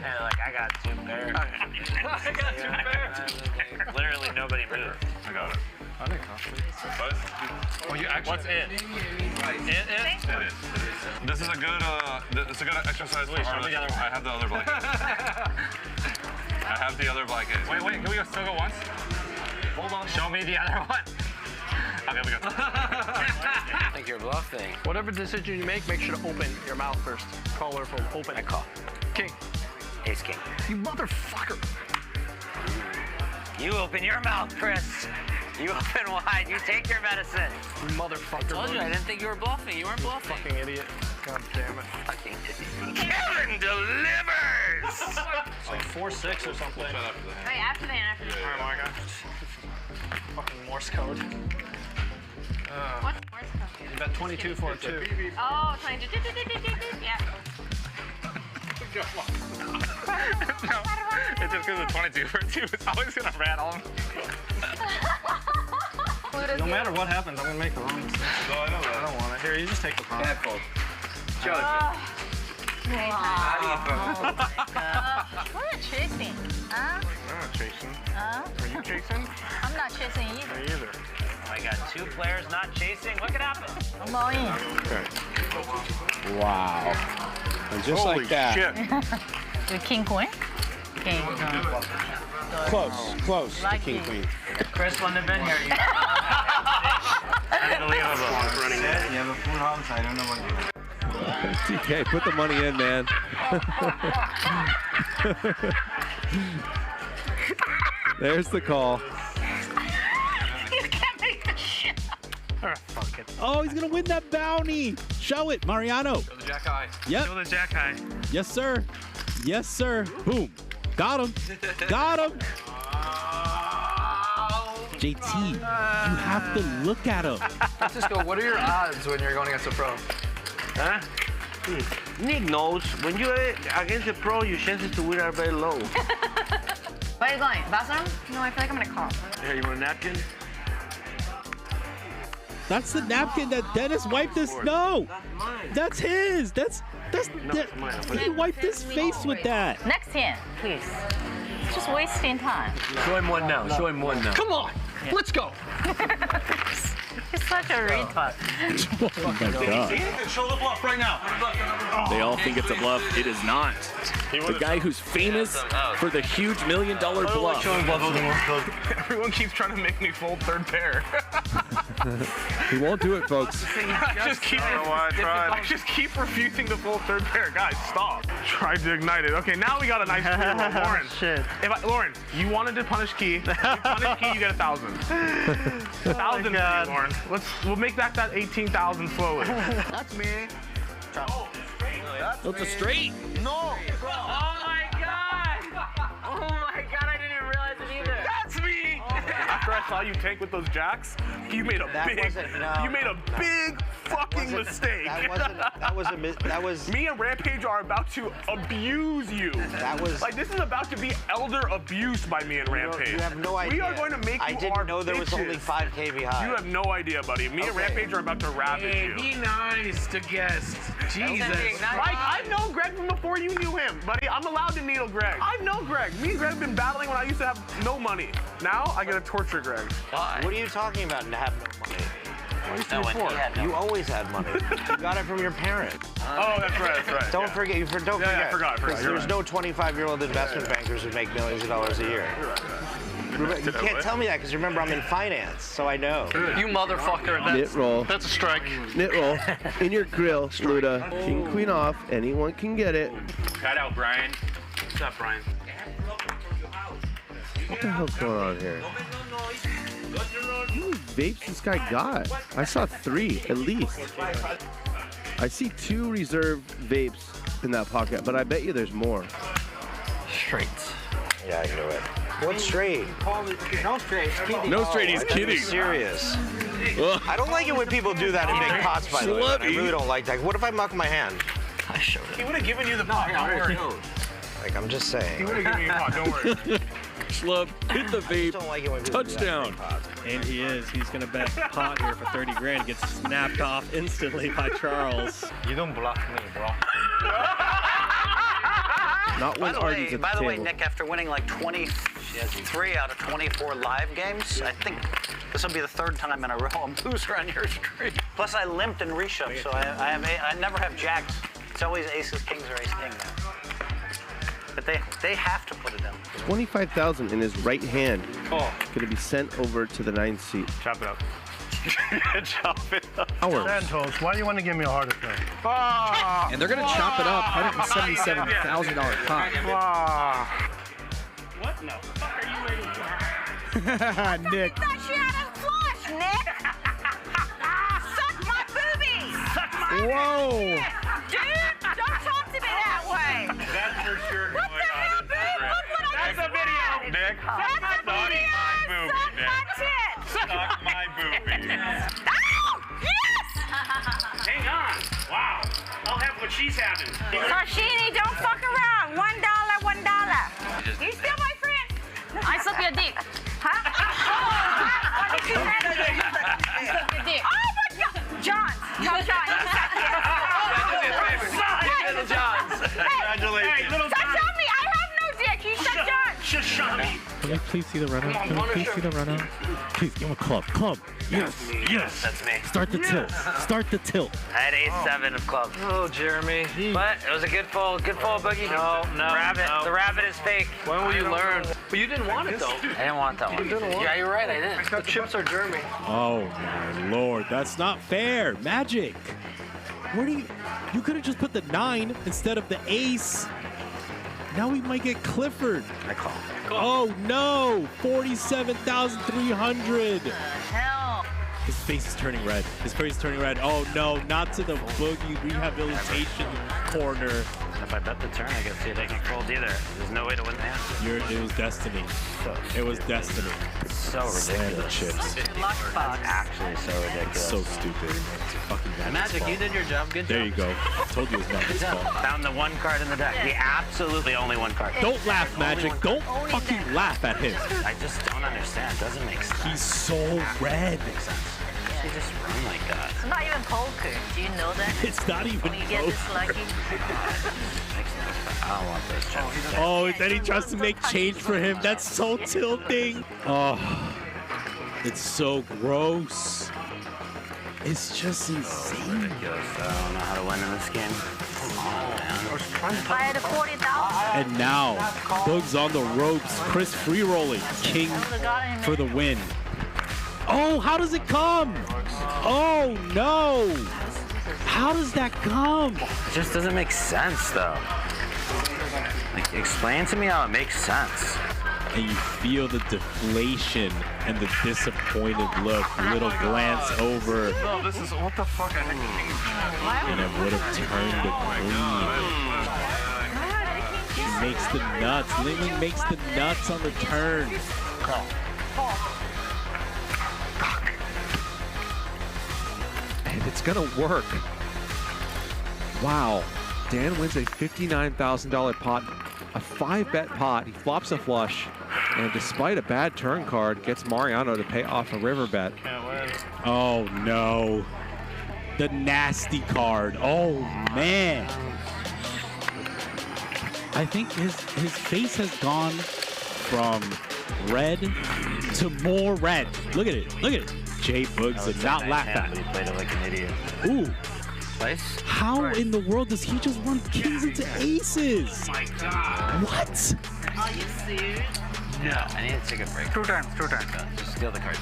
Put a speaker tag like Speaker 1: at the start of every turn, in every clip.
Speaker 1: And like, I got 2 pairs.
Speaker 2: I got 2 pairs.
Speaker 1: Literally nobody moved.
Speaker 2: I got it. I think oh, you actually. What's it? This is a good. It's a good exercise. Wait, show me the other one. I have the other blanket. I have the other blanket. Wait, can we still go once? Hold on.
Speaker 1: Show me the other one.
Speaker 2: Okay, we go.
Speaker 1: I think you're bluffing.
Speaker 3: Whatever decision you make sure to open your mouth first. Caller from open.
Speaker 1: I call.
Speaker 3: King.
Speaker 1: Ace king.
Speaker 3: You motherfucker.
Speaker 1: You open your mouth, Chris. You open wide. You take your medicine.
Speaker 3: You motherfucker.
Speaker 1: I told you, I didn't think you were bluffing. You weren't bluffing.
Speaker 3: Fucking idiot. God damn it.
Speaker 1: Fucking idiot. Kevin delivers!
Speaker 3: It's like 4-6 or something.
Speaker 4: Wait, after the end.
Speaker 3: All right, Marga. Fucking Morse code.
Speaker 4: What's Morse code?
Speaker 3: You bet 22 for a 2.
Speaker 4: Oh, 22. Yeah.
Speaker 2: No, it's just because of 22 for 2. It's always gonna rattle him.
Speaker 3: No matter what happens, I'm gonna make the wrong mistake.
Speaker 2: No, I know that.
Speaker 3: I don't want it. Here, you just take the problem.
Speaker 1: Bad fault.
Speaker 4: We're not chasing. Huh?
Speaker 3: I'm not chasing.
Speaker 4: Huh?
Speaker 3: Are you chasing?
Speaker 4: I'm not chasing either.
Speaker 3: Me either.
Speaker 1: I got 2 players not chasing. Look at happen.
Speaker 4: I'm all in.
Speaker 3: Okay.
Speaker 5: Wow. And just
Speaker 3: Holy
Speaker 5: like that.
Speaker 3: Shit.
Speaker 4: With king queen? King.
Speaker 5: Close.
Speaker 4: Lucky.
Speaker 5: King queen.
Speaker 1: Chris wouldn't have been here.
Speaker 2: Unbelievable.
Speaker 6: You have a full house. I don't know what you do.
Speaker 5: TK, put the money in, man. There's the call.
Speaker 4: You can't make this shit up.
Speaker 3: All right, fuck it.
Speaker 5: Oh, he's gonna win that bounty. Show it, Mariano.
Speaker 2: Show the jack eye.
Speaker 5: Yep.
Speaker 2: Show the jack eye.
Speaker 5: Yes, sir. Yes, sir. Boom. Got him. Got him. JT, you have to look at him.
Speaker 3: Francisco, what are your odds when you're going against a pro?
Speaker 6: Huh? Nick knows when you're against a pro, your chances to win are very low.
Speaker 4: Where are you going? Bathroom? No, I feel like I'm gonna call.
Speaker 6: Here, you want a napkin?
Speaker 5: That's the napkin that Dennis wiped his. No,
Speaker 6: That's mine.
Speaker 5: that's his. That's
Speaker 6: mine.
Speaker 5: he wiped his face with that.
Speaker 4: Next hand, please. It's just wasting time.
Speaker 6: Show him one now. Show him one now.
Speaker 3: Come on, let's go.
Speaker 4: You're such a retard.
Speaker 5: Oh my God.
Speaker 2: Show the bluff right now.
Speaker 5: They all think it's a bluff. It is not. The guy who's famous for the huge $1 million bluff.
Speaker 2: Everyone keeps trying to make me fold 3rd pair.
Speaker 5: He won't do it, folks.
Speaker 2: I just keep refusing to fold 3rd pair. Guys, stop. Tried to ignite it. Okay, now we got a nice clear roll. Lauren.
Speaker 3: Shit.
Speaker 2: Lauren, you wanted to punish Key. If you punish Key, you get 1,000. 1,000 for you, Lauren. We'll make that 18,000 slowly.
Speaker 3: That's me.
Speaker 5: That's a straight.
Speaker 1: No. Oh my God. Oh my God, I didn't even realize it either.
Speaker 2: That's me. After I saw you tank with those jacks, you made a big fucking mistake.
Speaker 6: That was.
Speaker 2: Me and Rampage are about to abuse you.
Speaker 6: That was.
Speaker 2: Like, this is about to be elder abused by me and Rampage.
Speaker 6: You have no idea.
Speaker 2: We are going to make you
Speaker 6: I didn't know there was only 5K behind.
Speaker 2: You have no idea, buddy. Me and Rampage are about to ravage you.
Speaker 6: Be nice to guests. Jesus.
Speaker 2: Mike, I've known Greg from before you knew him, buddy. I'm allowed to needle Greg. I've known Greg. Me and Greg have been battling when I used to have no money. Now I gotta torture Greg.
Speaker 1: Why?
Speaker 6: What are you talking about? To have no money.
Speaker 1: No, when he had no
Speaker 6: You always had money. You got it from your parents.
Speaker 2: Oh, that's right. That's right.
Speaker 6: Don't forget. Don't forget.
Speaker 2: I forgot.
Speaker 6: There's no 25-year-old investment bankers who make millions of dollars a year. You can't tell me that because remember I'm in finance, so I know.
Speaker 3: You motherfucker.
Speaker 5: Knit roll.
Speaker 3: That's a strike.
Speaker 5: Knit roll. In your grill, Luda. King, queen off. Anyone can get it.
Speaker 2: Shout out, Brian. What's up, Brian?
Speaker 5: What the hell's going on here? How many vapes this guy got? I saw 3 at least. I see 2 reserve vapes in that pocket, but I bet you there's more.
Speaker 3: Straights.
Speaker 6: Yeah, I knew it. What straight?
Speaker 4: No straight.
Speaker 5: No straight, he's kidding.
Speaker 6: Serious. I don't like it when people do that in big pots, by the way. I really don't like that. What if I muck my hand?
Speaker 3: I showed it.
Speaker 2: He would have given you the pot. Don't worry.
Speaker 6: Like, I'm just saying.
Speaker 2: He would have given you the pot. Don't worry.
Speaker 5: Schlub, hit the
Speaker 6: I
Speaker 5: vape.
Speaker 6: don't like it when people
Speaker 5: Touchdown.
Speaker 6: do that in big pots.
Speaker 7: And he is. He's going to bet pot here for 30 grand. Gets snapped off instantly by Charles.
Speaker 6: You don't bluff me, bro.
Speaker 5: Not when Arden's at
Speaker 8: By the way,
Speaker 5: table.
Speaker 8: Nick, after winning like 23 out of 24 live games, I think this will be the third time in a row I'm loser on your streak. Plus, I limped and reshoved, so I never have jacks. It's always aces, kings, or ace king now. But they have to put it in.
Speaker 5: 25,000 in his right hand.
Speaker 3: Oh.
Speaker 5: Going to be sent over to the 9th seat.
Speaker 3: Chop it up. Chop it up.
Speaker 9: Santos, why do you want to give me a heart attack?
Speaker 10: And they're going to chop it up. $177,000 pot.
Speaker 1: What in the fuck are you waiting for?
Speaker 10: Nick.
Speaker 4: I thought she had a flush, Nick. Suck my boobies.
Speaker 1: Suck my
Speaker 10: Whoa.
Speaker 4: Dude, don't talk to me that way.
Speaker 3: That's for sure
Speaker 4: What the hell, dude? Look what I
Speaker 3: That's a
Speaker 4: just
Speaker 3: video.
Speaker 4: read.
Speaker 3: Nick.
Speaker 4: That's a video. Suck my tits.
Speaker 3: Suck my boobies.
Speaker 4: Oh, yes.
Speaker 1: Hang on. Wow. I'll have what she's having.
Speaker 4: Sashini, don't fuck around. $1, $1. You still my friend? I suck your dick. Huh? What did you say? Suck your dick. Oh my God. John. You suck it.
Speaker 3: Congratulations.
Speaker 1: Hey, little
Speaker 4: Suck
Speaker 1: John.
Speaker 4: on me. I have no dick. You suck John.
Speaker 1: Shashami.
Speaker 11: Can we please see the run out? Can we please see the run out? Please give him a club. Club. Yes. Yes.
Speaker 8: That's me.
Speaker 11: Start the tilt. Start the tilt.
Speaker 8: I had ace-7 of clubs.
Speaker 3: Oh, Jeremy.
Speaker 8: But it was a good fold boogie.
Speaker 3: No.
Speaker 8: Rabbit. The rabbit is fake.
Speaker 3: When will you learn? But you didn't want it, though.
Speaker 8: I didn't want that one. Yeah, you're right, I didn't.
Speaker 3: The chips are Jeremy.
Speaker 11: Oh my lord, that's not fair. Magic. Where do you could have just put the 9 instead of the ace. Now we might get Clifford.
Speaker 8: I call.
Speaker 11: Oh no, 47,300.
Speaker 4: Hell.
Speaker 11: His face is turning red. His face is turning red. Oh no, not to the boogie rehabilitation corner.
Speaker 8: If I bet the turn, I guess they can fold either. There's no way to win the hand.
Speaker 11: It was destiny. It was destiny.
Speaker 8: So ridiculous.
Speaker 11: Chips.
Speaker 8: Actually so ridiculous.
Speaker 11: So stupid. Fucking
Speaker 8: Magic, you did your job. Good
Speaker 11: There
Speaker 8: job.
Speaker 11: you go. Told you it was Magic's fault.
Speaker 8: Found the one card in the deck. The absolutely only one card.
Speaker 11: Don't laugh, Magic. Don't fucking laugh at him.
Speaker 8: I just don't understand. It doesn't make sense.
Speaker 11: He's so red.
Speaker 8: Makes sense. He just run like that.
Speaker 4: It's not even poker. Do you know that?
Speaker 11: It's not even
Speaker 4: When you get
Speaker 11: close.
Speaker 4: this lucky.
Speaker 8: I don't want those chips.
Speaker 11: Oh, then he tries to make change for him. That's so tilting. Oh, it's so gross. It's just insane.
Speaker 8: Ridiculous. I don't know how to win in this game.
Speaker 4: I had a 40,000.
Speaker 11: And now, Boog's on the ropes. Chris free rolling. King for the win. Oh, how does it come? Oh, no. How does that come?
Speaker 8: It just doesn't make sense, though. Like, explain to me how it makes sense.
Speaker 11: And you feel the deflation and the disappointed look. Little glance over.
Speaker 3: No, this is what the fuck.
Speaker 11: And it would have turned to green. He makes the nuts. Levy makes the nuts on the turn.
Speaker 12: And it's gonna work. Wow. Dan wins a $59,000 pot, a 5-bet pot. He flops a flush, and despite a bad turn card, gets Mariano to pay off a river bet.
Speaker 11: Oh no. The nasty card. Oh man. I think his face has gone from red to more red. Look at it. Look at it. Jay Boogs did not laugh at
Speaker 8: He played it like an idiot.
Speaker 11: Ooh.
Speaker 8: Place?
Speaker 11: How in the world does he just run kings into aces?
Speaker 1: Oh my God.
Speaker 11: What?
Speaker 4: Are you serious?
Speaker 8: No. I need to take a break.
Speaker 9: Two times.
Speaker 8: Just steal the cards.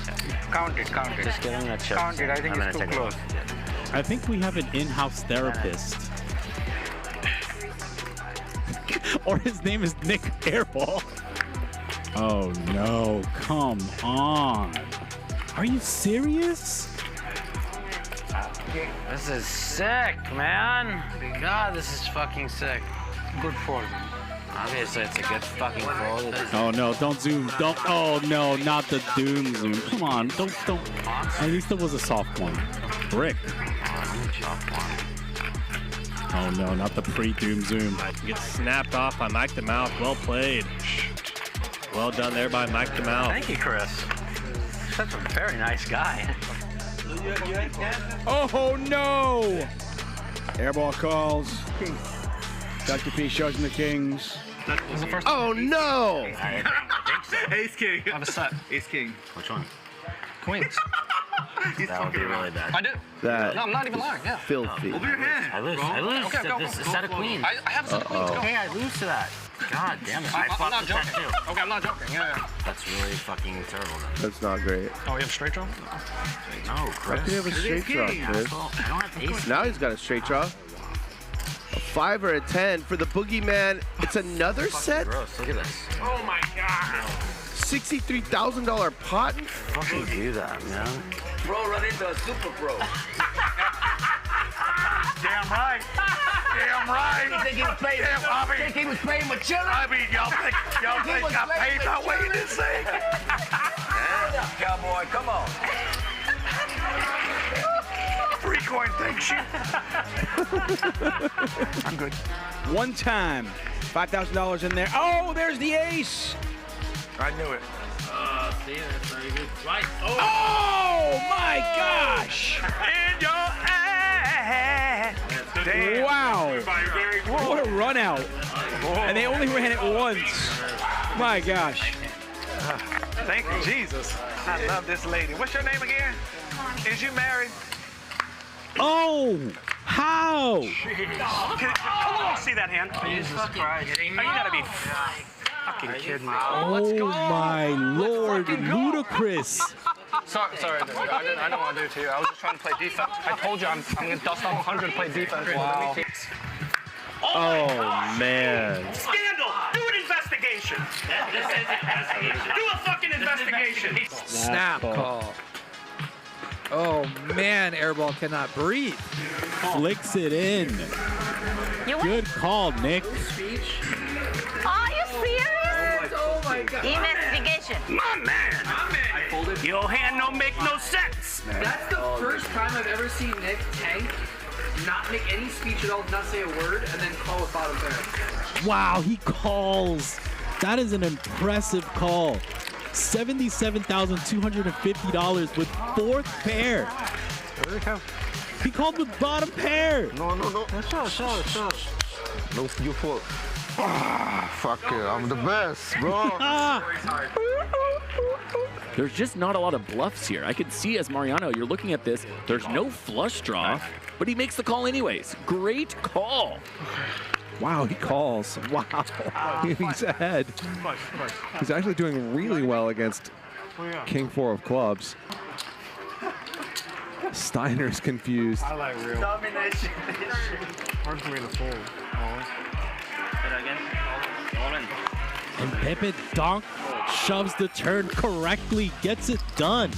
Speaker 9: Count it.
Speaker 8: Just give him the chips.
Speaker 9: Count it. I think
Speaker 8: I'm
Speaker 9: it's
Speaker 8: gonna
Speaker 9: too
Speaker 8: take a
Speaker 9: close.
Speaker 8: look.
Speaker 11: I think we have an in-house therapist. Or his name is Nick Airball. Oh no, come on. Are you serious?
Speaker 8: This is sick, man. God, this is fucking sick.
Speaker 9: Good fold.
Speaker 8: Obviously, it's a good fucking fold.
Speaker 11: Oh no, don't zoom. Don't. Oh no, not the doom zoom. Come on, don't. At least it was a soft one. Brick. Oh no, not the pre-doom zoom.
Speaker 7: Gets snapped off by Mike the Mouth. Well played. Well done there by Mike the Mouth.
Speaker 8: Thank you, Chris. Such a very nice guy.
Speaker 10: Oh no! Airball calls.
Speaker 13: Dr. P shows him the kings.
Speaker 3: That was the first
Speaker 5: Oh no!
Speaker 2: Ace king.
Speaker 3: I have a set.
Speaker 2: Ace king.
Speaker 3: Which one? Queens.
Speaker 8: That would be really bad.
Speaker 3: I do.
Speaker 5: That
Speaker 3: No, I'm not even lying. Yeah.
Speaker 5: filthy.
Speaker 2: Over your hand.
Speaker 8: I lose. I lose.
Speaker 3: Okay, go,
Speaker 8: This
Speaker 3: go,
Speaker 8: is a set of queens.
Speaker 3: I have some queens. Go.
Speaker 8: Okay, I lose to that. God damn it. I
Speaker 3: I'm
Speaker 8: fucked
Speaker 3: not
Speaker 8: with that
Speaker 3: joking.
Speaker 8: too.
Speaker 3: Okay, I'm not joking. Yeah.
Speaker 8: That's really fucking terrible. Then.
Speaker 5: That's not great.
Speaker 3: Oh, you have straight draw?
Speaker 8: No,
Speaker 5: How
Speaker 8: Chris.
Speaker 5: can you have a straight draw, Chris?
Speaker 8: I don't have ace.
Speaker 5: Now he's got a straight draw. A 5 or a 10 for the boogeyman. It's another set.
Speaker 8: Gross. Look at this.
Speaker 2: Oh my god.
Speaker 5: $63,000 pot.
Speaker 8: Fucking do that, man.
Speaker 1: Bro, run into a super pro.
Speaker 2: Damn right. Damn right.
Speaker 1: You think he was playing?
Speaker 2: Damn, I mean,
Speaker 1: Think he was playing with children?
Speaker 2: I mean, y'all think I paid my way in this thing?
Speaker 1: Stand up, cowboy. Come on.
Speaker 2: Free coin thing, shit.
Speaker 13: I'm good. One time. $5,000 in there. Oh, there's the ace.
Speaker 2: I knew it.
Speaker 1: See, that's very good. Right.
Speaker 13: Oh, my gosh.
Speaker 2: In your ass. Damn.
Speaker 13: Wow. What a run out. And they only ran it once. My gosh.
Speaker 2: Thank you, Jesus. I love this lady. What's your name again? Is you married?
Speaker 11: Oh, how?
Speaker 2: I want to see that hand.
Speaker 8: Jesus Christ.
Speaker 2: Oh, you gotta be fucking kidding me.
Speaker 11: Oh my Lord, ludicrous.
Speaker 3: Sorry, I don't want to do it to you. I was just trying to play defense. I told you I'm going to dust off 100 to play defense. Wow.
Speaker 5: Oh man.
Speaker 2: Scandal! Do an investigation! Do a fucking investigation!
Speaker 10: Snap call. Oh man, Airball cannot breathe.
Speaker 11: Flicks it in.
Speaker 4: You win.
Speaker 11: Good call, Nick.
Speaker 4: Are you serious?
Speaker 1: Oh my god.
Speaker 4: Investigation.
Speaker 2: My man! Your hand don't make no sense!
Speaker 1: That's the first time I've ever seen Nick tank, not make any speech at all, not say a word, and then call a bottom pair.
Speaker 11: Wow, he calls. That is an impressive call. $77,250 with fourth pair. He called with bottom pair.
Speaker 9: No. No, you fault. Fuck it, I'm the best, bro.
Speaker 14: There's just not a lot of bluffs here. I can see as Mariano, you're looking at this, there's no flush draw, but he makes the call anyways. Great call.
Speaker 12: Wow, he calls. Wow. He's ahead. He's actually doing really well against King 4 of clubs. Steiner's confused.
Speaker 2: I like real.
Speaker 1: Domination.
Speaker 2: Hard for me to fold.
Speaker 11: And Pepe Donk shoves the turn correctly, gets it done.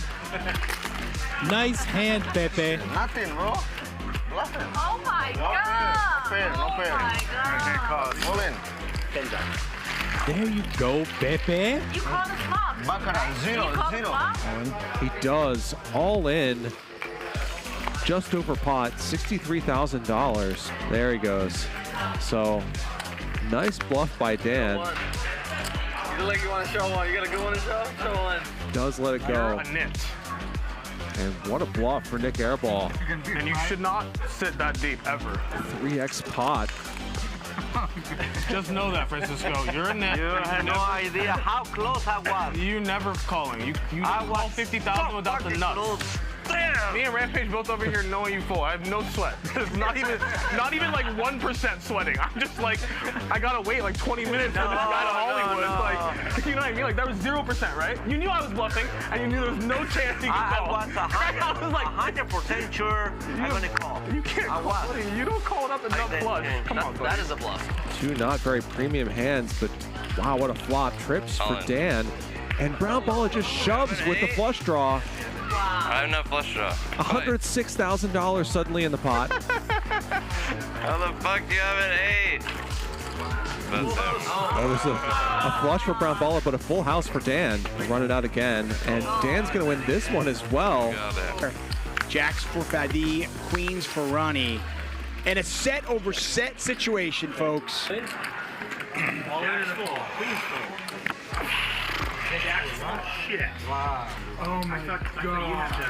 Speaker 11: Nice hand, Pepe.
Speaker 9: Nothing, bro. Nothing.
Speaker 4: Oh my god.
Speaker 9: No fair.
Speaker 4: Oh my god.
Speaker 9: All in.
Speaker 11: There you go, Pepe.
Speaker 4: You call the flop.
Speaker 9: Baccarat,
Speaker 4: You call the
Speaker 9: zero.
Speaker 4: flop?
Speaker 12: He does all in. Just over pot, $63,000. There he goes. So, nice bluff by Dan.
Speaker 1: You look like you want to show one. You got a good one to show? Show one.
Speaker 12: Does let it go.
Speaker 2: A nit.
Speaker 12: And what a bluff for Nick Airball.
Speaker 2: And you should not sit that deep ever.
Speaker 12: 3x pot.
Speaker 2: Just know that, Francisco. You're a net.
Speaker 8: You have no idea how close I was.
Speaker 2: You never calling. You call 50,000 without the nuts. Damn! Me and Rampage both over here knowing you full. I have no sweat. There's not even like 1% sweating. I'm just like, I gotta wait like 20 minutes for this guy to Hollywood. It's like, you know what I mean? Like that was 0%, right? You knew I was bluffing, and you knew there was no chance he could call.
Speaker 8: I was like 100% sure I'm gonna call.
Speaker 2: You can't call it. You don't call it up enough flush. Come on,
Speaker 1: That is a bluff.
Speaker 12: Two not very premium hands, but wow, what a flop. Trips for Dan. And Brown Baller just shoves with the flush draw.
Speaker 15: I have no flush draw.
Speaker 12: $106,000 suddenly in the pot.
Speaker 15: How the fuck do you have an 8?
Speaker 12: That was a flush for Brown Baller, but a full house for Dan. Run it out again. And Dan's going to win this one as well.
Speaker 13: Jacks for Fadi, queens for Ronnie. And a set over set situation, folks.
Speaker 1: Shit. Wow. Oh my god.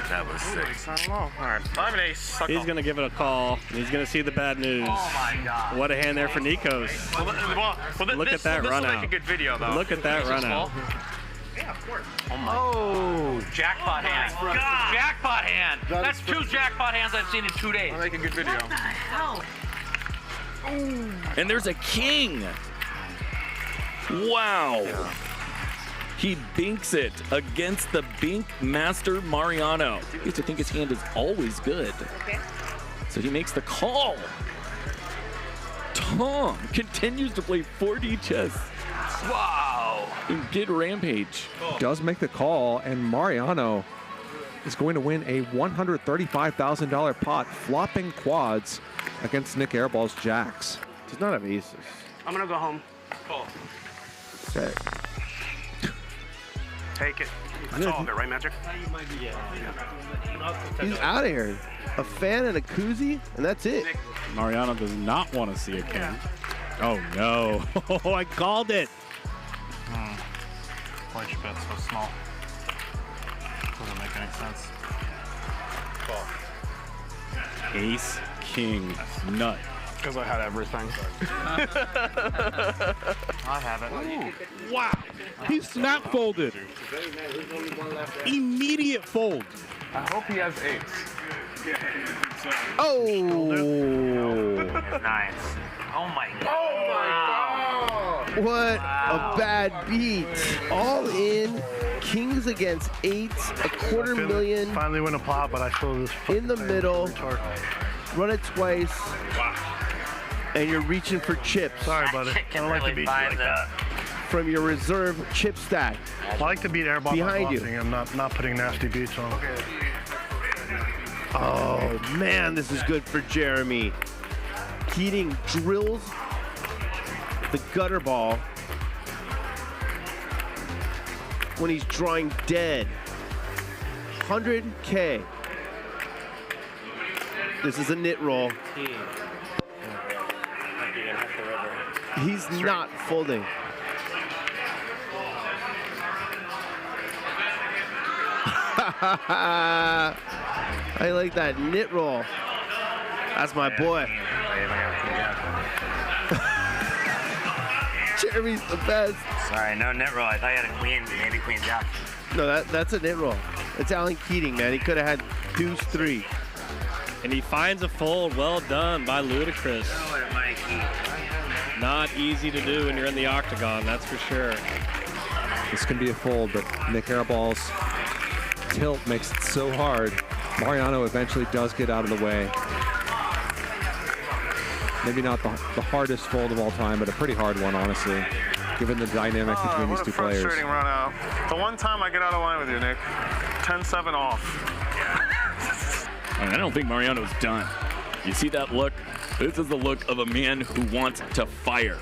Speaker 15: That was sick.
Speaker 3: I don't know. All right, I'm an ace. Suck
Speaker 7: He's
Speaker 3: off.
Speaker 7: going to give it a call. He's going to see the bad news.
Speaker 3: Oh my god.
Speaker 7: What a hand there for Nikos. Look at that run
Speaker 3: This will
Speaker 7: out.
Speaker 3: make a good video, though.
Speaker 7: Look at that run out.
Speaker 1: Yeah, of course.
Speaker 8: Oh, jackpot hand. Jackpot hand. That's 2 jackpot hands I've seen in 2 days.
Speaker 3: I'll make a good video.
Speaker 4: What the hell?
Speaker 14: And there's a king. Wow. He binks it against the bink master Mariano. He used to think his hand is always good.
Speaker 4: Okay.
Speaker 14: So he makes the call. Tom continues to play 4D chess. Wow. In Kid Rampage.
Speaker 12: Does make the call, and Mariano is going to win a $135,000 pot, flopping quads against Nick Airball's jacks.
Speaker 5: Does not have aces.
Speaker 3: I'm gonna go home.
Speaker 5: Okay.
Speaker 3: Take it. That's all of it, right, Magic?
Speaker 5: He's out of here. A fan and a koozie, and that's it.
Speaker 11: Mariano does not want to see a king. Oh no! Oh, I called it.
Speaker 3: Why'd you bet so small? Doesn't make any sense.
Speaker 11: Ace, king, nut.
Speaker 3: Because I had everything. I have it.
Speaker 11: Wow! He snap folded. Immediate fold.
Speaker 3: I hope he has 8.
Speaker 5: Oh!
Speaker 8: Nice. Oh my god.
Speaker 5: Oh my god! What a bad beat. All in, kings against 8s, a $250,000.
Speaker 16: Finally win a pot, but I still this
Speaker 5: in the middle. Run it twice. And you're reaching for chips.
Speaker 16: Sorry, buddy. I don't like to beat you like that.
Speaker 5: From your reserve chip stack.
Speaker 16: I like to beat airball
Speaker 5: behind you.
Speaker 16: I'm not putting nasty beats on.
Speaker 5: Okay. Oh man, this is good for Jeremy. Keating drills the gutter ball when he's drawing dead. 100K. This is a knit roll. He's not folding. I like that knit roll. That's my boy. Jeremy's the best.
Speaker 6: Sorry, no net roll. I thought you had a queen, maybe queen jack.
Speaker 5: No, that's a knit roll. It's Alan Keating, man. He could have had deuce 3.
Speaker 7: And he finds a fold. Well done by Ludacris. Not easy to do when you're in the octagon, that's for sure.
Speaker 12: This can be a fold, but Nick Airball's tilt makes it so hard. Mariano eventually does get out of the way. Maybe not the hardest fold of all time, but a pretty hard one, honestly, given the dynamic between these two players.
Speaker 3: Frustrating run out. The one time I get out of line with you, Nick. 10-7 off.
Speaker 14: I don't think Mariano's done. You see that look? This is the look of a man who wants to fire.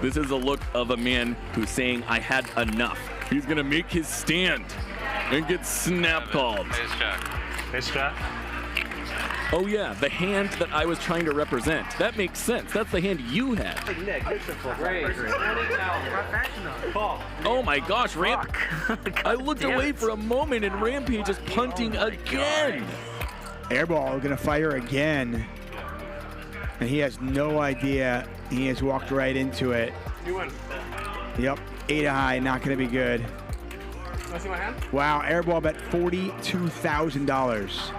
Speaker 14: This is the look of a man who's saying, I had enough. He's gonna make his stand and get snap called.
Speaker 3: Ace jack. Ace jack?
Speaker 14: Oh yeah, the hand that I was trying to represent. That makes sense. That's the hand you had. Oh my gosh, I looked away for a moment and Rampage is punting again.
Speaker 13: Airball gonna fire again. And he has no idea. He has walked right into it.
Speaker 3: You win.
Speaker 13: Yep, 8 high, not gonna be good.
Speaker 3: Want to see my hand?
Speaker 13: Wow, airball bet $42,000.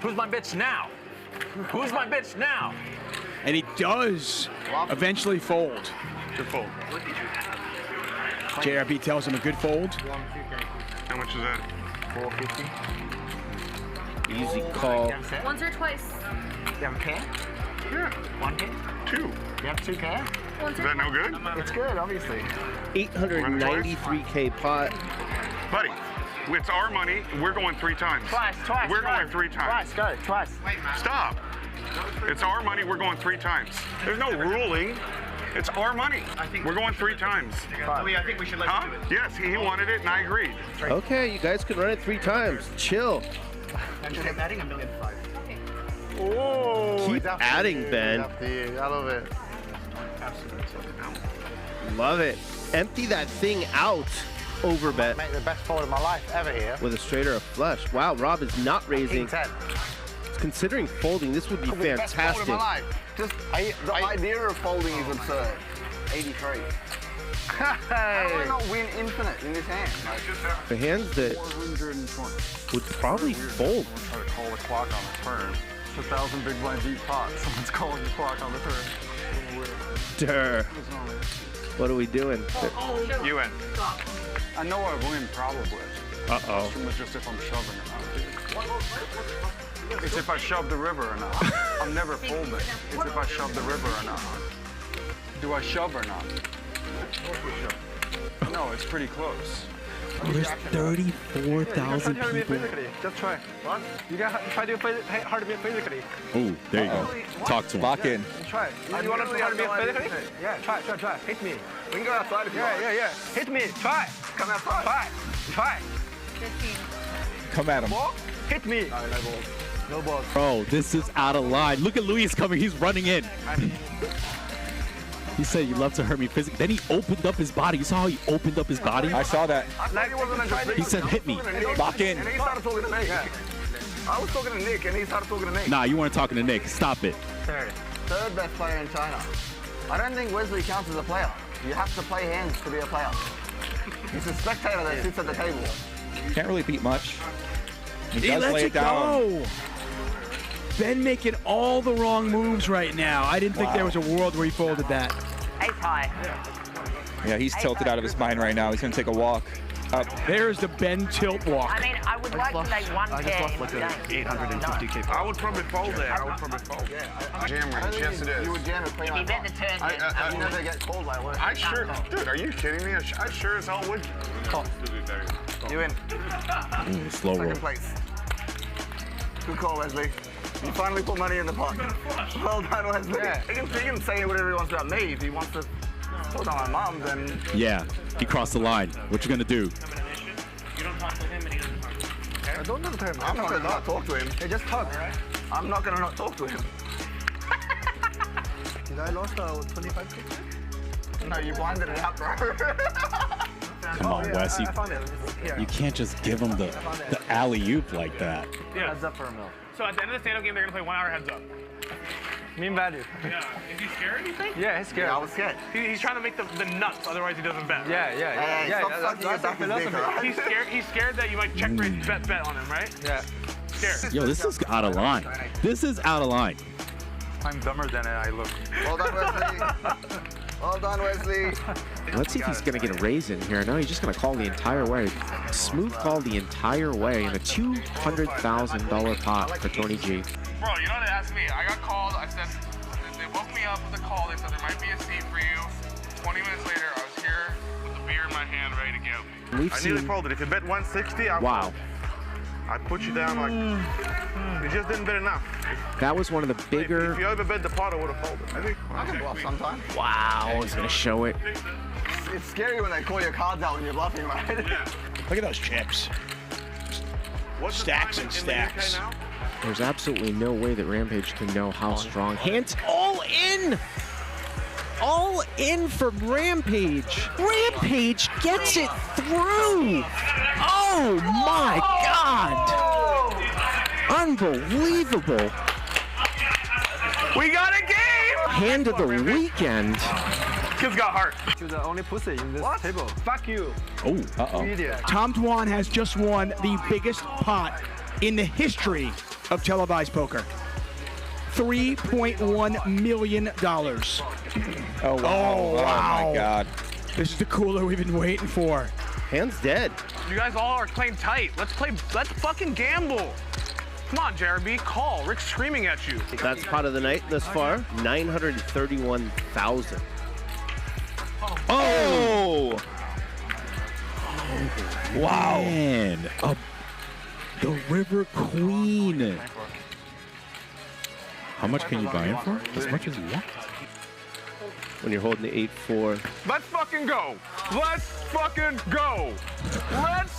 Speaker 8: Who's my bitch now? Who's my bitch now?
Speaker 13: And he does eventually fold.
Speaker 3: Good fold.
Speaker 13: JRP tells him a good fold.
Speaker 3: How much is that?
Speaker 5: 450. Easy call.
Speaker 4: Once or twice.
Speaker 6: You have a K?
Speaker 3: Yeah.
Speaker 6: 1K?
Speaker 3: 2.
Speaker 6: You have 2K?
Speaker 3: Is that no good?
Speaker 6: It's good, obviously.
Speaker 5: 893K pot.
Speaker 3: Buddy, it's our money. We're going 3 times.
Speaker 6: Twice.
Speaker 3: We're going 3 times.
Speaker 6: Twice.
Speaker 3: Stop. It's our money. We're going 3 times. There's no ruling. It's our money. We're going 3 times.
Speaker 1: I think we should let you do it.
Speaker 3: Yes, he wanted it, and I agreed.
Speaker 5: Okay, you guys can run it 3 times. Chill.
Speaker 1: I'm adding $1.5 million.
Speaker 9: Oh,
Speaker 5: Keep adding, Ben.
Speaker 9: I love it.
Speaker 5: Love it. Empty that thing out. Overbet.
Speaker 6: Make the best fold of my life ever here.
Speaker 5: With a straight or a flush. Wow, Rob is not raising.
Speaker 6: 10.
Speaker 5: Considering folding, this would be fantastic.
Speaker 9: Just the idea of folding is absurd. 83. How do I not win infinite in this hand?
Speaker 5: The hands that would probably fold.
Speaker 9: Try to call the clock on the turn. It's 1,000 big blind deep pot. Someone's calling the clock on the turn.
Speaker 5: Durr. What are we doing?
Speaker 3: You win.
Speaker 9: I know I win probably.
Speaker 5: Uh-oh.
Speaker 9: It's just if I'm shoving or not. It's if I shove the river or not. I'm never folding. It's if I shove the river or not. Do I shove or not? No, it's pretty close.
Speaker 11: There's 34,000 people.
Speaker 9: Just try. What? You got to try to play hard to be physically.
Speaker 14: Oh, there you go. Talk to him.
Speaker 12: Lock in.
Speaker 9: Try. You want to play hard to be physically? Yeah, try. Hit me. We can go outside if you want. Yeah. Hit me. Try. Come outside. Try.
Speaker 4: 15.
Speaker 12: Come at him.
Speaker 9: Ball? Hit me. No balls.
Speaker 11: Bro, this is out of line. Look at Luis coming. He's running in. He said, "You love to hurt me physically." Then he opened up his body. You saw how he opened up his body?
Speaker 12: I saw that.
Speaker 11: He said, "Hit me."
Speaker 12: Lock in.
Speaker 9: And he started talking to me. I was talking to Nick, and he started talking to me.
Speaker 11: Nah, you weren't talking to Nick. Stop it.
Speaker 9: Third best player in China. I don't think Wesley counts as a player. You have to play hands to be a player. He's a spectator that sits at the table.
Speaker 12: Can't really beat much. He
Speaker 13: He
Speaker 12: does
Speaker 13: lets
Speaker 12: lay
Speaker 13: it
Speaker 12: it down.
Speaker 13: go. Ben making all the wrong moves right now. I didn't think there was a world where he folded that.
Speaker 4: Ace high.
Speaker 12: Yeah, he's tilted out of his mind right now. He's going to take a walk up.
Speaker 13: There's the Ben tilt walk.
Speaker 4: I mean, I would like to make one pair.
Speaker 3: I would probably fold there. I would probably fold. Jam range, yes it is.
Speaker 9: You would jam it clean
Speaker 4: If you bet the turn, then
Speaker 9: you never get called by work.
Speaker 3: I sure, dude, are you kidding me? I sure as hell would.
Speaker 9: You win.
Speaker 11: Slow roll.
Speaker 9: Second place. Good call, Wesley. You finally put money in the pot. Well done, Wesley. Yeah. He can say whatever he wants about me. If he wants to talk on my mom, then...
Speaker 11: Yeah, he crossed the line. What you gonna do?
Speaker 1: You don't talk to him and he doesn't talk to you.
Speaker 9: I don't talk to him. I'm not going to not talk to him. Hey, just talk. I'm not going to not talk to him. Did I lost 25 kicks? No, you blinded it out, bro.
Speaker 11: Come on, Wes. You can't just give him the alley-oop like that.
Speaker 1: Yeah.
Speaker 9: Heads up for a mill.
Speaker 2: So at the end of the stand-up game, they're gonna play 1 hour heads up.
Speaker 9: Mean value.
Speaker 2: Yeah. Is he scared, you think?
Speaker 9: Yeah, he's scared. Yeah, I was scared.
Speaker 2: He's trying to make the nuts, otherwise he doesn't bet.
Speaker 9: Yeah.
Speaker 2: He's scared that you might check raise bet on him, right?
Speaker 9: Yeah.
Speaker 2: Scared.
Speaker 11: Yo, this is out of line. This is out of line.
Speaker 9: I'm dumber than I look. Well done, Wesley. Well done, Wesley.
Speaker 5: Let's see if he's going to get a raise in here. No, he's just going to call the entire way. Smooth call the entire way in a $200,000 pot for Tony G.
Speaker 2: Bro, you know what they asked me? I got called. I said, they woke me up with a call. They said there might be a seat for you. 20 minutes later, I was here with the beer in my hand, ready to go.
Speaker 5: We've
Speaker 3: I
Speaker 5: seen...
Speaker 3: nearly folded. If you bet 160, I put you down like you just didn't bet enough.
Speaker 5: That was one of the bigger...
Speaker 3: If you ever bet the pot, I would have folded.
Speaker 9: I can bluff sometimes.
Speaker 5: Wow, he's going to show it.
Speaker 9: It's scary when they call your cards out when you're bluffing, right?
Speaker 6: Look at those chips.
Speaker 3: What's
Speaker 6: Stacks
Speaker 3: the
Speaker 6: and
Speaker 3: time in the UK
Speaker 6: stacks.
Speaker 3: now?
Speaker 5: There's absolutely no way that Rampage can know how strong. Hands all in! All in from Rampage. Rampage gets it through! Oh my God! Unbelievable.
Speaker 2: We got a game!
Speaker 5: Hand of the weekend.
Speaker 2: Kids got heart.
Speaker 9: You're the only pussy in this table. Fuck you.
Speaker 11: Oh, uh-oh.
Speaker 9: Idiot.
Speaker 13: Tom Dwan has just won the biggest pot in the history of televised poker. $3.1 million.
Speaker 12: Oh, wow. Oh, my God.
Speaker 13: This is the cooler we've been waiting for.
Speaker 5: Hands dead.
Speaker 2: You guys all are playing tight. Let's fucking gamble. Come on, Gerry, call. Rick's screaming at you.
Speaker 5: That's pot of the night thus far. 931,000.
Speaker 11: Oh! Wow. Man. The River Queen. How much can you buy him for? As much as you want.
Speaker 5: When you're holding the 8-4.
Speaker 2: Let's fucking go. Let's fucking go. Let's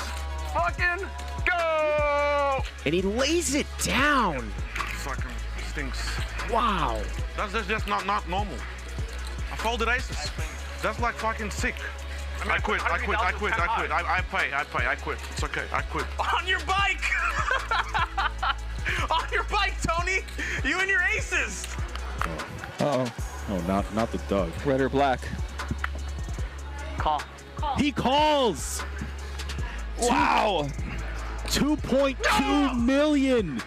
Speaker 2: fucking go.
Speaker 5: And he lays it down.
Speaker 3: Fucking
Speaker 16: instincts.
Speaker 12: Wow.
Speaker 16: That's just not normal. I folded aces. That's like fucking sick. I quit. I quit. It's okay. I quit.
Speaker 2: On your bike! On your bike, Tony! You and your aces!
Speaker 10: Uh-oh.
Speaker 12: Oh, not the Doug.
Speaker 10: Red or black?
Speaker 8: Call.
Speaker 12: He calls!
Speaker 10: Wow!
Speaker 12: 2.2 million!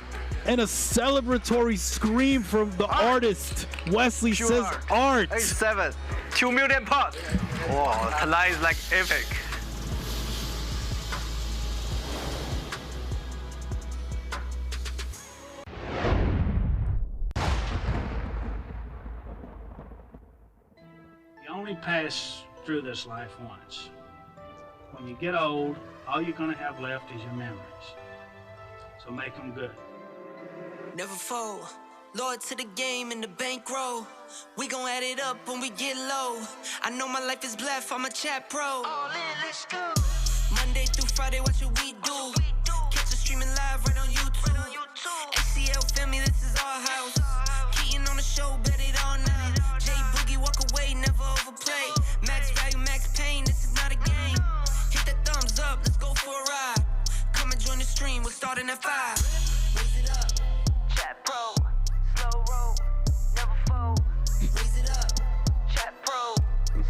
Speaker 12: And a celebratory scream from the artist. Wesley says art.
Speaker 8: 7. 2 million pot. Wow, tonight is like epic.
Speaker 17: You only pass through this life once. When you get old, all you're gonna have left is your memories. So make them good.
Speaker 18: Never fold. Loyal to the game and the bankroll. We gon' add it up when we get low. I know my life is blessed, I'm a chat pro. All in, let's go. Monday through Friday, watch what we do. Catch us streaming live right on YouTube. ACL family, this is our house. Keaton on the show, bet it all now. J Boogie, walk away, never overplay. Max value, max pain, this is not a game. Hit that thumbs up, let's go for a ride. Come and join the stream, we're starting at 5. Raise it up. Chat pro, slow roll, never fold. Raise it up. Chat pro,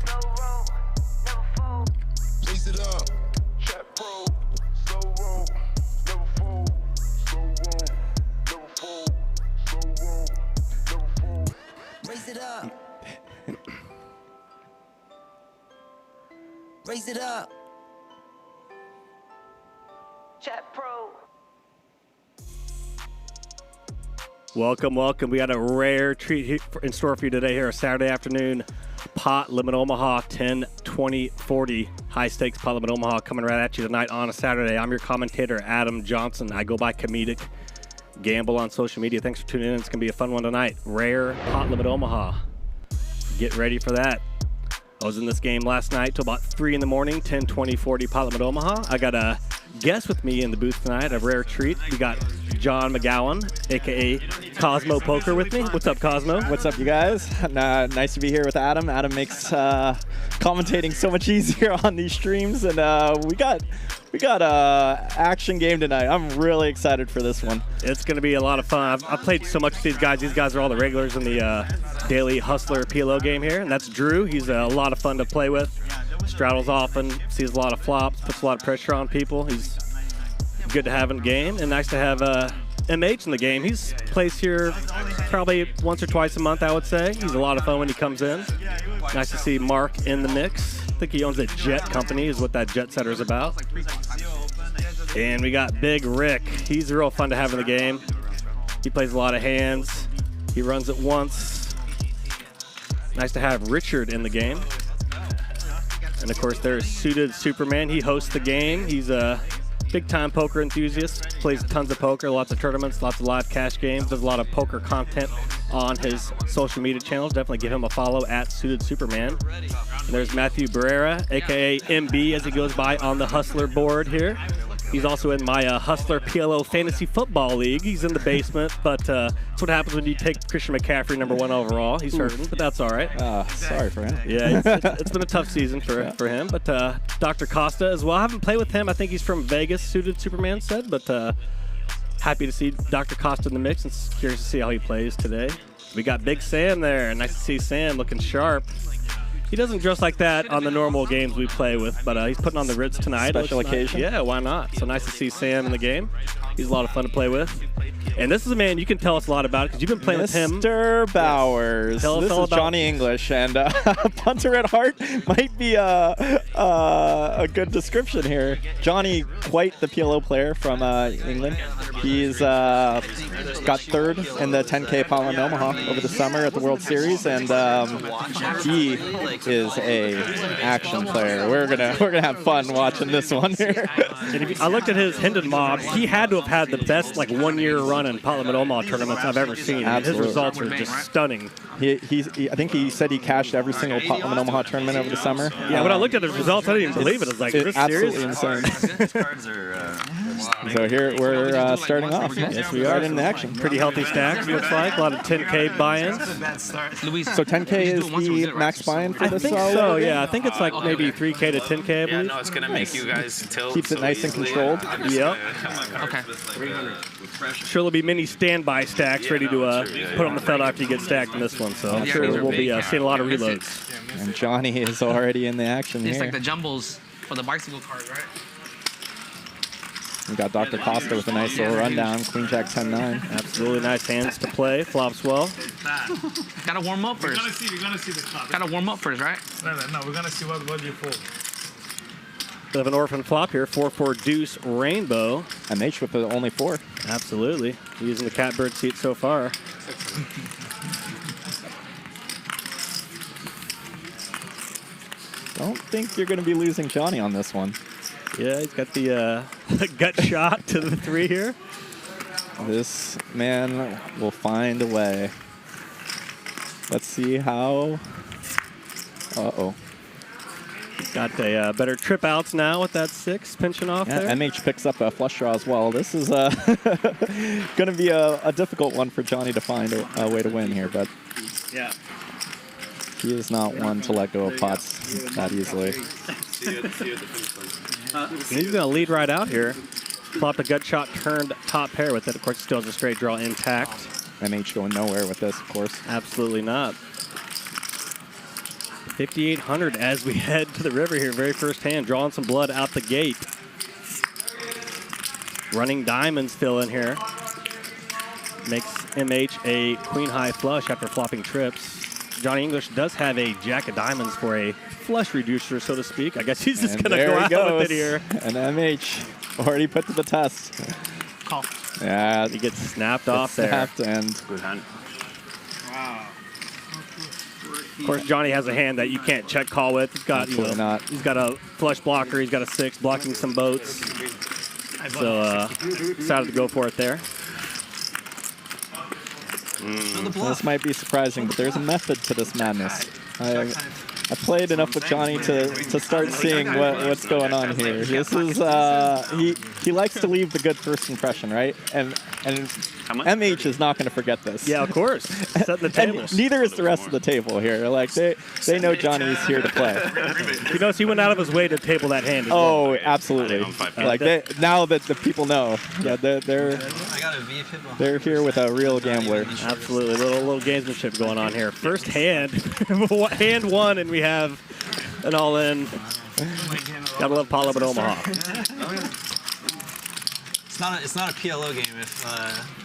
Speaker 18: slow roll, never fold. Raise it up. Chat pro, slow roll, never fold. Slow roll, never fold. Slow roll, never fold. Raise it up. Raise it up. Chat pro.
Speaker 7: Welcome. We got a rare treat in store for you today here, a Saturday afternoon pot limit Omaha 10, 20, 40 high stakes pot limit Omaha coming right at you tonight on a Saturday. I'm your commentator, Adam Johnson. I go by Comedic Gamble on social media. Thanks for tuning in. It's going to be a fun one tonight. Rare pot limit Omaha. Get ready for that. I was in this game last night till about 3 in the morning, 10, 20, 40 pot limit Omaha. I got a guest with me in the booth tonight, a rare treat. We got John McGowan, a.k.a. Cosmo Poker with me. What's up, Cosmo?
Speaker 19: What's up, you guys? Nice to be here with Adam. Adam makes commentating so much easier on these streams, and we got a action game tonight. I'm really excited for this one.
Speaker 7: It's going to be a lot of fun. I've played so much with these guys. These guys are all the regulars in the daily Hustler PLO game here, and that's Drew. He's a lot of fun to play with. Straddles often, sees a lot of flops, puts a lot of pressure on people. He's good to have in the game, and nice to have MH in the game. He's plays here probably once or twice a month, I would say. He's a lot of fun when he comes in. Nice to see Mark in the mix. I think he owns a jet company, is what that jet setter is about. And we got Big Rick. He's real fun to have in the game. He plays a lot of hands. He runs it once. Nice to have Richard in the game. And of course, there's Suited Superman. He hosts the game. He's a big-time poker enthusiast. Plays tons of poker, lots of tournaments, lots of live cash games. Does a lot of poker content on his social media channels. Definitely give him a follow at Suited Superman. And there's Mathew Barrera, a.k.a. MB, as he goes by on the Hustler board here. He's also in my Hustler PLO Fantasy Football League. He's in the basement, but that's what happens when you take Christian McCaffrey #1 overall. He's hurting, but that's all right.
Speaker 19: Sorry for him.
Speaker 7: Yeah, it's been a tough season for him. But Dr. Costa as well. I haven't played with him. I think he's from Vegas, Suited Superman said, but happy to see Dr. Costa in the mix and curious to see how he plays today. We got Big Sam there. Nice to see Sam looking sharp. He doesn't dress like that on the normal games we play with, but he's putting on the Ritz tonight.
Speaker 19: Special occasion.
Speaker 7: Yeah, why not? So nice to see Sam in the game. He's a lot of fun to play with. And this is a man you can tell us a lot about because you've been playing with him.
Speaker 19: Mr. Bowers.
Speaker 7: Yes. Tell us
Speaker 19: this
Speaker 7: all
Speaker 19: is
Speaker 7: about
Speaker 19: Jonny English, and punter at heart might be a good description here. Jonny, quite the PLO player from England. He's got third in the 10K Power in Omaha over the summer at the World Series, and he is a action player. We're gonna have fun watching this one here.
Speaker 7: And I looked at his Hendon mob. He had to have had the best like 1 year run in Parliament Omaha tournaments I've ever seen.
Speaker 19: Absolutely.
Speaker 7: His results are just stunning.
Speaker 19: I think he said he cashed every single Parliament Omaha tournament over the summer.
Speaker 7: Yeah, when I looked at his results, I didn't even believe it. I was like, is this
Speaker 19: absolutely
Speaker 7: serious?
Speaker 19: insane. So here we're starting off.
Speaker 7: Yes, we are
Speaker 19: in the action.
Speaker 7: Pretty healthy stacks, looks like. A lot of 10K buy-ins.
Speaker 19: So 10K is the max buy-in for this?
Speaker 7: I think so, yeah. I think it's like maybe 3K to 10K, I believe.
Speaker 15: Yeah, no, it's going to make you guys tilt.
Speaker 19: Keeps it nice and controlled.
Speaker 7: Yep.
Speaker 15: Okay.
Speaker 7: Sure, there'll be many standby stacks ready to put on the felt after you get stacked in this one. So I'm sure we'll be seeing a lot of reloads.
Speaker 19: And Jonny is already in the action
Speaker 20: It's
Speaker 19: here.
Speaker 20: like the jumbles for the bicycle cars, right?
Speaker 19: We got Dr. Costa with a nice little rundown. Queen Jack 10-9.
Speaker 7: Absolutely nice hands to play. Flops well.
Speaker 20: Gotta warm up first.
Speaker 21: We're gonna see the top.
Speaker 20: Gotta warm up first, right?
Speaker 21: No, we're gonna see what you fold.
Speaker 7: We have an orphan flop here. 4-4 deuce rainbow.
Speaker 19: MH with the only 4.
Speaker 7: Absolutely. Using the catbird seat so far.
Speaker 19: Don't think you're going to be losing Jonny on this one.
Speaker 7: Yeah, he's got the gut shot to the 3 here.
Speaker 19: This man will find a way. Let's see how. Uh-oh.
Speaker 7: Got a better trip outs now with that 6 pinching off there.
Speaker 19: MH picks up a flush draw as well. This is going to be a difficult one for Jonny to find a way to win here, but
Speaker 7: yeah,
Speaker 19: he is not one to let go of pots that easily.
Speaker 7: He's going to lead right out here. Flopped a gut shot, turned top pair with it. Of course, still has a straight draw intact.
Speaker 19: MH going nowhere with this, of course.
Speaker 7: Absolutely not. 5,800 as we head to the river here. Very first hand, drawing some blood out the gate. Running diamonds still in here. Makes MH a queen high flush after flopping trips. Jonny English does have a jack of diamonds for a flush reducer, so to speak. I guess he's just going to go out with it here.
Speaker 19: And MH already put to the test.
Speaker 20: Call.
Speaker 19: Yeah.
Speaker 7: He gets snapped off there.
Speaker 19: Snapped and
Speaker 15: good hand.
Speaker 21: Wow.
Speaker 7: Of course, Jonny has a hand that you can't check call with. He's got, he's got a flush blocker. He's got a 6 blocking some boats. So decided to go for it there.
Speaker 19: This might be surprising, but there's a method to this madness. I played enough with Jonny to start seeing what's going on here. This is he likes to leave the good first impression, right? And MH is not going to forget this.
Speaker 7: Yeah, of course. Setting the table.
Speaker 19: And neither is the rest of the table here. Like they know Jonny's here to play.
Speaker 7: You notice he went out of his way to table that hand. As
Speaker 19: oh,
Speaker 7: well.
Speaker 19: Absolutely. Like now that the people know, yeah, they're here with a real gambler.
Speaker 7: Absolutely, little gamesmanship going on here. First hand, hand 1, and we have an all-in. Gotta love Parliament Omaha.
Speaker 22: It's not a PLO game if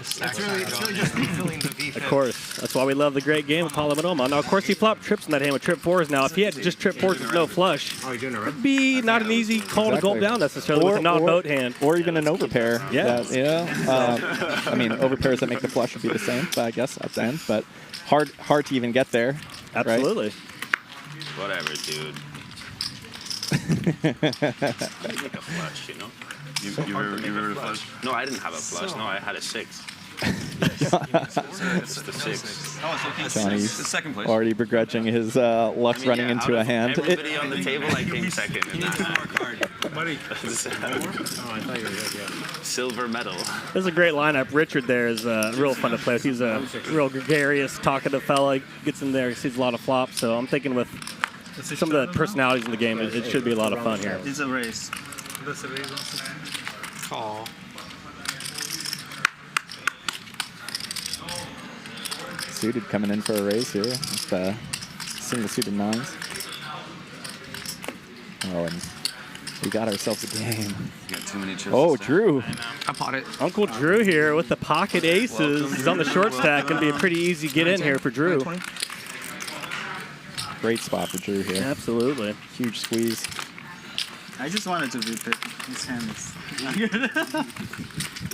Speaker 22: stacks
Speaker 21: it's really just filling the V.
Speaker 7: Of course, that's why we love the great game of Parliament Omaha. Now, of course, he flopped trips in that hand with trip 4s. Now, if he had just trip 4s with no flush, it'd be not an easy call to gulp down necessarily with a non-boat hand.
Speaker 19: Or even an overpair.
Speaker 7: Yeah.
Speaker 19: I mean, overpairs that make the flush would be the same, but I guess at the end. But hard to even get there.
Speaker 7: Absolutely.
Speaker 15: Right? Whatever, dude. Make a flush, you know?
Speaker 3: You ever a flush?
Speaker 15: No, I didn't have a flush. No, I had a 6. It's the 6.
Speaker 19: Jonny's already begrudging his luck running into a hand.
Speaker 15: Everybody on the table, I came second. Silver medal.
Speaker 7: This is a great lineup. Richard there is real fun to play with. He's a real gregarious, talkative fella. Gets in there, sees a lot of flops. So I'm thinking with some of the personalities in the game, it should be a lot of fun here.
Speaker 21: It's a race. That's a race. Call.
Speaker 19: Suited coming in for a raise here. Just single suited 9s. Oh, and we got ourselves a game.
Speaker 15: Got too many chips.
Speaker 19: Oh, Drew.
Speaker 20: I pot it.
Speaker 7: Uncle Drew here with the pocket aces. He's on the short stack. Going to be a pretty easy get in here for Drew.
Speaker 19: Great spot for Drew here.
Speaker 7: Absolutely.
Speaker 19: Huge squeeze.
Speaker 4: I just wanted to rip it. His hand is not good.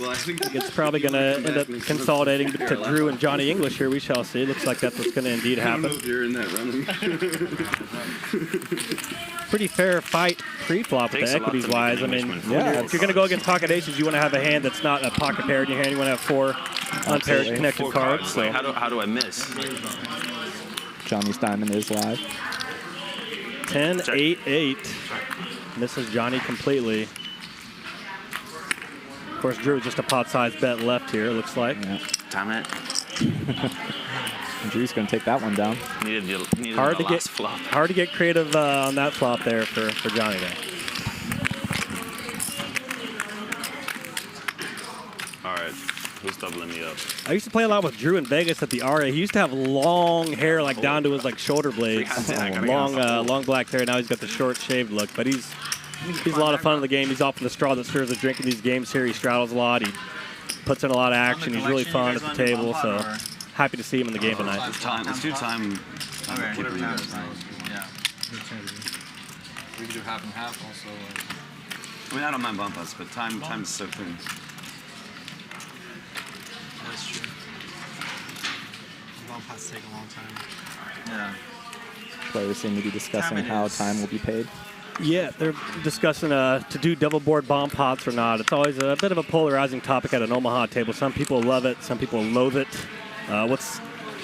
Speaker 7: Well, I think it's probably going to end up consolidating to Drew and Jonny English here. We shall see. Looks like that's what's going to indeed happen.
Speaker 5: I don't know if you're in that running.
Speaker 7: Pretty fair fight pre-flop with the equities wise. I mean,
Speaker 19: yeah,
Speaker 7: if you're going to go against pocket aces, you want to have a hand that's not a pocket pair in your hand. You want to have 4 unpaired connected cards. So.
Speaker 15: Like, how do I miss?
Speaker 19: Johnny's diamond is live.
Speaker 7: 10, 8, 8. Misses Jonny completely. Of course, Drew just a pot-sized bet left here, it looks like.
Speaker 19: Yeah.
Speaker 15: Damn it.
Speaker 19: Drew's going to take that one down.
Speaker 15: Needed
Speaker 7: hard
Speaker 15: the
Speaker 7: to
Speaker 15: last flop.
Speaker 7: Hard to get creative on that flop there for Jonny there.
Speaker 15: All right, who's doubling me up?
Speaker 7: I used to play a lot with Drew in Vegas at the Aria. He used to have long hair like down to his like shoulder blades. Long black hair. Now he's got the short shaved look, but he's a lot of fun in the game. He's often the straw that stirs the drink in these games here. He straddles a lot. He puts in a lot of action. He's really fun at the table. So happy to see him in the game tonight.
Speaker 15: Let's do time.
Speaker 4: Okay.
Speaker 15: Whatever you guys want.
Speaker 4: Yeah. We could do half and half also.
Speaker 15: I mean, I don't mind bump ups, but time is so thin.
Speaker 4: That's true. Bump ups take a long time. Yeah.
Speaker 19: Players seem to be discussing how time will be paid.
Speaker 7: Yeah, they're discussing to do double board bomb pots or not. It's always a bit of a polarizing topic at an Omaha table. Some people love it, some people loathe it.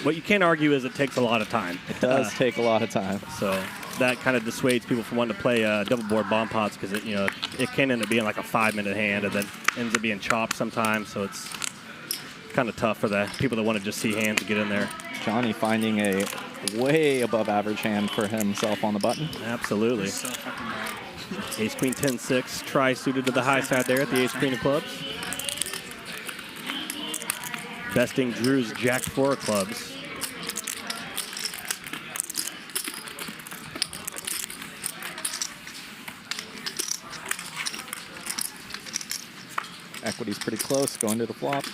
Speaker 7: What you can't argue is it takes a lot of time.
Speaker 19: It does take a lot of time.
Speaker 7: So that kind of dissuades people from wanting to play double board bomb pots because it can end up being like a 5-minute hand and then ends up being chopped sometimes. So it's kind of tough for the people that want to just see hands to get in there.
Speaker 19: Jonny finding a way above average hand for himself on the button.
Speaker 7: Absolutely. Ace Queen 10-6, try suited to the high side there at the Ace Queen of clubs. Besting Drew's Jack 4 of clubs.
Speaker 19: Equity's pretty close, going to the flop.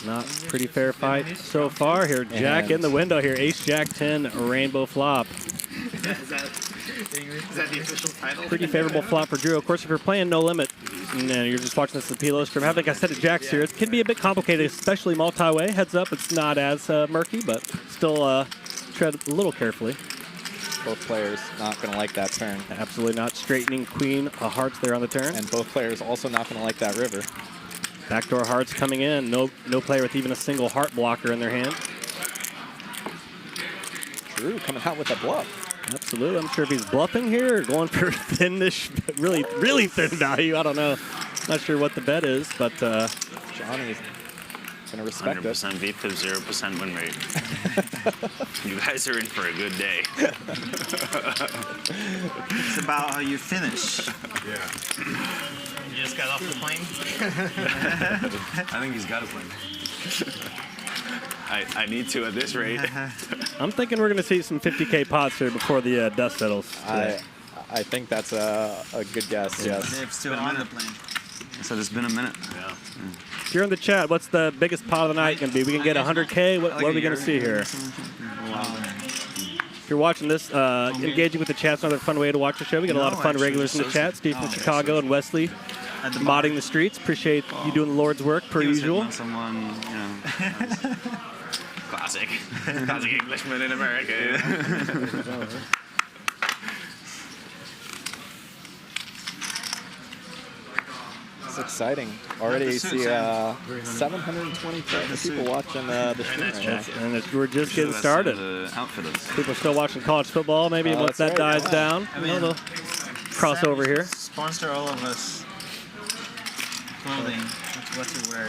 Speaker 7: Not pretty fair fight so far here. Jack in the window here. Ace Jack 10, rainbow flop.
Speaker 4: Is that the official title?
Speaker 7: Pretty favorable flop for Drew. Of course, if you're playing No Limit and you're just watching this at the Peluso scrim, having a set of jacks here, it can be a bit complicated, especially multi-way. Heads up, it's not as murky, but still tread a little carefully.
Speaker 19: Both players not going to like that turn.
Speaker 7: Absolutely not. Straightening Queen of Hearts there on the turn.
Speaker 19: And both players also not going to like that river.
Speaker 7: Backdoor Hearts coming in. No player with even a single heart blocker in their hand.
Speaker 19: Drew coming out with a bluff.
Speaker 7: Absolutely. I'm sure if he's bluffing here or going for thin-ish, really thin value. I don't know. Not sure what the bet is, but
Speaker 19: Johnny's going to respect
Speaker 15: 100% VPIP, 0% win rate. You guys are in for a good day.
Speaker 4: It's about how you finish.
Speaker 15: Yeah.
Speaker 4: You just got off the plane?
Speaker 15: I think he's got a plane. I need to at this rate.
Speaker 7: I'm thinking we're going to see some 50K pots here before the dust settles.
Speaker 19: I think that's a good guess, yes.
Speaker 4: They've still on the plane.
Speaker 15: So it's been a minute. Yeah.
Speaker 7: If you're in the chat, what's the biggest pot of the night going to be? We can get 100K? What are we going to see here? If you're watching this, engaging with the chat's another fun way to watch the show. We got a lot of fun regulars in the chat. Steve from Chicago and Wesley modding the streets. Appreciate you doing the Lord's work, per usual.
Speaker 15: Someone, classic Englishman in America.
Speaker 19: It's exciting. Already see 720 people watching the stream right now.
Speaker 7: And we're just getting started. People are still watching college football. Maybe once that dies down, they'll cross over here.
Speaker 4: Sponsor all of us. Clothing. What to wear.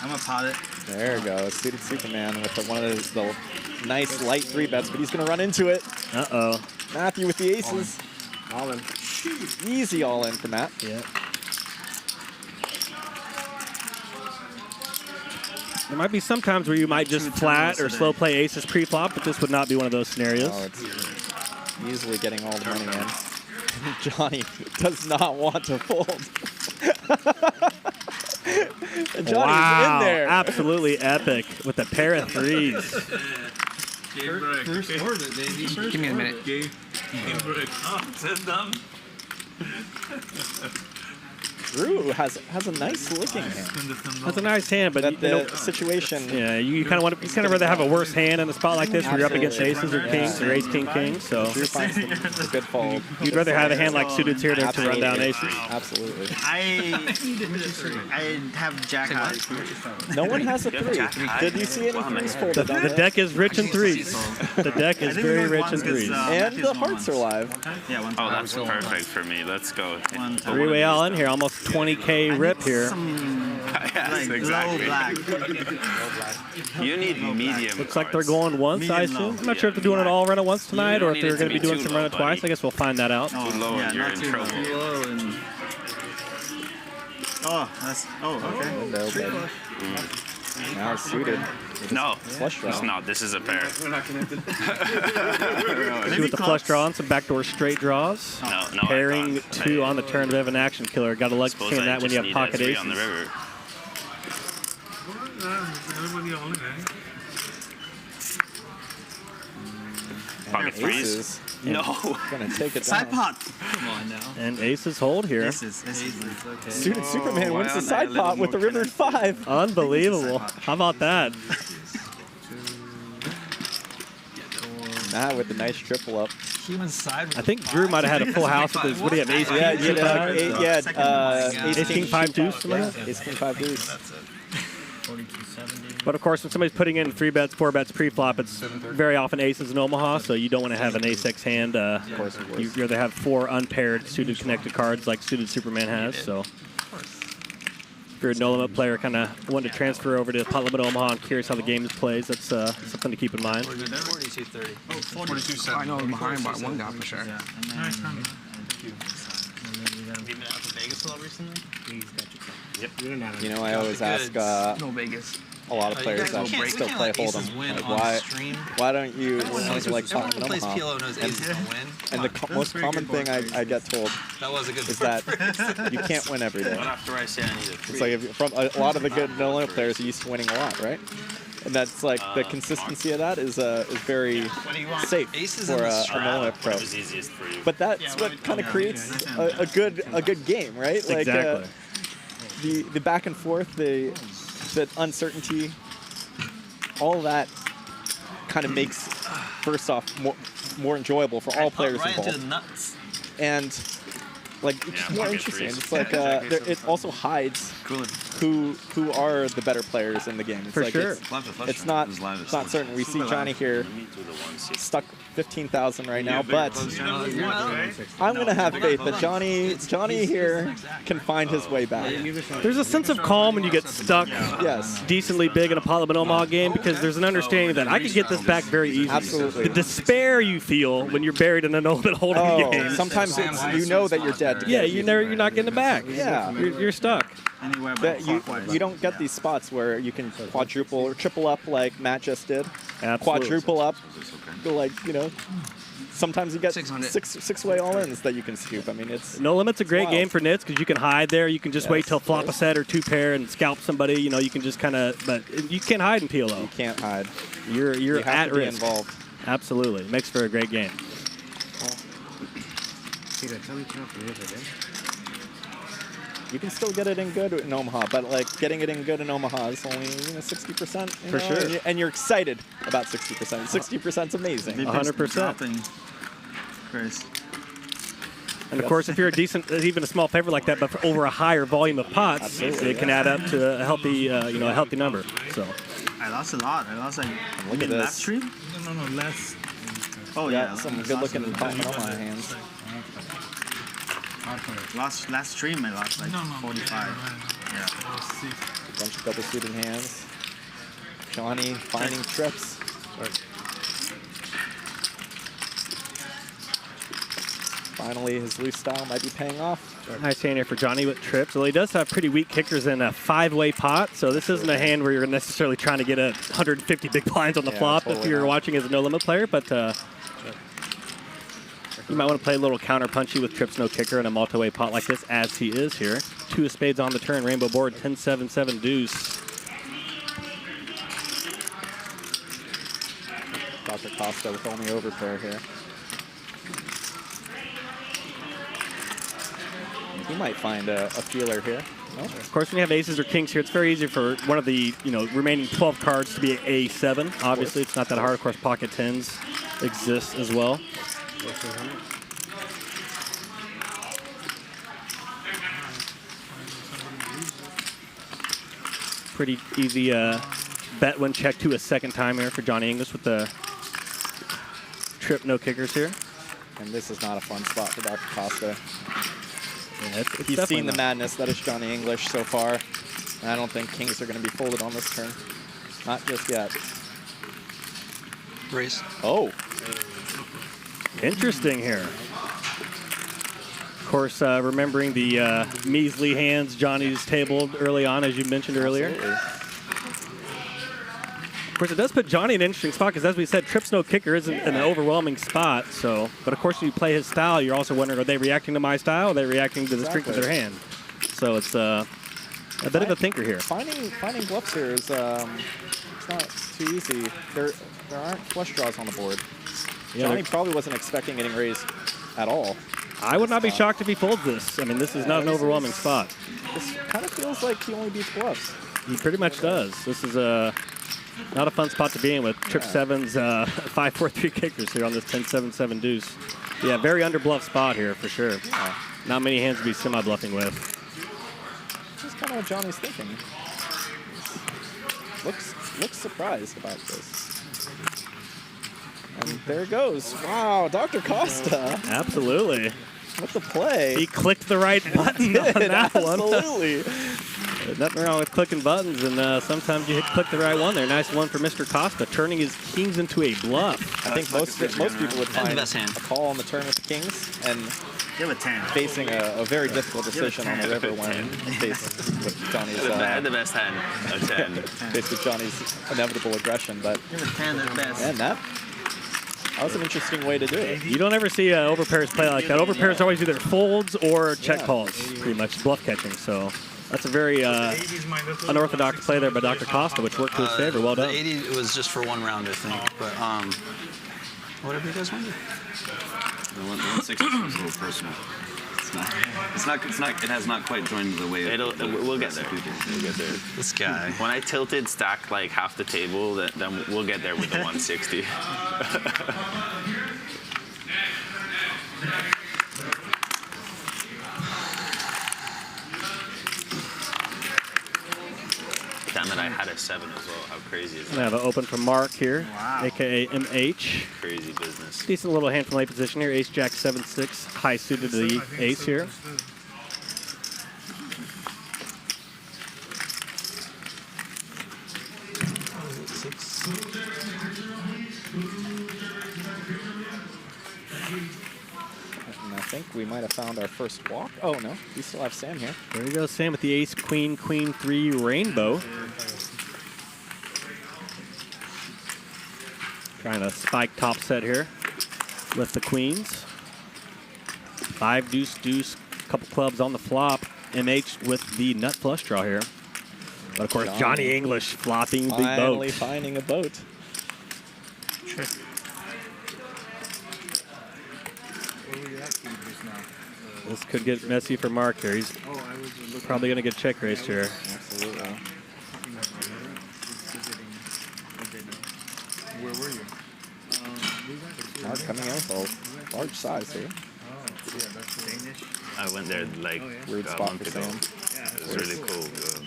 Speaker 4: I'm a pot it.
Speaker 19: There we go. Suited Superman with one of the nice light 3-bets, but he's going to run into it.
Speaker 7: Uh-oh.
Speaker 19: Mathew with the aces.
Speaker 7: All in.
Speaker 19: Easy all in for Matt.
Speaker 7: Yeah. There might be some times where you might just flat or slow play aces pre-flop, but this would not be one of those scenarios.
Speaker 19: Oh, it's easily getting all the money in. Jonny does not want to fold. And Johnny's in there.
Speaker 7: Absolutely epic with a pair of threes.
Speaker 4: First orbit, baby. Give me a minute.
Speaker 19: Drew has a nice looking hand.
Speaker 7: That's a nice hand, but
Speaker 19: But the situation.
Speaker 7: Yeah, you kind of rather have a worse hand in a spot like this where you're up against aces or kings or ace king king. So
Speaker 19: Drew finds the good fold.
Speaker 7: you'd rather have a hand like suited's here to run down aces.
Speaker 19: Absolutely.
Speaker 4: I have jack high.
Speaker 19: No one has a 3. Did you see any threes folded?
Speaker 7: The deck is rich in threes. The deck is very rich in threes.
Speaker 19: And the hearts are live.
Speaker 15: Oh, that's perfect for me. Let's go.
Speaker 7: Three-way all in here, almost 20K rip here.
Speaker 15: Yes, exactly. You need medium.
Speaker 7: Looks like they're going once, I assume. I'm not sure if they're doing it all run at once tonight or if they're going to be doing some run at twice. I guess we'll find that out.
Speaker 15: Too low and you're in trouble.
Speaker 4: Okay.
Speaker 19: Now it's suited.
Speaker 15: No,
Speaker 19: Flush draw.
Speaker 15: it's not. This is a pair.
Speaker 7: See with the flush draw and some backdoor straight draws.
Speaker 15: No,
Speaker 7: Pairing 2 on the turn, bit of an action killer. Got to like seeing that when you have pocket aces.
Speaker 15: On the river. Pocket freeze.
Speaker 19: Aces.
Speaker 15: No.
Speaker 19: Gonna take it
Speaker 4: Side
Speaker 19: down.
Speaker 4: pot. Come on now.
Speaker 7: And aces hold here.
Speaker 4: Aces. Okay.
Speaker 19: Suited Superman wins the side pot with the river 5.
Speaker 7: Unbelievable. How about that?
Speaker 19: Matt with the nice triple up.
Speaker 4: Human side.
Speaker 7: I think Drew might have had a full house with his, what do you have, ace
Speaker 19: Yeah,
Speaker 7: king?
Speaker 19: ace
Speaker 7: king 5 deuce, something like that?
Speaker 19: Ace king 5 deuce.
Speaker 7: But of course, when somebody's putting in 3 bets, 4 bets pre-flop, it's very often aces in Omaha, so you don't want to have an ace-x hand. Of course. You rather have 4 unpaired suited connected cards like suited Superman has. So if you're a no-limit player, kind of wanting to transfer over to pot limit Omaha and curious how the game plays, that's something to keep in mind.
Speaker 20: 42.30.
Speaker 9: Oh, 42.7. I know I'm behind by 1 guy for sure.
Speaker 20: Have you been out to Vegas a lot recently?
Speaker 15: Yep.
Speaker 19: You know, I always ask
Speaker 9: No Vegas.
Speaker 19: a lot of players that still play Hold'em, like, why don't you like talking in Omaha? And the most common thing I get told is that you can't win every day.
Speaker 15: After I say I need it.
Speaker 19: It's like from a lot of the good no-limit players are used to winning a lot, right? And that's like the consistency of that is very safe for a no-limit pro. But that's what kind of creates a good game, right? Like the back and forth, the uncertainty, all that kind of makes first off more enjoyable for all players involved. And like it's more interesting. It's like it also hides who are the better players in the game. It's
Speaker 7: For
Speaker 19: like
Speaker 7: sure.
Speaker 19: It's not certain. We see Jonny here stuck 15,000 right now, but I'm gonna have faith that Jonny here can find his way back.
Speaker 7: There's a sense of calm when you get stuck decently big in a pot limit Omaha game because there's an understanding that I could get this back very easily.
Speaker 19: Absolutely.
Speaker 7: The despair you feel when you're buried in a no-limit Hold'em game.
Speaker 19: Sometimes it's, you know that you're dead.
Speaker 7: Yeah, you're not getting it back.
Speaker 19: Yeah.
Speaker 7: You're stuck.
Speaker 19: That you don't get these spots where you can quadruple or triple up like Matt just did.
Speaker 7: Absolutely.
Speaker 19: Quadruple up, like, you know. Sometimes you get six-way all-ins that you can scoop. I mean, it's
Speaker 7: No Limit's a great game for nits because you can hide there. You can just wait till flop a set or 2 pair and scalp somebody. You know, you can just kind of, but you can't hide in PLO.
Speaker 19: You can't hide.
Speaker 7: You're
Speaker 19: you have
Speaker 7: at
Speaker 19: to be
Speaker 7: risk.
Speaker 19: Involved.
Speaker 7: Absolutely, makes for a great game.
Speaker 19: You can still get it in good in Omaha, but like getting it in good in Omaha is only 60%.
Speaker 7: For sure.
Speaker 19: And you're excited about 60%. 60% is amazing.
Speaker 7: 100%.
Speaker 4: Chris.
Speaker 7: And of course, if you're a decent, even a small favorite like that, but for over a higher volume of pots, it can add up to a healthy, a healthy number. So.
Speaker 4: I lost a lot. I lost like.
Speaker 19: Look at this.
Speaker 4: Last stream?
Speaker 20: No, last.
Speaker 19: Oh yeah, some good-looking pot in Omaha hands.
Speaker 4: Last stream I lost like 45. Yeah.
Speaker 19: A bunch of double suited hands. Jonny finding trips. Finally, his loose style might be paying off.
Speaker 7: Nice hand here for Jonny with trips. Well, he does have pretty weak kickers in a 5-way pot, so this isn't a hand where you're necessarily trying to get 150 big blinds on the flop if you're watching as a no-limit player, but you might want to play a little counter-punchy with trips, no kicker, in a multi-way pot like this, as he is here. 2 of spades on the turn, rainbow board, 10-7-7 deuce.
Speaker 19: Dr. Costa with only overpair here. He might find a feeler here. Oh.
Speaker 7: Of course, when you have aces or kings here, it's very easy for one of the remaining 12 cards to be a 7. Obviously, it's not that hard. Of course, pocket 10s exist as well. Pretty easy bet when checked to a second time here for Jonny English with the trip no kickers here.
Speaker 19: And this is not a fun spot for Dr. Costa.
Speaker 7: Yeah, it's
Speaker 19: He's seen the madness that is Jonny English so far. And I don't think kings are going to be folded on this turn. Not just yet.
Speaker 22: Raise.
Speaker 19: Oh.
Speaker 7: Interesting here. Of course, remembering the measly hands Johnny's tabled early on, as you mentioned earlier.
Speaker 19: Absolutely.
Speaker 7: Of course, it does put Jonny in an interesting spot because, as we said, trips no kicker isn't an overwhelming spot. So, but of course, if you play his style, you're also wondering, are they reacting to my style? Or are they reacting to the strength of their hand? So it's a bit of a thinker here.
Speaker 19: Finding bluffs here is it's not too easy. There aren't flush draws on the board.
Speaker 7: Yeah,
Speaker 19: Jonny probably wasn't expecting getting raised at all.
Speaker 7: I would not be shocked if he folds this. I mean, this is not an overwhelming spot.
Speaker 19: This kind of feels like he only beats bluffs.
Speaker 7: He pretty much does. This is not a fun spot to be in with trip 7s, 5-4-3 kickers here on this 10-7-7 deuce. Yeah, very under bluff spot here for sure.
Speaker 19: Yeah.
Speaker 7: Not many hands to be semi-bluffing with.
Speaker 19: That's kind of what Johnny's thinking. Looks surprised about this. And there it goes. Wow, Dr. Costa.
Speaker 7: Absolutely.
Speaker 19: With the play.
Speaker 7: He clicked the right button on that one.
Speaker 19: Absolutely.
Speaker 7: Nothing wrong with clicking buttons, and sometimes you click the right one there. Nice one for Mr. Costa, turning his kings into a bluff.
Speaker 19: I think most people would find a call on the turn with the kings and facing a very difficult decision on the river when faced with Johnny's
Speaker 15: the best hand, a 10.
Speaker 19: Faced with Johnny's inevitable aggression, but man, that was an interesting way to do it.
Speaker 7: You don't ever see overpairs play like that. Overpairs always either folds or check calls, pretty much bluff catching. So that's a very unorthodox play there by Dr. Costa, which worked to his favor. Well done.
Speaker 22: The 80 was just for one round, I think. But whatever you guys want to do.
Speaker 15: The 160 is a little personal. It has not quite joined the way. We'll get there. We'll get there.
Speaker 22: This guy.
Speaker 15: When I tilted stack like half the table, then we'll get there with the 160. Damn it, I had a 7 as well. How crazy is that?
Speaker 7: I have an open from Mark here, a.k.a. MH.
Speaker 15: Crazy business.
Speaker 7: Decent little hand from late position here. Ace, Jack, 7-6. High suited to the ace here.
Speaker 19: And I think we might have found our first walk. Oh, no. We still have Sam here.
Speaker 7: There you go, Sam with the ace, queen, queen, 3 rainbow. Trying to spike top set here with the queens. 5 deuce deuce, couple clubs on the flop. MH with the nut flush draw here. But of course, Jonny English flopping the boat.
Speaker 19: Finally finding a boat.
Speaker 7: This could get messy for Mark here. He's probably going to get check raised here.
Speaker 19: Absolutely.
Speaker 9: Where were you?
Speaker 19: Mark coming out with a large size here.
Speaker 15: I went there like
Speaker 19: weird
Speaker 15: a
Speaker 19: spot
Speaker 15: month
Speaker 19: for
Speaker 15: ago.
Speaker 19: Sam.
Speaker 15: It was really cool.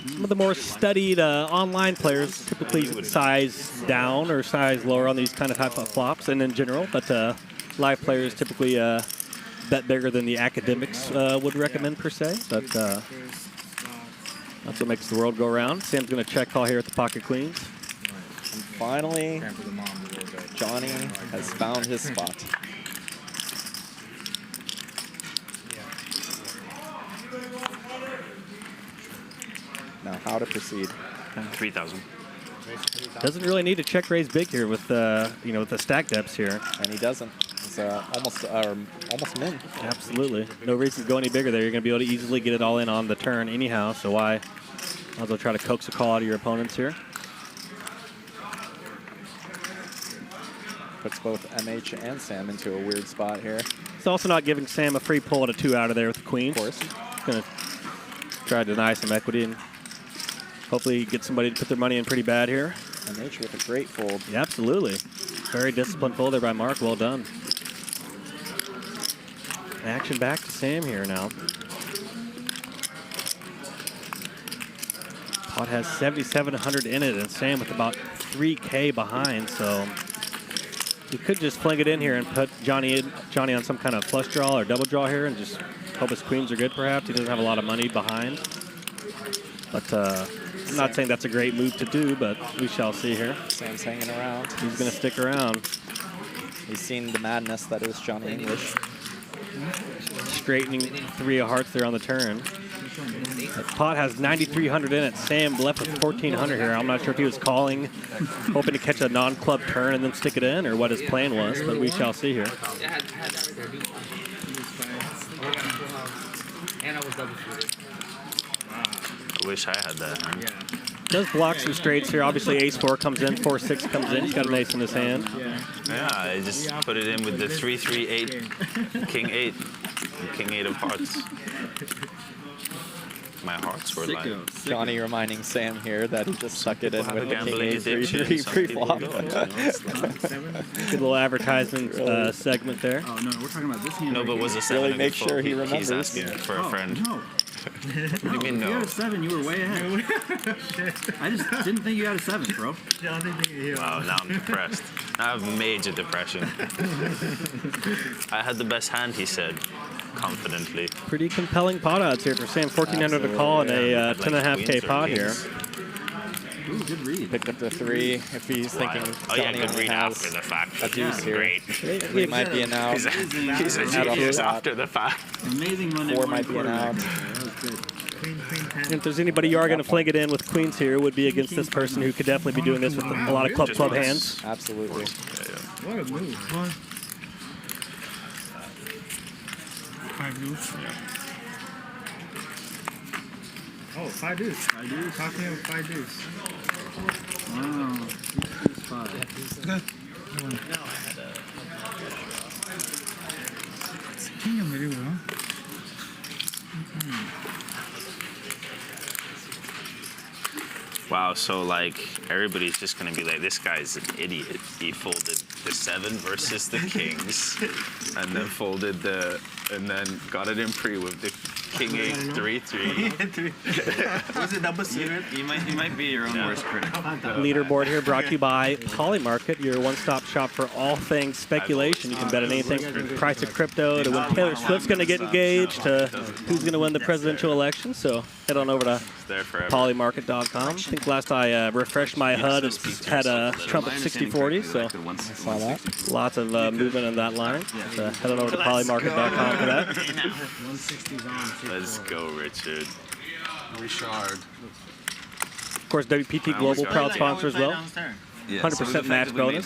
Speaker 7: Some of the more studied online players typically size down or size lower on these kind of type of flops and in general, but live players typically bet bigger than the academics would recommend per se, but that's what makes the world go around. Sam's going to check call here at the pocket queens.
Speaker 19: And finally, Jonny has found his spot. Now, how to proceed?
Speaker 15: 3,000.
Speaker 7: Doesn't really need to check raise big here with with the stack depths here.
Speaker 19: And he doesn't. It's almost min.
Speaker 7: Absolutely. No reason to go any bigger there. You're going to be able to easily get it all in on the turn anyhow, so why? Might as well try to coax a call out of your opponents here.
Speaker 19: Puts both MH and Sam into a weird spot here.
Speaker 7: He's also not giving Sam a free pull at a 2 out of there with the queens. Of course. Going to try to deny some equity and hopefully get somebody to put their money in pretty bad here.
Speaker 19: And Nature with a great fold.
Speaker 7: Yeah, absolutely. Very disciplined fold there by Mark. Well done. Action back to Sam here now. Pot has 7,700 in it, and Sam with about 3K behind, so he could just fling it in here and put Johnny on some kind of flush draw or double draw here and just hope his queens are good, perhaps. He doesn't have a lot of money behind. But I'm not saying that's a great move to do, but we shall see here.
Speaker 19: Sam's hanging around.
Speaker 7: He's going to stick around.
Speaker 19: He's seen the madness that is Jonny English.
Speaker 7: Straightening 3 of hearts there on the turn. The pot has 9,300 in it. Sam left with 1,400 here. I'm not sure if he was calling, hoping to catch a non-club turn and then stick it in, or what his plan was, but we shall see here.
Speaker 15: I wish I had that. Huh?
Speaker 7: Does block some straights here. Obviously, ace-4 comes in, 4-6 comes in. He's got an ace in his hand.
Speaker 15: Yeah, I just put it in with the 3-3-8, King 8, King 8 of hearts. My hearts were like.
Speaker 19: Johnny reminding Sam here that he just stuck it in with the King 8
Speaker 15: addiction,
Speaker 19: 3-3 pre-flop.
Speaker 7: Good little advertisement segment there.
Speaker 21: Oh, no, we're talking about this hand.
Speaker 15: No, but was a 7
Speaker 19: Really
Speaker 15: a
Speaker 19: make
Speaker 15: good
Speaker 19: sure
Speaker 15: fold?
Speaker 19: he remembers.
Speaker 15: He's asking for a friend.
Speaker 21: No.
Speaker 15: What do you mean
Speaker 21: You
Speaker 15: no?
Speaker 21: had a 7, you were way ahead. I just didn't think you had a 7, bro.
Speaker 15: Wow, now I'm depressed. I have major depression. I had the best hand, he said, confidently.
Speaker 7: Pretty compelling pot odds here for Sam. 1,400 to call and a 10.5K pot here.
Speaker 21: Ooh, good read.
Speaker 19: Picked up the 3 if he's thinking
Speaker 15: Oh yeah,
Speaker 19: Johnny
Speaker 15: good
Speaker 19: only
Speaker 15: read
Speaker 19: has
Speaker 15: after the fact.
Speaker 19: a deuce here.
Speaker 15: Great.
Speaker 19: 3 might be an out.
Speaker 15: He's a genius after the fact.
Speaker 21: Amazing Monday
Speaker 19: 4
Speaker 21: morning
Speaker 19: might be an out.
Speaker 21: That was good.
Speaker 7: If there's anybody you are going to fling it in with queens here, it would be against this person who could definitely be doing this with a lot of club hands.
Speaker 19: Absolutely.
Speaker 21: What a move. 5 deuce. Oh, 5 deuce. 5 deuce. Talking about 5 deuce. Wow. Deuce 5. King of middle, huh?
Speaker 15: Wow, so like everybody's just gonna be like, this guy's an idiot. He folded the 7 versus the kings, and then folded and then got it in pre with the King 8 3-3.
Speaker 20: Was it double suited? You might be your own worst critic.
Speaker 7: Leaderboard here brought to you by Polymarket, your one-stop shop for all things speculation. You can bet on anything from the price of crypto to when Taylor Swift's going to get engaged to who's going to win the presidential election. So head on over to polymarket.com. I think last I refreshed my HUD, it had a Trump at 60-40, so
Speaker 19: saw that.
Speaker 7: Lots of movement in that line. So head on over to polymarket.com for that.
Speaker 15: Let's go, Richard.
Speaker 21: Richard.
Speaker 7: Of course, WPT Global, proud sponsor as well. 100% match bonus.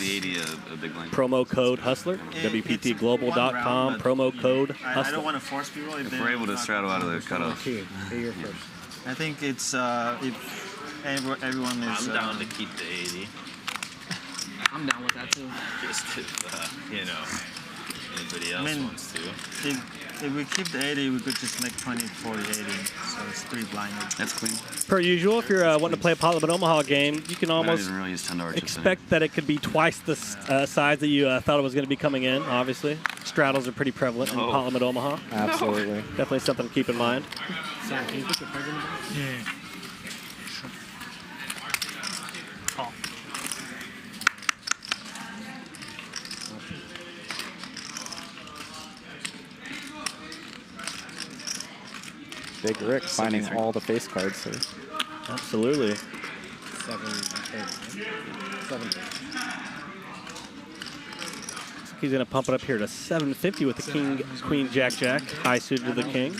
Speaker 7: Promo code Hustler. WPTglobal.com. Promo code Hustler.
Speaker 20: I don't want to force people.
Speaker 15: If we're able to straddle out of the cutoff.
Speaker 20: I think it's if everyone is.
Speaker 15: I'm down to keep the 80.
Speaker 10: I'm down with that too.
Speaker 15: Just if, you know, anybody else wants to.
Speaker 20: If we keep the 80, we could just make 20, 40, 80. So it's 3 blind.
Speaker 15: That's clean.
Speaker 7: Per usual, if you're wanting to play a Polymarket Omaha game, you can almost expect that it could be twice the size that you thought it was going to be coming in, obviously. Straddles are pretty prevalent in Polymarket Omaha.
Speaker 19: Absolutely.
Speaker 7: Definitely something to keep in mind.
Speaker 21: Sam, can you pick your president? Yeah.
Speaker 7: Call.
Speaker 19: Big Rick finding all the face cards here.
Speaker 7: Absolutely.
Speaker 10: 7.
Speaker 7: He's going to pump it up here to 750 with the king, queen, jack, jack. High suited to the king.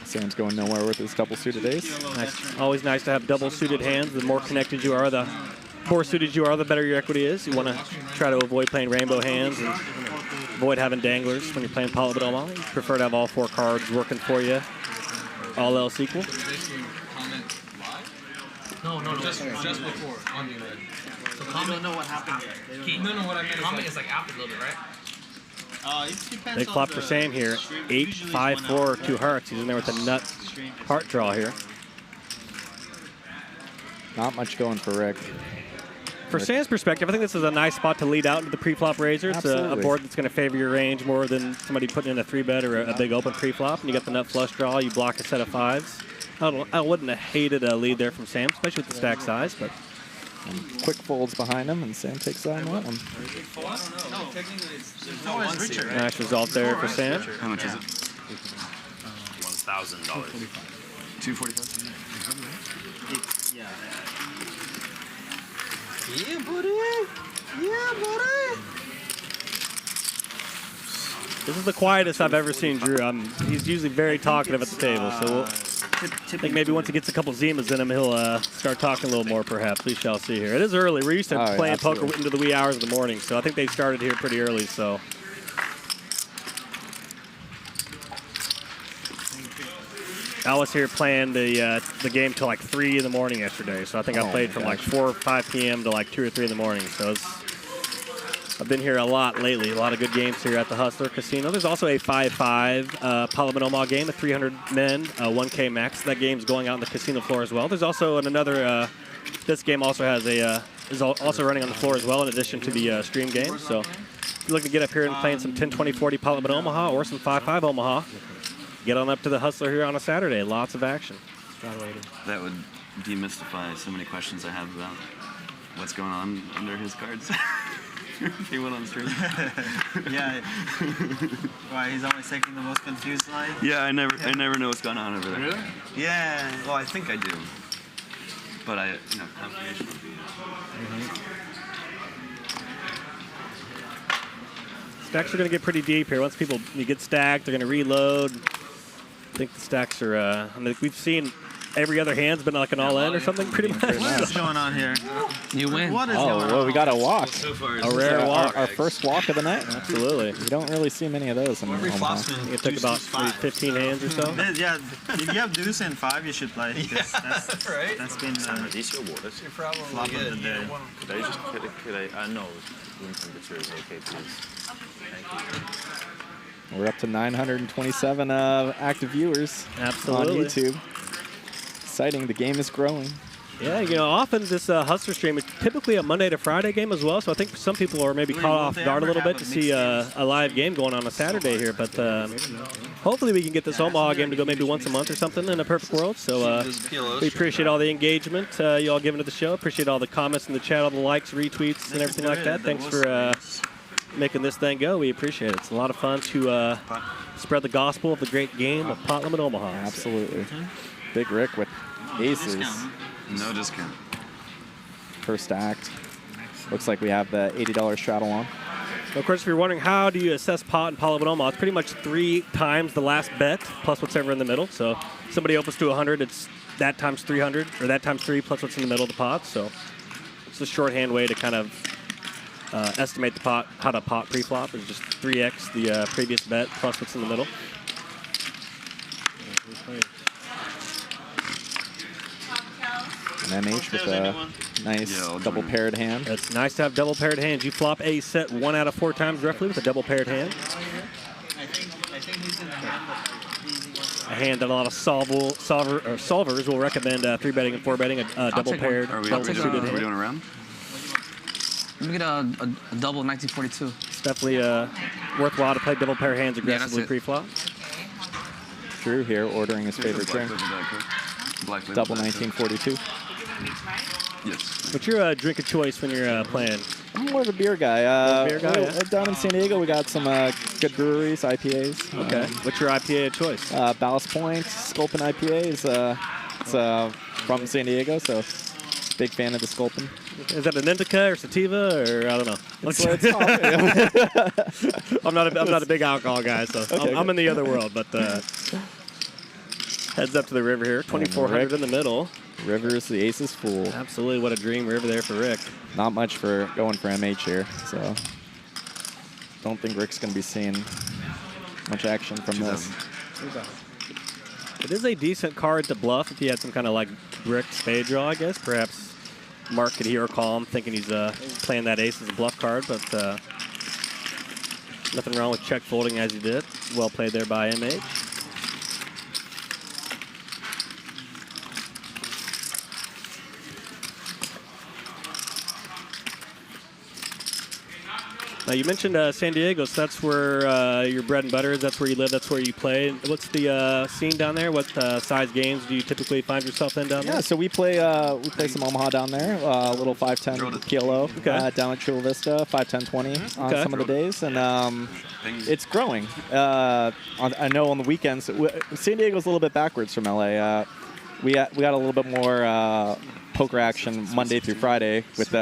Speaker 19: Sam's going nowhere with his double suited ace.
Speaker 7: Nice. Always nice to have double suited hands. The more connected you are, the more suited you are, the better your equity is. You want to try to avoid playing rainbow hands and avoid having danglers when you're playing Polymarket Omaha. You prefer to have all 4 cards working for you, all else equal.
Speaker 10: No, just before on the red. So comment. Don't know what happened. No, what I meant. Comment is like after a little bit, right?
Speaker 7: Big flop for Sam here. 8, 5, 4, 2 hearts. He's in there with a nut heart draw here.
Speaker 19: Not much going for Rick.
Speaker 7: For Sam's perspective, I think this is a nice spot to lead out into the pre-flop raiser. It's a board that's going to favor your range more than somebody putting in a 3-bet or a big open pre-flop. And you got the nut flush draw. You block a set of 5s. I wouldn't have hated a lead there from Sam, especially with the stack size. But
Speaker 19: quick folds behind him, and Sam takes that on that one.
Speaker 7: Nice result there for Sam.
Speaker 15: How much is it? $1,000. $245.
Speaker 20: Yeah, buddy. Yeah, buddy.
Speaker 7: This is the quietest I've ever seen Drew. He's usually very talkative at the table, so I think maybe once he gets a couple Zimas in him, he'll start talking a little more, perhaps. We shall see here. It is early. We're used to playing poker into the wee hours of the morning, so I think they started here pretty early. So I was here playing the game till like 3 in the morning yesterday, so I think I played from like 4 or 5 p.m. to like 2 or 3 in the morning. So I've been here a lot lately. A lot of good games here at the Hustler Casino. There's also a 5-5 Parliament Omaha game, a 300 men, 1K max. That game's going out on the casino floor as well. There's also another. This game also has is also running on the floor as well, in addition to the stream game. So if you're looking to get up here and playing some 10, 20, 40 Parliament Omaha or some 5-5 Omaha, get on up to the Hustler here on a Saturday. Lots of action.
Speaker 15: That would demystify so many questions I have about what's going on under his cards. If he went on stream.
Speaker 4: Yeah. Why, he's always taking the most confused line?
Speaker 15: Yeah, I never know what's going on over there.
Speaker 4: Really? Yeah.
Speaker 15: Well, I think I do. But confirmation would be.
Speaker 7: Stacks are going to get pretty deep here. Once you get stacked, they're going to reload. I think the stacks are, we've seen every other hand's been like an all-in or something, pretty much.
Speaker 4: What is going on here?
Speaker 19: You win.
Speaker 4: What is going on?
Speaker 19: Well, we got a walk.
Speaker 7: A rare walk.
Speaker 19: Our first walk of the night.
Speaker 7: Absolutely.
Speaker 19: You don't really see many of those in Omaha.
Speaker 7: It took about 15 hands or so.
Speaker 4: Yeah, if you have deuce and 5, you should play. That's
Speaker 20: right.
Speaker 4: That's been
Speaker 15: That's
Speaker 20: You're probably
Speaker 4: flop
Speaker 20: good.
Speaker 4: of the day.
Speaker 15: Could I know room temperatures okay, please?
Speaker 19: We're up to 927 active viewers
Speaker 7: Absolutely.
Speaker 19: on YouTube. Exciting. The game is growing.
Speaker 7: Yeah, often this Hustler stream is typically a Monday to Friday game as well, so I think some people are maybe caught off guard a little bit to see a live game going on Saturday here, but hopefully we can get this Omaha game to go maybe once a month or something in a perfect world. So we appreciate all the engagement you all giving to the show. Appreciate all the comments in the chat, all the likes, retweets, and everything like that. Thanks for making this thing go. We appreciate it. It's a lot of fun to spread the gospel of the great game of Pot Limit Omaha.
Speaker 19: Absolutely. Big Rick with aces.
Speaker 15: No discount.
Speaker 19: First act. Looks like we have the $80 straddle on.
Speaker 7: Of course, if you're wondering how do you assess pot and Pot Limit Omaha, it's pretty much 3 times the last bet plus whatever in the middle. So if somebody opens to 100, it's that times 300, or that times 3 plus what's in the middle of the pot. So it's a shorthand way to kind of estimate the pot, how to pot pre-flop is just 3x the previous bet plus what's in the middle.
Speaker 19: An MH with a nice double paired hand.
Speaker 7: It's nice to have double paired hands. You flop a set 1 out of 4 times roughly with a double paired hand. A hand that a lot of solvers will recommend 3-betting and 4-betting a double paired, double suited hand.
Speaker 15: Are we doing a round?
Speaker 20: Let me get a double 1942.
Speaker 7: It's definitely worthwhile to play double pair hands aggressively pre-flop.
Speaker 19: Drew here ordering his favorite drink. Double 1942.
Speaker 15: Yes.
Speaker 7: What's your drink of choice when you're playing?
Speaker 19: I'm more of a beer guy. Down in San Diego, we got some good breweries, IPAs.
Speaker 7: Okay. What's your IPA of choice?
Speaker 19: Ballast Point, Sculpin IPA is it's from San Diego, so big fan of the Sculpin.
Speaker 7: Is that an indica or sativa or I don't know?
Speaker 19: It's
Speaker 7: I'm not a big alcohol guy, so
Speaker 19: Okay,
Speaker 7: I'm in the other world. But heads up to the river here, 2,400 in the middle.
Speaker 19: River is the aces fool.
Speaker 7: Absolutely, what a dream river there for Rick.
Speaker 19: Not much for going for MH here, so don't think Rick's going to be seeing much action from this.
Speaker 7: It is a decent card to bluff if he had some kind of like brick spade draw, I guess. Perhaps Mark could hear or call him thinking he's playing that ace as a bluff card, but Nothing wrong with check folding as you did. Well played there by MH. Now, you mentioned San Diego, so that's where your bread and butter is. That's where you live. That's where you play. What's the scene down there? What size games do you typically find yourself in down there?
Speaker 19: Yeah, so we play some OMAHA down there. A little 5-10 kilo down at Chula Vista, 5-10-20 on some of the days, and it's growing. I know on the weekends, San Diego's a little bit backwards from LA. We got a little bit more poker action Monday through Friday with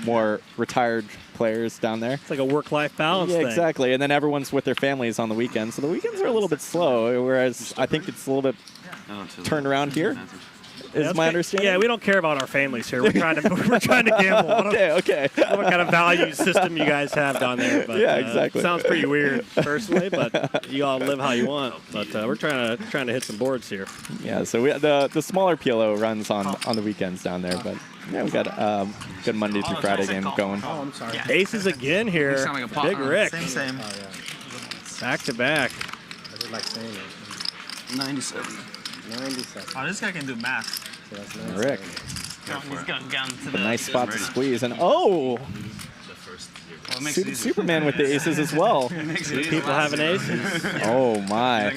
Speaker 19: more retired players down there.
Speaker 7: It's like a work-life balance
Speaker 19: thing.
Speaker 7: thing.
Speaker 19: Exactly. And then everyone's with their families on the weekends. So the weekends are a little bit slow, whereas I think it's a little bit turned around here. Is my understanding?
Speaker 7: Yeah, we don't care about our families here. We're trying to gamble.
Speaker 19: Okay.
Speaker 7: I don't know what kind of value system you guys have down there. But,
Speaker 19: yeah, exactly.
Speaker 7: It sounds pretty weird, personally, but you all live how you want. But we're trying to hit some boards here.
Speaker 19: Yeah, so the smaller PLO runs on the weekends down there, but yeah, we got a good Monday through Friday game going.
Speaker 7: Oh, I'm sorry. Aces again here. Big Rick.
Speaker 22: Same.
Speaker 7: Back to back.
Speaker 21: I did like saying it.
Speaker 22: 97.
Speaker 21: 97.
Speaker 22: Oh, this guy can do math.
Speaker 21: So that's nice.
Speaker 19: Rick.
Speaker 22: He's going down to
Speaker 19: A nice spot to squeeze, and oh! Superman with the aces as well.
Speaker 7: People having aces.
Speaker 19: Oh my!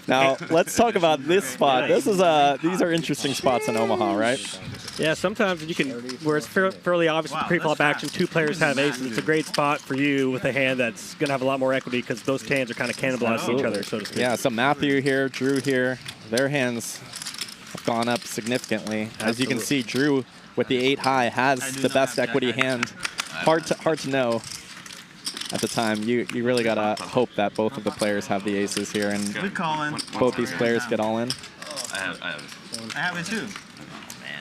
Speaker 19: Now let's talk about this spot. These are interesting spots in Omaha, right?
Speaker 7: Yeah, sometimes you can, where it's fairly obvious with pre-flop action, two players have aces. It's a great spot for you with a hand that's going to have a lot more equity because those hands are kind of cannibalizing each other, so to speak.
Speaker 19: Yeah, so Mathew here, Drew here, their hands have gone up significantly. As you can see, Drew with the 8 high has the best equity hand. Hard to know at the time. You really gotta hope that both of the players have the aces here and both these players get all in.
Speaker 22: I have it too.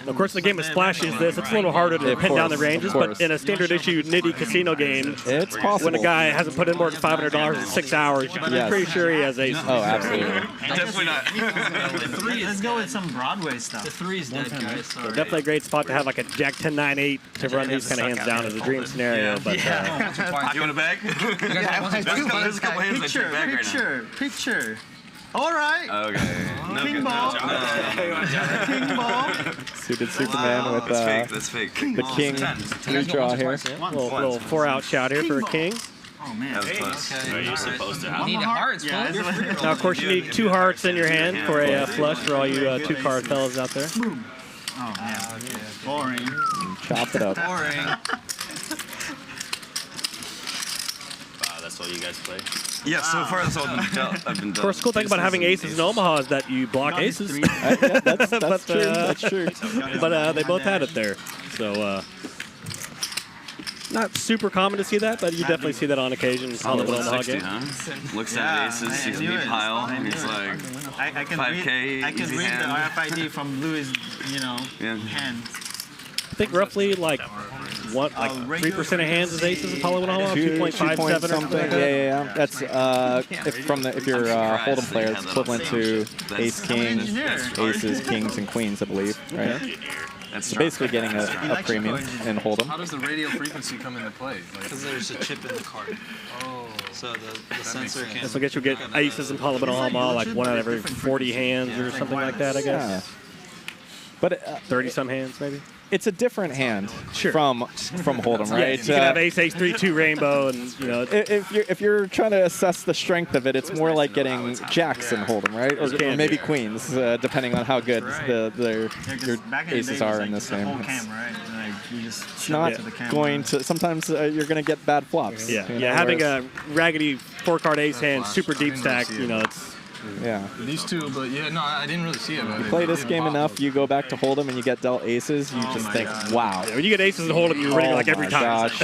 Speaker 7: Of course, the game as splashy as this, it's a little harder to pin down the ranges, but in a standard issue nitty casino game,
Speaker 19: it's possible.
Speaker 7: When a guy hasn't put in more than $500 in 6 hours, you can be pretty sure he has aces.
Speaker 19: Oh, absolutely.
Speaker 22: Definitely not. Let's go with some Broadway stuff. The 3's dead, guys.
Speaker 7: So definitely a great spot to have like a Jack 10, 9, 8 to run these kind of hands down as a dream scenario. But
Speaker 22: you want a bag? There's a couple hands that take bag right now. Picture. All right.
Speaker 15: Okay.
Speaker 22: King ball. King ball.
Speaker 19: Suited Superman with
Speaker 15: that's fake.
Speaker 19: The king redraw here.
Speaker 7: Little 4-out shot here for a king.
Speaker 22: Oh man.
Speaker 15: That was close. Are you supposed to have?
Speaker 22: You need hearts,
Speaker 7: Now, of course, you need 2 hearts in your hand for a flush for all you 2-card fellas out there.
Speaker 22: Oh man. Boring.
Speaker 19: Chop it up.
Speaker 22: Boring.
Speaker 15: That's all you guys play?
Speaker 22: Yeah, so far that's all I've been done.
Speaker 7: Of course, the cool thing about having aces in Omaha is that you block aces.
Speaker 19: That's true. That's true.
Speaker 7: But they both had it there. So not super common to see that, but you definitely see that on occasion in the Omaha game.
Speaker 15: Looks at aces, sees a big pile, and he's like,
Speaker 22: I can
Speaker 15: 5K,
Speaker 22: I can
Speaker 15: easy
Speaker 22: read
Speaker 15: hand.
Speaker 22: the RFID from Louis, hand.
Speaker 7: I think roughly like 3% of hands is aces in Omaha, 2.57 or something like that.
Speaker 19: Yeah. That's if you're a Hold'em player, it's equivalent to ace, king, aces, kings, and queens, I believe, right? So basically getting a premium in Hold'em.
Speaker 21: How does the radio frequency come into play?
Speaker 22: Because there's a chip in the card. Oh. So the sensor can.
Speaker 7: So I guess you'll get aces in Omaha, like 1 out of every 40 hands or something like that, I guess.
Speaker 19: Yeah. But
Speaker 7: 30-some hands, maybe.
Speaker 19: It's a different hand from Hold'em, right?
Speaker 7: Yeah, you can have ace, 3-2 rainbow, and
Speaker 19: if you're trying to assess the strength of it, it's more like getting jacks in Hold'em, right? Or maybe queens, depending on how good your aces are in this game. It's not going to. Sometimes you're going to get bad flops.
Speaker 7: Yeah, having a raggedy 4-card ace hand, super deep stack, it's.
Speaker 19: Yeah.
Speaker 21: These two, but I didn't really see it.
Speaker 19: You play this game enough, you go back to Hold'em and you get dealt aces, you just think, wow.
Speaker 7: Yeah, when you get aces in Hold'em, you're winning like every time.
Speaker 19: Gosh.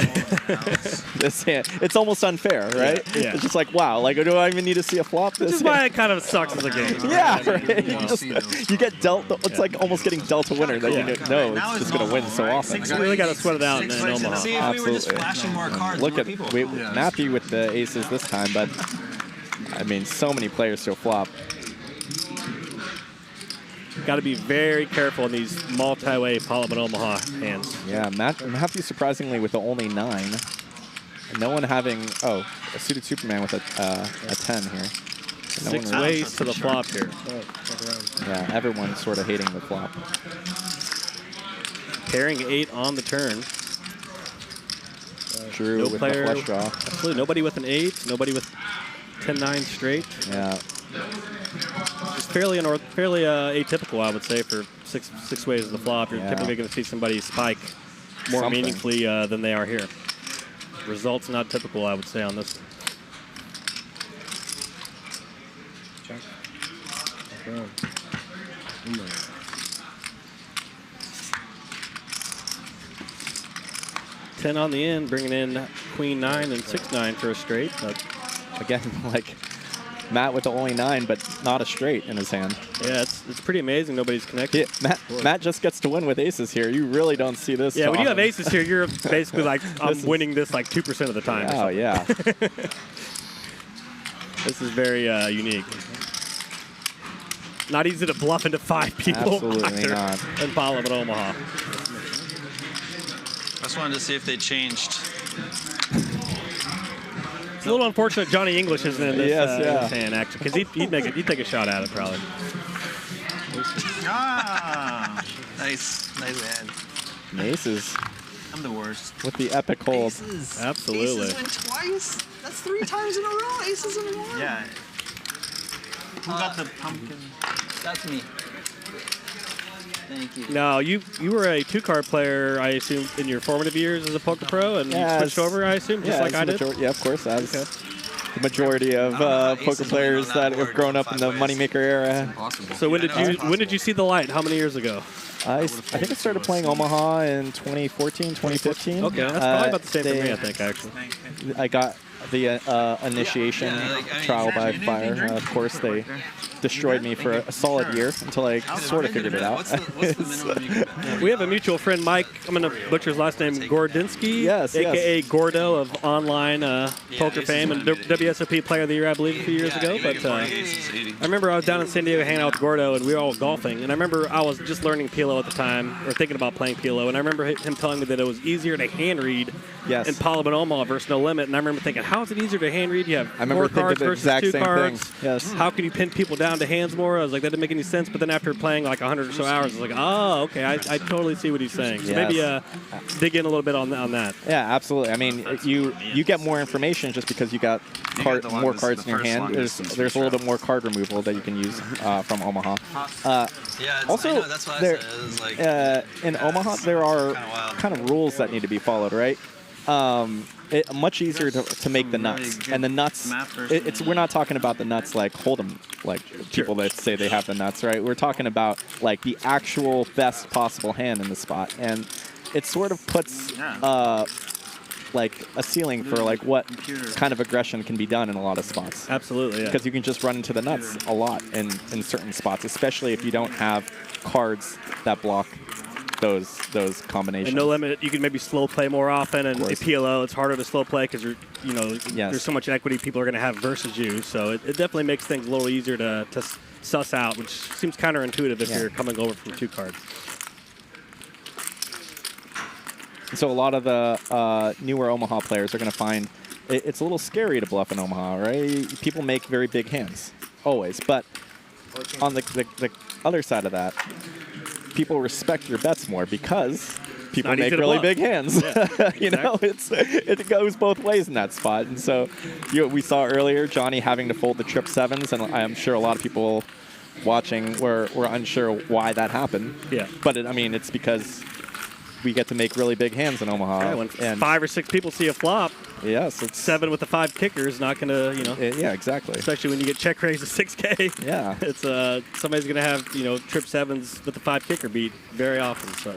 Speaker 19: This hand, it's almost unfair, right?
Speaker 7: Yeah.
Speaker 19: It's just like, wow, like, do I even need to see a flop?
Speaker 7: This is why it kind of sucks as a game.
Speaker 19: Yeah, right. You get dealt, it's like almost getting dealt a winner that you know it's just going to win so often.
Speaker 7: You really got to sweat it out in Omaha.
Speaker 19: Absolutely. Look at Mathew with the aces this time, but I mean, so many players still flop.
Speaker 7: Got to be very careful in these multi-way Omaha hands.
Speaker 19: Yeah, Mathew surprisingly with the only 9. No one having, a suited Superman with a 10 here. So no
Speaker 7: 6
Speaker 19: one
Speaker 7: ways to the flop here.
Speaker 19: Yeah, everyone's sort of hating the flop.
Speaker 7: Pairing 8 on the turn.
Speaker 19: Drew
Speaker 7: No
Speaker 19: with
Speaker 7: player,
Speaker 19: the flush draw.
Speaker 7: Absolutely, nobody with an 8, nobody with 10-9 straight.
Speaker 19: Yeah.
Speaker 7: It's fairly atypical, I would say, for six ways to the flop. You're typically going to see somebody spike more meaningfully than they are here. Results not typical, I would say, on this one.
Speaker 21: Check.
Speaker 7: 10 on the end, bringing in Queen 9 and 6-9 for a straight. But
Speaker 19: again, like Matt with the only 9, but not a straight in his hand.
Speaker 7: Yeah, it's pretty amazing. Nobody's connected.
Speaker 19: Yeah, Matt just gets to win with aces here. You really don't see this.
Speaker 7: Yeah, when you have aces here, you're basically like, I'm winning this like 2% of the time.
Speaker 19: Oh, yeah.
Speaker 7: This is very unique. Not easy to bluff into 5 people.
Speaker 19: Absolutely not.
Speaker 7: In Pala at Omaha.
Speaker 22: I just wanted to see if they changed.
Speaker 7: It's a little unfortunate Jonny English isn't in this,
Speaker 19: Yes,
Speaker 7: in this hand, actually, because he'd take a shot at it, probably.
Speaker 22: Ah, nice hand.
Speaker 19: Aces.
Speaker 22: I'm the worst.
Speaker 19: With the epic hold.
Speaker 22: Aces.
Speaker 7: Absolutely.
Speaker 22: Aces win twice? That's 3 times in a row. Aces in 1. Yeah. Who got the pumpkin? That's me. Thank you.
Speaker 7: No, you were a 2-card player, I assume, in your formative years as a poker pro, and you switched over, I assume, just like I did?
Speaker 19: Yeah, of course. As the majority of poker players that have grown up in the moneymaker era.
Speaker 7: So when did you see the light? How many years ago?
Speaker 19: I think I started playing Omaha in 2014, 2015.
Speaker 7: Okay, that's probably about the same for me, I think, actually.
Speaker 19: I got the initiation trial by fire. Of course, they destroyed me for a solid year until I sort of figured it out.
Speaker 7: We have a mutual friend, Mike. I'm going to butcher his last name, Gordinsky, a.k.a. Gordo of online poker fame and WSOP Player of the Year, I believe, a few years ago. But I remember I was down in San Diego hanging out with Gordo, and we were all golfing. And I remember I was just learning PLO at the time, or thinking about playing PLO. And I remember him telling me that it was easier to hand read in Pala and Omaha versus No Limit. And I remember thinking, how is it easier to hand read? You have 4 cards versus 2 cards.
Speaker 19: Yes.
Speaker 7: How can you pin people down to hands more? I was like, that didn't make any sense. But then after playing like 100 or so hours, I was like, oh, okay, I totally see what he's saying. So maybe dig in a little bit on that.
Speaker 19: Yeah, absolutely. I mean, you get more information just because you got more cards in your hand. There's a little bit more card removal that you can use from Omaha. Also,
Speaker 22: I know, that's what I said. It was like,
Speaker 19: in Omaha, there are kind of rules that need to be followed, right? Much easier to make the nuts, and the nuts. We're not talking about the nuts like Hold'em, like people that say they have the nuts, right? We're talking about like the actual best possible hand in the spot, and it sort of puts like a ceiling for like what kind of aggression can be done in a lot of spots.
Speaker 7: Absolutely,
Speaker 19: because you can just run into the nuts a lot in certain spots, especially if you don't have cards that block those combinations.
Speaker 7: And No Limit, you can maybe slow play more often, and PLO, it's harder to slow play because there's so much equity people are going to have versus you. So it definitely makes things a little easier to suss out, which seems counterintuitive if you're coming over from 2 cards.
Speaker 19: So a lot of the newer Omaha players are going to find it's a little scary to bluff in Omaha, right? People make very big hands, always. But on the other side of that, people respect your bets more because people make really big hands. Yeah, you know, it goes both ways in that spot. And so we saw earlier Jonny having to fold the trip 7s, and I'm sure a lot of people watching were unsure why that happened.
Speaker 7: Yeah.
Speaker 19: But it's because we get to make really big hands in Omaha.
Speaker 7: Yeah, when 5 or 6 people see a flop,
Speaker 19: yes, it's
Speaker 7: 7 with the 5 kicker is not going to,
Speaker 19: yeah, exactly.
Speaker 7: Especially when you get check raised to 6K.
Speaker 19: Yeah.
Speaker 7: It's somebody's going to have, trip 7s with the 5 kicker beat very often. So,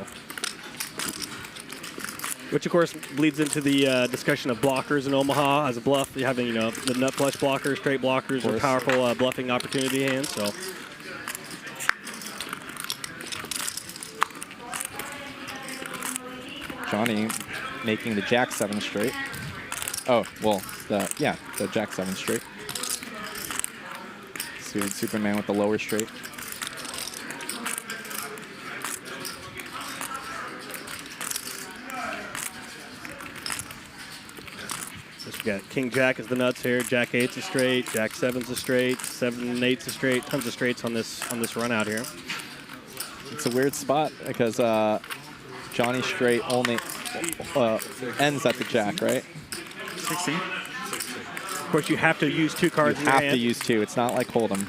Speaker 7: which of course leads into the discussion of blockers in Omaha as a bluff. You're having, the nut flush blockers, straight blockers, are powerful bluffing opportunity hands. So.
Speaker 19: Jonny making the Jack 7 straight. Oh, well, the Jack 7 straight. Suited Superman with the lower straight.
Speaker 7: We got King Jack is the nuts here. Jack 8's a straight. Jack 7's a straight. 7 and 8's a straight. Tons of straights on this run out here.
Speaker 19: It's a weird spot because Jonny straight only ends at the Jack, right?
Speaker 7: 16. Of course, you have to use 2 cards in your hand.
Speaker 19: You have to use 2. It's not like Hold'em.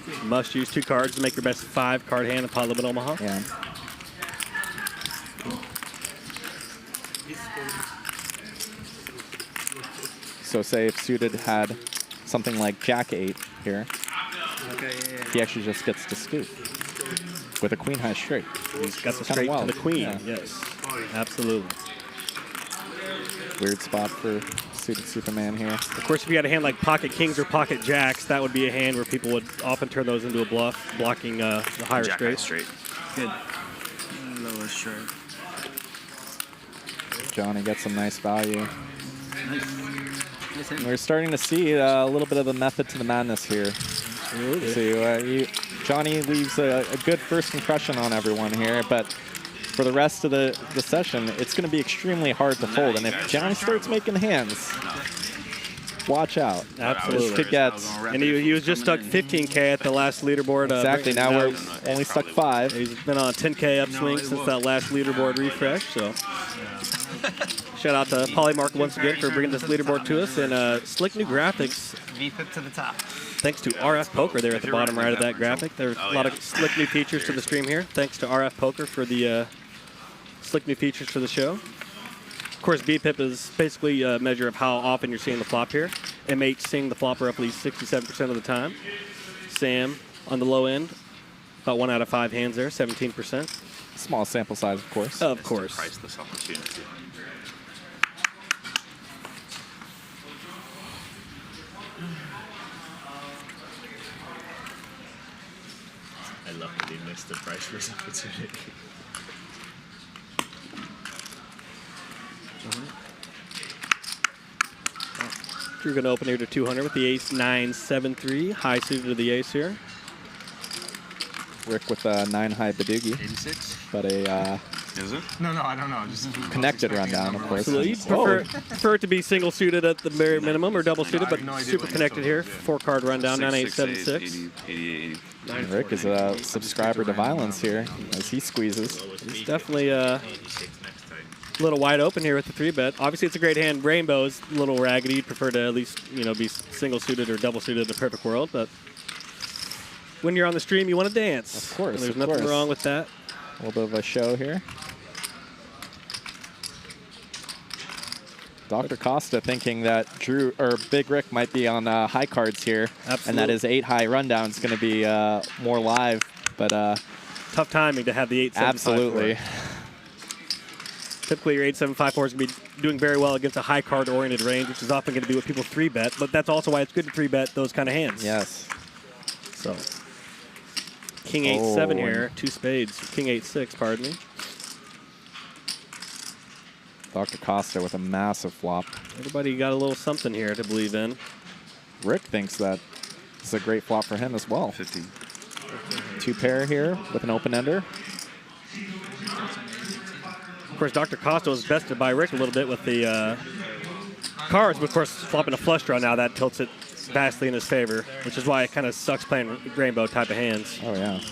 Speaker 7: You must use 2 cards to make your best 5-card hand in Pot Limit Omaha.
Speaker 19: Yeah. So say if suited had something like Jack 8 here, he actually just gets to scoop with a queen high straight.
Speaker 7: He's got the straight to the queen. Yeah. Yes, absolutely.
Speaker 19: Weird spot for suited Superman here.
Speaker 7: Of course, if you had a hand like Pocket Kings or Pocket Jacks, that would be a hand where people would often turn those into a bluff, blocking the higher
Speaker 15: Jack
Speaker 7: straight.
Speaker 15: straight.
Speaker 4: Good. Lower straight.
Speaker 19: Jonny gets some nice value.
Speaker 4: Nice.
Speaker 19: And we're starting to see a little bit of the method to the madness here. So Jonny leaves a good first impression on everyone here, but for the rest of the session, it's going to be extremely hard to fold. And if Jonny starts making hands, watch out.
Speaker 7: Absolutely.
Speaker 19: This could get...
Speaker 7: And he was just stuck 15K at the last leaderboard.
Speaker 19: Exactly. Now we're only stuck 5.
Speaker 7: He's been on a 10K upswing since that last leaderboard refresh. So shout out to Polymark once again for bringing this leaderboard to us. And slick new graphics.
Speaker 4: V-pip to the top.
Speaker 7: Thanks to RF Poker there at the bottom right of that graphic. There's a lot of slick new features to the stream here. Thanks to RF Poker for the slick new features for the show. Of course, BPIP is basically a measure of how often you're seeing the flop here. MH seeing the flop roughly 67% of the time. Sam on the low end, about 1 out of 5 hands there, 17%.
Speaker 19: Small sample size, of course.
Speaker 7: Of course.
Speaker 15: Priceless opportunity. I love that he missed the priceless opportunity.
Speaker 7: You're going to open here to 200 with the ace 9-7-3, high suited to the ace here.
Speaker 19: Rick with a 9 high Badoogie.
Speaker 4: 86.
Speaker 19: But a
Speaker 16: is it?
Speaker 22: No, I don't know. Just
Speaker 19: connected rundown, of course.
Speaker 7: So you prefer it to be single suited at the very minimum or double suited, but super connected here. 4-card rundown, 9-8-7-6.
Speaker 19: And Rick is a subscriber to Violence here as he squeezes.
Speaker 7: He's definitely a little wide open here with the 3-bet. Obviously, it's a great hand. Rainbow's a little raggedy. You'd prefer to at least be single suited or double suited in a perfect world, but when you're on the stream, you want to dance.
Speaker 19: Of course.
Speaker 7: And there's nothing wrong with that.
Speaker 19: A little bit of a show here. Dr. Costa thinking that Big Rick might be on high cards here.
Speaker 7: Absolutely.
Speaker 19: And that his 8 high rundown is going to be more live, but
Speaker 7: tough timing to have the 8-7-5.
Speaker 19: Absolutely.
Speaker 7: Typically, your 8-7-5-4 is going to be doing very well against a high card-oriented range, which is often going to be what people 3-bet, but that's also why it's good to 3-bet those kind of hands.
Speaker 19: Yes.
Speaker 7: So, King 8-7 here, 2 spades. King 8-6, pardon me.
Speaker 19: Dr. Costa with a massive flop.
Speaker 7: Everybody got a little something here to believe in.
Speaker 19: Rick thinks that it's a great flop for him as well.
Speaker 3: 15.
Speaker 19: 2 pair here with an open-ender.
Speaker 7: Of course, Dr. Costa was bested by Rick a little bit with the cards, but of course, flopping a flush draw now, that tilts it vastly in his favor, which is why it kind of sucks playing rainbow type of hands.
Speaker 19: Oh, yeah.
Speaker 22: It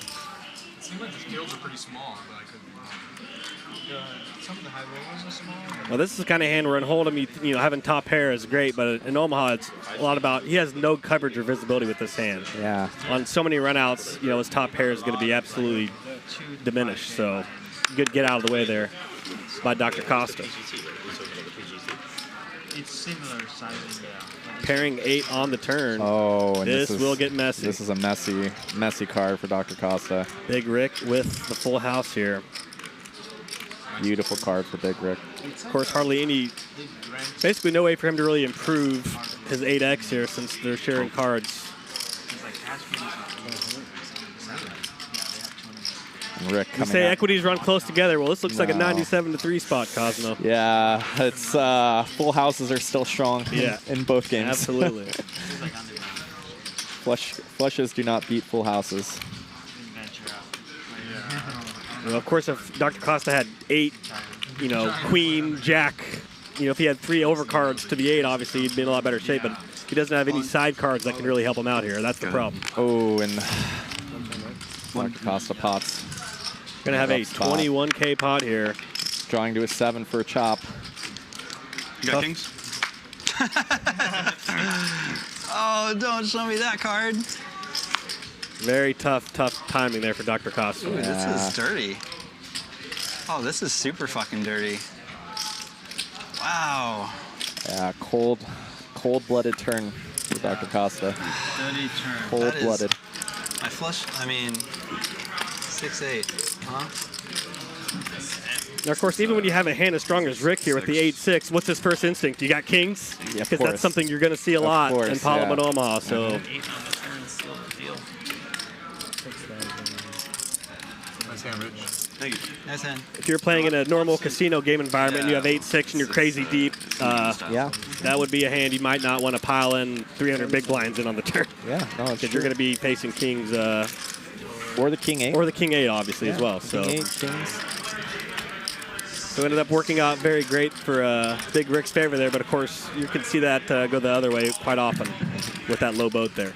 Speaker 22: seems like the fields are pretty small, but I could be wrong. Some of the high rollers are small.
Speaker 7: Well, this is the kind of hand where in Hold'em, having top pair is great, but in Omaha, it's a lot about, he has no coverage or visibility with this hand.
Speaker 19: Yeah.
Speaker 7: On so many runouts, his top pair is going to be absolutely diminished, so good get out of the way there by Dr. Costa.
Speaker 4: It's similar sizing.
Speaker 7: Pairing 8 on the turn.
Speaker 19: Oh, and
Speaker 7: this will get messy.
Speaker 19: This is a messy card for Dr. Costa.
Speaker 7: Big Rick with the full house here.
Speaker 19: Beautiful card for Big Rick.
Speaker 7: Of course, basically no way for him to really improve his 8X here since they're sharing cards.
Speaker 19: And Rick
Speaker 7: You
Speaker 19: coming
Speaker 7: say
Speaker 19: up.
Speaker 7: equities run close together. Well, this looks like a 97-3 spot, Cosmo.
Speaker 19: Yeah, it's full houses are still strong in both games.
Speaker 7: Absolutely.
Speaker 19: Flushes do not beat full houses.
Speaker 7: Well, of course, if Dr. Costa had 8, Queen, Jack, if he had 3 overcards to the 8, obviously he'd be in a lot better shape, but he doesn't have any side cards that can really help him out here. That's the problem.
Speaker 19: Oh, and Dr. Costa pots.
Speaker 7: Gonna have a 21K pot here.
Speaker 19: Drawing to a 7 for a chop.
Speaker 16: You got kings?
Speaker 22: Oh, don't show me that card.
Speaker 7: Very tough timing there for Dr. Costa.
Speaker 22: Ooh, this is dirty. Oh, this is super fucking dirty. Wow.
Speaker 19: Yeah, cold-blooded turn for Dr. Costa.
Speaker 22: Dirty turn.
Speaker 19: Cold-blooded.
Speaker 22: I flush, I mean, 6-8, huh?
Speaker 7: Now, of course, even when you have a hand as strong as Rick here with the 8-6, what's his first instinct? You got kings?
Speaker 19: Yeah,
Speaker 7: because that's something you're going to see a lot in Parliament Omaha. So.
Speaker 16: Nice hand, Rich. Thank you.
Speaker 22: Nice hand.
Speaker 7: If you're playing in a normal casino game environment and you have 8-6 and you're crazy deep, that would be a hand you might not want to pile in 300 big blinds in on the turn.
Speaker 19: Yeah, no, it's
Speaker 7: because you're going to be facing kings.
Speaker 19: Or the king 8.
Speaker 7: Or the king 8, obviously, as well. So.
Speaker 19: King 8, kings.
Speaker 7: So it ended up working out very great for Big Rick's favor there, but of course you can see that go the other way quite often with that low boat there.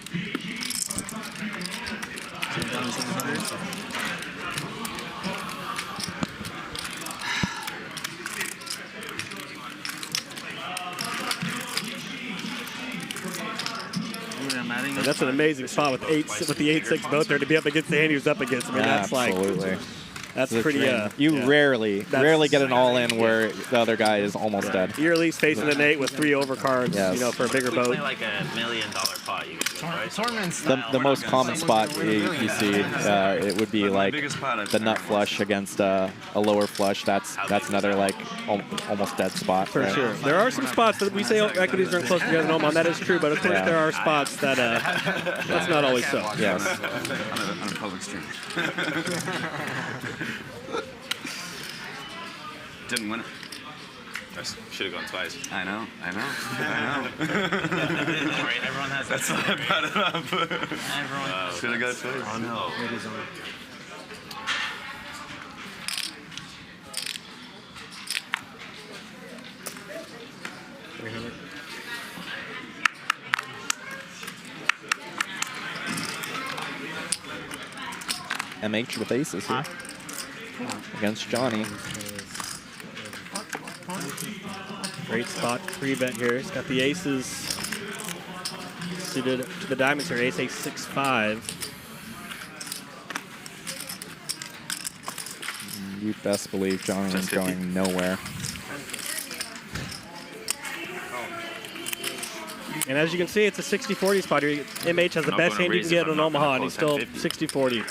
Speaker 7: And that's an amazing spot with the 8-6 boat there to be up against the hand he was up against. I mean, that's
Speaker 19: absolutely.
Speaker 7: Like. That's pretty.
Speaker 19: You rarely get an all-in where the other guy is almost dead.
Speaker 7: You're at least facing an 8 with 3 overcards.
Speaker 19: Yes.
Speaker 7: For a bigger boat.
Speaker 15: Play like $1 million pot. You can
Speaker 19: The most common spot you see, it would be like the nut flush against a lower flush. That's another like almost dead spot.
Speaker 7: For sure. There are some spots that we say equities are close together in Omaha. That is true, but of course there are spots that that's not always so.
Speaker 19: Yes.
Speaker 16: On a public stream. Didn't win it.
Speaker 15: I should have gone twice.
Speaker 16: I know.
Speaker 15: Right, everyone has
Speaker 16: That's why I brought it up.
Speaker 15: Everyone
Speaker 16: should have got twice.
Speaker 15: Oh no.
Speaker 22: It is on.
Speaker 19: MH with aces here against Jonny.
Speaker 7: Great spot, 3-bet here. He's got the aces suited to the diamonds here. Ace 6-5.
Speaker 19: You best believe Jonny is going nowhere.
Speaker 7: And as you can see, it's a 60-40 spot here. MH has the best hand you can get in Omaha, and he's still 60-40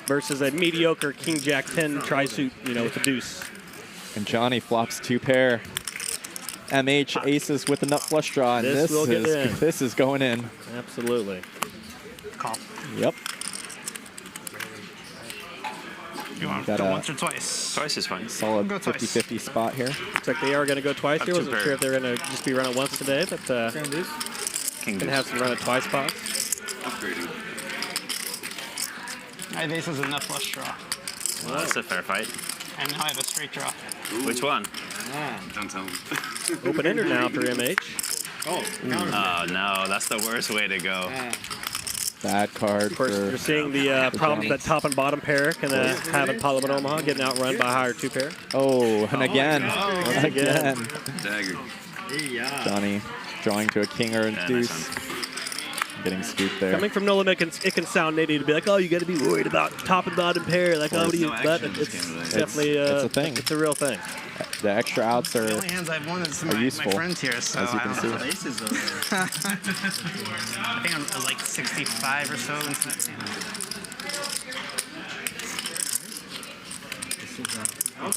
Speaker 7: versus a mediocre King Jack 10 tri-suit, with a deuce.
Speaker 19: And Jonny flops 2 pair. MH aces with a nut flush draw, and this is going in.
Speaker 7: Absolutely.
Speaker 22: Call.
Speaker 19: Yep.
Speaker 22: You want
Speaker 19: to
Speaker 22: go
Speaker 19: go
Speaker 22: once or twice?
Speaker 15: Twice is fine.
Speaker 19: Solid 50-50 spot here.
Speaker 7: Looks like they are going to go twice here. Wasn't sure if they're going to just be running once today, but
Speaker 15: King
Speaker 7: can have some run at twice spots.
Speaker 16: Upgrading.
Speaker 22: I have aces and nut flush draw.
Speaker 15: Well, that's a fair fight.
Speaker 22: And now I have a straight draw.
Speaker 15: Ooh. Which one?
Speaker 16: Don't tell him.
Speaker 7: Open-ender now for MH.
Speaker 15: Oh, no, that's the worst way to go.
Speaker 19: Bad card.
Speaker 7: Of course, you're seeing the problems that top and bottom pair can have in Parliament Omaha, getting outrun by a higher 2-pair.
Speaker 19: Oh, and again. Again.
Speaker 16: Dagger.
Speaker 19: Jonny drawing to a king or a deuce. Getting scooped there.
Speaker 7: Coming from No Limit, it can sound nitty to be like, oh, you got to be worried about top and bottom pair. Like, oh, what do you? But it's definitely
Speaker 19: it's a thing.
Speaker 7: It's a real thing.
Speaker 19: The extra outs are,
Speaker 22: The only hands I've won is my
Speaker 19: useful,
Speaker 22: friends here, so
Speaker 19: as you can
Speaker 22: I
Speaker 19: see.
Speaker 22: don't have aces over there. I think I'm like 65 or so.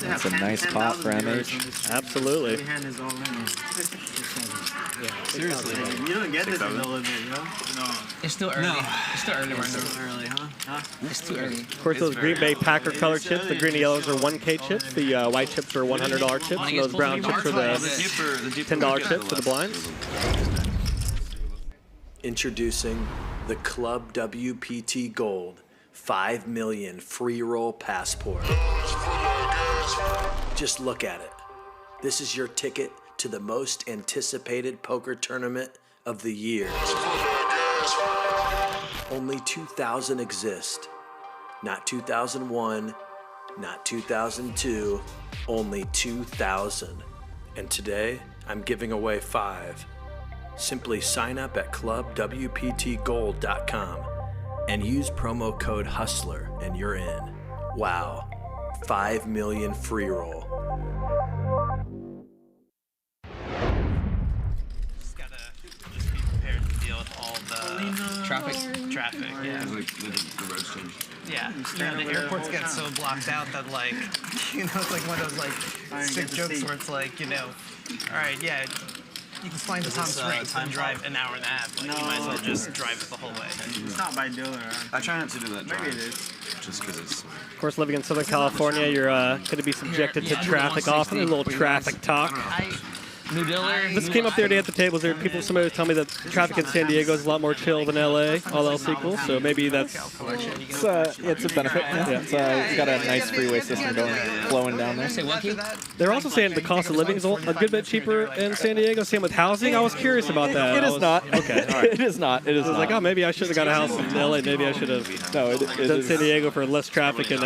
Speaker 19: That's a nice pot for MH.
Speaker 7: Absolutely.
Speaker 22: Seriously, you don't get this in No Limit, No. It's still early. It's still early. It's still early, huh? It's too early.
Speaker 7: Of course, those Green Bay Packer color chips, the green and yellows are 1K chips. The white chips are $100 chips. And those brown chips are the $10 chips for the blinds.
Speaker 1: Introducing the Club WPT Gold 5 million free roll passport. Just look at it. This is your ticket to the most anticipated poker tournament of the year. Only 2,000 exist. Not 2001, not 2002, only 2,000. And today, I'm giving away 5. Simply sign up at clubwptgold.com and use promo code HUSTLER and you're in. Wow, 5 million free roll.
Speaker 4: Just gotta just be prepared to deal with all the traffic, yeah.
Speaker 9: Like the roads change.
Speaker 4: Yeah, the airports get so blocked out that, like, you know, it's like one of those, like, sick jokes where it's like, you know, all right, yeah, you can fly into Palm Springs and drive an hour and a half. Like, you might as well just drive it the whole way.
Speaker 21: It's not by dealer.
Speaker 9: I try not to do that drive.
Speaker 21: Maybe it is.
Speaker 9: Just because it's...
Speaker 7: Of course, living in Southern California, you're going to be subjected to traffic often, a little traffic talk.
Speaker 4: New dealer.
Speaker 7: This came up the other day at the tables. There, somebody was telling me that traffic in San Diego is a lot more chill than LA, all else equal. So maybe that's
Speaker 19: it's a benefit. Yeah. It's got a nice freeway system flowing down there.
Speaker 7: They're also saying the cost of living is a good bit cheaper in San Diego. Same with housing. I was curious about that.
Speaker 19: It is not.
Speaker 7: Okay, all right.
Speaker 19: It is not. It is
Speaker 7: I was like, oh, maybe I should have got a house in LA. Maybe I should have done San Diego for less traffic and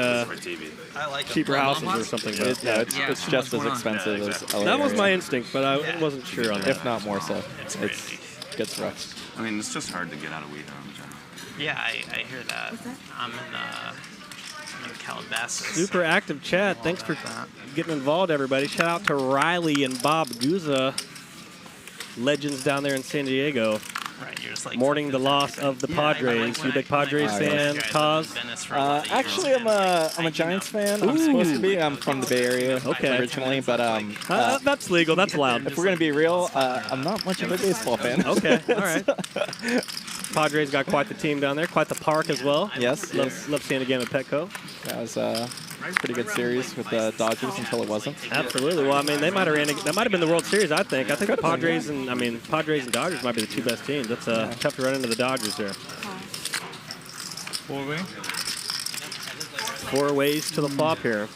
Speaker 7: cheaper houses or something. But
Speaker 19: it's just as expensive as LA.
Speaker 7: That was my instinct, but I wasn't sure on that.
Speaker 19: If not more so. It gets rough.
Speaker 9: I mean, it's just hard to get out of WeHo.
Speaker 4: Yeah, I hear that. I'm in Calabasas.
Speaker 7: Super active chat. Thanks for getting involved, everybody. Shout out to Riley and Bob Guza, legends down there in San Diego.
Speaker 4: Right, you're just like
Speaker 7: mourning the loss of the Padres. You a big Padres fan, Cause?
Speaker 19: Actually, I'm a Giants fan. I'm supposed to be. I'm from the Bay Area originally, but
Speaker 7: that's legal. That's allowed.
Speaker 19: If we're gonna be real, I'm not much of a baseball fan.
Speaker 7: Okay, all right. Padres got quite the team down there, quite the park as well.
Speaker 19: Yes.
Speaker 7: Love seeing a game at Petco.
Speaker 19: That was a pretty good series with the Dodgers until it wasn't.
Speaker 7: Absolutely. Well, I mean, that might have been the World Series. I think the Padres and Padres and Dodgers might be the two best teams. That's tough to run into the Dodgers there.
Speaker 21: 4-way.
Speaker 7: 4 ways to the flop here.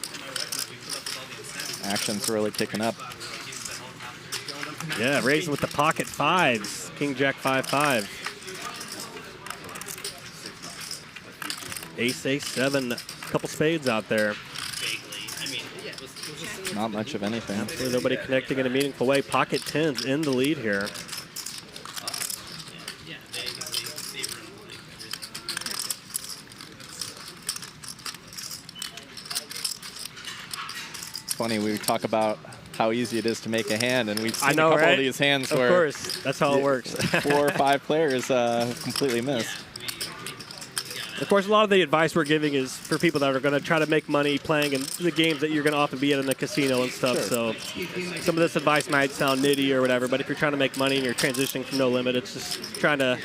Speaker 19: Action's really kicking up.
Speaker 7: Yeah, raising with the pocket 5s. King Jack 5-5. Ace 7, couple spades out there.
Speaker 19: Not much of anything.
Speaker 7: Absolutely nobody connecting in a meaningful way. Pocket 10s in the lead here.
Speaker 19: It's funny, we talk about how easy it is to make a hand, and we've seen
Speaker 7: a couple
Speaker 19: of these hands where...
Speaker 7: Of course, that's how it works.
Speaker 19: 4 or 5 players completely miss.
Speaker 7: Of course, a lot of the advice we're giving is for people that are going to try to make money playing in the games that you're going to often be in the casino and stuff.
Speaker 19: Sure.
Speaker 7: So some of this advice might sound nitty or whatever, but if you're trying to make money and you're transitioning from No Limit, it's just trying to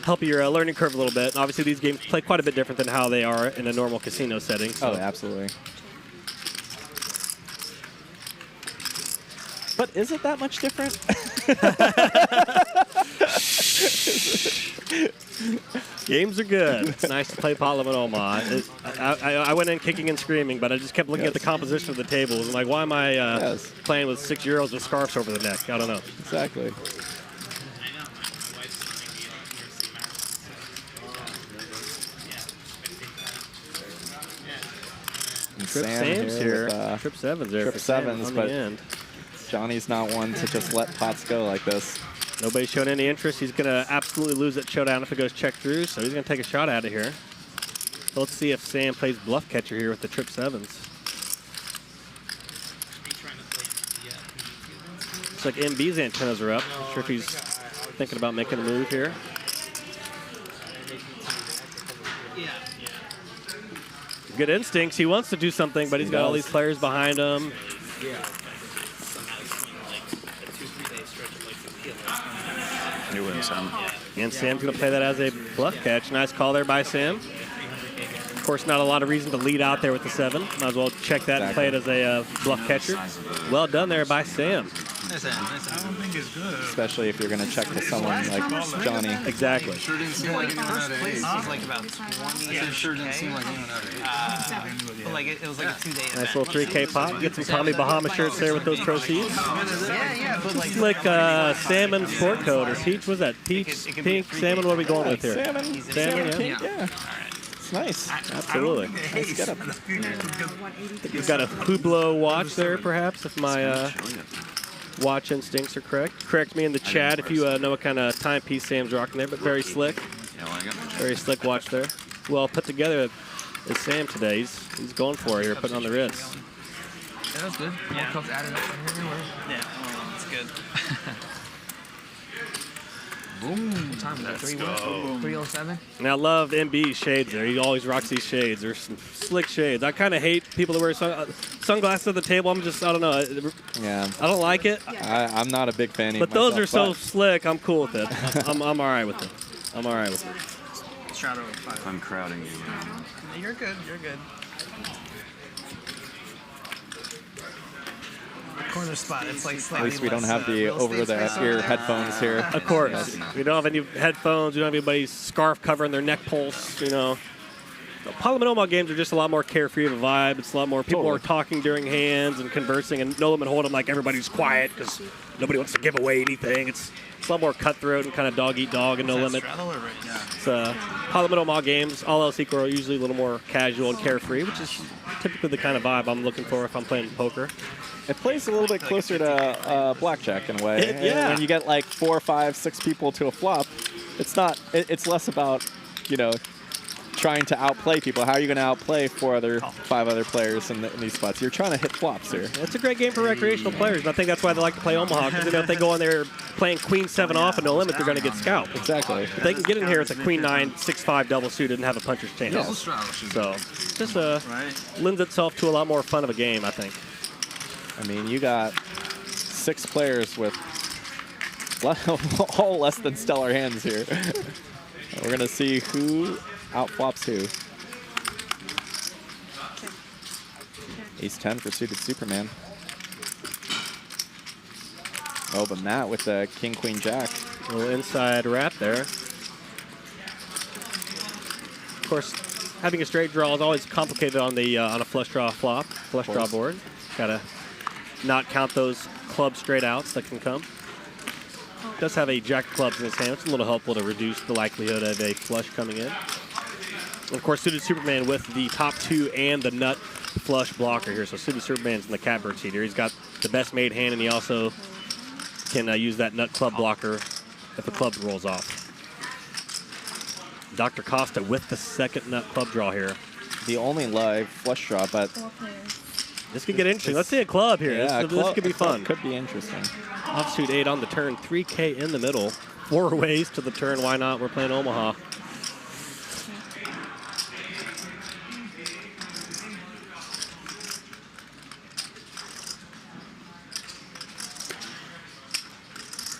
Speaker 7: help your learning curve a little bit. And obviously, these games play quite a bit different than how they are in a normal casino setting. So.
Speaker 19: Oh, absolutely. But is it that much different?
Speaker 7: Games are good. It's nice to play Pot Limit Omaha. I went in kicking and screaming, but I just kept looking at the composition of the tables. I'm like, why am I playing with 6-year-olds with scarves over the neck? I don't know.
Speaker 19: Exactly.
Speaker 7: Trip Sam's here. Trip 7's there.
Speaker 19: Trip 7's, but Johnny's not one to just let pots go like this.
Speaker 7: Nobody's showing any interest. He's going to absolutely lose that showdown if it goes check through, so he's going to take a shot at it here. So let's see if Sam plays bluff catcher here with the Trip 7s. Looks like MB's antennas are up. Not sure if he's thinking about making a move here. Good instincts. He wants to do something, but he's got all these players behind him.
Speaker 15: You win, Sam.
Speaker 7: And Sam's going to play that as a bluff catch. Nice call there by Sam. Of course, not a lot of reason to lead out there with the 7. Might as well check that and play it as a bluff catcher. Well done there by Sam.
Speaker 22: Nice hand. I don't think it's good.
Speaker 19: Especially if you're going to check to someone like Jonny.
Speaker 7: Exactly.
Speaker 22: Sure didn't seem like anyone had an ace.
Speaker 4: was like about 20.
Speaker 22: It sure didn't seem like anyone had an ace.
Speaker 4: But like it was like a 2-day event.
Speaker 7: Nice little 3K pop. Get some Tommy Bahama shirts there with those proceeds.
Speaker 4: Yeah, but like
Speaker 7: Slick salmon sport coat or peach. What's that? Peach, pink, salmon. What are we going with here?
Speaker 19: Salmon,
Speaker 7: yeah.
Speaker 19: yeah. It's nice.
Speaker 7: Absolutely.
Speaker 19: Nice get up.
Speaker 7: You've got a Hublot watch there, perhaps, if my watch instincts are correct. Correct me in the chat if you know what kind of timepiece Sam's rocking there, but very slick. Very slick watch there. Well put together is Sam today. He's going for it here, putting on the wrist.
Speaker 22: Yeah, that's good.
Speaker 4: Yeah.
Speaker 22: More cups added up everywhere.
Speaker 4: Yeah, that's good.
Speaker 22: Boom. What time is that? 307?
Speaker 7: And I love MB's shades there. He always rocks these shades. There's some slick shades. I kind of hate people that wear sunglasses at the table. I don't know.
Speaker 19: Yeah.
Speaker 7: I don't don't like it.
Speaker 19: I'm not a big fan of
Speaker 7: But those are so slick. I'm cool with it. I'm all right with it. I'm all right with it.
Speaker 4: Shadow 5.
Speaker 15: I'm crowding you.
Speaker 4: You're good. You're good. Corner spot. It's like
Speaker 19: At
Speaker 4: slightly
Speaker 19: least we don't
Speaker 4: less,
Speaker 19: have the
Speaker 4: real estate space
Speaker 19: over-the-ear
Speaker 4: over
Speaker 19: headphones here.
Speaker 7: Of course. We don't have any headphones. We don't have anybody's scarf covering their neck pulse, you know. The Parliament OMAHA games are just a lot more carefree of a vibe. It's a lot more people are talking during hands and conversing, and no limit hold'em like everybody's quiet because nobody wants to give away anything. It's a lot more cutthroat and kind of dog-eat-dog and no limit. It's Parliament OMAHA games, all else equal, are usually a little more casual and carefree, which is typically the kind of vibe I'm looking for if I'm playing poker.
Speaker 19: It plays a little bit closer to blackjack in a way.
Speaker 7: Yeah.
Speaker 19: When you get like 4, 5, 6 people to a flop, it's not. It's less about, you know, trying to outplay people. How are you going to outplay 5 other players in these spots? You're trying to hit flops here.
Speaker 7: It's a great game for recreational players, and I think that's why they like to play Omaha, because they know if they go in there playing Queen 7 off and no limit, they're going to get scalped.
Speaker 19: Exactly.
Speaker 7: If they can get in here, it's a Queen 9, 6-5 double suited and have a puncher's chance. So just lends itself to a lot more fun of a game, I think.
Speaker 19: I mean, you got 6 players with all less than stellar hands here. We're going to see who outflops who. Ace-10 for suited Superman. Oh, but Matt with the King-Queen-Jack.
Speaker 7: A little inside wrap there. Of course, having a straight draw is always complicated on the on a flush draw flop, flush draw board. Gotta not count those club straight outs that can come. Does have a jack of clubs in his hand, which is a little helpful to reduce the likelihood of a flush coming in. And of course, suited Superman with the top 2 and the nut flush blocker here. So suited Superman's in the catbird seat here. He's got the best made hand, and he also can use that nut club blocker if the club rolls off. Dr. Costa with the second nut club draw here.
Speaker 19: The only live flush draw, but
Speaker 7: this could get interesting. Let's see a club here.
Speaker 19: Yeah,
Speaker 7: this could be fun.
Speaker 19: Could be interesting.
Speaker 7: Offsuit 8 on the turn, 3K in the middle. 4 ways to the turn. Why not? We're playing Omaha.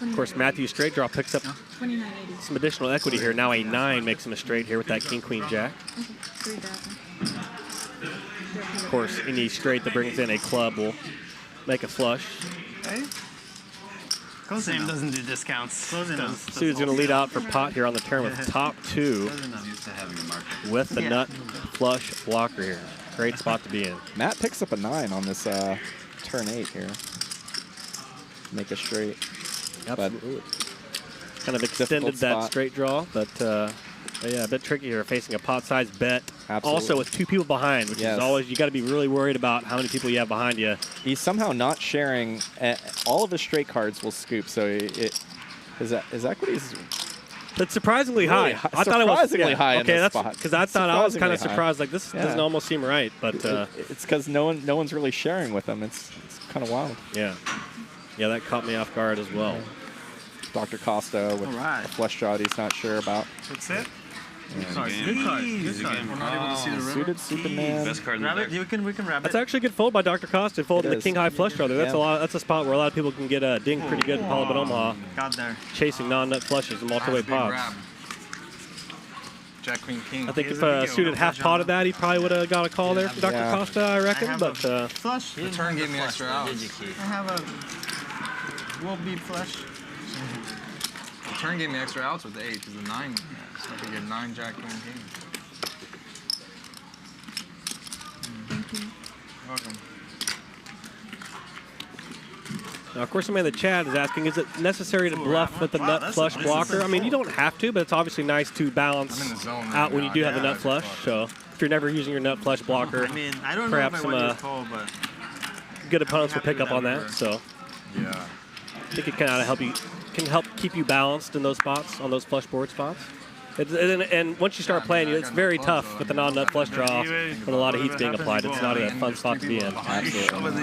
Speaker 7: Of course, Mathew straight draw picks up some additional equity here. Now a 9 makes him a straight here with that King, Queen, Jack. Of course, any straight that brings in a club will make a flush.
Speaker 4: Okay. Sam doesn't do discounts.
Speaker 7: Suited's going to lead out for pot here on the turn with top 2 with the nut flush blocker here. Great spot to be in.
Speaker 19: Matt picks up a 9 on this turn 8 here. Make a straight.
Speaker 7: Absolutely. Kind of extended that straight draw, but yeah, a bit tricky here facing a pot-sized bet.
Speaker 19: Absolutely.
Speaker 7: Also with 2 people behind, which is always, you got to be really worried about how many people you have behind you.
Speaker 19: He's somehow not sharing. All of his straight cards will scoop, so his equity is.
Speaker 7: It's surprisingly high. I thought it was
Speaker 19: surprisingly high in this spot.
Speaker 7: Because I thought I was kind of surprised. Like this doesn't almost seem right, but
Speaker 19: it's because no one's really sharing with him. It's kind of wild.
Speaker 7: Yeah, yeah, that caught me off guard as well.
Speaker 19: Dr. Costa with a flush draw he's not sure about.
Speaker 22: That's it.
Speaker 15: Good
Speaker 22: card. Good card. We're not able to see the river.
Speaker 19: Suited Superman.
Speaker 15: Best card in
Speaker 22: Grab
Speaker 15: the
Speaker 22: it.
Speaker 15: deck.
Speaker 22: We can grab it.
Speaker 7: That's actually a good fold by Dr. Costa. Folding the king high flush draw there. That's that's a spot where a lot of people can get dinged pretty good in Parliament Omaha.
Speaker 22: Got there.
Speaker 7: Chasing non-nut flushes and multi-way pots.
Speaker 22: Jack, Queen, King.
Speaker 7: I think if Suited half potted that, he probably would have got a call there from Dr. Costa, I reckon. But
Speaker 22: flush. The turn gave me extra outs. I have a will beat flush.
Speaker 6: The turn gave me extra outs with the 8 because the 9. So I could get 9 jack queen king.
Speaker 22: Thank you.
Speaker 6: Welcome.
Speaker 7: Now, of course, somebody in the chat is asking, is it necessary to bluff with the nut flush blocker? I mean, you don't have to, but it's obviously nice to balance out when you do have the nut flush. So if you're never using your nut flush blocker,
Speaker 22: I mean, I don't
Speaker 7: perhaps
Speaker 22: know if I
Speaker 7: some
Speaker 22: want to call, but
Speaker 7: good opponents will pick up on that. So
Speaker 6: yeah,
Speaker 7: I think it can help keep you balanced in those spots, on those flush board spots. And once you start playing, it's very tough with the non-nut flush draw when a lot of heat's being applied. It's not a fun spot to be in.
Speaker 6: Absolutely.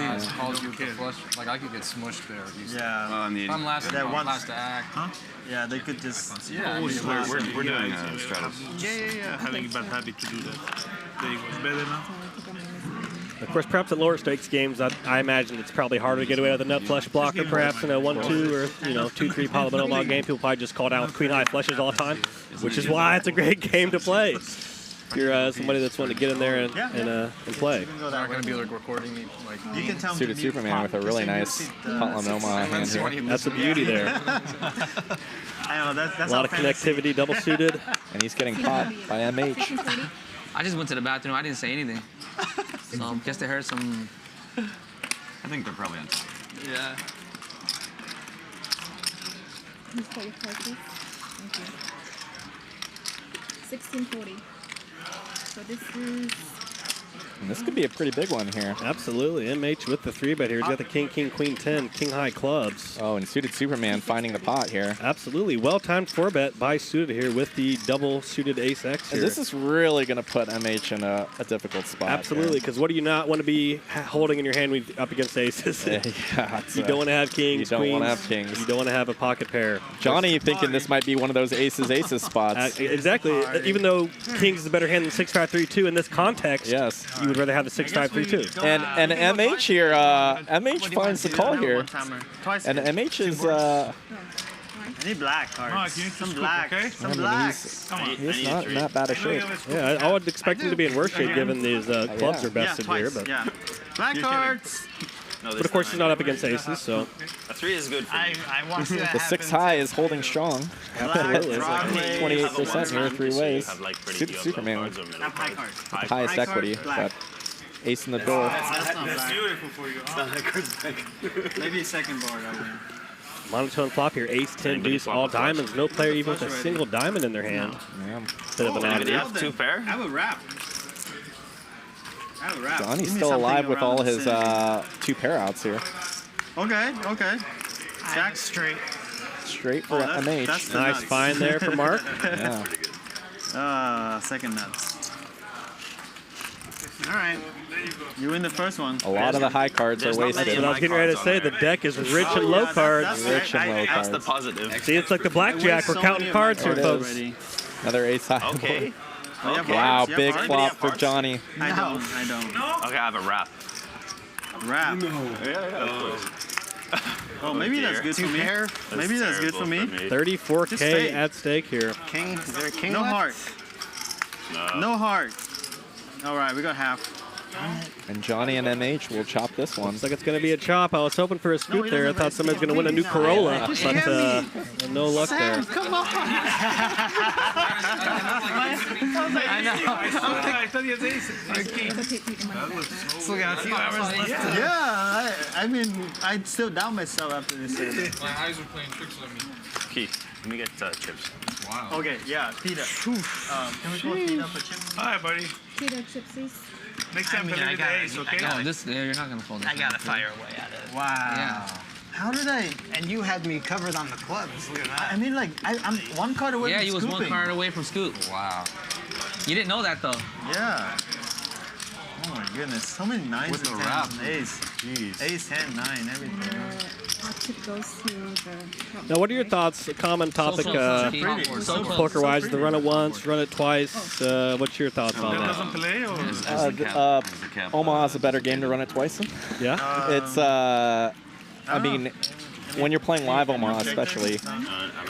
Speaker 6: Like I could get smushed there.
Speaker 22: yeah.
Speaker 6: If I'm last,
Speaker 22: that one
Speaker 6: last to act.
Speaker 22: Huh? Yeah, they could just.
Speaker 6: Yeah, we're doing strategy.
Speaker 22: Yeah.
Speaker 17: Having a bad habit to do that. There you go. It's better now.
Speaker 7: Of course, perhaps at lower stakes games, I imagine it's probably harder to get away with a nut flush blocker. Perhaps in a 1-2 or 2-3 Parliament OMAHA game, people probably just call down with queen high flushes all the time, which is why it's a great game to play. If you're somebody that's wanting to get in there and play.
Speaker 6: They're not going to be like recording me like
Speaker 22: You can tell
Speaker 19: Suited Superman with a really nice Parliament OMAHA hand here.
Speaker 7: That's the beauty there.
Speaker 22: I know that's
Speaker 7: a lot of connectivity, double suited,
Speaker 19: and he's getting caught by MH.
Speaker 6: I just went to the bathroom. I didn't say anything. So I guess they heard some.
Speaker 14: I think they're probably on top.
Speaker 22: Yeah.
Speaker 23: Please call your card, please. Thank you. 1640. So this is.
Speaker 19: And this could be a pretty big one here.
Speaker 7: Absolutely. MH with the 3-bet here. He's got the king, queen 10, king high clubs.
Speaker 19: Oh, and Suited Superman finding the pot here.
Speaker 7: Absolutely. Well-timed 4-bet by Suited here with the double suited ace X here.
Speaker 19: And this is really going to put MH in a difficult spot.
Speaker 7: Absolutely, because what do you not want to be holding in your hand when you're up against aces? You don't want to have kings,
Speaker 19: You don't want to
Speaker 7: queens.
Speaker 19: have kings.
Speaker 7: You don't want to have a pocket pair.
Speaker 19: Johnny thinking this might be one of those aces spots.
Speaker 7: Exactly. Even though kings is a better hand than 6-5-3-2 in this context,
Speaker 19: yes,
Speaker 7: you would rather have the 6-5-3-2.
Speaker 19: And MH here, MH finds the call here. And MH is...
Speaker 22: I need black cards. Some black.
Speaker 17: Okay?
Speaker 22: Some black.
Speaker 19: He's not in that bad a shape.
Speaker 7: Yeah, I would expect him to be in worse shape given these clubs are bested here. But
Speaker 22: Black cards.
Speaker 7: But of course, he's not up against aces, so...
Speaker 15: A 3 is good for me.
Speaker 22: I want to
Speaker 19: The 6 high is holding strong. Absolutely. It's like 28% here, 3 ways. Suited Superman with the highest equity, but ace in the door.
Speaker 22: That's not
Speaker 17: That's
Speaker 22: black.
Speaker 17: beautiful for you.
Speaker 22: Maybe second board, I win.
Speaker 7: Monotone flop here, ace, 10, deuce, all diamonds. No player even with a single diamond in their hand. Bit of an oddity.
Speaker 15: Two pair?
Speaker 22: I have a wrap.
Speaker 19: Johnny's still alive with all his 2 pair outs here.
Speaker 22: Okay. Jack straight.
Speaker 19: Straight for MH.
Speaker 22: That's the
Speaker 7: Nice
Speaker 22: nuts.
Speaker 7: find there for Mark.
Speaker 19: Yeah.
Speaker 22: Second nuts. All right. You win the first one.
Speaker 19: A lot of the high cards are wasted.
Speaker 7: That's what I was getting ready to say. The deck is rich in low cards.
Speaker 19: Rich and low
Speaker 15: That's
Speaker 19: cards.
Speaker 15: the positive.
Speaker 7: See, it's like the blackjack. We're counting cards here, folks.
Speaker 19: Another ace high.
Speaker 15: Okay.
Speaker 19: Wow, big flop for Johnny.
Speaker 22: I don't.
Speaker 15: Okay, I have a wrap.
Speaker 22: Wrap. Oh, maybe that's good for me. Maybe that's good for me.
Speaker 7: 34K at stake here.
Speaker 22: King. Is there a king? No heart. No heart. All right, we got half.
Speaker 19: And Johnny and MH will chop this one.
Speaker 7: Looks like it's going to be a chop. I was hoping for a scoop there. I thought somebody's going to win a new Corolla, but no luck there.
Speaker 22: Come on. I know.
Speaker 17: I thought you had aces.
Speaker 22: Still got a few hours left. Yeah, I mean, I still doubt myself after this.
Speaker 6: My eyes are playing tricks on me.
Speaker 15: Keith, let me get chips.
Speaker 6: Wow.
Speaker 22: Okay, yeah, pita. Can we go pita for chips?
Speaker 17: Hi, buddy.
Speaker 23: Pita chips, please.
Speaker 17: Next time,
Speaker 22: I
Speaker 17: the ace, okay?
Speaker 6: No, you're not gonna fold this.
Speaker 22: I gotta fire away at it. Wow.
Speaker 6: Yeah.
Speaker 22: How did I? And you had me covered on the clubs. Look at that. I mean, like, I'm one card away from
Speaker 6: Yeah, you was
Speaker 22: scooping.
Speaker 6: one card away from scoop. Wow. You didn't know that though.
Speaker 22: Yeah. Oh my goodness, so many nines
Speaker 6: With
Speaker 22: and
Speaker 6: the
Speaker 22: tens
Speaker 6: wrap.
Speaker 22: and ace.
Speaker 6: Jeez.
Speaker 22: Ace, 10, 9, everything.
Speaker 23: Our chip goes to the...
Speaker 7: Now, what are your thoughts? A common topic, poker-wise, the run it once, run it twice. What's your thoughts on that?
Speaker 17: Doesn't play or?
Speaker 19: Omaha's a better game to run it twice in.
Speaker 7: Yeah?
Speaker 19: It's, I mean, when you're playing live OMAHA especially,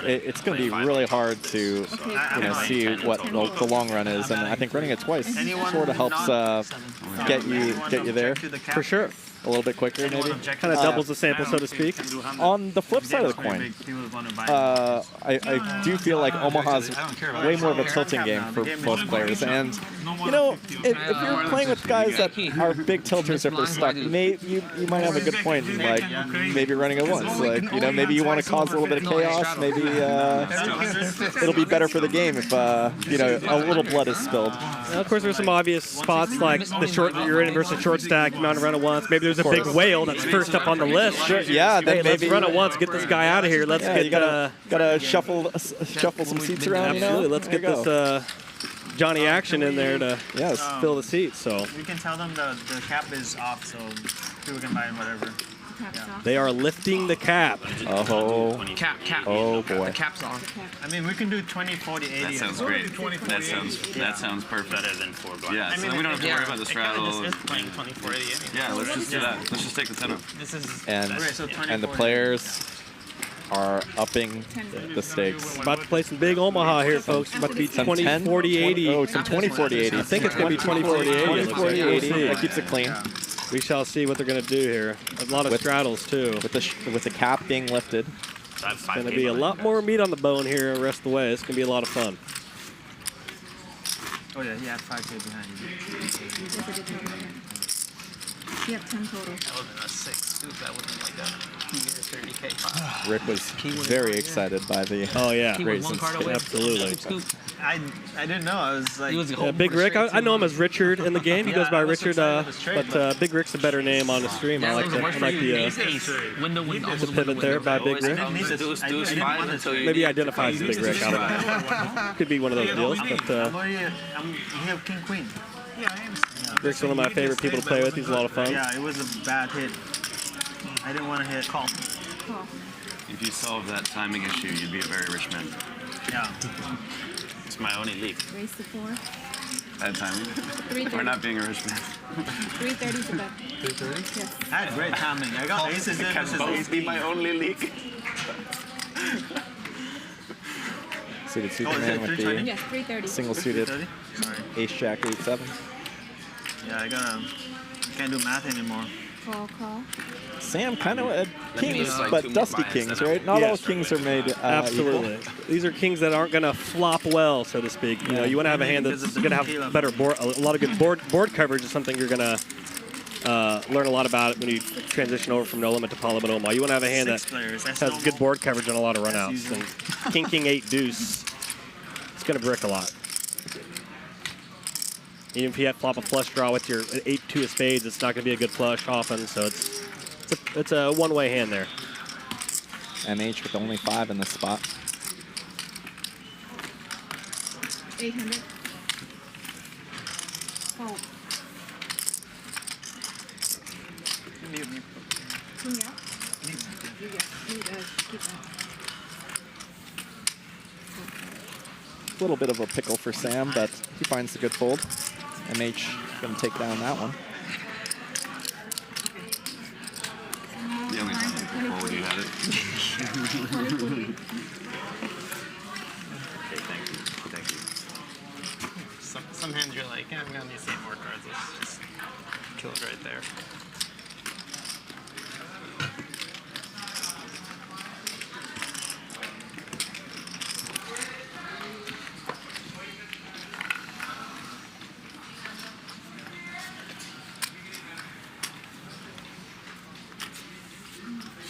Speaker 19: it's going to be really hard to see what the long run is, and I think running it twice sort of helps get you there.
Speaker 7: For sure.
Speaker 19: A little bit quicker, maybe.
Speaker 7: Kind of doubles the sample, so to speak.
Speaker 19: On the flip side of the coin, I do feel like Omaha's way more of a tilting game for most players. And, if you're playing with guys that are big tilters if they're stuck, you might have a good point in, like, maybe running it once. Like, maybe you want to cause a little bit of chaos. Maybe it'll be better for the game if, a little blood is spilled.
Speaker 7: Now, of course, there's some obvious spots like the short that you're in versus short stack. You want to run it once. Maybe there's a big whale that's first up on the list.
Speaker 19: Sure, yeah,
Speaker 7: then let's run it once. Get this guy out of here. Let's get.
Speaker 19: You gotta shuffle some seats around.
Speaker 7: Absolutely. Let's get this Jonny action in there to fill the seats. So
Speaker 22: we can tell them the cap is off, so people can buy whatever.
Speaker 7: They are lifting the cap.
Speaker 19: Oh.
Speaker 22: Cap.
Speaker 19: Oh boy.
Speaker 22: The cap's off. I mean, we can do 20, 40, 80.
Speaker 14: That sounds great. That sounds perfect.
Speaker 15: Better than 4 blinds.
Speaker 14: Yeah, so then we don't have to worry about the straddle.
Speaker 22: This is playing 20, 40, 80 anyway.
Speaker 14: Yeah, let's just do that. Let's just take the 10 up.
Speaker 22: This is
Speaker 19: and the players are upping the stakes.
Speaker 7: About to play some big Omaha here, folks. About to be 20, 40, 80.
Speaker 19: Oh, some 20, 40, 80.
Speaker 7: I think it's going to be 20, 40, 80.
Speaker 19: 20, 40, 80. That keeps it clean.
Speaker 7: We shall see what they're going to do here. A lot of straddles, too.
Speaker 19: With the cap being lifted.
Speaker 7: It's going to be a lot more meat on the bone here the rest of the way. It's going to be a lot of fun.
Speaker 22: Oh, yeah, he had 5K behind you.
Speaker 23: You have 10 total.
Speaker 22: That wasn't a 6. Dude, that wasn't like a 30K.
Speaker 19: Rick was very excited by the raisins.
Speaker 7: Absolutely.
Speaker 22: I didn't know. I was like...
Speaker 7: Big Rick, I know him as Richard in the game. He goes by Richard, but Big Rick's a better name on the stream. I like the pivot there by Big Rick. Maybe he identifies as Big Rick. I don't know. Could be one of those deals. But
Speaker 22: you have King Queen.
Speaker 7: Rick's one of my favorite people to play with. He's a lot of fun.
Speaker 22: Yeah, it was a bad hit. I didn't want to hit. Call.
Speaker 14: If you solve that timing issue, you'd be a very rich man.
Speaker 22: Yeah.
Speaker 15: It's my only league.
Speaker 23: Raise to 4.
Speaker 14: Bad timing?
Speaker 23: 330.
Speaker 14: We're not being a rich man.
Speaker 23: 330 to bet.
Speaker 22: 330?
Speaker 23: Yes.
Speaker 22: I had great timing. I got aces in versus ace
Speaker 14: be my only league.
Speaker 19: Suited Superman with the
Speaker 23: yes, 330.
Speaker 19: single suited ace jack 8-7.
Speaker 22: Yeah, can't do math anymore.
Speaker 23: Call.
Speaker 19: Sam kind of kings, but dusty kings, right? Not all kings are made
Speaker 7: absolutely.
Speaker 19: Equal.
Speaker 7: These are kings that aren't going to flop well, so to speak. You know, you want to have a hand that's going to have better board, a lot of good board coverage is something you're going to learn a lot about when you transition over from no limit to polylimit OMAHA. You want to have a hand that has good board coverage and a lot of runouts. And King 8 deuce, it's going to brick a lot. Even if you have flop a flush draw with your 8-2 of spades, it's not going to be a good flush often. So it's a one-way hand there.
Speaker 19: MH with only 5 in this spot.
Speaker 23: 800. Oh.
Speaker 19: A little bit of a pickle for Sam, but he finds the good fold. MH going to take down that one.
Speaker 14: The only time you can fold, you had it.
Speaker 15: Thank you.
Speaker 4: Some hands you're like, I'm going to need to see more cards. Let's just kill it right there.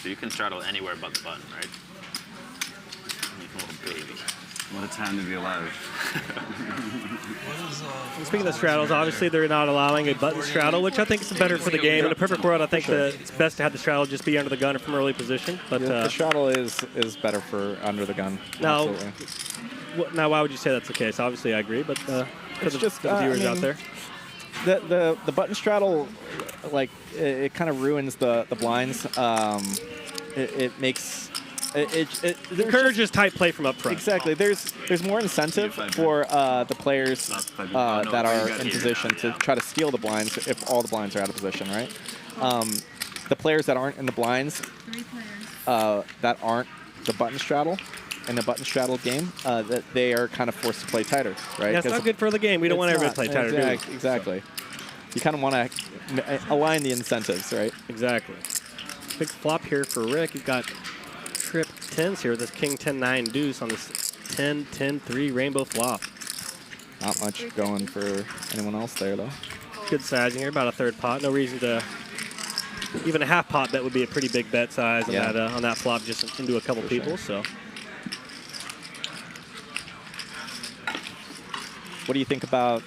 Speaker 15: So you can straddle anywhere but the button, right? Like a little baby.
Speaker 14: What a time to be alive.
Speaker 7: Speaking of straddles, obviously they're not allowing a button straddle, which I think is better for the game. In a perfect world, I think that it's best to have the straddle just be under the gun from early position. But
Speaker 19: the straddle is better for under the gun.
Speaker 7: Now, why would you say that's the case? Obviously, I agree, but
Speaker 19: it's just
Speaker 7: the viewers out there.
Speaker 19: The button straddle, like it kind of ruins the blinds. It makes it
Speaker 7: encourages tight play from up front.
Speaker 19: Exactly. There's more incentive for the players that are in position to try to steal the blinds if all the blinds are out of position, right? the players that aren't in the blinds,
Speaker 23: 3 players.
Speaker 19: that aren't the button straddle, in the button straddle game, that they are kind of forced to play tighter, right?
Speaker 7: Yeah, it's not good for the game. We don't want everybody to play tighter, do we?
Speaker 19: Exactly. You kind of want to align the incentives, right?
Speaker 7: Exactly. Big flop here for Rick. He's got trip 10s here with this king 10-9 deuce on this 10-10-3 rainbow flop.
Speaker 19: Not much going for anyone else there, though.
Speaker 7: Good sizing here, about a third pot. No reason to... Even a half pot bet would be a pretty big bet size on that flop, just into a couple people. So,
Speaker 19: what do you think about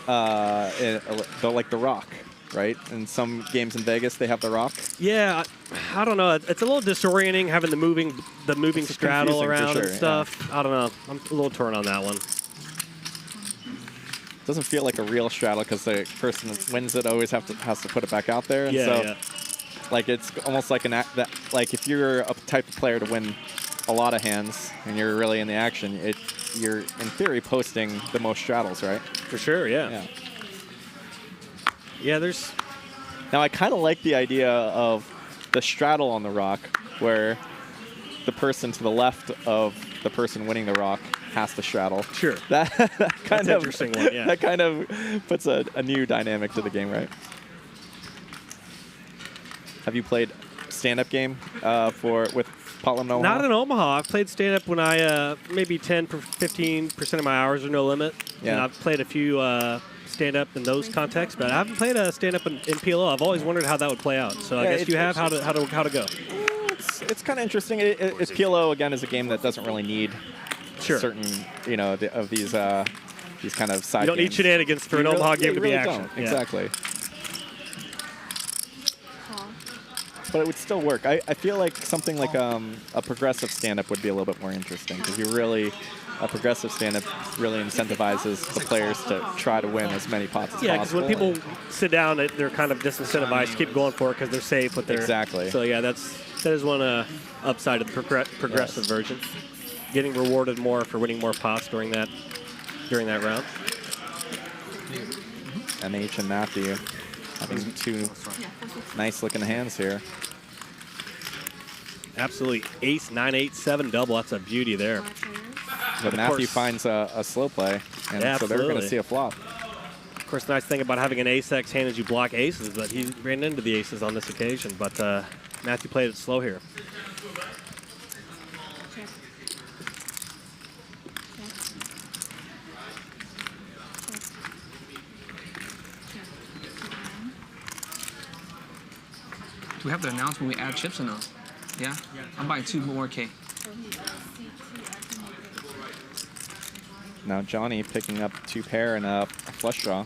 Speaker 19: the rock? Right, in some games in Vegas, they have the rock.
Speaker 7: Yeah, I don't know. It's a little disorienting having the moving straddle around and stuff. Yeah. I don't know. I'm a little torn on that one.
Speaker 19: Doesn't feel like a real straddle because the person that wins it always has to put it back out there. And so, like, it's almost like like if you're a type of player to win a lot of hands and you're really in the action, you're in theory posting the most straddles, right?
Speaker 7: For sure, yeah. Yeah, there's...
Speaker 19: Now, I kind of like the idea of the straddle on the rock where the person to the left of the person winning the rock has to straddle.
Speaker 7: Sure.
Speaker 19: That's
Speaker 7: an interesting one, yeah.
Speaker 19: That kind of puts a new dynamic to the game, right? Have you played stand-up game with Potlam in Omaha?
Speaker 7: Not in Omaha. I've played stand-up when I maybe 15% of my hours are no limit.
Speaker 19: Yeah.
Speaker 7: And I've played a few stand-up in those contexts, but I haven't played a stand-up in PLO. I've always wondered how that would play out. So I guess you have how to go.
Speaker 19: It's kind of interesting. It's PLO again is a game that doesn't really need certain of these kind of side.
Speaker 7: You don't need shenanigans for an Omaha game to be action.
Speaker 19: Don't. Exactly. But it would still work. I feel like something like a progressive stand-up would be a little bit more interesting because a progressive stand-up really incentivizes the players to try to win as many pots as possible.
Speaker 7: Yeah, because when people sit down, they're kind of disincentivized to keep going for it because they're safe with their...
Speaker 19: Exactly.
Speaker 7: So yeah, that is one upside of the progressive version. Getting rewarded more for winning more pots during that round.
Speaker 19: MH and Mathew having two nice-looking hands here.
Speaker 7: Absolutely. Ace, 9, 8, 7 double. That's a beauty there.
Speaker 19: But Mathew finds a slow play, and so they're going to see a flop.
Speaker 7: Of course, the nice thing about having an ace-X hand is you block aces, but he ran into the aces on this occasion. But Mathew played it slow here.
Speaker 10: Do we have to announce when we add chips or no? Yeah? I'm buying 2 more K.
Speaker 19: Now Jonny picking up 2 pair and a flush draw.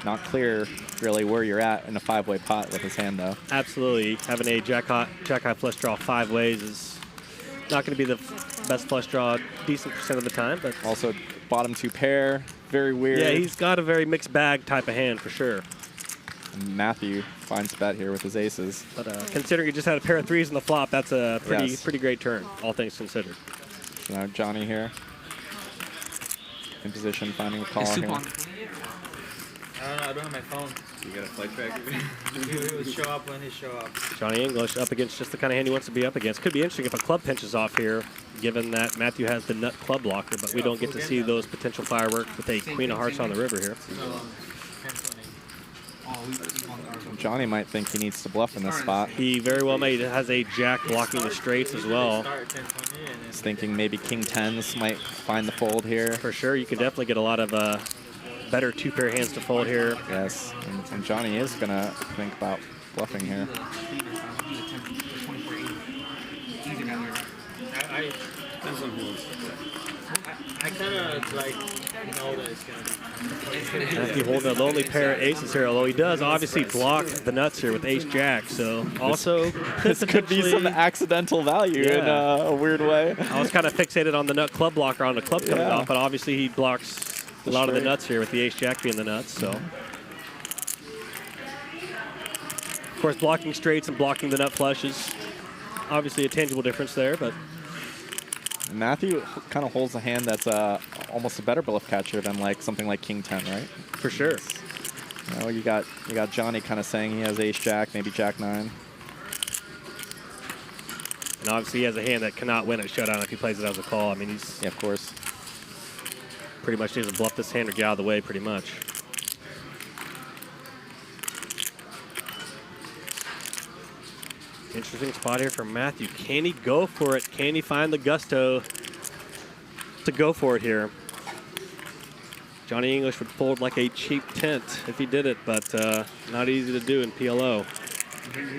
Speaker 19: Not clear really where you're at in a 5-way pot with his hand though.
Speaker 7: Absolutely. Having a jack-high flush draw 5 ways is not going to be the best flush draw decent percent of the time, but
Speaker 19: also bottom 2 pair, very weird.
Speaker 7: Yeah, he's got a very mixed bag type of hand for sure.
Speaker 19: And Mathew finds a bet here with his aces.
Speaker 7: But considering he just had a pair of 3s in the flop, that's a pretty great turn, all things considered.
Speaker 19: So now Jonny here in position, finding a call here.
Speaker 21: I don't have my phone. You got a flight tracker? He would show up when he show up.
Speaker 7: Jonny English up against just the kind of hand he wants to be up against. Could be interesting if a club pinches off here, given that Mathew has the nut club blocker, but we don't get to see those potential fireworks with a queen of hearts on the river here.
Speaker 19: Jonny might think he needs to bluff in this spot.
Speaker 7: He very well may. He has a jack blocking the straights as well.
Speaker 19: He's thinking maybe king 10s might find the fold here.
Speaker 7: For sure, you can definitely get a lot of better 2-pair hands to fold here.
Speaker 19: Yes, and Jonny is going to think about bluffing here.
Speaker 21: I kind of like know that it's going to be.
Speaker 7: Mathew holding a lonely pair of aces here, although he does obviously block the nuts here with ace-jack, so also
Speaker 19: this could be some accidental value in a weird way.
Speaker 7: I was kind of fixated on the nut club blocker on the club coming off, but obviously he blocks a lot of the nuts here with the ace-jack being the nuts, so. Of course, blocking straights and blocking the nut flushes, obviously a tangible difference there, but.
Speaker 19: Mathew kind of holds a hand that's almost a better bluff catcher than like something like king 10, right?
Speaker 7: For sure.
Speaker 19: Oh, you got Jonny kind of saying he has ace jack, maybe jack 9.
Speaker 7: And obviously he has a hand that cannot win at showdown if he plays it as a call. I mean, he's
Speaker 19: of course
Speaker 7: pretty much needs to bluff this hand or get out of the way pretty much. Interesting spot here for Mathew. Can he go for it? Can he find the gusto to go for it here? Jonny English would fold like a cheap tent if he did it, but not easy to do in PLO.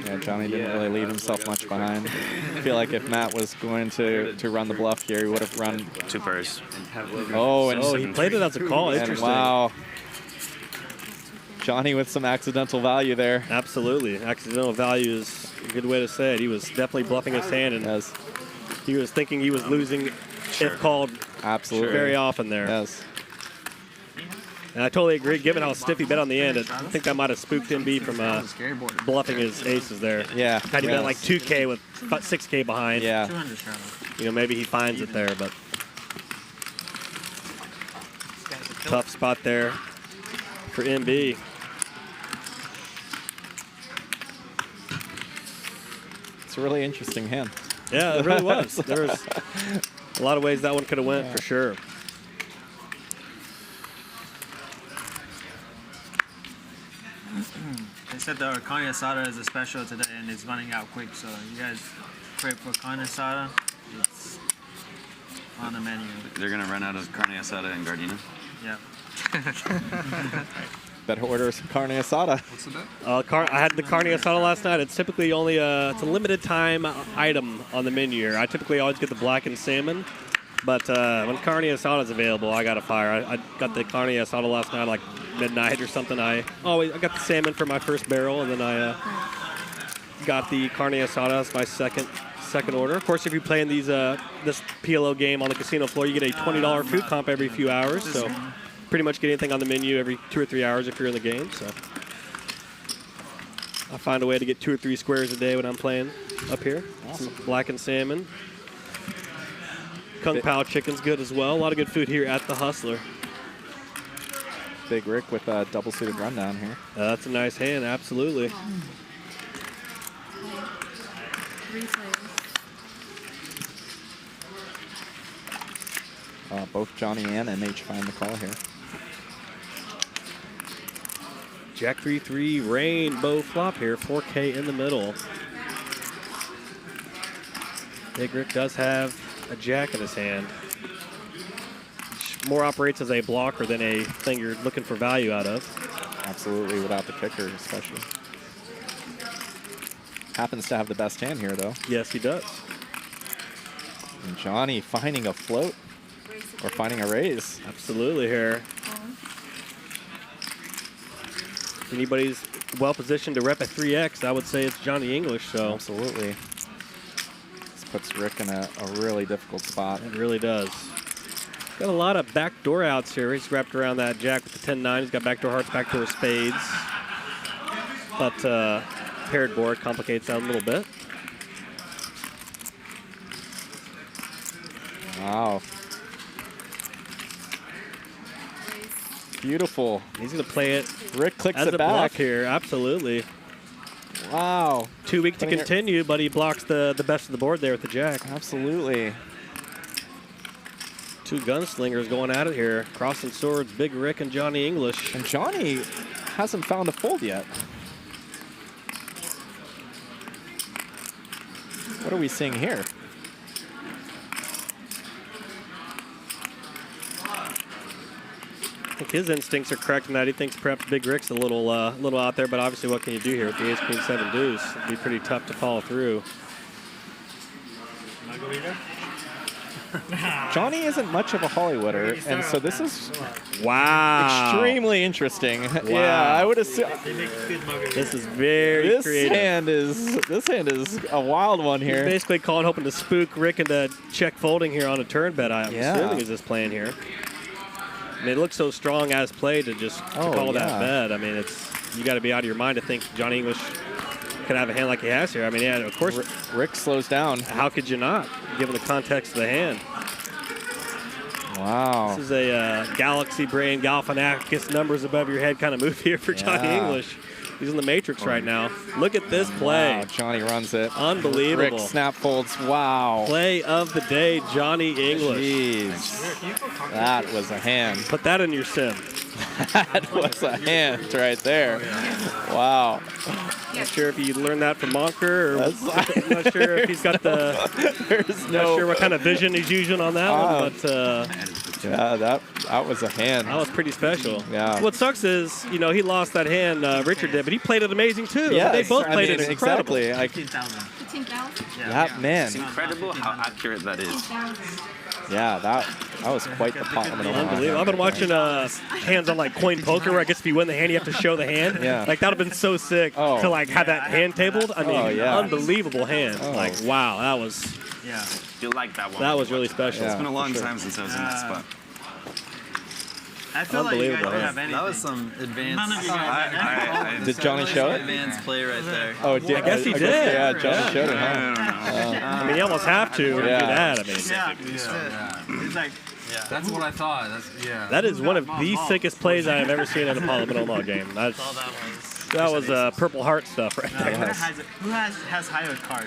Speaker 19: Yeah, Jonny didn't really leave himself much behind. I feel like if Matt was going to run the bluff here, he would have run
Speaker 15: 2 pairs.
Speaker 19: Oh, and
Speaker 7: he played it as a call. Interesting.
Speaker 19: Wow. Jonny with some accidental value there.
Speaker 7: Absolutely. Accidental value is a good way to say it. He was definitely bluffing his hand, and he was thinking he was losing if called very often there.
Speaker 19: Yes.
Speaker 7: And I totally agree, given how stiff he bet on the end. I think that might have spooked MB from bluffing his aces there.
Speaker 19: Yeah.
Speaker 7: Had he bet like 2K with 6K behind.
Speaker 19: Yeah.
Speaker 7: You know, maybe he finds it there, but tough spot there for MB.
Speaker 19: It's a really interesting hand.
Speaker 7: Yeah, it really was. There was a lot of ways that one could have went for sure.
Speaker 20: They said the carne asada is a special today and it's running out quick, so you guys pray for carne asada. It's on the menu.
Speaker 14: They're gonna run out of carne asada and Gardena.
Speaker 20: Yeah.
Speaker 19: Better order some carne asada.
Speaker 6: What's the bet?
Speaker 7: I had the carne asada last night. It's typically only it's a limited time item on the menu here. I typically always get the blackened salmon, but when carne asada is available, I got to fire. I got the carne asada last night, like midnight or something. I got the salmon for my first barrel, and then I got the carne asada as my second order. Of course, if you play in these this PLO game on the casino floor, you get a $20 food comp every few hours. So pretty much get anything on the menu every 2 or 3 hours if you're in the game. So I find a way to get 2 or 3 squares a day when I'm playing up here.
Speaker 19: Awesome.
Speaker 7: Some blackened salmon. Kung Pao chicken's good as well. A lot of good food here at the Hustler.
Speaker 19: Big Rick with a double suited rundown here.
Speaker 7: That's a nice hand, absolutely.
Speaker 19: Both Jonny and MH find the call here.
Speaker 7: Jack 3-3 rainbow flop here, 4K in the middle. Big Rick does have a jack in his hand. More operates as a blocker than a thing you're looking for value out of.
Speaker 19: Absolutely, without the kicker especially. Happens to have the best hand here, though.
Speaker 7: Yes, he does.
Speaker 19: And Jonny finding a float or finding a raise.
Speaker 7: Absolutely here. If anybody's well positioned to rep a 3X, I would say it's Jonny English. So
Speaker 19: absolutely. This puts Rick in a really difficult spot.
Speaker 7: It really does. Got a lot of backdoor outs here. He's wrapped around that jack with the 10-9. He's got backdoor hearts, backdoor spades. But paired board complicates that a little bit.
Speaker 19: Wow. Beautiful.
Speaker 7: He's going to play it.
Speaker 19: Rick clicks
Speaker 7: as
Speaker 19: it
Speaker 7: a
Speaker 19: back.
Speaker 7: block here. Absolutely.
Speaker 19: Wow.
Speaker 7: Too weak to continue, but he blocks the best of the board there with the jack.
Speaker 19: Absolutely.
Speaker 7: 2 gunslingers going at it here. Crossing swords, Big Rick and Jonny English.
Speaker 19: And Jonny hasn't found a fold yet. What are we seeing here?
Speaker 7: I think his instincts are correct in that he thinks perhaps Big Rick's a little out there, but obviously what can you do here with the ace, queen, 7 deuce? It'd be pretty tough to follow through.
Speaker 19: Jonny isn't much of a Hollywooder, and so this is extremely interesting.
Speaker 7: Wow.
Speaker 19: Yeah, I would assume
Speaker 7: this is very creative.
Speaker 19: This hand is a wild one here.
Speaker 7: He's basically calling, hoping to spook Rick into check folding here on a turn bet. I'm assuming is this playing here. I mean, it looks so strong as played to just call that bet. I mean, you got to be out of your mind to think Jonny English can have a hand like he has here. I mean, yeah, of course.
Speaker 19: Rick slows down.
Speaker 7: How could you not, given the context of the hand?
Speaker 19: Wow.
Speaker 7: This is a Galaxy Brain, Galifianakis numbers above your head kind of move here for Johnny English. He's in the Matrix right now. Look at this play.
Speaker 19: Wow, Johnny runs it.
Speaker 7: Unbelievable.
Speaker 19: Rick snap folds. Wow.
Speaker 7: Play of the day, Johnny English.
Speaker 19: Jeez. That was a hand.
Speaker 7: Put that in your sim.
Speaker 19: That was a hand right there. Wow.
Speaker 7: Not sure if you learned that from Monker, or I'm not sure if he's got the. Not sure what kind of vision he's using on that one, but.
Speaker 19: Yeah, that was a hand.
Speaker 7: That was pretty special.
Speaker 19: Yeah.
Speaker 7: What sucks is, he lost that hand, Richard did, but he played it amazing too.
Speaker 19: Yeah,
Speaker 7: they both played it incredible.
Speaker 19: Exactly.
Speaker 2: 15,000.
Speaker 19: That man.
Speaker 15: It's incredible how accurate that is.
Speaker 19: Yeah, that was quite the pot.
Speaker 7: Unbelievable. I've been watching hands on like coin poker where I guess if you win the hand, you have to show the hand.
Speaker 19: Yeah.
Speaker 7: Like that would have been so sick to like have that hand tabled. I mean, unbelievable hand. Like wow, that was.
Speaker 15: Yeah. You like that one?
Speaker 7: That was really special.
Speaker 14: It's been a long time since I was in that spot.
Speaker 20: I feel like you guys don't have anything.
Speaker 10: That was some advanced.
Speaker 20: None of you guys have anything.
Speaker 19: Did Johnny show it?
Speaker 10: Advanced play right there.
Speaker 19: Oh, did,
Speaker 7: I guess he did.
Speaker 19: Yeah, Johnny showed it, huh?
Speaker 7: I mean, you almost have to do that. I mean,
Speaker 20: It's like,
Speaker 6: That's what I thought.
Speaker 7: that is one of the sickest plays I have ever seen in a Parliament Omaha game. That was Purple Heart stuff right there.
Speaker 20: who has higher card?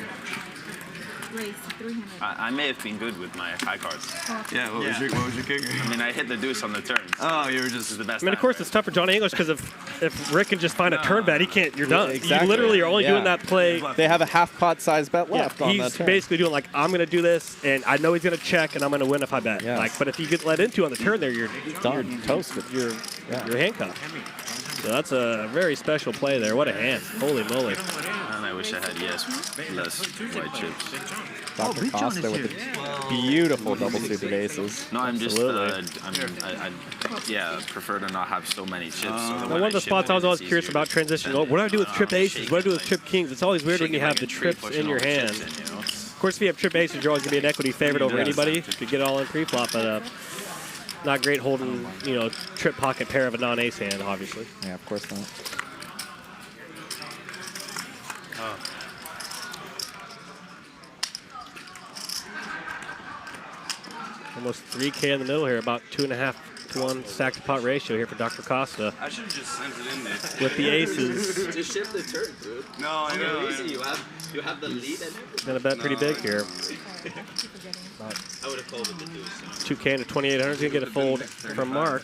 Speaker 2: Race 300.
Speaker 15: I may have been good with my high cards.
Speaker 14: Yeah, what was your kicker?
Speaker 15: I mean, I hit the deuce on the turns.
Speaker 14: Oh, you were just
Speaker 15: the best.
Speaker 7: I mean, of course, it's tough for Johnny English because if Rick can just find a turn bet, he can't. You're done.
Speaker 19: Exactly.
Speaker 7: You literally are only doing that play.
Speaker 19: They have a half pot size bet left on that
Speaker 7: he's
Speaker 19: turn.
Speaker 7: basically doing like, I'm going to do this, and I know he's going to check, and I'm going to win if I bet.
Speaker 19: Yeah.
Speaker 7: Like, but if you get let into on the turn there, you're
Speaker 19: done.
Speaker 7: You're toasted. You're handcuffed. So that's a very special play there. What a hand. Holy moly.
Speaker 15: And I wish I had less white chips.
Speaker 19: Dr. Costa with the beautiful double suited aces.
Speaker 15: No, I'm just,
Speaker 7: Absolutely.
Speaker 15: I prefer to not have so many chips. So that
Speaker 7: Now,
Speaker 15: when
Speaker 7: one of the
Speaker 15: chip
Speaker 7: spots
Speaker 15: it,
Speaker 7: I was always
Speaker 15: it's
Speaker 7: curious
Speaker 15: easier
Speaker 7: about transition. What do I do with trip aces? What do I do with trip kings? It's always weird when you have the trips in your hand. Of course, if you have trip aces, you're always going to be an equity favorite over anybody. You could get all in pre-flop, but not great holding, trip pocket pair of a non-ace hand, obviously.
Speaker 19: Yeah, of course not.
Speaker 7: Almost 3K in the middle here, about 2.5 to 1 stack to pot ratio here for Dr. Costa.
Speaker 14: I should have just sent it in there.
Speaker 7: With the aces.
Speaker 10: Just shift the turn, dude.
Speaker 14: No, I know.
Speaker 10: You have the lead and
Speaker 7: Gonna bet pretty big here.
Speaker 10: I would have called it the deuce.
Speaker 7: 2K to 2,800 is gonna get a fold from Mark.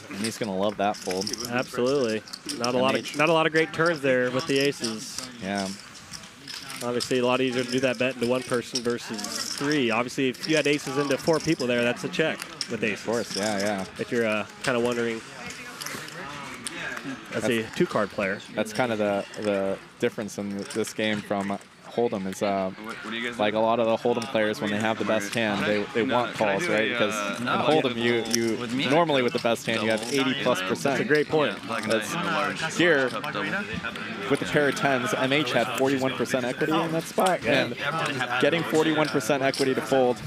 Speaker 19: And he's gonna love that fold.
Speaker 7: Absolutely. Not a lot of great turns there with the aces.
Speaker 19: Yeah.
Speaker 7: Obviously, a lot easier to do that bet into one person versus three. Obviously, if you had aces into 4 people there, that's a check with aces.
Speaker 19: Of course, yeah.
Speaker 7: If you're kind of wondering, as a 2-card player.
Speaker 19: That's kind of the difference in this game from Hold'em is like a lot of the Hold'em players, when they have the best hand, they want calls, right? Because in Hold'em, you normally with the best hand, you have 80+%.
Speaker 7: That's a great point.
Speaker 19: Here, with the pair of 10s, MH had 41% equity in that spot, and getting 41% equity to fold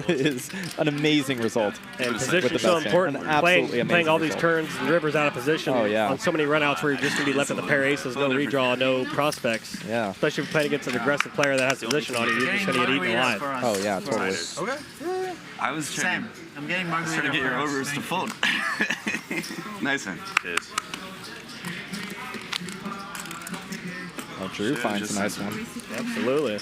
Speaker 19: is an amazing result.
Speaker 7: And position is so important. Playing all these turns and rivers out of position on so many runouts where you're just going to be left with a pair of aces, no redraw, no prospects.
Speaker 19: Yeah.
Speaker 7: Especially if you're playing against an aggressive player that has position on you, you're just going to get eaten alive.
Speaker 19: Oh, yeah, totally.
Speaker 14: Okay. I was trying
Speaker 20: I'm getting margarita
Speaker 14: to get your
Speaker 20: for us.
Speaker 14: overs to fold. Nice one.
Speaker 15: Cheers.
Speaker 19: Oh, Drew finds a nice one.
Speaker 7: Absolutely.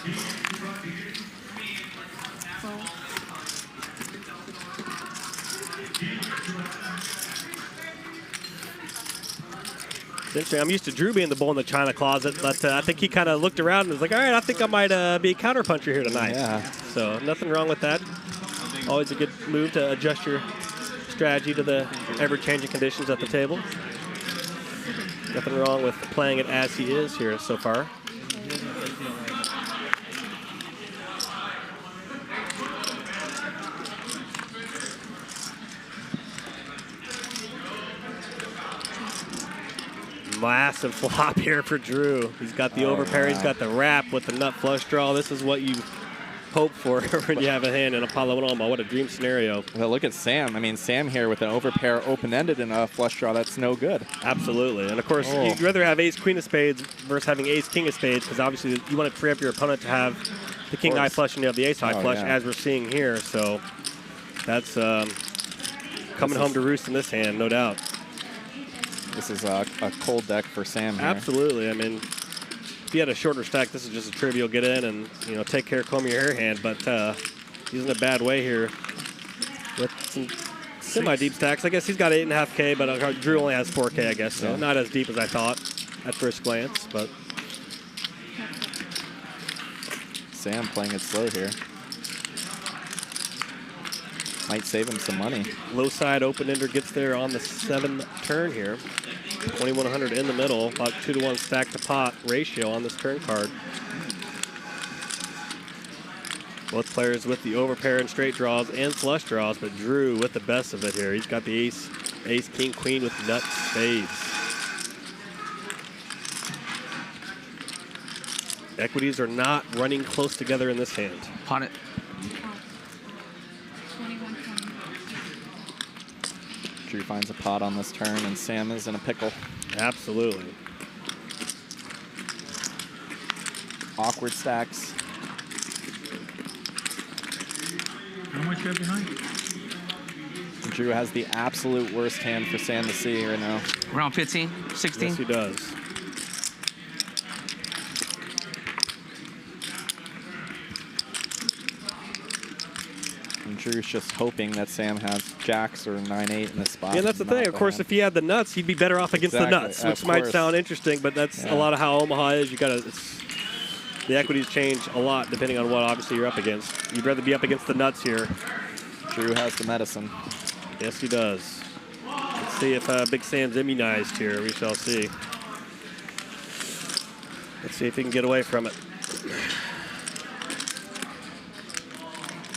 Speaker 7: I'm used to Drew being the bull in the china closet, but I think he kind of looked around and was like, all right, I think I might be a counterpuncher here tonight.
Speaker 19: Yeah.
Speaker 7: So nothing wrong with that. Always a good move to adjust your strategy to the ever-changing conditions at the table. Nothing wrong with playing it as he is here so far. Massive flop here for Drew. He's got the overpair, he's got the wrap with the nut flush draw. This is what you hope for when you have a hand in Apollo and Omaha. What a dream scenario.
Speaker 19: Well, look at Sam. I mean, Sam here with an overpair open-ended and a flush draw. That's no good.
Speaker 7: Absolutely. And, of course, you'd rather have ace-queen of spades versus having ace-king of spades, because obviously you want to free up your opponent to have the king-high flush and you have the ace-high flush, as we're seeing here. So That's coming home to roost in this hand, no doubt.
Speaker 19: This is a cold deck for Sam here.
Speaker 7: Absolutely. I mean, if he had a shorter stack, this is just a trivial get in and, you know, take care of comb your hair hand. But he's in a bad way here with some semi-deep stacks. I guess he's got 8.5K, but Drew only has 4K, I guess. So not as deep as I thought at first glance. But
Speaker 19: Sam playing it slow here. Might save him some money.
Speaker 7: Low side open-ender gets there on the 7th turn here. 2,100 in the middle, about 2-to-1 stack to pot ratio on this turn card. Both players with the overpair and straight draws and flush draws, but Drew with the best of it here. He's got the ace, king, queen with nuts, spades. Equities are not running close together in this hand.
Speaker 10: Pawn it.
Speaker 19: Drew finds a pot on this turn, and Sam is in a pickle.
Speaker 7: Absolutely.
Speaker 19: Awkward stacks.
Speaker 21: How much you have behind?
Speaker 19: Drew has the absolute worst hand for Sam to see right now.
Speaker 10: Round 15, 16.
Speaker 7: Yes, he does.
Speaker 19: And Drew's just hoping that Sam has jacks or 9-8 in this spot.
Speaker 7: Yeah, and that's the thing. Of course, if he had the nuts, he'd be better off against the nuts, which might sound interesting, but that's a lot of how Omaha is. You gotta, the equities change a lot depending on what obviously you're up against. You'd rather be up against the nuts here.
Speaker 19: Drew has the medicine.
Speaker 7: Yes, he does. Let's see if Big Sam's immunized here. We shall see. Let's see if he can get away from it.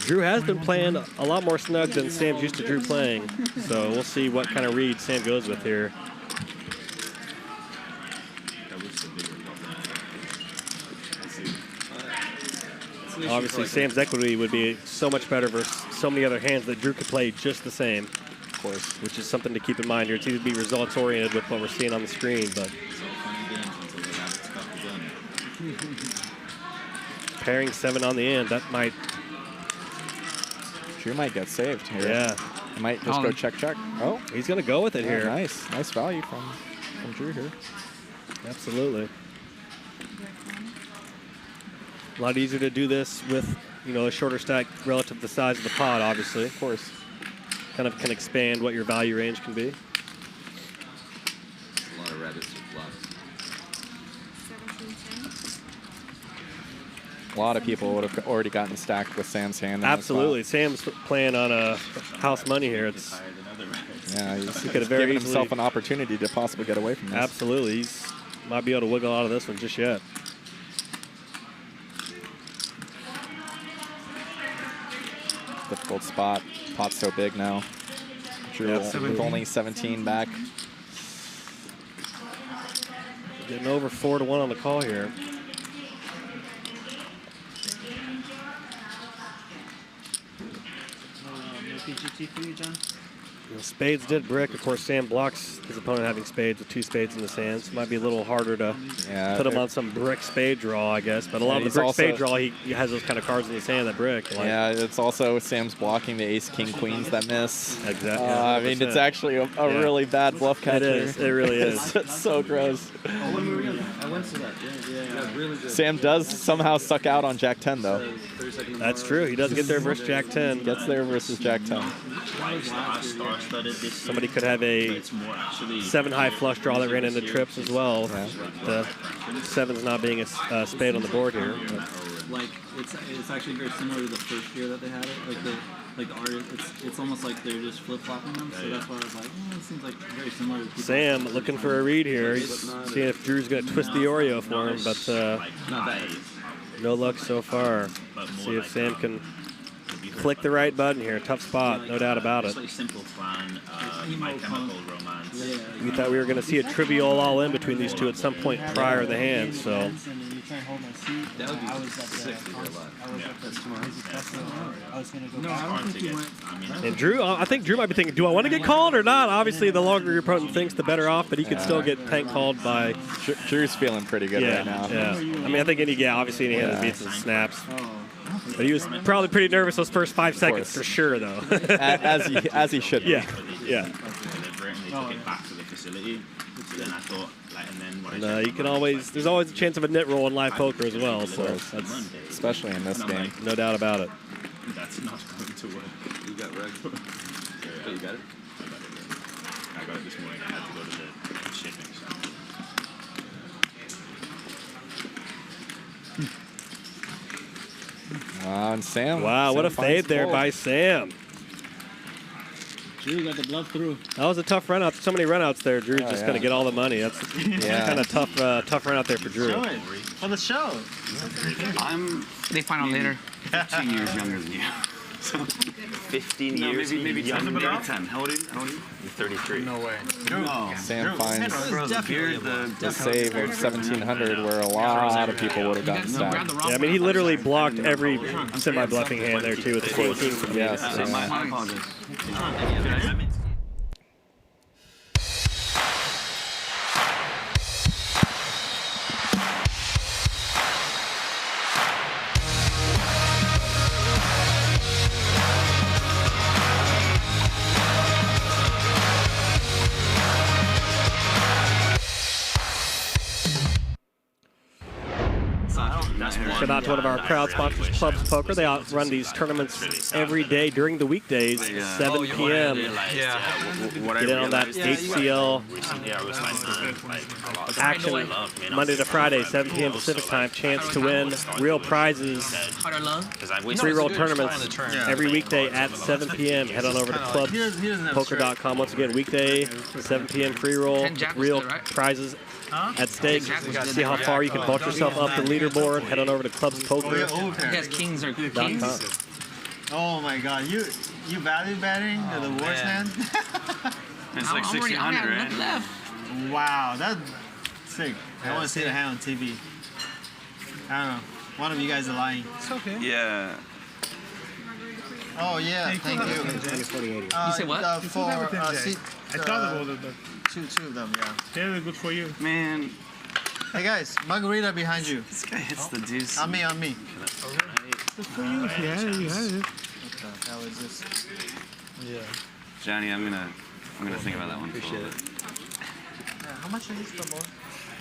Speaker 7: Drew has been playing a lot more snug than Sam's used to Drew playing, so we'll see what kind of read Sam goes with here. Obviously, Sam's equity would be so much better versus so many other hands that Drew could play just the same,
Speaker 19: of course,
Speaker 7: which is something to keep in mind here. It's easy to be results-oriented with what we're seeing on the screen, but pairing 7 on the end, that might...
Speaker 19: Drew might get saved here.
Speaker 7: Yeah.
Speaker 19: He might just go check. Oh,
Speaker 7: he's going to go with it here.
Speaker 19: Nice. Nice value from Drew here.
Speaker 7: Absolutely. A lot easier to do this with, you know, a shorter stack relative to the size of the pot, obviously.
Speaker 19: Of course.
Speaker 7: Kind of can expand what your value range can be.
Speaker 14: A lot of rabbits with bluffs.
Speaker 19: A lot of people would have already gotten stacked with Sam's hand.
Speaker 7: Absolutely. Sam's playing on a house money here. It's
Speaker 19: he's
Speaker 7: could have very
Speaker 19: given
Speaker 7: easily
Speaker 19: himself an opportunity to possibly get away from this.
Speaker 7: Absolutely. He's might be able to wiggle out of this one just yet.
Speaker 19: Difficult spot. Pot's so big now. Drew with only 17 back.
Speaker 7: Getting over 4-1 on the call here.
Speaker 20: PGT for you, John?
Speaker 7: You know, spades did brick. Of course, Sam blocks his opponent having spades with 2 spades in his hands. Might be a little harder to put him on some brick spade draw, I guess. But a lot of the brick spade draw, he has those kind of cards in his hand that brick. Like.
Speaker 19: Yeah, it's also Sam's blocking the ace, king, queens that miss.
Speaker 7: Exactly.
Speaker 19: I mean, it's actually a really bad bluff catcher.
Speaker 7: It is. It really is.
Speaker 19: It's so gross.
Speaker 20: I went to that. Yeah, really good.
Speaker 19: Sam does somehow suck out on Jack 10, though.
Speaker 7: That's true. He does get there versus Jack 10.
Speaker 19: Gets there versus Jack 10.
Speaker 7: Somebody could have a 7-high flush draw that ran into trips as well. The 7's not being a spade on the board here.
Speaker 11: Like it's actually very similar to the first year that they had it. Like the artist, it's almost like they're just flip flopping them. So that's why I was like, it seems like very similar to people.
Speaker 7: Sam looking for a read here. He's seeing if Drew's going to twist the Oreo for him, but no luck so far. See if Sam can click the right button here. Tough spot, no doubt about it. We thought we were going to see a trivial all-in between these two at some point prior in the hand, so.
Speaker 11: That would be sick to hear live.
Speaker 7: And Drew, I think Drew might be thinking, do I want to get called or not? Obviously, the longer your opponent thinks, the better off, but he could still get tank called by.
Speaker 19: Drew's feeling pretty good right now.
Speaker 7: Yeah. I mean, I think obviously any hand that beats and snaps. But he was probably pretty nervous those first 5 seconds for sure, though.
Speaker 19: as he should be.
Speaker 7: Yeah.
Speaker 15: Back to the facility. So then I thought, like, and then when
Speaker 7: And, you can always, there's always a chance of a nit roll in live poker as well. So that's
Speaker 19: especially in this game.
Speaker 7: No doubt about it.
Speaker 15: That's not going to work. You got reg. Oh, you got it? I got it this morning. I had to go to the shipping.
Speaker 19: Wow, and Sam.
Speaker 7: Wow, what a fade there by Sam.
Speaker 21: Drew got the bluff through.
Speaker 7: That was a tough run out. So many run outs there. Drew's just
Speaker 21: yeah.
Speaker 7: going to get all the money. That's kind of tough run out there for Drew.
Speaker 22: Show it. For the show.
Speaker 15: They
Speaker 22: find out later.
Speaker 15: 2 years younger than you. So 15 years maybe
Speaker 22: younger.
Speaker 15: 10. How old are you? You're 33.
Speaker 22: No way.
Speaker 19: Sam finds the save of 1,700 where a lot of people would have gotten stacked.
Speaker 7: Yeah, I mean, he literally blocked every semi-bluffing hand there, too, with the 14.
Speaker 19: Yes.
Speaker 15: My apologies.
Speaker 7: Shout out to one of our proud sponsors, Clubs Poker. They run these tournaments every day during the weekdays, 7 p.m. Get in on that HCL action Monday to Friday, 7 p.m. Pacific time. Chance to win real prizes. Free roll tournaments every weekday at 7 p.m. Head on over to clubspoker.com. Once again, weekday, 7 p.m. free roll, real prizes at stake. See how far you can vault yourself up the leaderboard. Head on over to Clubs Poker.
Speaker 22: You guys kings or kings? Oh my god, you value betting the worst hand?
Speaker 15: It's like 1,600, right?
Speaker 22: Wow, that's sick. I want to see the hand on TV. I don't know. One of you guys are lying.
Speaker 21: It's okay.
Speaker 15: Yeah.
Speaker 22: Oh yeah, thank you.
Speaker 21: You
Speaker 22: say what?
Speaker 21: I thought about it, but
Speaker 22: two of them, yeah.
Speaker 21: they're good for you.
Speaker 15: Man.
Speaker 22: Hey guys, margarita behind you.
Speaker 15: This guy hits the deuce.
Speaker 22: On me.
Speaker 21: Good for you. You had it. You had it.
Speaker 22: What the hell is this?
Speaker 21: Yeah.
Speaker 15: Johnny, I'm gonna think about that one. Appreciate it.
Speaker 22: Yeah, how much is this for both?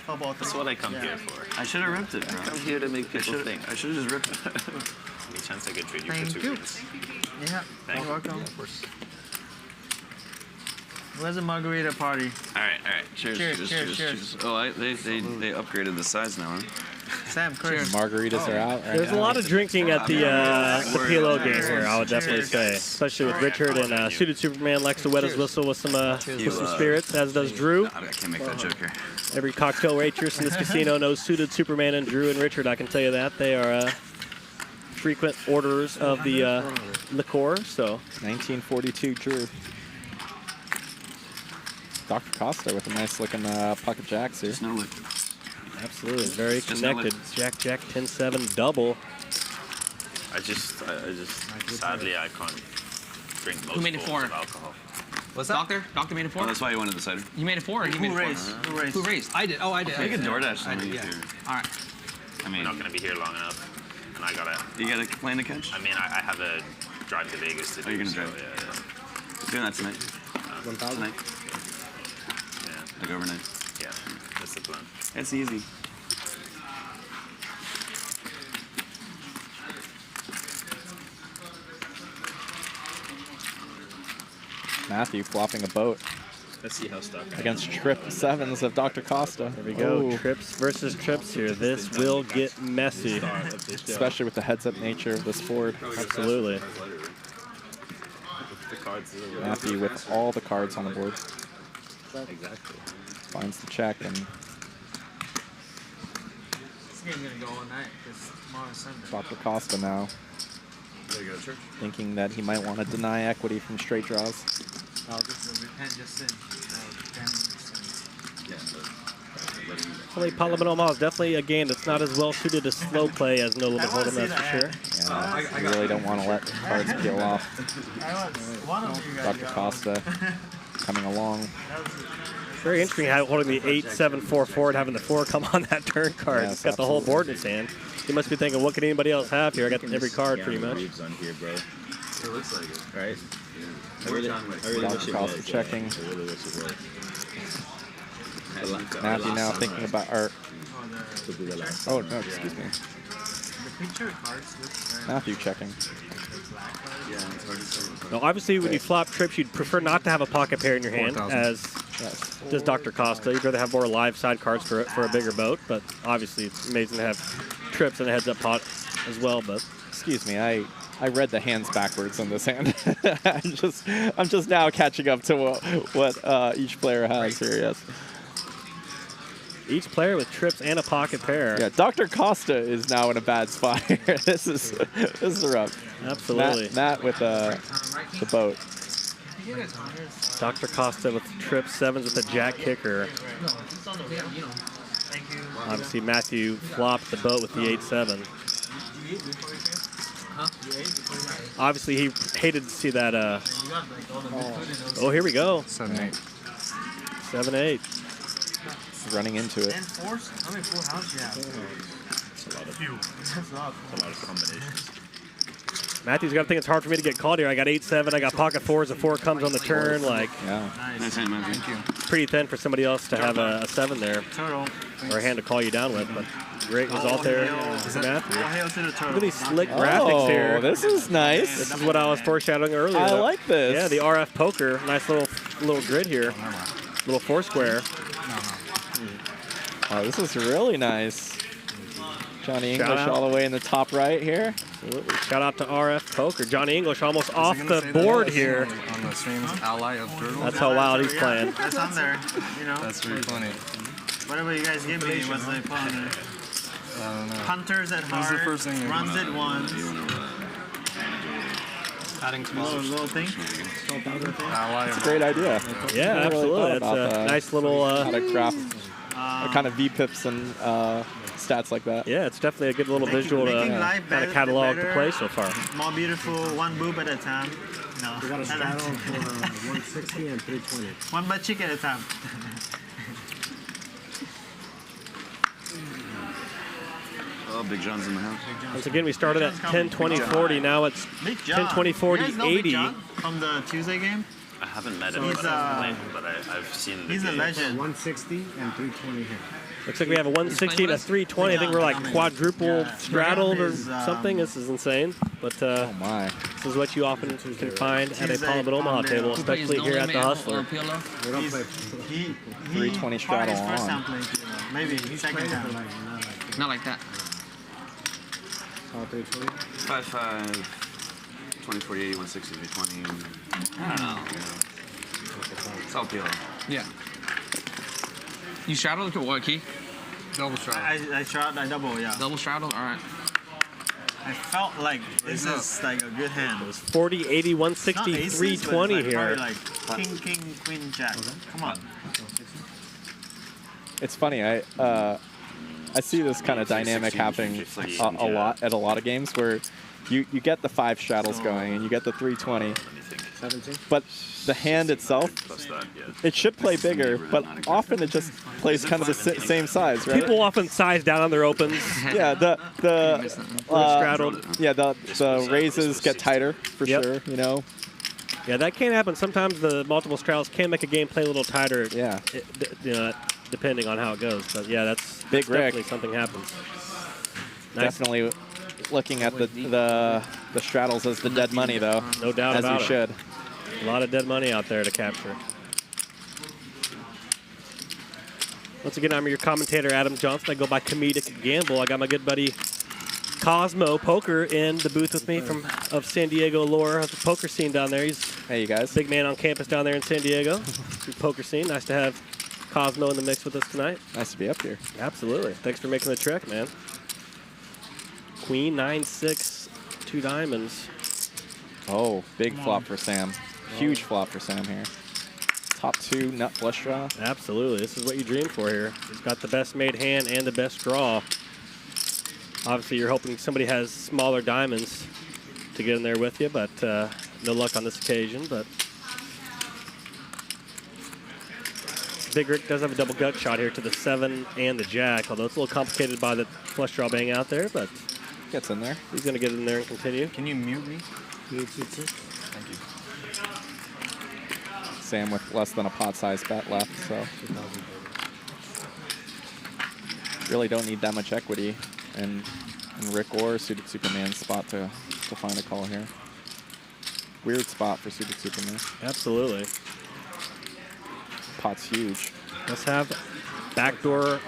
Speaker 22: For both.
Speaker 15: That's what I come here for. I should have ripped it, bro. I come here to make people think. I should have just ripped it. Any chance I could trade you for
Speaker 22: Thank
Speaker 15: 2
Speaker 22: you.
Speaker 15: minutes?
Speaker 22: Yeah,
Speaker 15: Thank
Speaker 22: you're
Speaker 15: you.
Speaker 22: welcome.
Speaker 15: Yeah, of course.
Speaker 22: Where's the margarita party?
Speaker 15: All right. Cheers.
Speaker 22: Cheers.
Speaker 15: Oh, they upgraded the size now, huh?
Speaker 22: Sam, Chris.
Speaker 19: Margaritas are out right
Speaker 7: There's a
Speaker 19: now.
Speaker 7: lot of drinking at the PLO game here, I would definitely say. Especially with Richard and Suited Superman likes to wet his whistle with some spirits, as does Drew.
Speaker 15: I can't make that joke here.
Speaker 7: Every cocktail waitress in this casino knows Suited Superman and Drew and Richard, I can tell you that. They are frequent orderers of the liqueur, so.
Speaker 19: 1942 Drew. Dr. Costa with a nice looking pocket jacks here.
Speaker 15: No liquor.
Speaker 7: Absolutely, very connected. Jack, 10-7 double.
Speaker 15: I just sadly I can't drink most
Speaker 22: Who made it
Speaker 15: bowls
Speaker 22: four?
Speaker 15: of alcohol.
Speaker 22: What's that? Doctor made it 4?
Speaker 15: Oh, that's why you wanted the cider.
Speaker 22: You made it 4 or he made it 4? Who raised? I did. Oh, I did.
Speaker 15: I can DoorDash
Speaker 22: I
Speaker 15: some
Speaker 22: did,
Speaker 15: of these here.
Speaker 22: All right.
Speaker 15: I mean,
Speaker 14: We're not going to be here long enough. And I gotta.
Speaker 15: You got a plane to catch?
Speaker 14: I mean, I have a drive to Vegas to do.
Speaker 15: Oh, you're gonna
Speaker 14: so,
Speaker 15: drive?
Speaker 14: Yeah.
Speaker 15: Doing that tonight?
Speaker 7: 1,000?
Speaker 15: Tonight?
Speaker 14: Yeah.
Speaker 15: Like overnight?
Speaker 14: Yeah, that's the plan.
Speaker 15: It's easy.
Speaker 19: Matthew flopping a boat.
Speaker 14: Let's see how stuck.
Speaker 19: Against trip sevens of Dr. Costa.
Speaker 7: There we go.
Speaker 19: Ooh.
Speaker 7: Trips versus trips here. This will get messy.
Speaker 19: Especially with the heads-up nature of this board.
Speaker 7: Absolutely.
Speaker 19: Matthew with all the cards on the board.
Speaker 14: Exactly.
Speaker 19: Finds the check and
Speaker 22: This game's going to go all night because tomorrow's Sunday.
Speaker 19: Dr. Costa now thinking that he might want to deny equity from straight draws.
Speaker 22: Oh, this is a repent just sin.
Speaker 7: Play Parliament Omaha is definitely a game that's not as well suited to slow play as No Limit Hold'em, that's for sure.
Speaker 19: Yeah, you really don't want to let cards peel off.
Speaker 22: One of you guys
Speaker 19: Dr. Costa coming along.
Speaker 7: Very interesting how holding the 8-7-4 and having the 4 come on that turn card.
Speaker 19: Yes,
Speaker 7: He's got the whole board in his hand. He must be thinking, what can anybody else have here? I got every card pretty much.
Speaker 15: On here, bro. It looks like it. Right? I really wish it was.
Speaker 19: Checking.
Speaker 15: I really wish it was.
Speaker 19: Mathew now thinking about art. Oh, no, excuse me. Matthew checking.
Speaker 7: Now, obviously, when you flop trips, you'd prefer not to have a pocket pair in your hand, as does Dr. Costa. You'd rather have more live side cards for a bigger boat, but obviously it's amazing to have trips and a heads-up pot as well. But
Speaker 19: excuse me, I read the hands backwards on this hand. I'm just now catching up to what each player has here. Yes.
Speaker 7: Each player with trips and a pocket pair.
Speaker 19: Yeah, Dr. Costa is now in a bad spot here. This is rough.
Speaker 7: Absolutely.
Speaker 19: Matt with the boat.
Speaker 7: Dr. Costa with trip 7s with a jack kicker. Obviously, Mathew flopped the boat with the 8-7. Obviously, he hated to see that. Oh, here we go.
Speaker 6: 7-8.
Speaker 7: 7-8.
Speaker 19: Running into it.
Speaker 20: How many full houses do you have?
Speaker 15: That's a lot of combinations.
Speaker 7: Matthew's got to think it's hard for me to get called here. I got 8-7. I got pocket 4s. A 4 comes on the turn. Like,
Speaker 15: Nice hand, Matthew. Thank you.
Speaker 7: It's pretty thin for somebody else to have a 7 there, or a hand to call you down with. But great result there for Matthew. Look at these slick graphics here.
Speaker 19: This is nice.
Speaker 7: This is what I was foreshadowing earlier.
Speaker 19: I like this.
Speaker 7: Yeah, the RF poker. Nice little grid here. Little 4-square.
Speaker 19: Oh, this is really nice. Jonny English
Speaker 7: Shout out.
Speaker 19: all the way in the top right here.
Speaker 7: Absolutely. Shout out to RF Poker. Jonny English almost off the board here.
Speaker 6: On the streams, ally of turtles.
Speaker 7: That's how wild he's playing.
Speaker 20: That's on there, you know.
Speaker 6: That's really funny.
Speaker 20: Whatever you guys give me, what's the put on there?
Speaker 6: I don't know.
Speaker 20: Hunters at
Speaker 6: This is the
Speaker 20: heart,
Speaker 6: first thing
Speaker 20: runs at once.
Speaker 4: Adding to
Speaker 20: little thing.
Speaker 6: Ally
Speaker 19: It's
Speaker 6: of
Speaker 19: a great idea.
Speaker 7: Yeah, absolutely. It's a nice little
Speaker 19: how to craft kind of V-pips and stats like that.
Speaker 7: Yeah, it's definitely a good little visual to kind of catalog to play so far.
Speaker 20: More beautiful, one boob at a time. No.
Speaker 21: We got a straddle for 160 and 320.
Speaker 20: One butt cheek at a time.
Speaker 15: Oh, Big John's in the house.
Speaker 7: Once again, we started at 10, 20, 40. Now it's 10, 20, 40, 80.
Speaker 20: From the Tuesday game?
Speaker 15: I haven't met
Speaker 20: So
Speaker 15: him,
Speaker 20: he's,
Speaker 15: but I've seen the
Speaker 20: he's a
Speaker 15: game.
Speaker 20: legend.
Speaker 21: 160 and 320 here.
Speaker 7: Looks like we have a 160 and a 320. I think we're like quadruple straddled or something. This is insane. But
Speaker 19: oh my.
Speaker 7: This is what you often can find at a Palm at Omaha table, especially here at the Hustler.
Speaker 19: 320 straddle on.
Speaker 20: Maybe second time.
Speaker 4: Not like that.
Speaker 21: 320.
Speaker 15: 5-5, 20, 40, 80, 160, 320. I don't know. It's all PLO.
Speaker 4: Yeah. You straddle? Look at what key?
Speaker 20: Double straddle. I straddle, I double, yeah.
Speaker 4: Double straddle? All right.
Speaker 20: I felt like this is like a good hand.
Speaker 7: It was 40, 80, 160,
Speaker 20: Not aces,
Speaker 7: 320
Speaker 20: but it's
Speaker 7: here.
Speaker 20: like king, king, queen, jack. Come on.
Speaker 19: It's funny. I see this kind of dynamic happening a lot at a lot of games where you get the 5 straddles going and you get the 320, but the hand itself, it should play bigger, but often it just plays kind of the same size, right?
Speaker 7: People often size down on their opens.
Speaker 19: Yeah, the raises get tighter for sure, you know.
Speaker 7: Yeah, that can happen. Sometimes the multiple straddles can make a game play a little tighter.
Speaker 19: Yeah.
Speaker 7: You know, depending on how it goes. But yeah, that's
Speaker 19: Big Rick.
Speaker 7: definitely something happens. Nice.
Speaker 19: Definitely looking at the straddles as the dead money, though.
Speaker 7: No doubt
Speaker 19: as
Speaker 7: about
Speaker 19: you
Speaker 7: it.
Speaker 19: should.
Speaker 7: A lot of dead money out there to capture. Once again, I'm your commentator, Adam Johnson. I go by Comedic Gamble. I got my good buddy Cosmo Poker in the booth with me of San Diego lore of the poker scene down there. He's
Speaker 19: hey, you guys.
Speaker 7: Big man on campus down there in San Diego. Poker scene. Nice to have Cosmo in the mix with us tonight.
Speaker 19: Nice to be up here.
Speaker 7: Absolutely. Thanks for making the trek, man. Queen, 9-6, 2 diamonds.
Speaker 19: Oh, big flop for Sam. Huge flop for Sam here. Top 2 nut flush draw.
Speaker 7: Absolutely. This is what you dream for here. He's got the best made hand and the best draw. Obviously, you're hoping somebody has smaller diamonds to get in there with you, but no luck on this occasion. But Big Rick does have a double gut shot here to the 7 and the jack, although it's a little complicated by the flush draw being out there, but
Speaker 19: gets in there.
Speaker 7: He's going to get in there and continue.
Speaker 20: Can you mute me?
Speaker 19: Thank you. Sam with less than a pot-sized bet left, so really don't need that much equity in Rick or Suited Superman's spot to find a call here. Weird spot for Suited Superman.
Speaker 7: Absolutely.
Speaker 19: Pot's huge.
Speaker 7: Let's have backdoor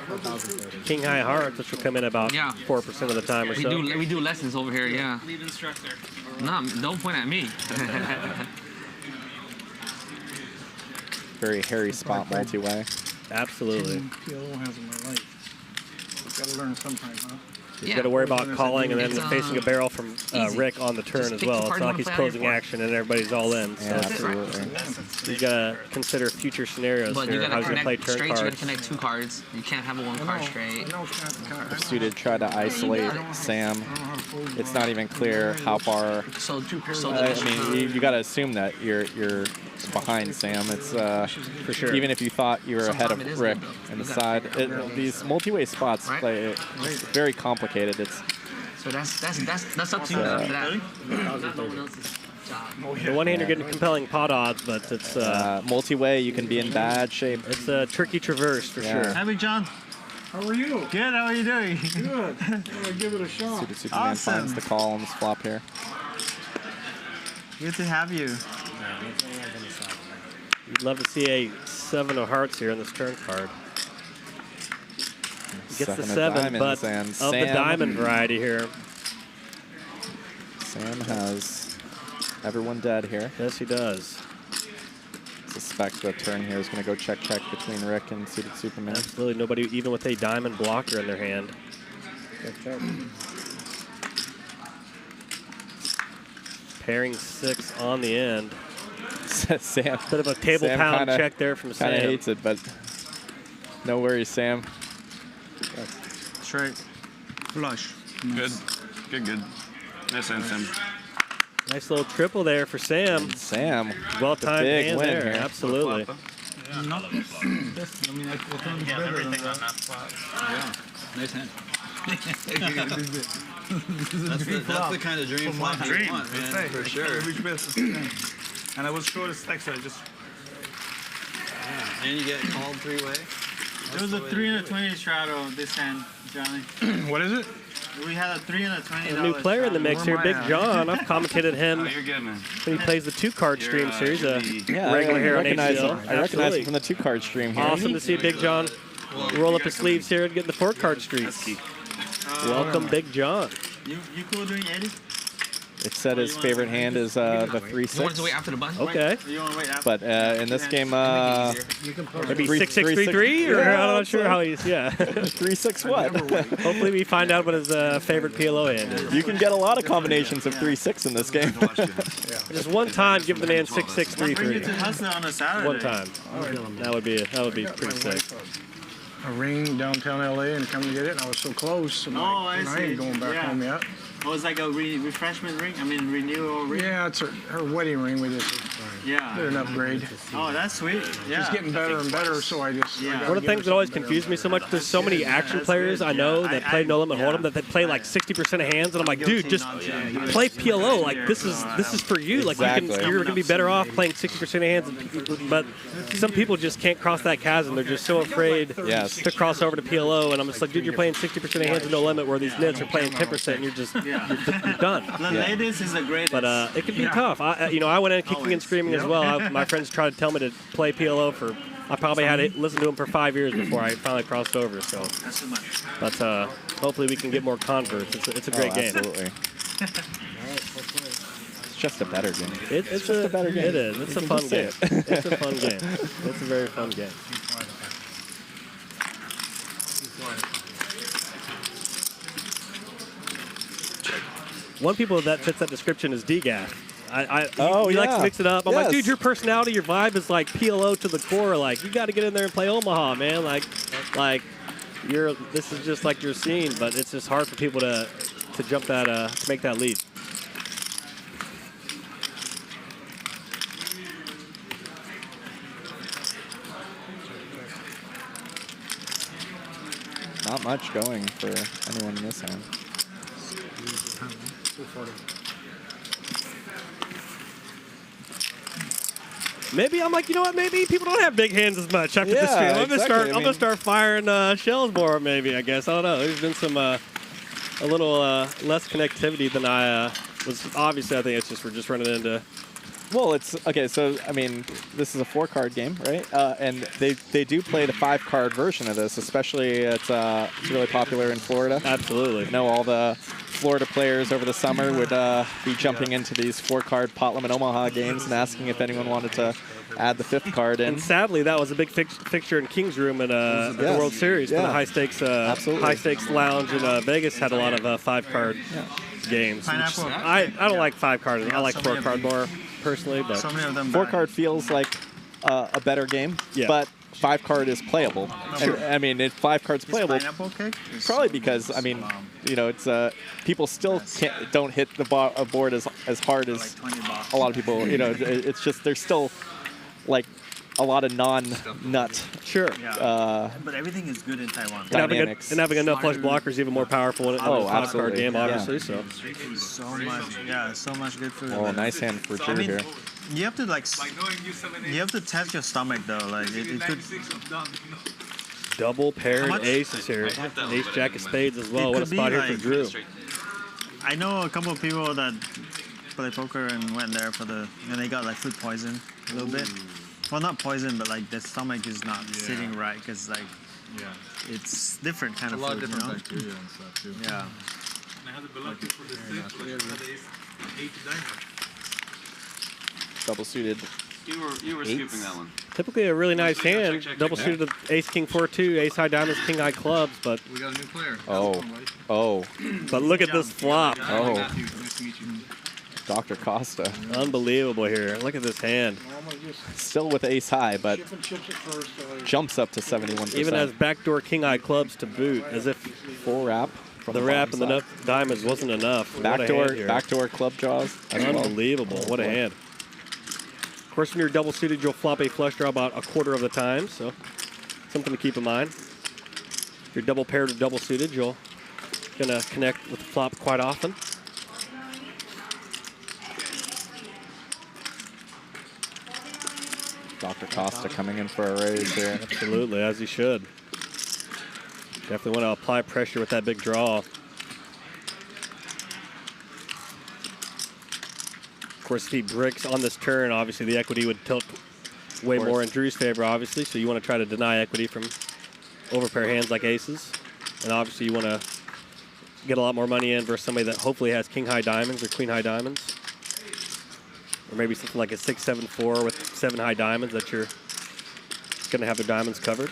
Speaker 7: king high hearts, which will come in about 4% of the time or so.
Speaker 8: We do lessons over here, yeah.
Speaker 20: Lead instructor.
Speaker 8: No, don't point at me.
Speaker 19: Very hairy spot multi-way.
Speaker 7: Absolutely.
Speaker 21: PO has in my life. You've got to learn sometime, huh?
Speaker 7: He's got to worry about calling and then facing a barrel from Rick on the turn as well. It's not like he's closing action and everybody's all in. So
Speaker 19: absolutely.
Speaker 7: He's got to consider future scenarios
Speaker 8: But
Speaker 7: here.
Speaker 8: you
Speaker 7: How he's going to play
Speaker 8: connect
Speaker 7: turn
Speaker 8: straight, you got to
Speaker 7: cards.
Speaker 8: connect 2 cards. You can't have a 1 card straight.
Speaker 19: Suited tried to isolate Sam. It's not even clear how far.
Speaker 8: So
Speaker 19: I mean, you got to assume that you're behind Sam. It's
Speaker 7: for sure.
Speaker 19: Even if you thought you were ahead of Rick in the side, these multi-way spots play it's very complicated. It's
Speaker 8: so that's up to you after that. Not no one else's job.
Speaker 7: The one hand you're getting compelling pot odds, but it's
Speaker 19: multi-way. You can be in bad shape.
Speaker 7: It's a tricky traverse for sure.
Speaker 20: Hi, Big John.
Speaker 21: How are you?
Speaker 20: Good. How are you doing?
Speaker 21: Good. I'm gonna give it a shot.
Speaker 19: Suited Superman finds the call on this flop here.
Speaker 20: Good to have you.
Speaker 7: You'd love to see a 7 of hearts here on this turn card. Gets the 7, but of the diamond variety here.
Speaker 19: Sam has everyone dead here.
Speaker 7: Yes, he does.
Speaker 19: Suspect the turn here is going to go check between Rick and Suited Superman.
Speaker 7: Absolutely nobody, even with a diamond blocker in their hand.
Speaker 19: Check.
Speaker 7: Pairing 6 on the end.
Speaker 19: Sam.
Speaker 7: Bit of a table
Speaker 19: Sam
Speaker 7: pound check there from Sam.
Speaker 19: Kind of hates it, but no worries, Sam.
Speaker 20: Straight. Flush.
Speaker 14: Good. Good. Nice hand, Sam.
Speaker 7: Nice little triple there for Sam.
Speaker 19: Sam.
Speaker 7: Well timed
Speaker 19: big
Speaker 7: hand
Speaker 19: win
Speaker 7: there.
Speaker 19: here.
Speaker 7: Absolutely.
Speaker 21: Not this. I mean, I thought it was better than that.
Speaker 11: Yeah. Nice hand.
Speaker 21: That's
Speaker 11: the kind of dream flop you want, man, for sure.
Speaker 21: And I was short of stacks, so I just.
Speaker 11: And you get called 3-way.
Speaker 20: There was a 3 and a 20 straddle this hand, Johnny.
Speaker 21: What is it?
Speaker 20: We had a 3 and a $20.
Speaker 7: A new player in the mix here, Big John. I've commentated him
Speaker 14: Oh, you're good, man.
Speaker 7: when he plays the 2-card stream series.
Speaker 19: Yeah,
Speaker 7: regular here
Speaker 19: I
Speaker 7: on
Speaker 19: recognize
Speaker 7: HCL.
Speaker 19: him. I recognize him from the 2-card stream here.
Speaker 7: Awesome to see Big John roll up his sleeves here and get in the 4-card streets. Welcome, Big John.
Speaker 20: You cool doing 80?
Speaker 19: It said his favorite hand is the 3-6.
Speaker 8: You want to wait after the button?
Speaker 7: Okay.
Speaker 20: You want to wait after?
Speaker 19: But in this game,
Speaker 7: maybe 6-6-3-3, or I'm not sure how he's
Speaker 19: 3-6 what?
Speaker 7: Hopefully we find out what his favorite PLO hand is.
Speaker 19: You can get a lot of combinations of 3-6 in this game.
Speaker 7: Just one time, give the man 6-6-3-3.
Speaker 20: Bring you to Hustler on a Saturday.
Speaker 7: One time. That would be pretty sick.
Speaker 21: A ring downtown LA and come to get it, and I was so close. And
Speaker 20: I
Speaker 21: I ain't going back home yet.
Speaker 20: Oh, it's like a refreshment ring? I mean, renewal ring?
Speaker 21: Yeah, it's her wedding ring. We just did an upgrade.
Speaker 20: Oh, that's sweet. Yeah.
Speaker 21: It's getting better and better, so I just.
Speaker 7: One of the things that always confused me so much, there's so many action players I know that play No Limit Hold'em that they play like 60% of hands, and I'm like, dude, just play PLO. Like this is for you. Like you're gonna be better off playing 60% of hands. But some people just can't cross that chasm. They're just so afraid to cross over to PLO, and I'm just like, dude, you're playing 60% of hands in No Limit, where these nits are playing 10%, and you're just you're done.
Speaker 20: The latest is the greatest.
Speaker 7: But it can be tough. I went in kicking and screaming as well. My friends tried to tell me to play PLO for. I probably had to listen to him for 5 years before I finally crossed over. So,
Speaker 20: that's too much.
Speaker 7: But hopefully we can get more converts. It's a great game.
Speaker 19: Absolutely. It's just a better game.
Speaker 7: It's just a better game. It is. It's a fun game. It's a fun game. It's a very fun game. One people that fits that description is DGAF. He likes to mix it up. I'm like, dude, your personality, your vibe is like PLO to the core. Like, you got to get in there and play Omaha, man. Like this is just like your scene, but it's just hard for people to jump that, to make that leap.
Speaker 19: not much going for anyone in this hand.
Speaker 7: Maybe I'm like, you know what? Maybe people don't have big hands as much after this stream. I'm gonna start firing shells more. Maybe I guess I don't know. There's been some a little less connectivity than I was. Obviously, I think it's just we're just running into.
Speaker 19: Well, it's okay. So I mean, this is a 4-card game, right? And they do play the 5-card version of this. Especially it's really popular in Florida.
Speaker 7: Absolutely.
Speaker 19: I know all the Florida players over the summer would be jumping into these 4-card pot limit Omaha games and asking if anyone wanted to add the 5th card in.
Speaker 7: And sadly, that was a big fixture in King's Room in the World Series. For the high stakes lounge in Vegas had a lot of 5-card games. I don't like 5-card. I like 4-card more personally, but
Speaker 19: 4-card feels like a better game.
Speaker 7: Yeah.
Speaker 19: But 5-card is playable.
Speaker 7: Sure.
Speaker 19: And, I mean, if 5-card's playable, probably because I mean, you know, it's people still don't hit the board as hard as a lot of people. You know, it's just there's still like a lot of non-nut.
Speaker 7: Sure.
Speaker 20: But everything is good in Taiwan.
Speaker 19: Dynamics.
Speaker 7: And having enough flush blockers is even more powerful in a 5-card game, obviously. So
Speaker 20: So much good food.
Speaker 19: Oh, nice hand for Drew here.
Speaker 20: You have to you have to test your stomach though. Like it could.
Speaker 7: Double paired aces here. Ace jack of spades as well. What a spot here for Drew.
Speaker 20: I know a couple of people that play poker and went there and they got like food poison a little bit. Well, not poison, but like the stomach is not sitting right because like it's different kind of food.
Speaker 6: A lot of different bacteria and stuff too.
Speaker 20: Yeah.
Speaker 19: Double suited.
Speaker 14: You were scooping that one.
Speaker 7: Typically a really nice hand. Double suited of ace king 4-2, ace high diamonds, king high clubs, but
Speaker 6: We got a new player.
Speaker 19: Oh.
Speaker 7: But look at this flop.
Speaker 19: Oh.
Speaker 6: Mathew, nice to meet you.
Speaker 19: Dr. Costa.
Speaker 7: Unbelievable here. Look at this hand.
Speaker 19: Still with ace high, but jumps up to 71%.
Speaker 7: Even has backdoor king high clubs to boot, as if
Speaker 19: full wrap.
Speaker 7: The wrap and the diamonds wasn't enough.
Speaker 19: Backdoor club draws.
Speaker 7: Unbelievable. What a hand. Of course, when you're double suited, you'll flop a flush draw about a quarter of the time, so something to keep in mind. If you're double paired or double suited, you're gonna connect with the flop quite often.
Speaker 19: Dr. Costa coming in for a raise here.
Speaker 7: Absolutely, as he should. Definitely want to apply pressure with that big draw. Of course, if he bricks on this turn, obviously the equity would tilt way more in Drew's favor, obviously. So you want to try to deny equity from overpair hands like aces. And obviously you want to get a lot more money in versus somebody that hopefully has king high diamonds or queen high diamonds. Or maybe something like a 6-7-4 with 7 high diamonds that you're going to have their diamonds covered.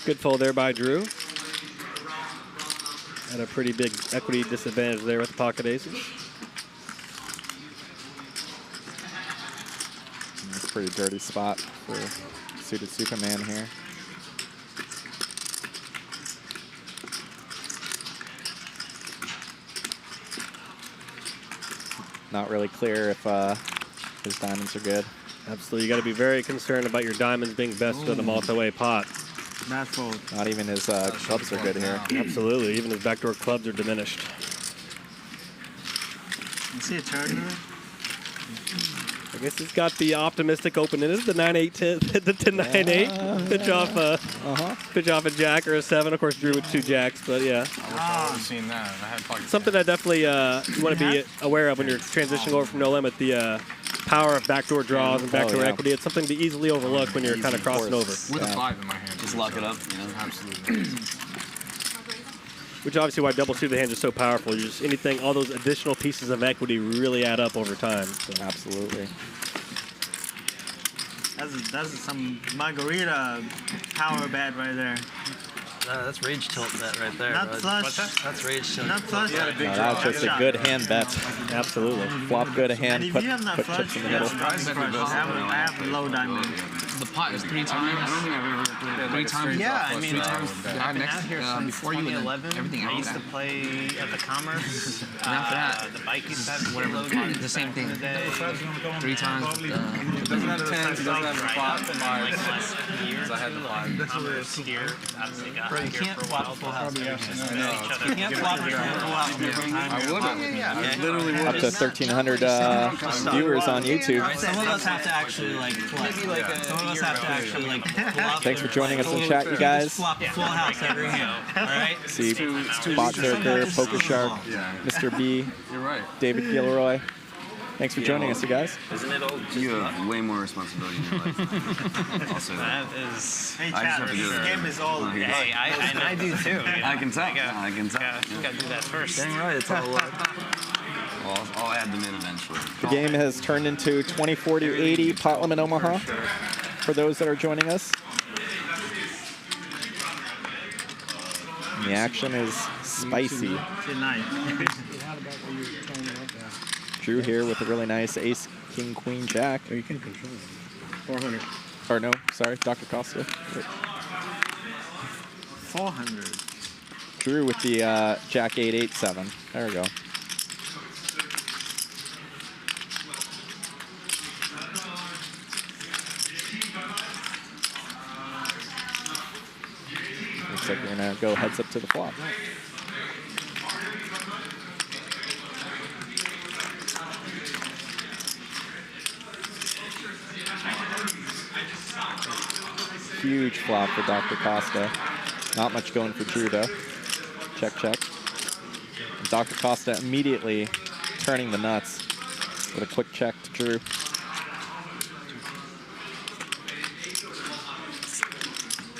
Speaker 7: Good fold there by Drew. Had a pretty big equity disadvantage there with the pocket aces.
Speaker 19: That's a pretty dirty spot for suited Superman here. Not really clear if his diamonds are good.
Speaker 7: Absolutely, you got to be very concerned about your diamonds being best in a multi-way pot.
Speaker 20: Bad fold.
Speaker 19: Not even his clubs are good here.
Speaker 7: Absolutely, even his backdoor clubs are diminished.
Speaker 20: You see a turn there?
Speaker 7: I guess he's got the optimistic open. It is the 9-8, the 10-9-8. Pitch off a jack or a 7. Of course, Drew with 2 jacks, but yeah.
Speaker 6: I wish I would have seen that. I had pocket
Speaker 7: Something that definitely you want to be aware of when you're transitioning over from no limit. The power of backdoor draws and backdoor equity. It's something to easily overlook when you're kind of crossing over.
Speaker 6: With a 5 in my hand.
Speaker 14: Just lock it up, you know?
Speaker 6: Absolutely.
Speaker 7: Which obviously why double suited hand is so powerful. You just anything, all those additional pieces of equity really add up over time. So.
Speaker 19: Absolutely.
Speaker 20: That's some margarita power bet right there.
Speaker 8: That's rage tilt bet right there.
Speaker 22: Not
Speaker 8: bud.
Speaker 22: flush.
Speaker 8: That's rage tilt.
Speaker 22: Not flush.
Speaker 19: No, that's just a good hand bet. Absolutely. Flop good hand,
Speaker 22: And if
Speaker 19: put
Speaker 22: you have not
Speaker 19: chips
Speaker 22: flush,
Speaker 19: in the middle.
Speaker 22: I have low diamond.
Speaker 8: The pot is 3 times.
Speaker 6: I don't think I've ever played
Speaker 8: Three times.
Speaker 22: Yeah, I mean,
Speaker 6: next
Speaker 22: here
Speaker 6: before you,
Speaker 22: 2011.
Speaker 6: everything
Speaker 22: I used
Speaker 6: after
Speaker 22: to play at the Commerce.
Speaker 8: And after that,
Speaker 22: the bike used to have
Speaker 8: whatever. The same thing. 3 times.
Speaker 6: It doesn't have 10s, it doesn't have the 5s. I had the 5.
Speaker 22: Bro, you can't flop a full house. You can't flop a full house.
Speaker 6: I would have.
Speaker 22: Literally
Speaker 19: Up to 1,300 viewers on YouTube.
Speaker 22: Some of us have to actually like flip. Some of us have to actually like flop.
Speaker 19: Thanks for joining us in chat, you guys.
Speaker 22: Flop a full house every hand. All right.
Speaker 19: See Bot Joker, Poker Shark, Mr. B,
Speaker 6: You're right.
Speaker 19: David Gilroy. Thanks for joining us, you guys.
Speaker 14: Isn't it all you have way more responsibility in your life. Also,
Speaker 22: That is. Hey,
Speaker 14: I just have to do
Speaker 22: this
Speaker 14: that.
Speaker 22: game is all.
Speaker 8: Hey, I do too.
Speaker 14: I can tell. I can tell.
Speaker 8: You gotta do that first.
Speaker 14: Dang right, it's all well, I'll add them in eventually.
Speaker 19: The game has turned into 20-40-80 pot limit Omaha for those that are joining us. And the action is spicy.
Speaker 22: Good night.
Speaker 19: Drew here with a really nice ace, king, queen, jack.
Speaker 21: Oh, you can control it. 400.
Speaker 19: Or no, sorry, Dr. Costa.
Speaker 22: 400.
Speaker 19: Drew with the jack 8-8-7. There we go. Looks like we're gonna go heads up to the flop. Huge flop for Dr. Costa. Not much going for Drew though. Check, check. And Dr. Costa immediately turning the nuts with a quick check to Drew.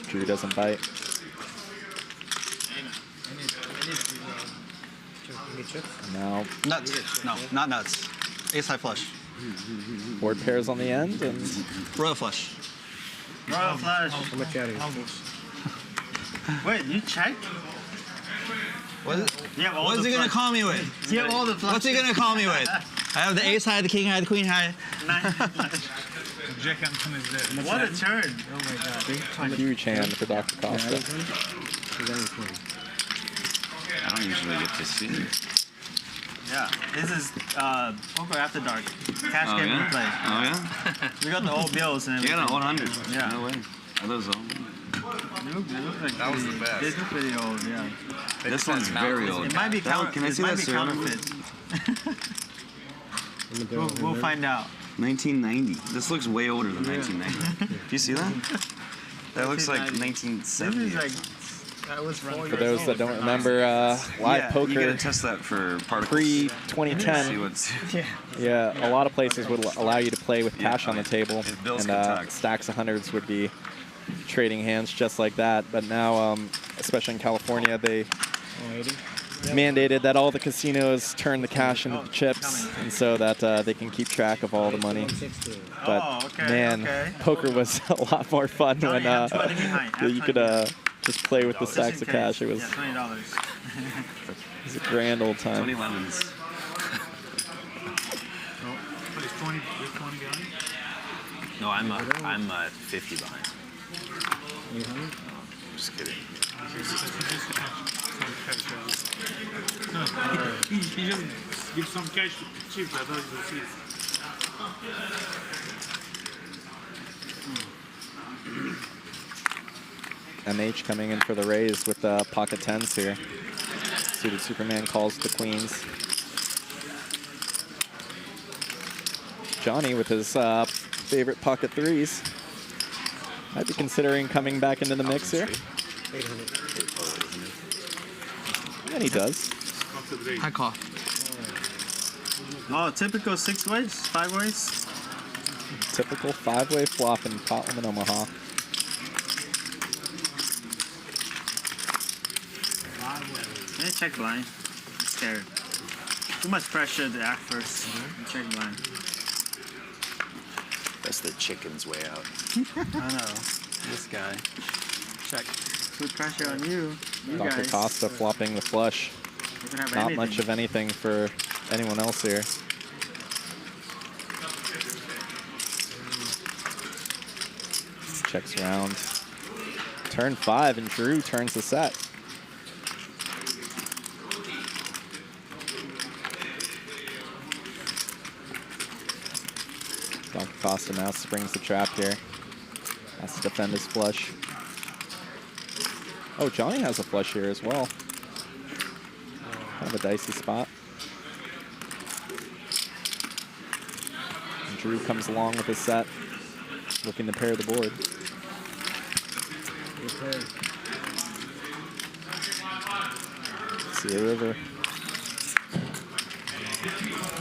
Speaker 19: Drew doesn't bite. Now
Speaker 22: Nuts. No, not nuts. Ace high flush.
Speaker 19: board pairs on the end and
Speaker 22: Royal flush. Royal flush.
Speaker 21: How much out of it?
Speaker 22: Wait, you check?
Speaker 8: What is,
Speaker 22: What is he gonna call me with? You have all the flushes. What's he gonna call me with? I have the ace high, the king high, the queen high. What a turn! Oh my god.
Speaker 19: huge hand for Dr. Costa.
Speaker 14: I don't usually get to see it.
Speaker 22: Yeah, this is Poker After Dark. Cash
Speaker 14: Oh,
Speaker 22: game
Speaker 14: yeah?
Speaker 22: replay.
Speaker 14: Oh, yeah?
Speaker 22: We got the old bills and
Speaker 14: You
Speaker 22: everything.
Speaker 14: got an 100.
Speaker 22: Yeah.
Speaker 14: No way. Are those old?
Speaker 22: They look like
Speaker 6: That was the best.
Speaker 22: They look pretty old, yeah.
Speaker 14: This one's very old.
Speaker 22: It might be
Speaker 14: Can I see that serial number?
Speaker 22: We'll find out.
Speaker 14: 1990. This looks way older than 1990. Do you see that? That looks like 1970.
Speaker 22: This is like, that was 4
Speaker 19: For
Speaker 22: years
Speaker 19: those
Speaker 22: old.
Speaker 19: that don't remember, live
Speaker 14: You
Speaker 19: poker
Speaker 14: gotta test that for particles.
Speaker 19: pre-2010.
Speaker 14: See what's.
Speaker 19: Yeah, a lot of places would allow you to play with cash on the table,
Speaker 14: If Bill's
Speaker 19: and
Speaker 14: can talk.
Speaker 19: stacks of hundreds would be trading hands just like that. But now, especially in California, they mandated that all the casinos turn the cash into the chips, and so that they can keep track of all the money. But man, poker was a lot more fun when you could just play with the stacks of cash. It was
Speaker 22: $20.
Speaker 19: it was a grand old time.
Speaker 14: 20 lemons.
Speaker 15: No, I'm 50 behind. Just kidding.
Speaker 21: No, he just gives some cash to chips. I thought it was his.
Speaker 19: MH coming in for the raise with pocket tens here. Suited Superman calls the queens. Jonny with his favorite pocket threes. Might be considering coming back into the mix here.
Speaker 21: 800.
Speaker 19: And he does.
Speaker 22: High call. Oh, typical 6 ways, 5 ways.
Speaker 19: Typical 5-way flop in pot limit Omaha.
Speaker 22: Yeah, check blind. I'm scared. Too much pressure to act first. Check blind.
Speaker 15: That's the chicken's way out.
Speaker 22: I know. This guy. Check.
Speaker 21: put pressure on you.
Speaker 19: Dr.
Speaker 21: guys.
Speaker 19: Costa flopping the flush.
Speaker 21: Doesn't have
Speaker 19: Not
Speaker 21: anything.
Speaker 19: much of anything for anyone else here. Checks around. Turn 5, and Drew turns the set. Dr. Costa now springs the trap here. Has to defend his flush. Oh, Jonny has a flush here as well. Kind of a dicey spot. And Drew comes along with his set, looking to pair the board. See a river.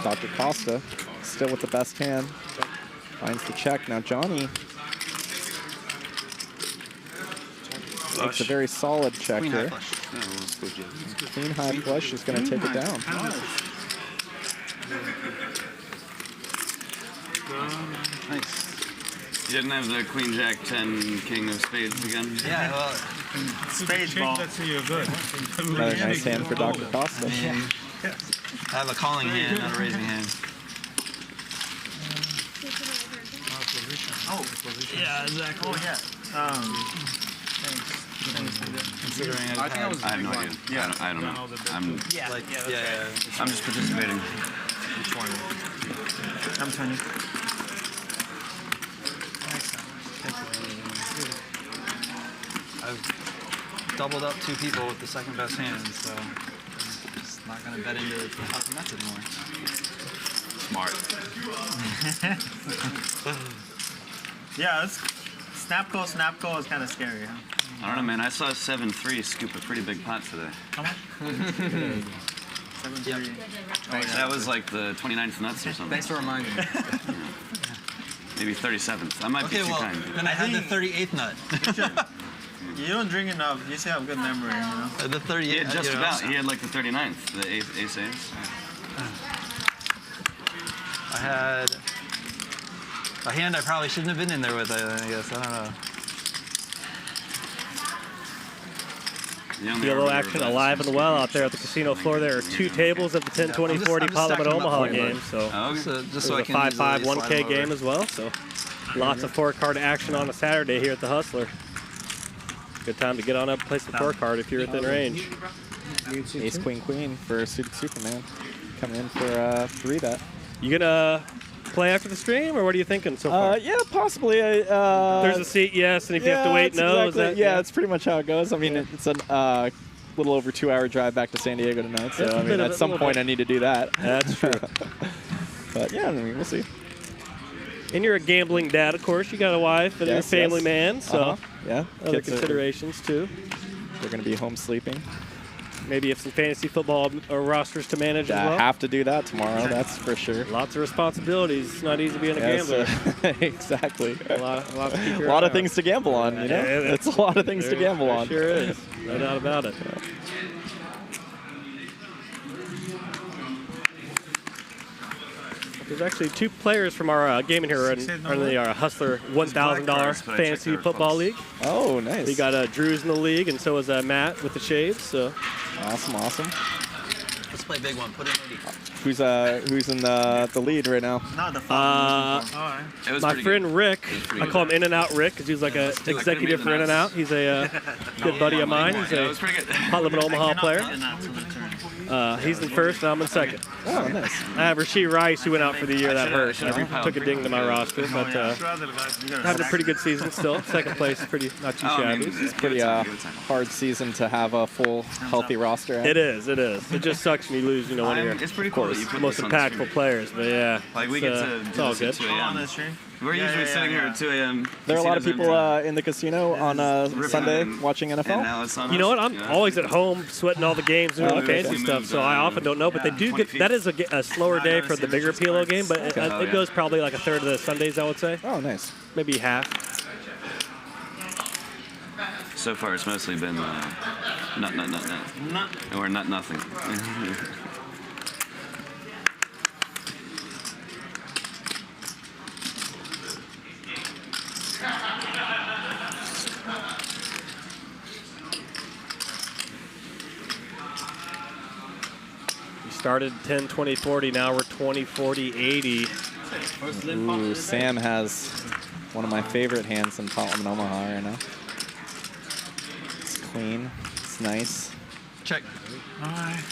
Speaker 19: Dr. Costa still with the best hand. Finds the check. Now Jonny makes a very solid check
Speaker 14: Queen
Speaker 19: here.
Speaker 14: high flush.
Speaker 19: Queen high flush is going to take it down.
Speaker 14: Nice. You didn't have the Queen Jack 10 King of Spades again?
Speaker 22: Yeah, well,
Speaker 21: Spades ball. You're good.
Speaker 19: Another nice hand for Dr. Costa.
Speaker 22: I have a calling hand, not a raising hand.
Speaker 21: Oh,
Speaker 22: Yeah, exactly.
Speaker 21: Oh, yeah.
Speaker 22: Considering
Speaker 14: I have no idea.
Speaker 21: Yeah.
Speaker 14: I don't know. I'm I'm just participating.
Speaker 21: Which one? I'm 20.
Speaker 22: I've doubled up 2 people with the second best hand, so I'm just not going to bet into the fucking method anymore.
Speaker 14: Smart.
Speaker 21: Yeah, snap call is kind of scary, huh?
Speaker 14: I don't know, man. I saw 7-3 scoop a pretty big pot today.
Speaker 21: How much? 7-3.
Speaker 14: That was like the 29th nuts or something.
Speaker 22: Thanks for reminding me.
Speaker 14: Maybe 37th. I might be too kind.
Speaker 22: Then I had the 38th nut.
Speaker 21: You don't drink enough. You still have good memory, you know?
Speaker 22: The 38th.
Speaker 14: He had just about. He had like the 39th, the ace.
Speaker 22: I had a hand I probably shouldn't have been in there with, I guess. I don't know.
Speaker 7: Yellow action alive and well out there at the casino floor. There are 2 tables of the 10, 20, 40 Parliament Omaha game. So
Speaker 22: just so I
Speaker 7: a
Speaker 22: can
Speaker 7: 5-5
Speaker 22: easily
Speaker 7: 1K
Speaker 22: slide
Speaker 7: game
Speaker 22: over.
Speaker 7: as well. So lots of 4-card action on a Saturday here at the Hustler. Good time to get on up and play some 4-card if you're within range.
Speaker 19: Ace, queen, queen for Suited Superman. Coming in for a 3-bet.
Speaker 7: You gonna play after the stream, or what are you thinking so far?
Speaker 19: Yeah, possibly.
Speaker 7: There's a seat, yes, and if you have to wait,
Speaker 19: that's
Speaker 7: no.
Speaker 19: Exactly,
Speaker 7: Is that,
Speaker 19: yeah, it's pretty much how it goes. I mean, it's a little over 2-hour drive back to San Diego tonight, so I mean, at some point I need to do that.
Speaker 7: That's true.
Speaker 19: But yeah, I mean, we'll see.
Speaker 7: And you're a gambling dad, of course. You got a wife and you're a family man, so
Speaker 19: yeah,
Speaker 7: other
Speaker 19: kids
Speaker 7: considerations too.
Speaker 19: They're going to be home sleeping.
Speaker 7: Maybe you have some fantasy football rosters to manage as well.
Speaker 19: I have to do that tomorrow, that's for sure.
Speaker 7: Lots of responsibilities. It's not easy being a gambler.
Speaker 19: Exactly.
Speaker 7: A
Speaker 19: lot of things to gamble on, you know? It's a lot of things to gamble on.
Speaker 7: Sure is. No doubt about it. There's actually 2 players from our gaming here in the Hustler $1,000 fantasy football league.
Speaker 19: Oh, nice.
Speaker 7: We got Drew's in the league, and so is Matt with the shades. So
Speaker 19: awesome.
Speaker 22: Let's play big one. Put in 80.
Speaker 19: Who's in the lead right now?
Speaker 21: Not the
Speaker 7: my friend Rick, I call him In and Out Rick because he's like an executive for In and Out. He's a good buddy of mine. He's a Hot Limit Omaha player. He's in first, and I'm in second.
Speaker 19: Oh, nice.
Speaker 7: I have Rasheed Rice, who went out for the year that hurt. I took a ding to my roster, but having a pretty good season still. Second place is not too shabby.
Speaker 19: It's pretty hard season to have a full, healthy roster.
Speaker 7: It is. It just sucks when you lose, one of your
Speaker 14: It's pretty cool.
Speaker 7: most impactful players. But yeah,
Speaker 14: Like we get to do
Speaker 7: it's all
Speaker 14: this
Speaker 7: good.
Speaker 14: at 2 a.m. We're usually sitting here at 2 a.m.
Speaker 19: There are a lot of people in the casino on Sunday watching NFL.
Speaker 7: You know what? I'm always at home sweating all the games and all the fancy stuff, so I often don't know. But they do get that is a slower day for the bigger PLO game, but it goes probably like a third of the Sundays, I would say.
Speaker 19: Oh, nice.
Speaker 7: Maybe half.
Speaker 14: So far, it's mostly been nut, or nothing.
Speaker 7: Started 10, 20, 40. Now we're 20, 40, 80.
Speaker 19: Ooh, Sam has one of my favorite hands in Tottenham and Omaha right now. It's clean. It's nice.
Speaker 22: Check.
Speaker 7: All right.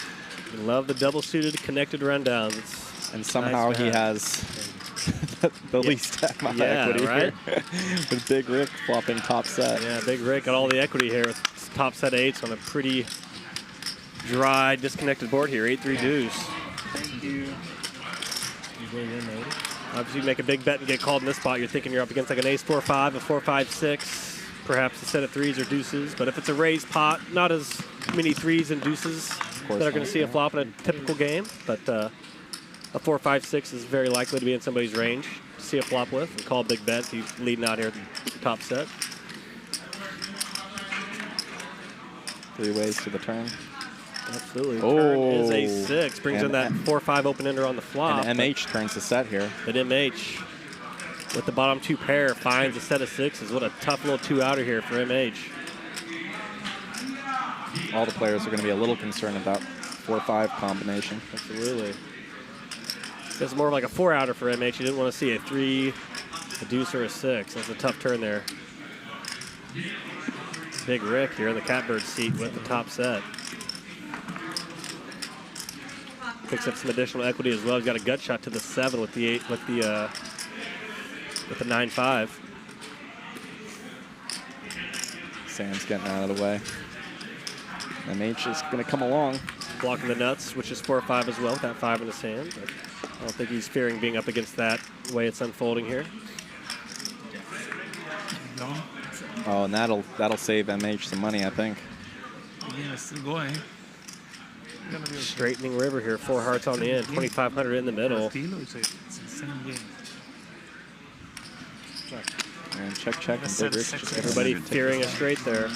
Speaker 7: Love the double-suited connected rundowns.
Speaker 19: And somehow he has the least amount of equity
Speaker 7: right?
Speaker 19: here. With Big Rick flopping top set.
Speaker 7: Yeah, Big Rick got all the equity here with top set eights on a pretty dry, disconnected board here. 8-3 deuce.
Speaker 22: Thank you.
Speaker 7: Obviously, you make a big bet and get called in this spot. You're thinking you're up against like an ace-4-5, a 4-5-6, perhaps a set of threes or deuces. But if it's a raised pot, not as many threes and deuces that are going to see a flop in a typical game. But a 4-5-6 is very likely to be in somebody's range to see a flop with and call big bets. He's leading out here at the top set.
Speaker 19: 3 ways to the turn.
Speaker 7: Absolutely.
Speaker 19: Oh,
Speaker 7: Turn is a 6. Brings in that 4-5 open-ender on the flop.
Speaker 19: And MH turns the set here.
Speaker 7: But MH, with the bottom 2 pair, finds a set of 6s. What a tough little 2-outer here for MH.
Speaker 19: All the players are going to be a little concerned about 4-5 combination.
Speaker 7: Absolutely. This is more of like a 4-outer for MH. You didn't want to see a 3, a deuce, or a 6. That's a tough turn there. Big Rick here in the catbird seat with the top set. Picks up some additional equity as well. He's got a gut shot to the 7 with the 8 with the 9-5.
Speaker 19: Sam's getting out of the way. MH is going to come along.
Speaker 7: Blocking the nuts, which is 4-5 as well with that 5 in his hand. But I don't think he's fearing being up against that way it's unfolding here.
Speaker 19: Oh, and that'll save MH some money, I think.
Speaker 22: Yeah, still going.
Speaker 7: Straightening river here, 4 hearts on the end, 2,500 in the middle.
Speaker 22: It's the same game.
Speaker 19: And check. And Big Rick's just
Speaker 7: Everybody fearing a straight there.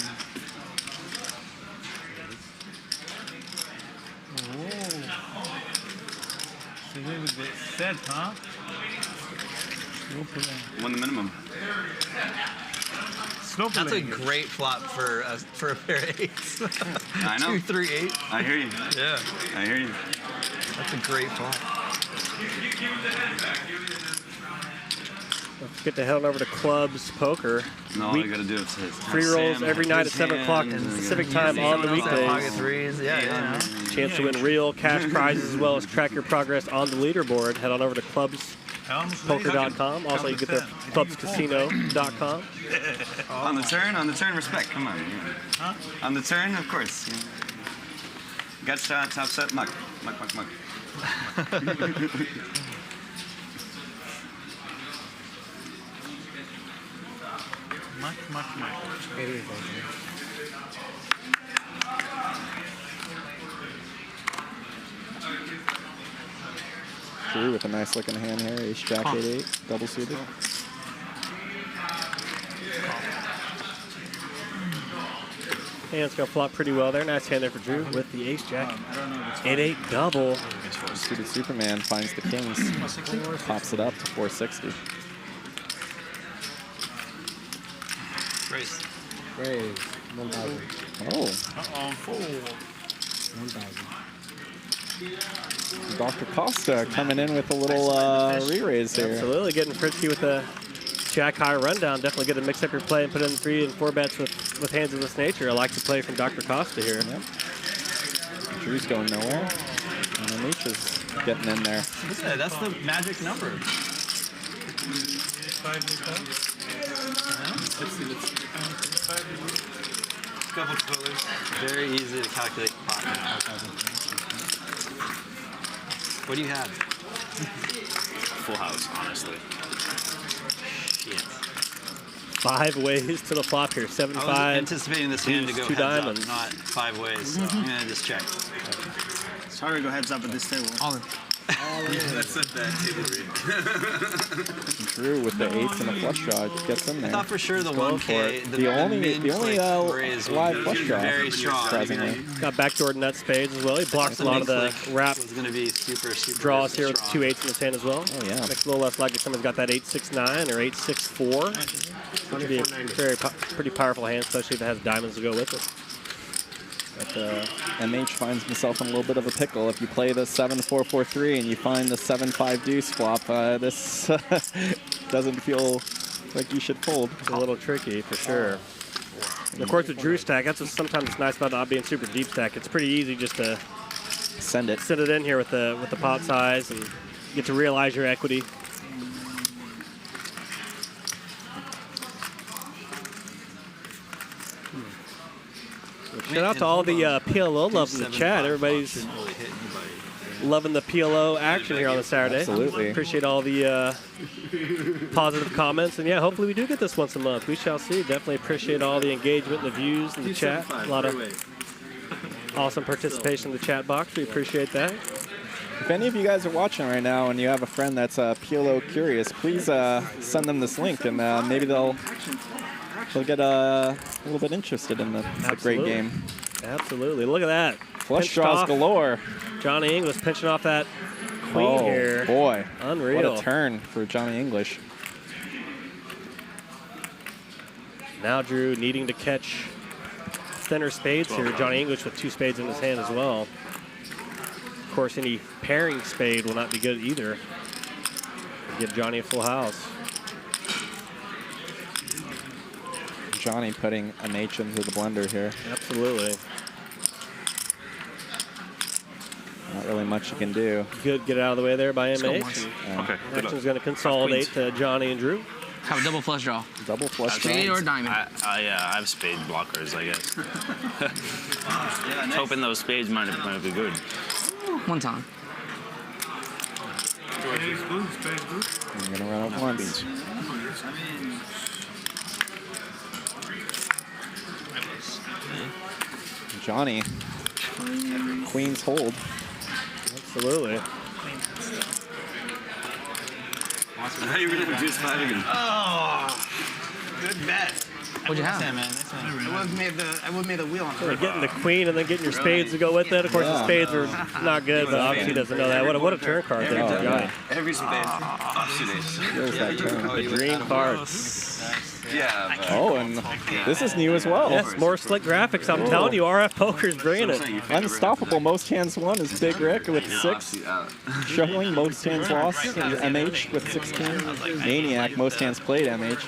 Speaker 22: Set, huh?
Speaker 14: Won the minimum.
Speaker 22: That's a great flop for a pair of 8s.
Speaker 14: I know.
Speaker 22: 2, 3, 8.
Speaker 14: I hear you.
Speaker 22: Yeah.
Speaker 14: I hear you.
Speaker 22: That's a great flop.
Speaker 7: Don't forget to head on over to Clubs Poker.
Speaker 14: No, all I got to do is hit.
Speaker 7: Free rolls every night at 7 o'clock Pacific time on the weekdays.
Speaker 22: Pocket threes, yeah.
Speaker 7: Chance to win real cash prizes as well as track your progress on the leaderboard. Head on over to clubspoker.com. Also, you can get there at clubscasino.com.
Speaker 14: On the turn, respect. Come on.
Speaker 22: Huh?
Speaker 14: On the turn, of course. Gut shot, top set, muck.
Speaker 22: Much. It is.
Speaker 19: Drew with a nice looking hand here. Ace Jack 8-8, double suited.
Speaker 7: Hand's gonna flop pretty well there. Nice hand there for Drew with the Ace Jack 8-8 double.
Speaker 19: Suited Superman finds the kings, pops it up to 460.
Speaker 22: Raise.
Speaker 19: 1,000. Oh.
Speaker 22: Uh-oh.
Speaker 19: 1,000. Dr. Costa coming in with a little re-raise here.
Speaker 7: Absolutely, getting frisky with a Jack high rundown. Definitely good to mix up your play and put in 3 and 4 bets with hands of this nature. I like the play from Dr. Costa here.
Speaker 19: Yep. Drew's going nowhere. And Anisha's getting in there.
Speaker 22: Yeah, that's the magic number. Couple colors. Very easy to calculate the pot. What do you have?
Speaker 15: Full house, honestly.
Speaker 22: Shit.
Speaker 7: 5 ways to the flop here. 7-5.
Speaker 22: I was anticipating this hand to go
Speaker 7: 2
Speaker 22: heads
Speaker 7: diamonds.
Speaker 22: up, not 5 ways. So I'm gonna just check.
Speaker 20: It's hard to go heads up at this table.
Speaker 22: All in.
Speaker 15: That's a bad table read.
Speaker 19: Drew with the 8s and a flush draw gets in there.
Speaker 22: I thought for sure the 1K,
Speaker 19: the only
Speaker 22: raise
Speaker 19: live
Speaker 22: would
Speaker 19: flush
Speaker 22: be
Speaker 19: draw.
Speaker 22: very strong.
Speaker 19: Surprisingly.
Speaker 7: Got backdoor nut spades as well. He blocks a lot of the wrap
Speaker 22: It's going to be super
Speaker 7: draws here with
Speaker 22: strong.
Speaker 7: 2 8s in his hand as well.
Speaker 19: Oh, yeah.
Speaker 7: Makes it a little less likely someone's got that 8-6-9 or 8-6-4. It's going to be a pretty powerful hand, especially if it has diamonds to go with it.
Speaker 19: But MH finds himself in a little bit of a pickle. If you play the 7-4-4-3 and you find the 7-5 deuce flop, this doesn't feel like you should fold.
Speaker 7: It's a little tricky for sure. And of course, with Drew stack, that's what's sometimes nice about not being super deep stack. It's pretty easy just to
Speaker 19: send it
Speaker 7: in here with the pot size and get to realize your equity. Shout out to all the PLO love in the chat. Everybody's loving the PLO action here on the Saturday.
Speaker 19: Absolutely.
Speaker 7: Appreciate all the positive comments. And yeah, hopefully we do get this once a month. We shall see. Definitely appreciate all the engagement, the views, and the chat. A lot of awesome participation in the chat box. We appreciate that.
Speaker 19: If any of you guys are watching right now and you have a friend that's PLO curious, please send them this link and maybe they'll get a little bit interested in the great game.
Speaker 7: Absolutely. Look at that.
Speaker 19: Flush draws galore.
Speaker 7: Jonny English pinching off that queen here.
Speaker 19: Oh, boy.
Speaker 7: Unreal.
Speaker 19: What a turn for Jonny English.
Speaker 7: Now Drew needing to catch thinner spades here. Jonny English with 2 spades in his hand as well. Of course, any pairing spade will not be good either. Give Jonny a full house.
Speaker 19: Jonny putting an H into the blender here.
Speaker 7: Absolutely.
Speaker 19: Not really much you can do.
Speaker 7: Good, get it out of the way there by MH.
Speaker 6: Okay.
Speaker 7: Action's going to consolidate to Jonny and Drew.
Speaker 8: Have a double flush draw.
Speaker 19: Double flush draw.
Speaker 8: Spade or diamond?
Speaker 15: I have spade blockers, I guess. Hoping those spades might be good.
Speaker 8: One time.
Speaker 19: I'm going to run up once. Jonny, queens hold.
Speaker 7: Absolutely.
Speaker 14: Now you're gonna have juice 5 again.
Speaker 22: Oh, good bet.
Speaker 8: What'd you have?
Speaker 22: I would have made a wheel on
Speaker 7: So getting the queen and then getting your spades to go with it. Of course, the spades are not good, but obviously he doesn't know that. What a turn card there for Jonny.
Speaker 14: Every spade.
Speaker 19: Feels that turn.
Speaker 7: The dream card.
Speaker 14: Yeah.
Speaker 19: Oh, and this is new as well.
Speaker 7: Yes, more slick graphics. I'm telling you, RF Poker's bringing it.
Speaker 19: Unstoppable. Most hands won is Big Rick with 6. Struggling. Most hands lost is MH with 16. Maniac. Most hands played MH.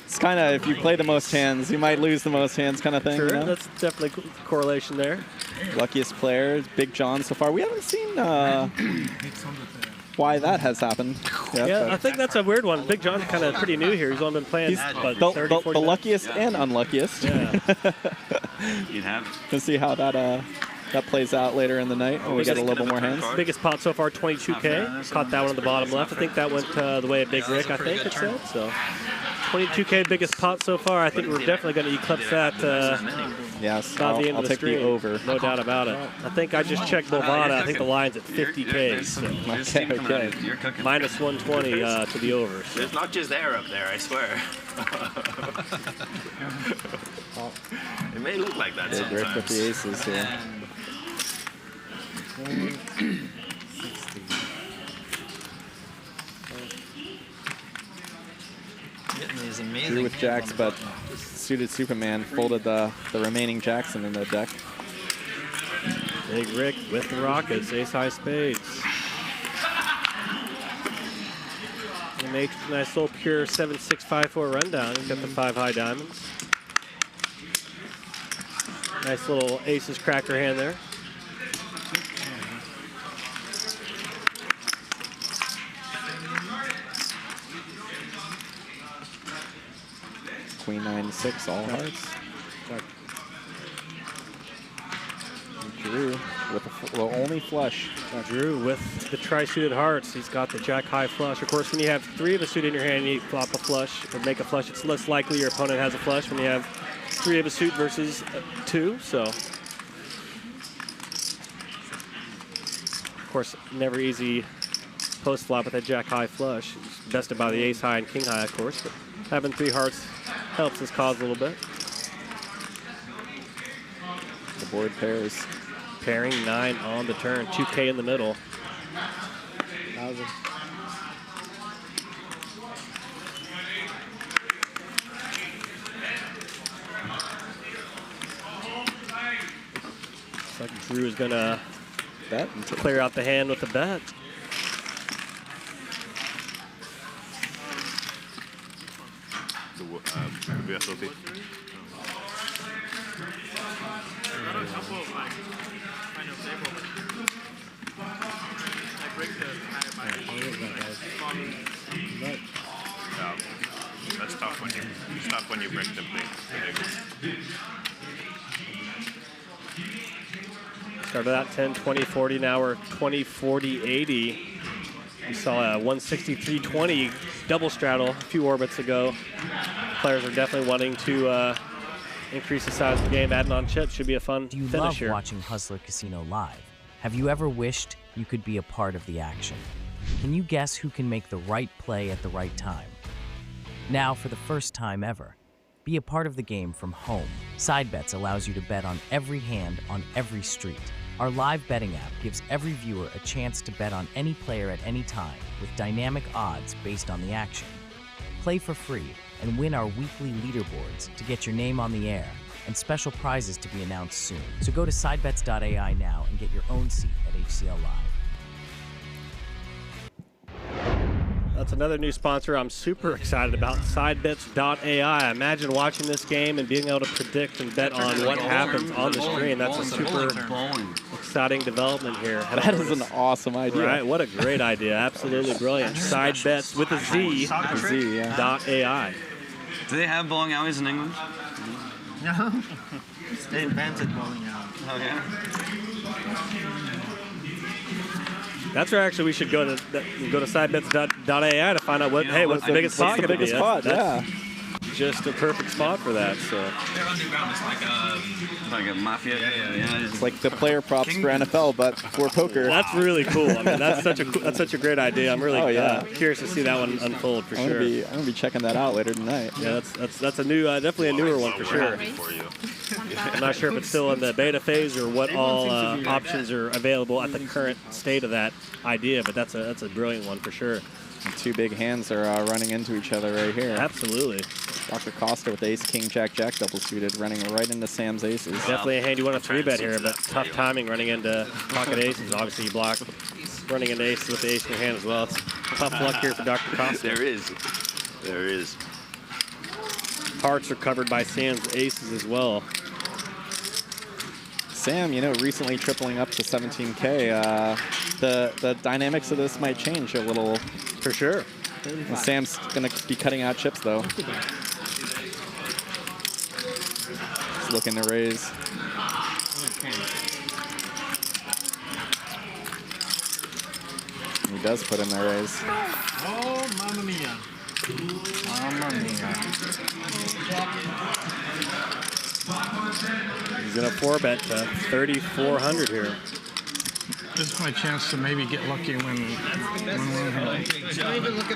Speaker 19: It's kind of, if you play the most hands, you might lose the most hands kind of thing.
Speaker 7: Sure,
Speaker 19: you know?
Speaker 7: that's definitely correlation there.
Speaker 19: Luckiest player, Big John so far. We haven't seen why that has happened.
Speaker 7: Yeah, I think that's a weird one. Big John's kind of pretty new here. He's only been playing
Speaker 19: the luckiest and unluckiest.
Speaker 7: Yeah.
Speaker 14: You'd have.
Speaker 19: We'll see how that plays out later in the night when we get a little bit more hands.
Speaker 7: Biggest pot so far, 22K. Caught that one on the bottom left. I think that went the way of Big Rick, I think it said. So 22K biggest pot so far. I think we're definitely going to eclipse that
Speaker 19: yes,
Speaker 7: by the end
Speaker 19: I'll
Speaker 7: of the
Speaker 19: take
Speaker 7: stream.
Speaker 19: the over.
Speaker 7: No doubt about it. I think I just checked Bovada. I think the line's at 50K. So.
Speaker 19: Okay.
Speaker 7: Minus 120 to the over. So.
Speaker 15: There's not just air up there, I swear. It may look like that
Speaker 19: Big
Speaker 15: sometimes.
Speaker 19: Rick with the aces here. Drew with jacks, but suited Superman folded the remaining jacks in the deck.
Speaker 7: Big Rick with the Rockets, ace high spades. He makes a nice little pure 7-6-5-4 rundown. He's got the 5 high diamonds. Nice little aces cracker hand there.
Speaker 19: Queen 9-6, all hearts. Drew with the only flush.
Speaker 7: Drew with the tri-suited hearts. He's got the jack high flush. Of course, when you have 3 of a suit in your hand, you flop a flush or make a flush. It's less likely your opponent has a flush when you have 3 of a suit versus 2. So, of course, never easy post flop with that jack high flush. It's bested by the ace high and king high, of course. But having 3 hearts helps his cause a little bit.
Speaker 19: The board pairs.
Speaker 7: Pairing 9 on the turn, 2K in the middle.
Speaker 19: 1,000.
Speaker 7: Drew is going to clear out the hand with the bet.
Speaker 15: The VSOP. That's tough when you break the big.
Speaker 7: Started out 10, 20, 40. Now we're 20, 40, 80. We saw a 163.20 double straddle a few orbits ago. Players are definitely wanting to increase the size of the game. Adding on chips should be a fun
Speaker 12: Do you
Speaker 7: finish
Speaker 12: love
Speaker 7: here.
Speaker 12: watching Hustler Casino live? Have you ever wished you could be a part of the action? Can you guess who can make the right play at the right time? Now, for the first time ever, be a part of the game from home. Side Bets allows you to bet on every hand on every street. Our live betting app gives every viewer a chance to bet on any player at any time with dynamic odds based on the action. Play for free and win our weekly leaderboards to get your name on the air and special prizes to be announced soon. So go to sidebets.ai now and get your own seat at HCL Live.
Speaker 7: That's another new sponsor I'm super excited about, sidebets.ai. Imagine watching this game and being able to predict and bet on what happens on the screen. That's a super exciting development here.
Speaker 19: That is an awesome idea.
Speaker 7: Right, what a great idea. Absolutely brilliant. Sidebets with a Z, .ai.
Speaker 14: Do they have bowling alleys in England?
Speaker 22: No. They invented bowling alley.
Speaker 14: Oh, yeah?
Speaker 7: That's where actually we should go to sidebets.ai to find out what's the biggest spot going to be. That's just a perfect spot for that. So
Speaker 14: They're underground. It's like a mafia. Yeah.
Speaker 19: It's like the player props for NFL, but for poker.
Speaker 7: That's really cool. I mean, that's such a great idea. I'm really curious to see that one unfold for sure.
Speaker 19: I'm gonna be checking that out later tonight.
Speaker 7: Yeah, that's a new, definitely a newer one for sure. I'm not sure if it's still in the beta phase or what all options are available at the current state of that idea, but that's a brilliant one for sure.
Speaker 19: And two big hands are running into each other right here.
Speaker 7: Absolutely.
Speaker 19: Dr. Costa with ace, king, jack, jack double suited, running right into Sam's aces.
Speaker 7: Definitely a handy one, a 3-bet here, but tough timing running into pocket aces. Obviously, you block running into aces with the ace in your hand as well. It's tough luck here for Dr. Costa.
Speaker 15: There is.
Speaker 7: Hearts are covered by Sam's aces as well.
Speaker 19: Sam, recently tripling up to 17K. The dynamics of this might change a little.
Speaker 7: For sure.
Speaker 19: And Sam's going to be cutting out chips, though. He's looking to raise. He does put in the raise.
Speaker 22: Oh, mamma mia.
Speaker 19: Mamma mia.
Speaker 7: He's going to 4-bet to 3,400 here.
Speaker 21: This is my chance to maybe get lucky when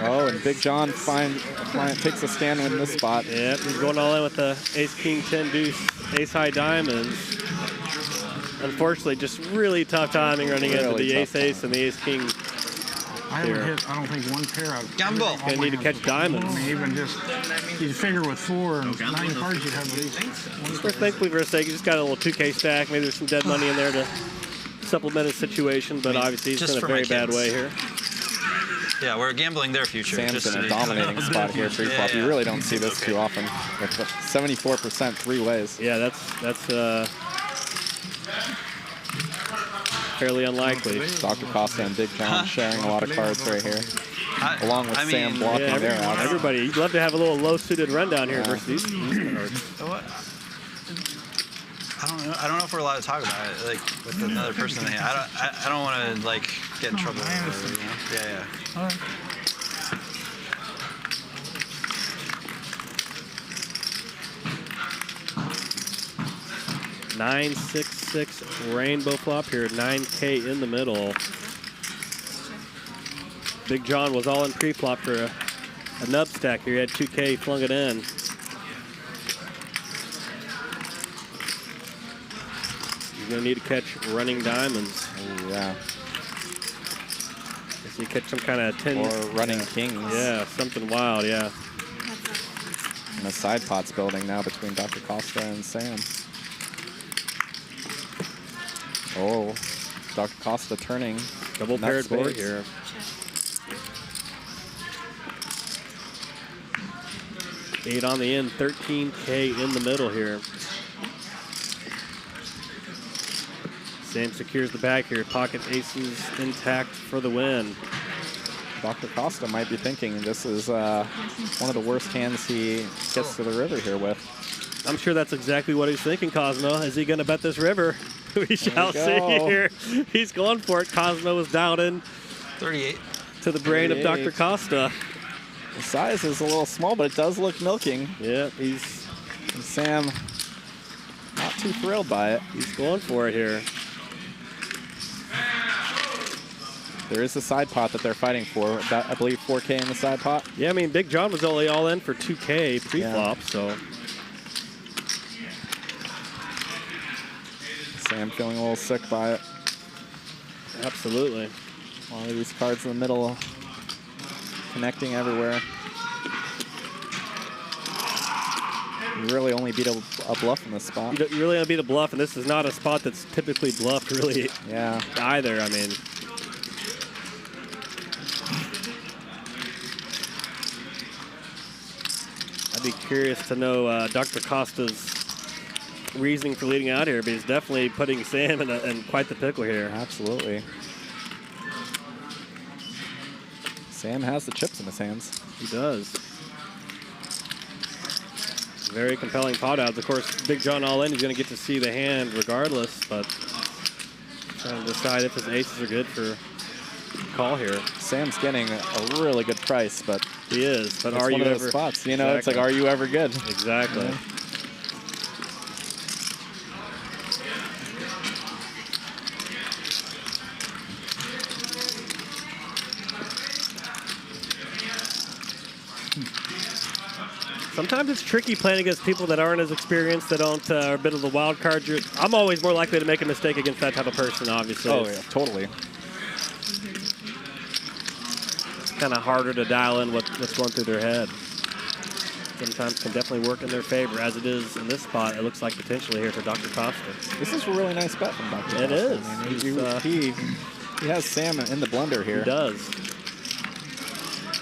Speaker 19: Oh, and Big John takes a stand in this spot.
Speaker 7: Yep, he's going all in with the ace, king, 10 deuce, ace high diamonds. Unfortunately, just really tough timing running into the ace, ace, and the ace, king.
Speaker 21: I haven't hit, I don't think, one pair of
Speaker 14: Gamble.
Speaker 7: He's going to need to catch diamonds.
Speaker 21: Even just, you figure with 4 and 9 cards, you have at least.
Speaker 7: Thankfully for a sake, he just got a little 2K stack. Maybe there's some dead money in there to supplement his situation, but obviously he's in a very bad way here.
Speaker 6: Yeah, we're gambling their future.
Speaker 19: Sam's in a dominating spot here, pre-flop. You really don't see this too often. With 74% 3 ways.
Speaker 7: Yeah, that's fairly unlikely.
Speaker 19: Dr. Costa and Big John sharing a lot of cards right here. Along with Sam blocking their outs.
Speaker 7: Everybody, you'd love to have a little low-suited rundown here versus these cards.
Speaker 6: I don't know if we're allowed to talk about it, like with another person in the hand. I don't want to like get in trouble. Yeah.
Speaker 21: All right.
Speaker 7: $966 rainbow flop here, 9K in the middle. Big John was all in pre-flop for a nub stack here. He had 2K, flung it in. He's going to need to catch running diamonds.
Speaker 19: Oh, yeah.
Speaker 7: Guess you catch some kind of 10.
Speaker 19: Or running kings.
Speaker 7: Yeah, something wild, yeah.
Speaker 19: And the side pot's building now between Dr. Costa and Sam. Oh, Dr. Costa turning.
Speaker 7: Double paired board here. Eight on the end, 13K in the middle here. Sam secures the bag here. Pocket aces intact for the win.
Speaker 19: Dr. Costa might be thinking this is one of the worst hands he gets to the river here with.
Speaker 7: I'm sure that's exactly what he's thinking, Cosmo. Is he going to bet this river? We shall see here. He's going for it. Cosmo is down in
Speaker 6: 38
Speaker 7: to the brain of Dr. Costa.
Speaker 19: The size is a little small, but it does look milking.
Speaker 7: Yeah,
Speaker 19: and Sam not too thrilled by it.
Speaker 7: He's going for it here.
Speaker 19: There is a side pot that they're fighting for. About, I believe 4K in the side pot.
Speaker 7: Yeah, I mean, Big John was only all in for 2K pre-flop, so.
Speaker 19: Sam feeling a little sick by it.
Speaker 7: Absolutely.
Speaker 19: All of these cards in the middle, connecting everywhere. You really only beat a bluff in this spot.
Speaker 7: You really only beat a bluff, and this is not a spot that's typically bluffed really either. I mean, I'd be curious to know Dr. Costa's reasoning for leading out here, but he's definitely putting Sam in quite the pickle here.
Speaker 19: Absolutely. Sam has the chips in his hands.
Speaker 7: He does. Very compelling pot odds. Of course, Big John all in, he's going to get to see the hand regardless, but trying to decide if his aces are good for call here.
Speaker 19: Sam's getting a really good price, but
Speaker 7: he is. But are
Speaker 19: you
Speaker 7: ever
Speaker 19: spots? You know, it's like, are you ever good?
Speaker 7: Exactly.
Speaker 19: Yeah.
Speaker 7: Sometimes it's tricky playing against people that aren't as experienced, that don't are a bit of the wild card. I'm always more likely to make a mistake against that type of person, obviously.
Speaker 19: Oh, yeah, totally.
Speaker 7: It's kind of harder to dial in what's going through their head. Sometimes can definitely work in their favor, as it is in this spot. It looks like potentially here for Dr. Costa.
Speaker 19: This is a really nice bet from Dr. Costa.
Speaker 7: It is.
Speaker 19: I mean, he has Sam in the blender here.
Speaker 7: He does.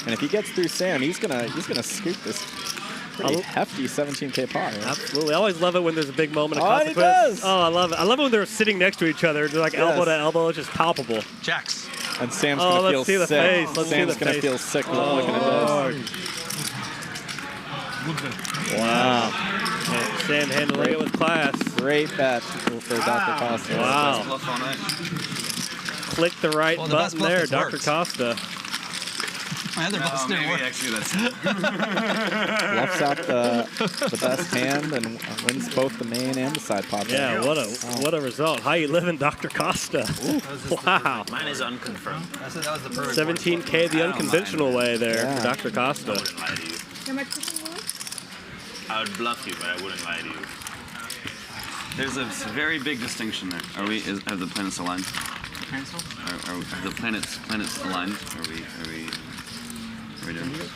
Speaker 19: And if he gets through Sam, he's gonna scoop this pretty hefty 17K pot. Right?
Speaker 7: Absolutely. I always love it when there's a big moment of
Speaker 19: consequence.
Speaker 7: consequence. Oh, I love it. I love it when they're sitting next to each other. They're like elbow to elbow. It's just palpable.
Speaker 6: Jacks.
Speaker 19: And Sam's gonna feel sick. Sam's gonna feel sick looking at this.
Speaker 7: Wow. And Sam handling it with class.
Speaker 19: Great bet for Dr. Costa.
Speaker 7: Wow. Click the right button there, Dr. Costa.
Speaker 6: My other bluffs didn't work.
Speaker 14: Actually, that's
Speaker 19: Bluffs out the best hand and wins both the main and the side pot.
Speaker 7: Yeah, what a result. How you living, Dr. Costa? Wow.
Speaker 15: Mine is unconfirmed.
Speaker 6: That was the perfect
Speaker 7: 17K the unconventional way there for Dr. Costa.
Speaker 15: I wouldn't lie to you. I would bluff you, but I wouldn't lie to you.
Speaker 14: There's a very big distinction there. Are the planets aligned? Are the planets aligned? Are we doing it?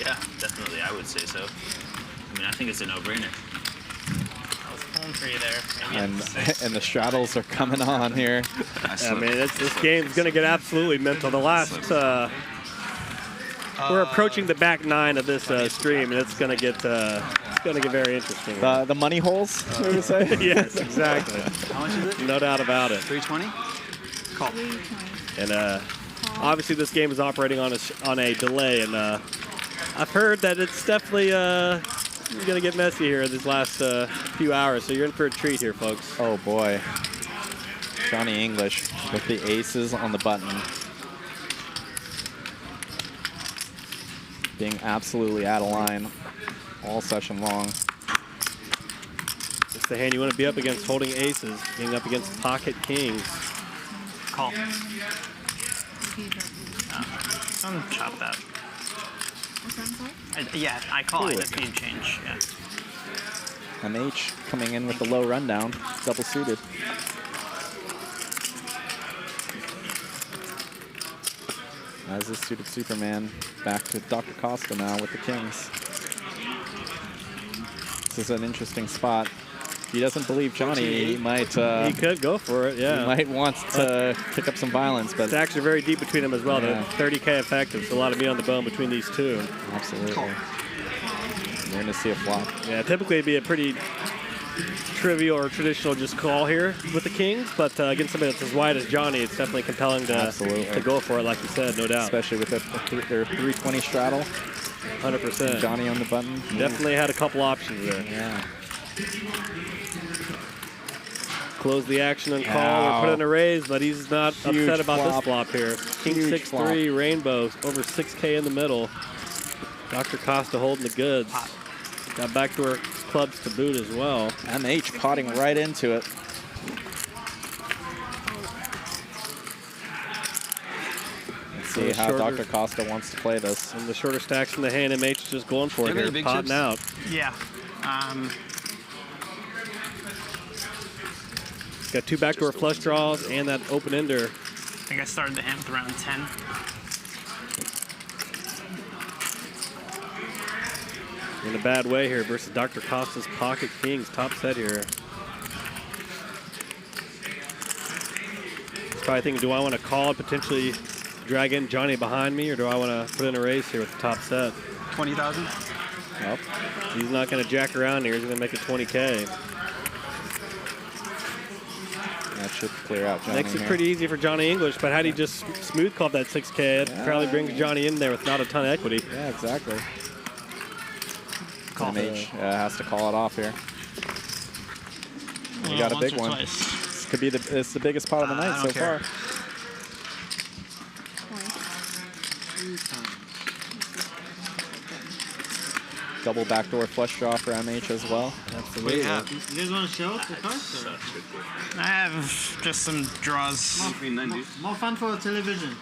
Speaker 15: Yeah, definitely. I would say so. I mean, I think it's a no-brainer.
Speaker 4: I was pulling for you there.
Speaker 19: And the straddles are coming on here.
Speaker 7: I mean, this game's going to get absolutely mental. The last, we're approaching the back nine of this stream, and it's going to get very interesting.
Speaker 19: The money holes, we would say.
Speaker 7: Yes, exactly.
Speaker 6: How much is it?
Speaker 7: No doubt about it.
Speaker 6: 320? Call.
Speaker 7: And obviously, this game is operating on a delay, and I've heard that it's definitely going to get messy here these last few hours. So you're in for a treat here, folks.
Speaker 19: Oh boy, Johnny English with the aces on the button, being absolutely out of line all session long.
Speaker 7: It's the hand you want to be up against, holding aces, being up against pocket kings.
Speaker 4: Call. I'm chop that. Yeah, I call it. It's game change. Yeah.
Speaker 19: MH coming in with the low rundown, double suited. As is suited Superman, back to Dr. Costa now with the kings. This is an interesting spot. he doesn't believe Jonny, he might.
Speaker 7: He could go for it. Yeah.
Speaker 19: He might want to kick up some violence, but
Speaker 7: stacks are very deep between them as well.
Speaker 19: Yeah.
Speaker 7: They're 30K effective, so a lot of meat on the bone between these two.
Speaker 19: Absolutely. We're going to see a flop.
Speaker 7: Yeah, typically it'd be a pretty trivial or traditional just call here with the kings, but against somebody that's as wide as Jonny, it's definitely compelling to go for it, like you said, no doubt.
Speaker 19: Especially with their 320 straddle.
Speaker 7: 100%.
Speaker 19: Jonny on the button.
Speaker 7: Definitely had a couple options there.
Speaker 19: Yeah.
Speaker 7: Close the action and call or put in a raise, but he's not
Speaker 19: Huge
Speaker 7: upset about
Speaker 19: flop.
Speaker 7: this flop here. King
Speaker 19: Huge
Speaker 7: 6-3, rainbow, over 6K in the middle. Dr. Costa holding the goods. Got backdoor clubs to boot as well.
Speaker 19: MH potting right into it. Let's see how Dr. Costa wants to play this.
Speaker 7: And the shorter stacks in the hand, MH just going for it here, potting out.
Speaker 4: Yeah.
Speaker 7: Got two backdoor flush draws and that open ender.
Speaker 4: I think I started the hand with around 10.
Speaker 7: In a bad way here versus Dr. Costa's pocket kings. Top set here. He's probably thinking, do I want to call and potentially drag in Jonny behind me, or do I want to put in a raise here with the top set?
Speaker 4: 20,000?
Speaker 7: Nope. He's not going to jack around here. He's going to make it 20K.
Speaker 19: That should clear out Jonny.
Speaker 7: Makes it pretty easy for Jonny English, but had he just smooth called that 6K, it probably brings Jonny in there with not a ton of equity.
Speaker 19: Yeah, exactly. MH has to call it off here. We got a big one. This could be it's the biggest pot of the night so far. Double backdoor flush draw for MH as well.
Speaker 7: Absolutely.
Speaker 22: You guys want to show the cards?
Speaker 4: I have just some draws.
Speaker 22: More fun for television.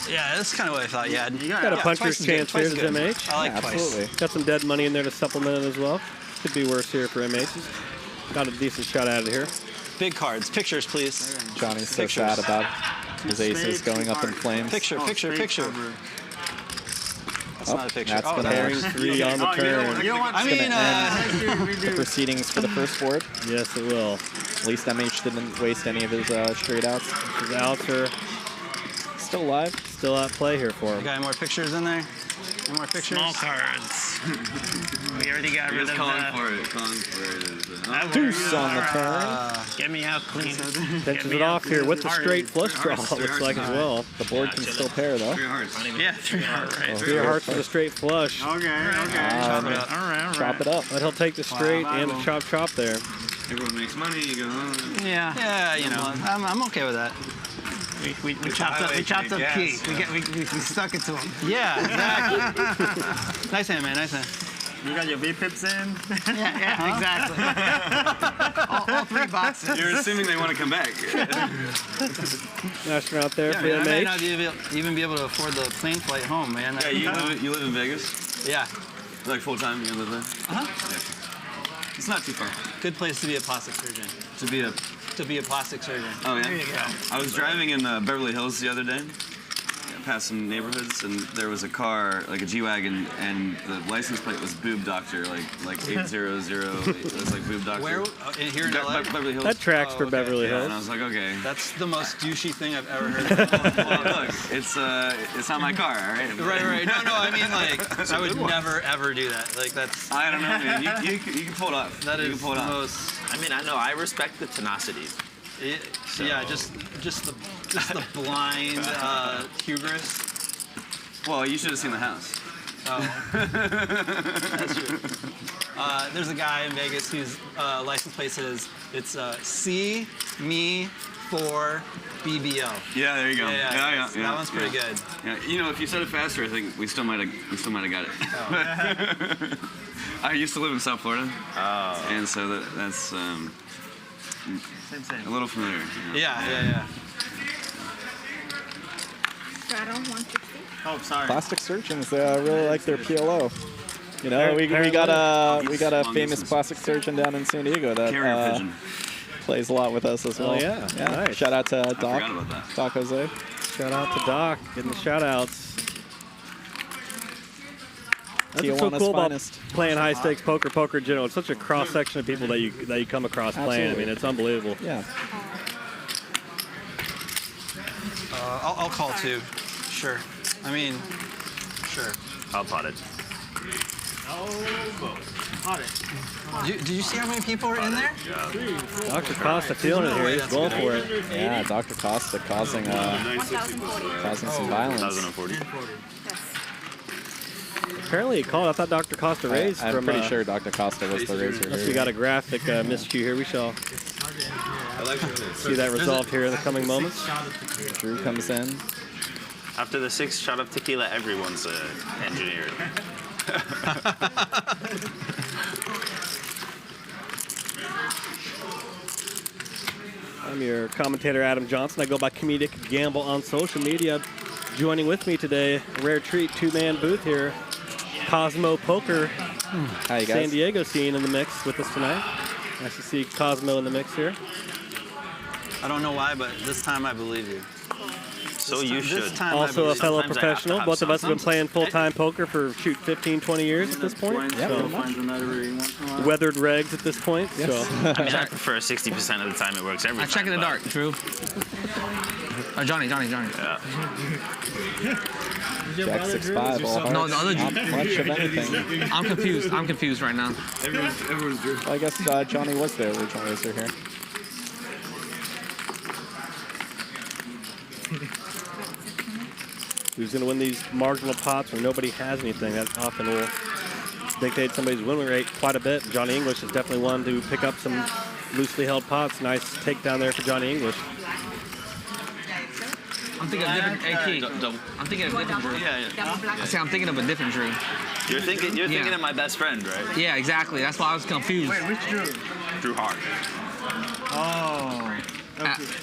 Speaker 6: Yeah, that's kind of what I thought. Yeah,
Speaker 7: Got a puncher's chance here, does MH?
Speaker 6: I like
Speaker 19: absolutely.
Speaker 7: Got some dead money in there to supplement it as well. Could be worse here for MH. Got a decent shot out of here.
Speaker 6: Big cards. Pictures, please.
Speaker 19: Jonny's so sad about his aces going up in flames.
Speaker 6: Picture. That's not a picture.
Speaker 19: That's
Speaker 6: oh,
Speaker 19: pairing
Speaker 7: three on the turn.
Speaker 6: I mean,
Speaker 19: the proceedings for the first board.
Speaker 7: Yes, it will.
Speaker 19: At least MH didn't waste any of his straight outs.
Speaker 7: His outs are
Speaker 19: still alive.
Speaker 7: Still at play here for him.
Speaker 6: You got any more pictures in there? Any more pictures?
Speaker 4: Small cards. We already got rid of
Speaker 14: calling
Speaker 4: that.
Speaker 14: for it.
Speaker 19: Deuce on the turn.
Speaker 4: Get me out clean.
Speaker 7: Finishes it off here with the straight flush draw, it looks like as well.
Speaker 19: The board can still pair though.
Speaker 4: Yeah, 3 hearts. Right.
Speaker 7: 3 hearts with a straight flush.
Speaker 22: Okay.
Speaker 4: Chop it up. All right.
Speaker 19: Chop it up.
Speaker 7: But he'll take the straight and the chop there.
Speaker 14: Everyone makes money, you go home.
Speaker 4: Yeah,
Speaker 6: you know, I'm okay with that.
Speaker 4: We chopped up. We chopped up key. We stuck it to him.
Speaker 6: Yeah, exactly. Nice hand, man. Nice hand.
Speaker 22: You got your V-pips in?
Speaker 4: Yeah, exactly. all 3 boxes.
Speaker 14: You're assuming they want to come back.
Speaker 7: Nice round there for
Speaker 6: I may
Speaker 7: MH.
Speaker 6: not even be able to afford the plane flight home, man.
Speaker 14: Yeah, you live in Vegas?
Speaker 6: Yeah.
Speaker 14: Like full time, you live there?
Speaker 6: Uh-huh.
Speaker 14: Yeah. It's not too far.
Speaker 6: Good place to be a plastic surgeon.
Speaker 14: To be a
Speaker 6: plastic surgeon.
Speaker 14: Oh yeah.
Speaker 6: There you go.
Speaker 14: I was driving in Beverly Hills the other day, past some neighborhoods, and there was a car, like a G-Wagon, and the license plate was Boob Doctor, like 800. It was like Boob Doctor.
Speaker 6: Where? Here in LA?
Speaker 14: Beverly Hills.
Speaker 7: That tracks for Beverly Hills.
Speaker 14: And I was like, okay.
Speaker 6: That's the most douchey thing I've ever heard.
Speaker 14: Well, look, it's not my car, all right?
Speaker 6: Right. No, I mean, like, I would never, ever do that. Like, that's...
Speaker 14: I don't know, man. You can pull it off.
Speaker 6: That
Speaker 14: you
Speaker 6: is
Speaker 14: can pull it
Speaker 6: the
Speaker 14: off.
Speaker 6: most...
Speaker 15: I mean, I know. I respect the tenacity.
Speaker 6: Yeah, just the blind hubris.
Speaker 14: Well, you should have seen the house.
Speaker 6: Oh, that's true. There's a guy in Vegas whose license plate says it's C me for BBO.
Speaker 14: Yeah, there you go. Yeah.
Speaker 6: That one's pretty good.
Speaker 14: Yeah, you know, if you said it faster, I think we still might have got it.
Speaker 6: Oh.
Speaker 14: I used to live in South Florida, and so that's
Speaker 22: Same.
Speaker 14: a little familiar.
Speaker 6: Yeah.
Speaker 2: Straddle 160.
Speaker 22: Oh, sorry.
Speaker 19: Plastic surgeons really like their PLO. You know, we got a famous plastic surgeon down in San Diego that plays a lot with us as well.
Speaker 7: Oh yeah. Nice.
Speaker 19: Shout out to Doc.
Speaker 14: forgot about that.
Speaker 19: Doc Jose.
Speaker 7: Shout out to Doc, getting the shout outs. That's what's so
Speaker 19: Tijuana's
Speaker 7: cool
Speaker 19: finest.
Speaker 7: about playing high stakes poker in general. It's such a cross section of people that you come across playing. I
Speaker 19: Absolutely.
Speaker 7: mean, it's unbelievable.
Speaker 19: Yeah.
Speaker 6: I'll call too. Sure. I mean, sure.
Speaker 15: I'll pot it.
Speaker 6: Did you see how many people were in there?
Speaker 7: Dr. Costa feeling it here. He's going for it.
Speaker 19: Yeah, Dr. Costa causing some violence.
Speaker 15: 1,040.
Speaker 7: Apparently he called. I thought Dr. Costa raised.
Speaker 19: I'm
Speaker 7: from,
Speaker 19: pretty sure Dr. Costa was the raiser.
Speaker 7: Unless we got a graphic miscue here. We shall see that resolved here in the coming moments.
Speaker 19: Drew comes in.
Speaker 15: After the 6th shot of tequila, everyone's engineered.
Speaker 7: I'm your commentator, Adam Johnson. I go by Comedic Gamble on social media. Joining with me today, a rare treat, two-man booth here. Cosmo Poker,
Speaker 19: Hi, you guys.
Speaker 7: San Diego scene in the mix with us tonight. Nice to see Cosmo in the mix here.
Speaker 6: I don't know why, but this time I believe you.
Speaker 15: So you should.
Speaker 7: Also a fellow professional. Both of us have been playing full-time poker for, 15, 20 years at this point.
Speaker 19: Yeah,
Speaker 7: So, weathered regs at this point.
Speaker 19: Yes.
Speaker 7: So.
Speaker 15: I mean, I prefer 60% of the time it works every
Speaker 8: I
Speaker 15: time.
Speaker 8: check in the dark, Drew. Johnny.
Speaker 15: Yeah.
Speaker 19: Jack 6-5, all hearts.
Speaker 8: No, the other.
Speaker 19: Not much of anything.
Speaker 8: I'm confused right now.
Speaker 9: Everyone's Drew.
Speaker 19: Well, I guess Johnny was the original raiser here.
Speaker 7: Who's going to win these marginal pots where nobody has anything? That often will dictate somebody's win rate quite a bit. Johnny English is definitely one to pick up some loosely held pots. Nice takedown there for Johnny English.
Speaker 8: I'm thinking of different AK. I'm thinking of different Drew. I say I'm thinking of a different Drew.
Speaker 15: You're thinking of my best friend, right?
Speaker 8: Yeah, exactly. That's why I was confused.
Speaker 9: Wait, which Drew?
Speaker 15: Drew Hart.
Speaker 9: Oh.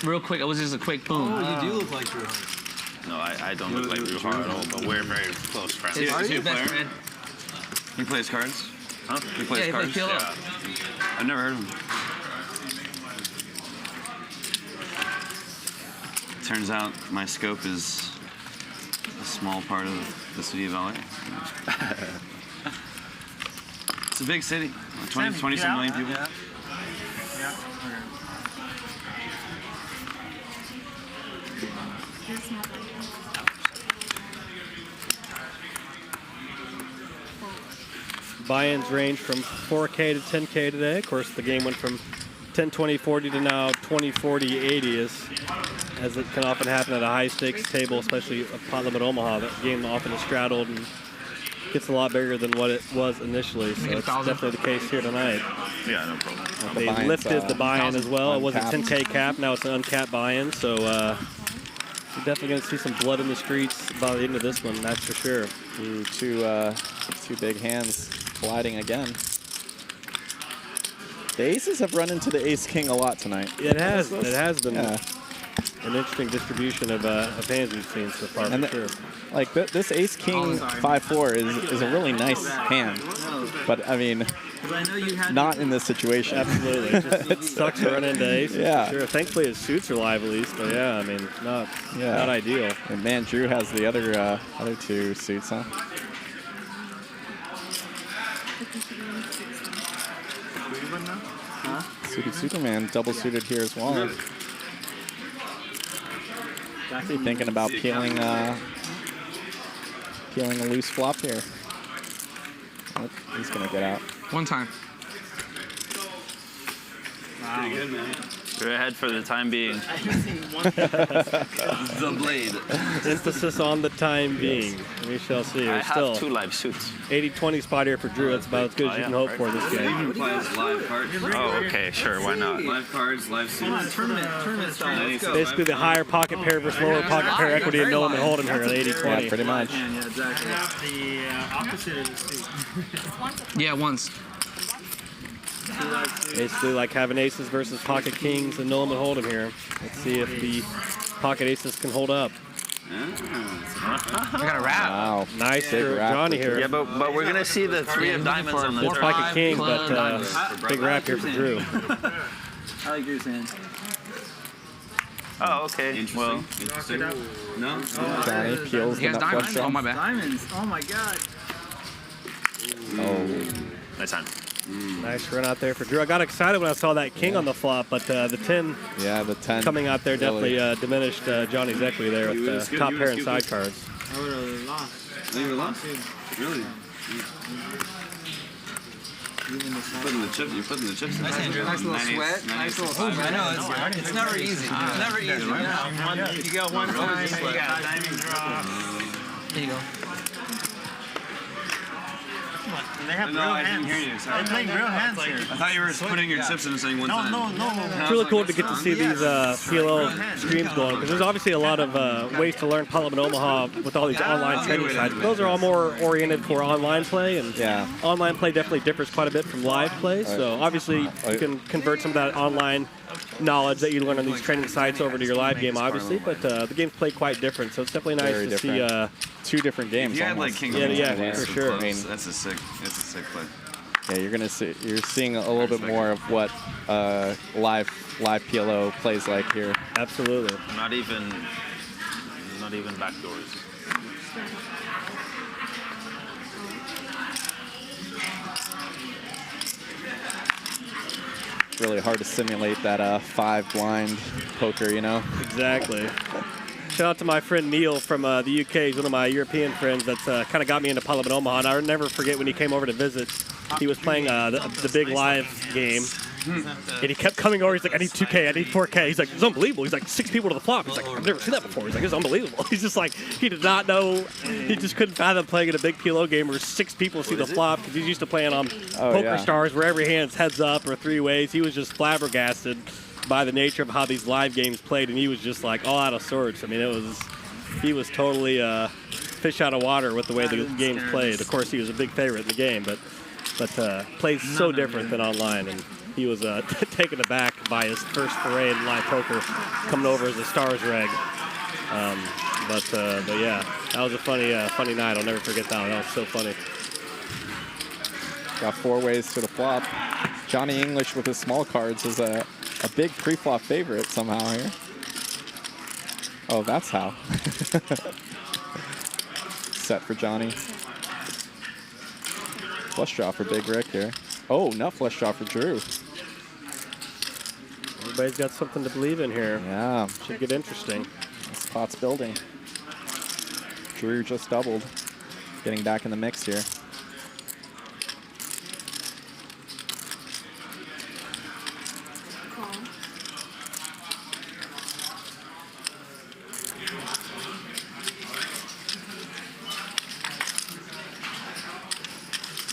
Speaker 8: Real quick, it was just a quick boom.
Speaker 6: Oh, you do look like Drew.
Speaker 15: No, I don't look like Drew Hart at all, but we're very close friends.
Speaker 8: Is he a best friend?
Speaker 14: He plays cards?
Speaker 15: Huh?
Speaker 14: He plays
Speaker 8: he
Speaker 14: cards?
Speaker 8: plays PLO.
Speaker 14: I've never heard of him. Turns out my scope is a small part of the city of LA. It's a big city, 20-some million people.
Speaker 21: Yeah.
Speaker 7: Buy-ins range from 4K to 10K today. Of course, the game went from 10, 20, 40 to now 20, 40, 80, as it can often happen at a high-stakes table, especially a pot limit Omaha. That game often is straddled and gets a lot bigger than what it was initially. So it's definitely the case here tonight.
Speaker 15: Yeah, no problem.
Speaker 7: They lifted the buy-in as well. It was a 10K cap. Now it's an uncapped buy-in. So we're definitely going to see some blood in the streets by the end of this one. That's for sure.
Speaker 19: Two big hands colliding again. The aces have run into the ace-king a lot tonight.
Speaker 7: It has. It has been an interesting distribution of hands we've seen so far,
Speaker 19: And
Speaker 7: for sure.
Speaker 19: Like this ace-king 5-4 is a really nice hand, but I mean, not in this situation.
Speaker 7: Absolutely. It just sucks to run into aces.
Speaker 19: Yeah.
Speaker 7: For sure. Thankfully his suits are live at least, but yeah, I mean, not ideal.
Speaker 19: And man, Drew has the other two suits, huh? Suited Superman, double suited here as well. Definitely thinking about peeling a loose flop here. Oh, he's gonna get out.
Speaker 8: One time.
Speaker 15: Pretty good, man. You're ahead for the time being.
Speaker 14: The blade.
Speaker 7: Emphasis on the time being. We shall see.
Speaker 15: I
Speaker 7: Still
Speaker 15: have 2 live suits.
Speaker 7: 80-20 spot here for Drew. That's about as good as you can hope for this
Speaker 14: He
Speaker 7: game.
Speaker 14: even plays live cards.
Speaker 15: Oh, okay, sure, why not?
Speaker 14: Live cards, live suits.
Speaker 6: Tournament style. Let's go.
Speaker 7: Basically the higher pocket pair versus lower pocket pair equity and Nolan and Holden here at 80-20.
Speaker 19: Yeah, pretty much.
Speaker 21: Yeah, exactly. The opposite of the suit.
Speaker 8: Yeah, once.
Speaker 7: Basically like having aces versus pocket kings and Nolan and Holden here. Let's see if the pocket aces can hold up.
Speaker 8: I got a wrap.
Speaker 19: Wow.
Speaker 7: Nice for Johnny here.
Speaker 15: Yeah, but we're going to see the 3 of diamonds on the
Speaker 7: It's pocket king, but big wrap here for Drew.
Speaker 11: I like Drew's hand.
Speaker 15: Oh, okay. Well,
Speaker 14: No?
Speaker 19: Johnny peels the nut flush draw.
Speaker 8: Oh, my bad.
Speaker 11: Diamonds. Oh my god.
Speaker 15: Nice time.
Speaker 7: Nice run out there for Drew. I got excited when I saw that king on the flop, but the 10.
Speaker 19: Yeah, the 10
Speaker 7: coming out there definitely diminished Johnny's equity there with the top pair and side cards.
Speaker 21: I would have lost.
Speaker 14: You would have lost? Really? You're putting the chips in.
Speaker 6: Nice hand, Drew. Nice little sweat. Nice little sweat. I know, it's never easy. It's never easy.
Speaker 22: You got one time, you got a diamond draw.
Speaker 6: There you go.
Speaker 22: They have real hands. They're playing real hands here.
Speaker 14: I thought you were putting your chips in and saying one time.
Speaker 22: No.
Speaker 7: It's really cool to get to see these PLO streams going, because there's obviously a lot of ways to learn Pull Up in Omaha with all these online training sites. Those are all more oriented for online play, and online play definitely differs quite a bit from live play. So obviously you can convert some of that online knowledge that you learn on these training sites over to your live game, obviously, but the games play quite different, so it's definitely nice to see
Speaker 19: two different games.
Speaker 14: If you had like King
Speaker 7: for sure.
Speaker 14: I mean, that's a sick play.
Speaker 19: Yeah, you're seeing a little bit more of what live PLO plays like here.
Speaker 7: Absolutely.
Speaker 15: Not even backdoors.
Speaker 19: Really hard to simulate that 5 blind poker, you know?
Speaker 7: Exactly. Shout out to my friend Neil from the UK. He's one of my European friends that's kind of got me into Pull Up in Omaha. And I'll never forget when he came over to visit. He was playing the big live game. And he kept coming over. He's like, I need 2K, I need 4K. He's like, it's unbelievable. He's like, 6 people to the flop. He's like, I've never seen that before. He's like, it's unbelievable. He's just like, he did not know. He just couldn't fathom playing in a big PLO game where 6 people see the flop, because he's used to playing on Poker Stars where every hand's heads up or 3 ways. He was just flabbergasted by the nature of how these live games played, and he was just like all out of sorts. I mean, he was totally fish out of water with the way the games played. Of course, he was a big favorite in the game, but plays so different than online, and he was taken aback by his first foray in live poker, coming over as a Stars reg. But yeah, that was a funny night. I'll never forget that one. That was so funny.
Speaker 19: Got 4 ways to the flop. Jonny English with his small cards is a big pre-flop favorite somehow here. Oh, that's how. Set for Jonny. Flush draw for Big Rick here. Oh, nut flush draw for Drew.
Speaker 7: Everybody's got something to believe in here.
Speaker 19: Yeah.
Speaker 7: Should get interesting.
Speaker 19: This pot's building. Drew just doubled. Getting back in the mix here.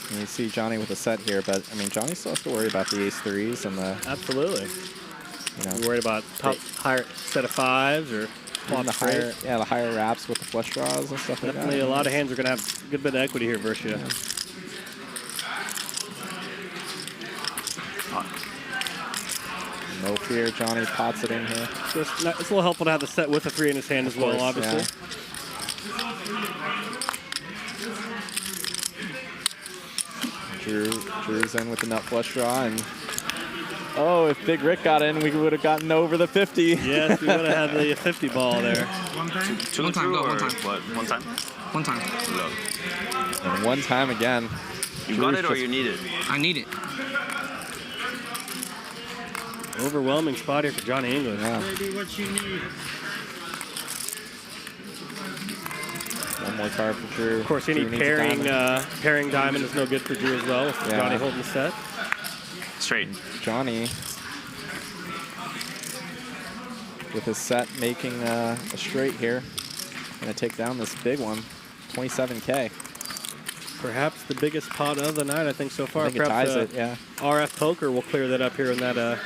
Speaker 19: And you see Jonny with a set here, but I mean, Johnny still has to worry about the ace-3s and the...
Speaker 7: Absolutely.
Speaker 19: You know,
Speaker 7: you worried about higher set of 5s or
Speaker 19: the higher wraps with the flush draws and stuff like that.
Speaker 7: Definitely a lot of hands are going to have a good bit of equity here versus you.
Speaker 19: No fear, Jonny pots it in here.
Speaker 7: So it's a little helpful to have the set with a 3 in his hand as well, obviously.
Speaker 19: Yeah. Drew's in with the nut flush draw, and oh, if Big Rick got in, we would have gotten over the 50.
Speaker 7: Yes, we would have had the 50 ball there.
Speaker 22: One time?
Speaker 15: One time.
Speaker 22: What?
Speaker 15: One time?
Speaker 22: One time.
Speaker 15: No.
Speaker 19: And one time again.
Speaker 15: You got it or you need it?
Speaker 22: I need it.
Speaker 7: Overwhelming spot here for Jonny English.
Speaker 19: Yeah.
Speaker 21: Baby, what you need?
Speaker 19: One more card for Drew.
Speaker 7: Of course, any pairing diamond is no good for Drew as well.
Speaker 19: Yeah.
Speaker 7: Jonny holding the set.
Speaker 15: Straight.
Speaker 19: Jonny with his set making a straight here. Gonna take down this big one, 27K.
Speaker 7: Perhaps the biggest pot of the night, I think, so far.
Speaker 19: I think
Speaker 7: Perhaps,
Speaker 19: it ties it, yeah.
Speaker 7: RF Poker will clear that up here in that
Speaker 19: I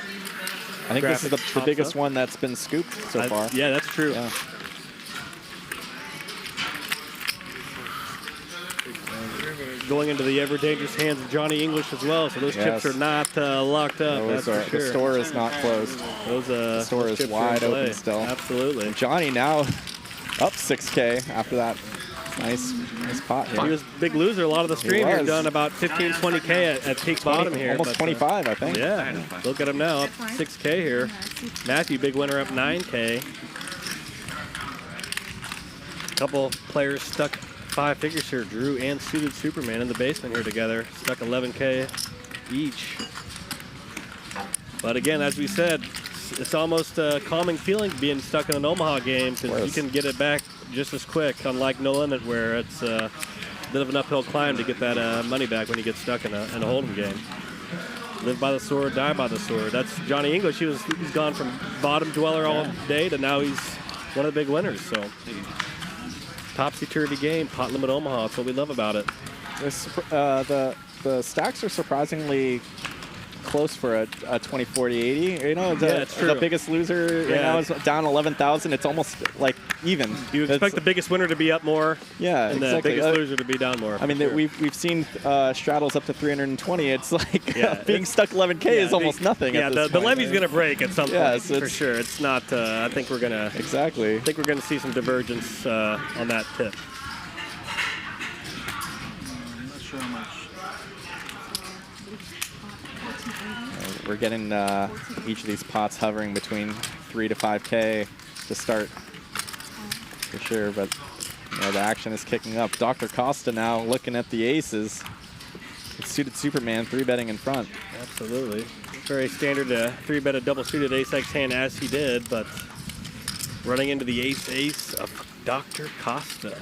Speaker 19: think this is the biggest one that's been scooped so far.
Speaker 7: Yeah, that's true.
Speaker 19: Yeah.
Speaker 7: Going into the ever-dangerous hands of Jonny English as well, so those chips are not locked up, that's for sure.
Speaker 19: The store is not closed.
Speaker 7: The
Speaker 19: store is wide open still.
Speaker 7: Absolutely.
Speaker 19: And Jonny now up 6K after that nice pot here.
Speaker 7: He was a big loser a lot of the stream. He's done about 15, 20K at peak bottom here.
Speaker 19: Almost 25, I think.
Speaker 7: Yeah, look at him now, up 6K here. Mathew, big winner, up 9K. Couple players stuck 5 figures here. Drew and Suited Superman in the basement here together. Stuck 11K each. But again, as we said, it's almost a calming feeling being stuck in an Omaha game because you can get it back just as quick, unlike No Limit where it's a bit of an uphill climb to get that money back when you get stuck in a hold'em game. Live by the sword, die by the sword. That's Johnny English. He's gone from bottom dweller all day to now he's one of the big winners. So topsy-turvy game, pot limit Omaha. That's what we love about it.
Speaker 19: The stacks are surprisingly close for a 20-40-80. You know, the biggest loser right now is down 11,000. It's almost like even.
Speaker 7: You expect the biggest winner to be up more,
Speaker 19: yeah,
Speaker 7: and
Speaker 19: exactly.
Speaker 7: the biggest loser to be down more.
Speaker 19: I mean, we've seen straddles up to 320. It's like being stuck 11K is almost nothing.
Speaker 7: Yeah, the levy's going to break at some point for sure. It's not. I think we're going to
Speaker 19: I
Speaker 7: think we're going to see some divergence on that tip.
Speaker 21: I'm not sure how much.
Speaker 19: We're getting each of these pots hovering between 3 to 5K to start for sure, but you know, the action is kicking up. Dr. Costa now looking at the aces. It's Suited Superman 3-betting in front.
Speaker 7: Absolutely. Very standard 3-bet a double suited ace-X hand as he did, but running into the ace-ace of Dr. Costa.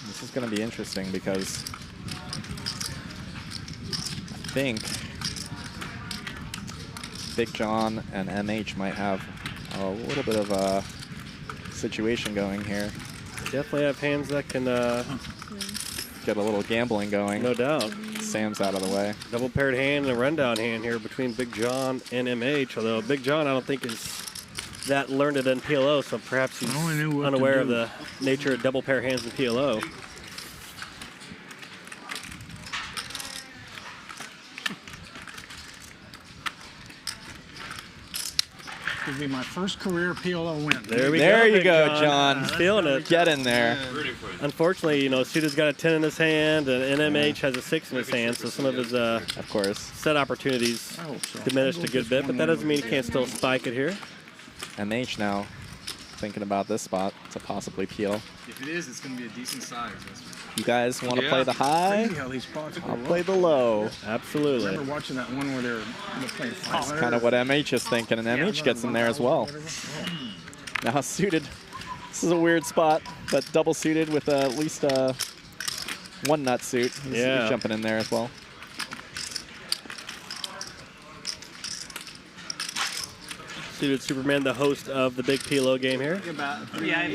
Speaker 19: This is going to be interesting because I think Big John and MH might have a little bit of a situation going here.
Speaker 7: Definitely have hands that can
Speaker 19: get a little gambling going.
Speaker 7: No doubt.
Speaker 19: Sam's out of the way.
Speaker 7: Double paired hand and a rundown hand here between Big John and MH, although Big John I don't think is that learned in PLO, so perhaps he's unaware of the nature of double pair hands in PLO.
Speaker 21: Could be my first career PLO win.
Speaker 19: There you go, John.
Speaker 7: He's feeling it.
Speaker 19: Get in there.
Speaker 7: Unfortunately, you know, Suited's got a 10 in his hand, and NMH has a 6 in his hand, so some of his
Speaker 19: of course
Speaker 7: set opportunities diminished a good bit, but that doesn't mean he can't still spike it here.
Speaker 19: MH now thinking about this spot to possibly peel.
Speaker 21: If it is, it's going to be a decent size.
Speaker 19: You guys want to play the high? I'll play the low.
Speaker 7: Absolutely.
Speaker 21: I remember watching that one where they're playing 500.
Speaker 19: That's kind of what MH is thinking, and MH gets in there as well. Now Suited. This is a weird spot, but double suited with at least one nut suit. He's jumping in there as well.
Speaker 7: Suited Superman, the host of the big PLO game here.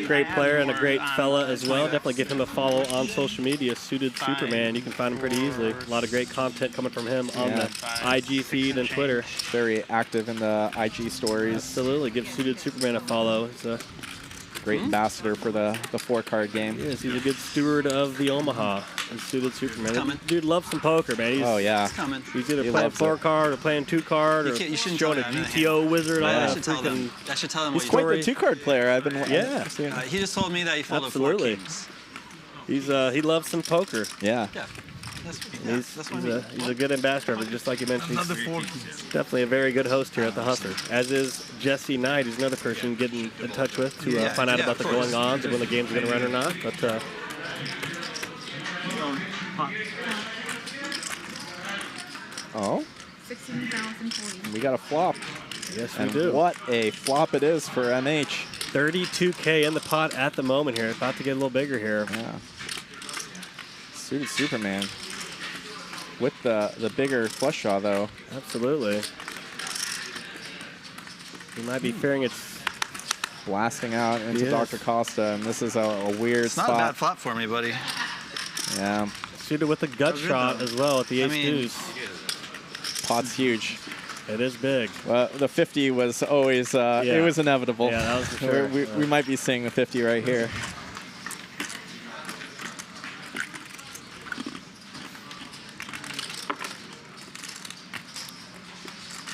Speaker 7: Great player and a great fella as well. Definitely give him a follow on social media, Suited Superman. You can find him pretty easily. A lot of great content coming from him on the IG feed and Twitter.
Speaker 19: Very active in the IG stories.
Speaker 7: Absolutely. Give Suited Superman a follow. He's a
Speaker 19: great ambassador for the 4-card game.
Speaker 7: Yes, he's a good steward of the Omaha and Suited Superman. Dude loves some poker, man. He's, he's either playing 4-card or playing 2-card or showing a GTO wizard on
Speaker 6: I
Speaker 7: a
Speaker 6: should tell them. I should tell him
Speaker 19: He's
Speaker 6: what
Speaker 19: quite the 2-card player. I've been
Speaker 6: he just told me that he folded 4 kings.
Speaker 7: He's he loves some poker.
Speaker 19: Yeah.
Speaker 7: He's a good ambassador, but just like you mentioned, he's definitely a very good host here at the Hustler. As is Jesse Knight, who's another person you can get in touch with to find out about the going-ons and when the game's going to run or not. But
Speaker 19: oh,
Speaker 2: 16,040.
Speaker 19: we got a flop.
Speaker 7: Yes,
Speaker 19: and
Speaker 7: we do.
Speaker 19: What a flop it is for MH.
Speaker 7: 32K in the pot at the moment here. About to get a little bigger here.
Speaker 19: Yeah. Suited Superman with the bigger flush draw, though.
Speaker 7: Absolutely. He might be fearing it's
Speaker 19: blasting out into Dr. Costa, and this is a weird spot.
Speaker 6: It's not a bad flop for me, buddy.
Speaker 19: Yeah.
Speaker 7: Suited with a gut shot as well at the ace deuce.
Speaker 19: Pot's huge.
Speaker 7: It is big.
Speaker 19: Well, the 50 was always, it was inevitable.
Speaker 7: Yeah, that was for sure.
Speaker 19: We might be seeing the 50 right here.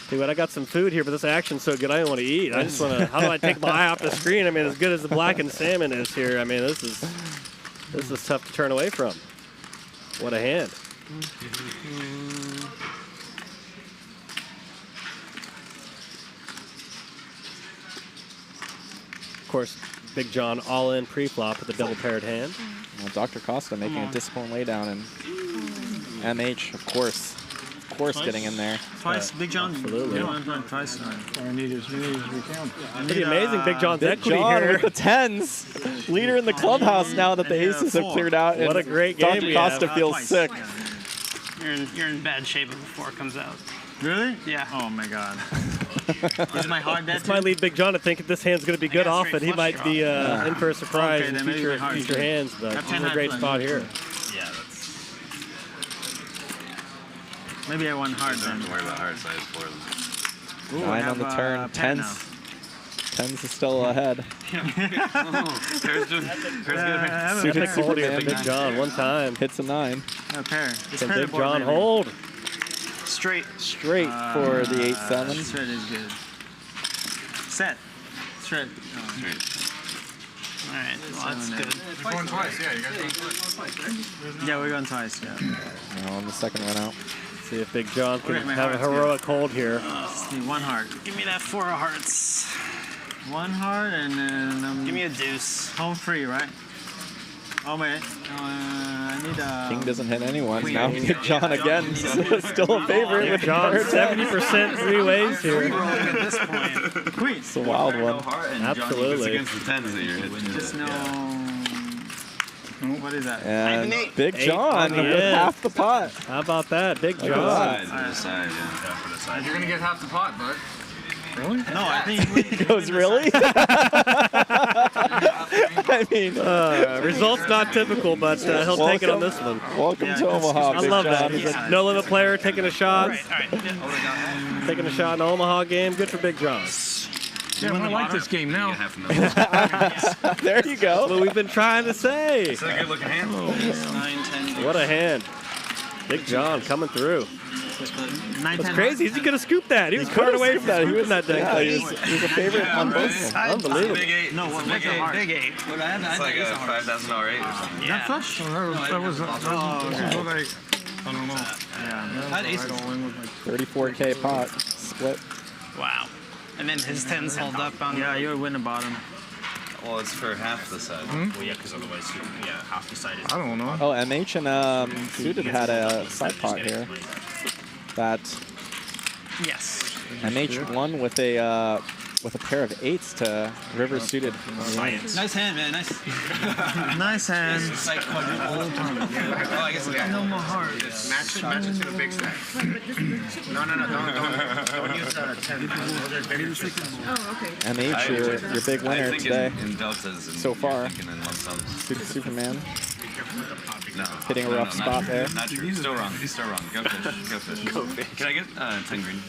Speaker 7: Hey, but I got some food here, but this action's so good I don't want to eat. I just want to, how do I take my eye off the screen? I mean, as good as the blackened salmon is here, I mean, this is tough to turn away from. What a hand. course, Big John all in pre-flop with a double-paired hand.
Speaker 19: Well, Dr. Costa making a disciplined laydown, and MH, of course, getting in there.
Speaker 20: Twice, Big John.
Speaker 7: Absolutely.
Speaker 20: Twice.
Speaker 21: I need as many as we can.
Speaker 7: Pretty amazing, Big John's
Speaker 19: Big
Speaker 7: equity
Speaker 19: John
Speaker 7: here.
Speaker 19: with the 10s. Leader in the clubhouse now that the aces have cleared out.
Speaker 7: What a great game
Speaker 19: Dr. Costa feels sick.
Speaker 4: You're in bad shape if the 4 comes out.
Speaker 20: Really?
Speaker 4: Yeah.
Speaker 20: Oh my God. Is my hard bet?
Speaker 7: This might lead Big John to think this hand's going to be good off, and he might be in for a surprise
Speaker 20: Okay,
Speaker 7: in
Speaker 20: then maybe
Speaker 7: future,
Speaker 20: my hard
Speaker 7: future
Speaker 20: bet.
Speaker 7: hands, but
Speaker 20: Have
Speaker 7: he's
Speaker 20: 10
Speaker 7: in a great
Speaker 20: high
Speaker 7: spot
Speaker 20: flag.
Speaker 7: here.
Speaker 15: Yeah, that's.
Speaker 20: Maybe I won hard
Speaker 14: Don't
Speaker 20: then.
Speaker 14: have to worry about hard size for them.
Speaker 20: Ooh, I
Speaker 19: 9 on the
Speaker 20: have,
Speaker 19: turn,
Speaker 20: pen
Speaker 19: 10s. 10s is still ahead.
Speaker 7: Suited Superman, Big John, one time.
Speaker 19: Hits a 9.
Speaker 20: A pair.
Speaker 7: Can Big John hold?
Speaker 4: Straight.
Speaker 19: Straight for the 8-7.
Speaker 20: Straight is good. Set. Straight.
Speaker 4: All right, well, that's good.
Speaker 21: You're going twice, yeah. You guys going twice, right?
Speaker 20: Yeah, we're going twice, yeah.
Speaker 19: On the second run out.
Speaker 7: See if Big John can
Speaker 20: Okay, my
Speaker 7: have a
Speaker 20: heart's
Speaker 7: heroic hold here.
Speaker 20: Just need 1 heart.
Speaker 4: Give me that 4 of hearts.
Speaker 20: 1 heart and then
Speaker 4: Give me a deuce.
Speaker 20: home free, right? Oh man, I need a.
Speaker 19: King doesn't hit anyone.
Speaker 20: Queen.
Speaker 19: Now Big John again. Still a favorite
Speaker 7: Big
Speaker 19: with
Speaker 7: John,
Speaker 19: cards.
Speaker 7: 70% three ways here.
Speaker 4: At this point.
Speaker 20: Queen.
Speaker 19: It's a wild one.
Speaker 7: Absolutely.
Speaker 14: It's against the 10s that you're hitting.
Speaker 20: Just no. What is that?
Speaker 19: And Big
Speaker 7: 8
Speaker 19: John
Speaker 7: on the
Speaker 19: with
Speaker 7: end.
Speaker 19: half the pot.
Speaker 7: How about that? Big
Speaker 19: Look at
Speaker 7: John.
Speaker 19: that.
Speaker 14: For the side, yeah.
Speaker 21: You're going to get half the pot, bud.
Speaker 20: Really? No, I think
Speaker 19: He goes, really? I mean,
Speaker 7: results not typical, but he'll take it on this one.
Speaker 19: Welcome to Omaha,
Speaker 7: I
Speaker 19: Big
Speaker 7: love
Speaker 19: John.
Speaker 7: that. He's a no-limit player taking a shot. Taking a shot in the Omaha game. Good for Big John.
Speaker 21: Yeah, I like this game now.
Speaker 19: There you go.
Speaker 7: That's what we've been trying to say.
Speaker 14: It's a good looking hand.
Speaker 4: 9, 10.
Speaker 7: What a hand. Big John coming through.
Speaker 20: 9,
Speaker 7: That's
Speaker 20: 10
Speaker 7: crazy. He's going to scoop that. He was caught away from that. He was that deck.
Speaker 19: Yeah, he was a favorite on both of them.
Speaker 7: Unbelievable.
Speaker 14: Big 8.
Speaker 20: No, what's a heart?
Speaker 4: Big 8.
Speaker 14: It's like a $5,000 8 or something.
Speaker 4: Yeah.
Speaker 21: Flush? That was what I don't know.
Speaker 20: Yeah.
Speaker 21: I don't win with my
Speaker 19: 34K pot split.
Speaker 4: Wow. And then his 10s hold up on.
Speaker 20: Yeah, you would win the bottom.
Speaker 14: Well, it's for half the side.
Speaker 15: Well, yeah, because otherwise, half the side is.
Speaker 21: I don't know.
Speaker 19: Oh, MH and Suited had a side pot here. That
Speaker 4: Yes.
Speaker 19: MH won with a pair of 8s to River Suited.
Speaker 6: Nice hand, man. Nice.
Speaker 20: Nice hand.
Speaker 6: It's like quadruple.
Speaker 14: Oh, I guess
Speaker 20: No more heart.
Speaker 21: Match it to the big stack. No, don't use 10.
Speaker 2: Oh, okay.
Speaker 19: MH, your big
Speaker 14: I
Speaker 19: winner
Speaker 14: think
Speaker 19: today.
Speaker 14: in deltas and
Speaker 19: So far.
Speaker 14: and in lump sums.
Speaker 19: Suited Superman.
Speaker 14: No.
Speaker 19: Hitting a rough spot
Speaker 14: true.
Speaker 19: there.
Speaker 14: Not true. Still wrong. Still wrong. Go fish. Go fish.
Speaker 15: Go fish.
Speaker 14: Can I get 10 green?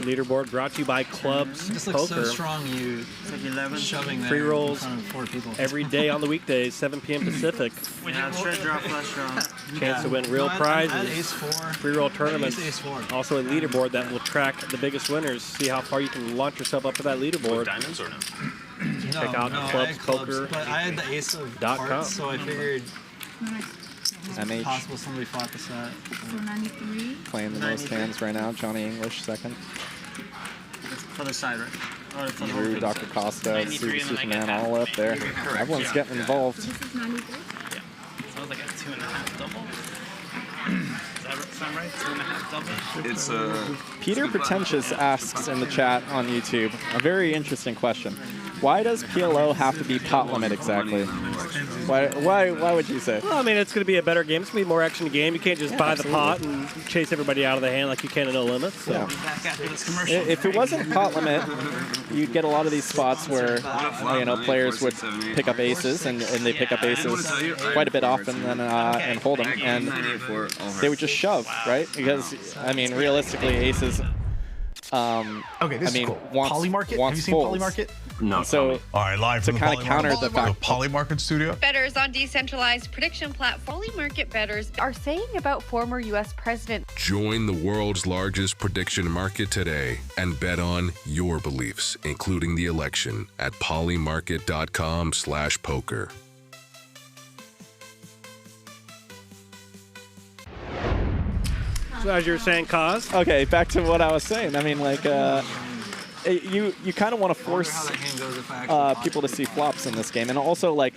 Speaker 7: Leaderboard brought to you by Clubs
Speaker 6: Just looks so
Speaker 7: Poker.
Speaker 6: strong. You shoving that
Speaker 7: Pre-rolls
Speaker 6: in front of 4 people.
Speaker 7: every day on the weekdays, 7 p.m. Pacific.
Speaker 20: Yeah, straight draw, flush draw.
Speaker 7: Chance to win real
Speaker 6: No, I had
Speaker 7: prizes.
Speaker 6: ace 4.
Speaker 7: Pre-roll tournaments.
Speaker 6: I used ace 4.
Speaker 7: Also a leaderboard that will track the biggest winners. See how far you can launch yourself up to that leaderboard.
Speaker 15: Diamonds or no?
Speaker 7: Check out
Speaker 6: I had
Speaker 7: Clubs
Speaker 6: clubs,
Speaker 7: Poker.
Speaker 6: but I had the ace of
Speaker 7: .com.
Speaker 6: hearts, so I figured it's
Speaker 19: MH
Speaker 6: possible somebody fought the set.
Speaker 2: So 93.
Speaker 19: playing the most hands right now. Jonny English second.
Speaker 20: For the side, right? Or for the
Speaker 19: Drew,
Speaker 20: whole
Speaker 19: Dr. Costa,
Speaker 4: 93
Speaker 19: Suited
Speaker 4: and then I
Speaker 19: Superman
Speaker 4: get
Speaker 19: all up there. Everyone's getting involved.
Speaker 2: This is 93.
Speaker 4: So like a 2.5 double. Does that sound right? 2.5 double.
Speaker 14: It's
Speaker 19: Peter Pretentious asks in the chat on YouTube a very interesting question. Why does PLO have to be pot limit exactly? Why would you say?
Speaker 7: Well, I mean, it's going to be a better game. It's going to be a more action game. You can't just buy the pot and chase everybody out of the hand like you can in No Limits. So.
Speaker 19: Yeah.
Speaker 4: Back after this commercial.
Speaker 19: If it wasn't pot limit, you'd get a lot of these spots where players would pick up aces, and they pick up aces quite a bit often and hold them, and they would just shove, right? Because I mean, realistically, aces.
Speaker 5: Okay, this is cool. Polymarket? Have you seen Polymarket?
Speaker 19: No. So,
Speaker 5: all right, live
Speaker 19: to
Speaker 5: from
Speaker 19: kind of counter the fact.
Speaker 5: Polymarket studio.
Speaker 13: Bettors on decentralized prediction platform Polymarket bettors are saying about former U.S. President.
Speaker 18: Join the world's largest prediction market today and bet on your beliefs, including the election, at polymarket.com/poker. So
Speaker 7: as you were saying, Cause?
Speaker 19: Okay, back to what I was saying. I mean, like, you kind of want to force people to see flops in this game, and also like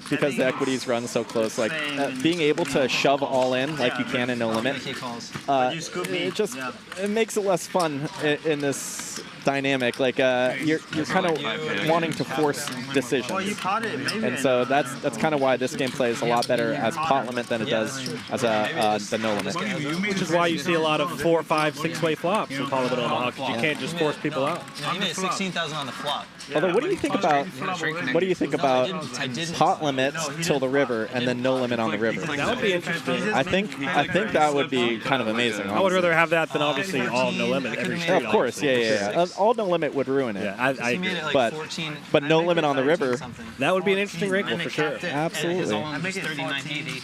Speaker 19: because the equities run so close, like being able to shove all in like you can in No Limit, it makes it less fun in this dynamic. Like you're kind of wanting to force decisions, and so that's kind of why this game plays a lot better as pot limit than it does as the No Limit.
Speaker 7: Which is why you see a lot of 4, 5, 6-way flops in pot limit OMAHA, because you can't just force people out.
Speaker 6: Yeah, you made 16,000 on the flop.
Speaker 19: Although, what do you think about pot limit till the river and then no limit on the river?
Speaker 7: That would be interesting.
Speaker 19: I think that would be kind of amazing.
Speaker 7: I would rather have that than obviously all no limit every street.
Speaker 19: Of course, yeah. All no limit would ruin it.
Speaker 7: Yeah, I agree.
Speaker 19: But no limit on the river.
Speaker 7: That would be an interesting wrinkle for sure.
Speaker 19: Absolutely.
Speaker 6: I make it 3980.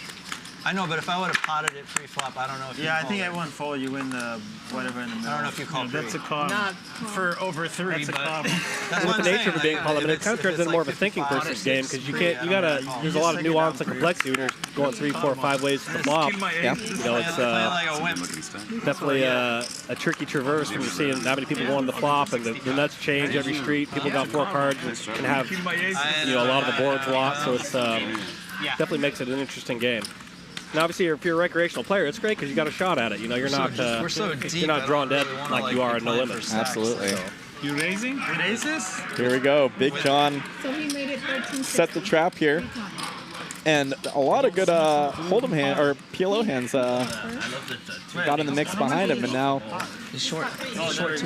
Speaker 6: I know, but if I would have potted it pre-flop, I don't know if
Speaker 20: I think everyone fold. You win the whatever in the middle.
Speaker 6: I don't know if you call
Speaker 20: That's a call.
Speaker 17: Not for over 3,
Speaker 6: That's a
Speaker 17: but
Speaker 6: call.
Speaker 7: With the nature of it being pot limit, it kind of turns into more of a thinking person's game, because there's a lot of nuance and complexity when you're going 3, 4, 5 ways to the flop.
Speaker 19: Yeah.
Speaker 7: You know, it's definitely a tricky traverse when you're seeing that many people going to the flop and the nuts change every street. People got 4 cards and can have a lot of the boards locked, so it's definitely makes it an interesting game. And obviously, if you're a recreational player, it's great because you got a shot at it. You know, you're not drawn dead like you are in No Limit.
Speaker 19: Absolutely.
Speaker 17: You raising? With aces?
Speaker 19: Here we go. Big John
Speaker 2: So he made it 13.
Speaker 19: set the trap here. And a lot of good Hold'em hand or PLO hands got in the mix behind him, and now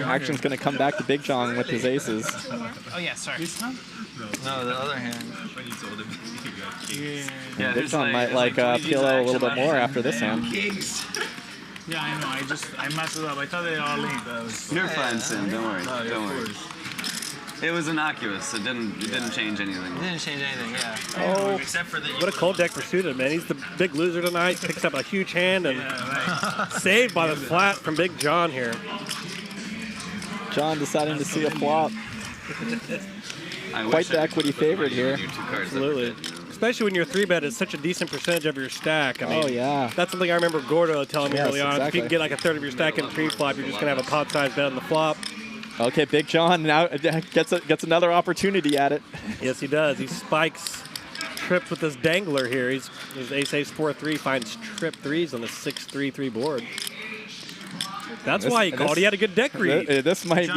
Speaker 19: action's going to come back to Big John with his aces.
Speaker 4: Oh yeah, sorry.
Speaker 6: No, the other hand.
Speaker 19: Yeah, Big John might like PLO a little bit more after this hand.
Speaker 17: Yeah, I know. I messed it up. I thought they all linked.
Speaker 14: You're fine, Sim. Don't worry. Don't worry. It was innocuous. It didn't change anything.
Speaker 6: It didn't change anything, yeah.
Speaker 7: Oh,
Speaker 6: except for the.
Speaker 7: What a cold deck for Suda, man. He's the big loser tonight. Picks up a huge hand and saved by the flat from Big John here.
Speaker 19: John deciding to see a flop. Quite the equity favorite here.
Speaker 7: Absolutely. Especially when your 3-bet is such a decent percentage of your stack. I mean,
Speaker 19: oh, yeah.
Speaker 7: That's something I remember Gordo telling me early on.
Speaker 19: Exactly.
Speaker 7: If you can get like a third of your stack in pre-flop, you're just going to have a pot-sized bet on the flop.
Speaker 19: Okay, Big John now gets another opportunity at it.
Speaker 7: Yes, he does. He spikes trips with this dangler here. His ace 4-3 finds trip 3s on the 6-3-3 board. That's why he called. He had a good deck read.
Speaker 19: This might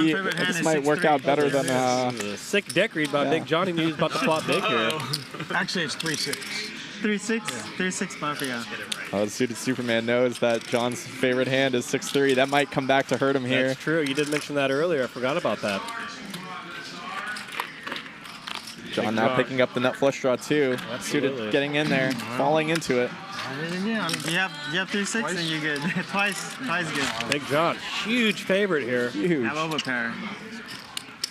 Speaker 19: work out better than
Speaker 7: sick deck read by Big John. He knew he was about to flop big here.
Speaker 17: Actually, it's 3-6.
Speaker 20: 3-6? 3-6 Mafia.
Speaker 19: Oh, the Suited Superman knows that John's favorite hand is 6-3. That might come back to hurt him here.
Speaker 7: That's true. You did mention that earlier. I forgot about that.
Speaker 19: John now picking up the nut flush draw too. Suited getting in there, falling into it.
Speaker 20: You have 3-6 and you're good. Twice good.
Speaker 7: Big John, huge favorite here.
Speaker 19: Huge.
Speaker 20: Have overpair.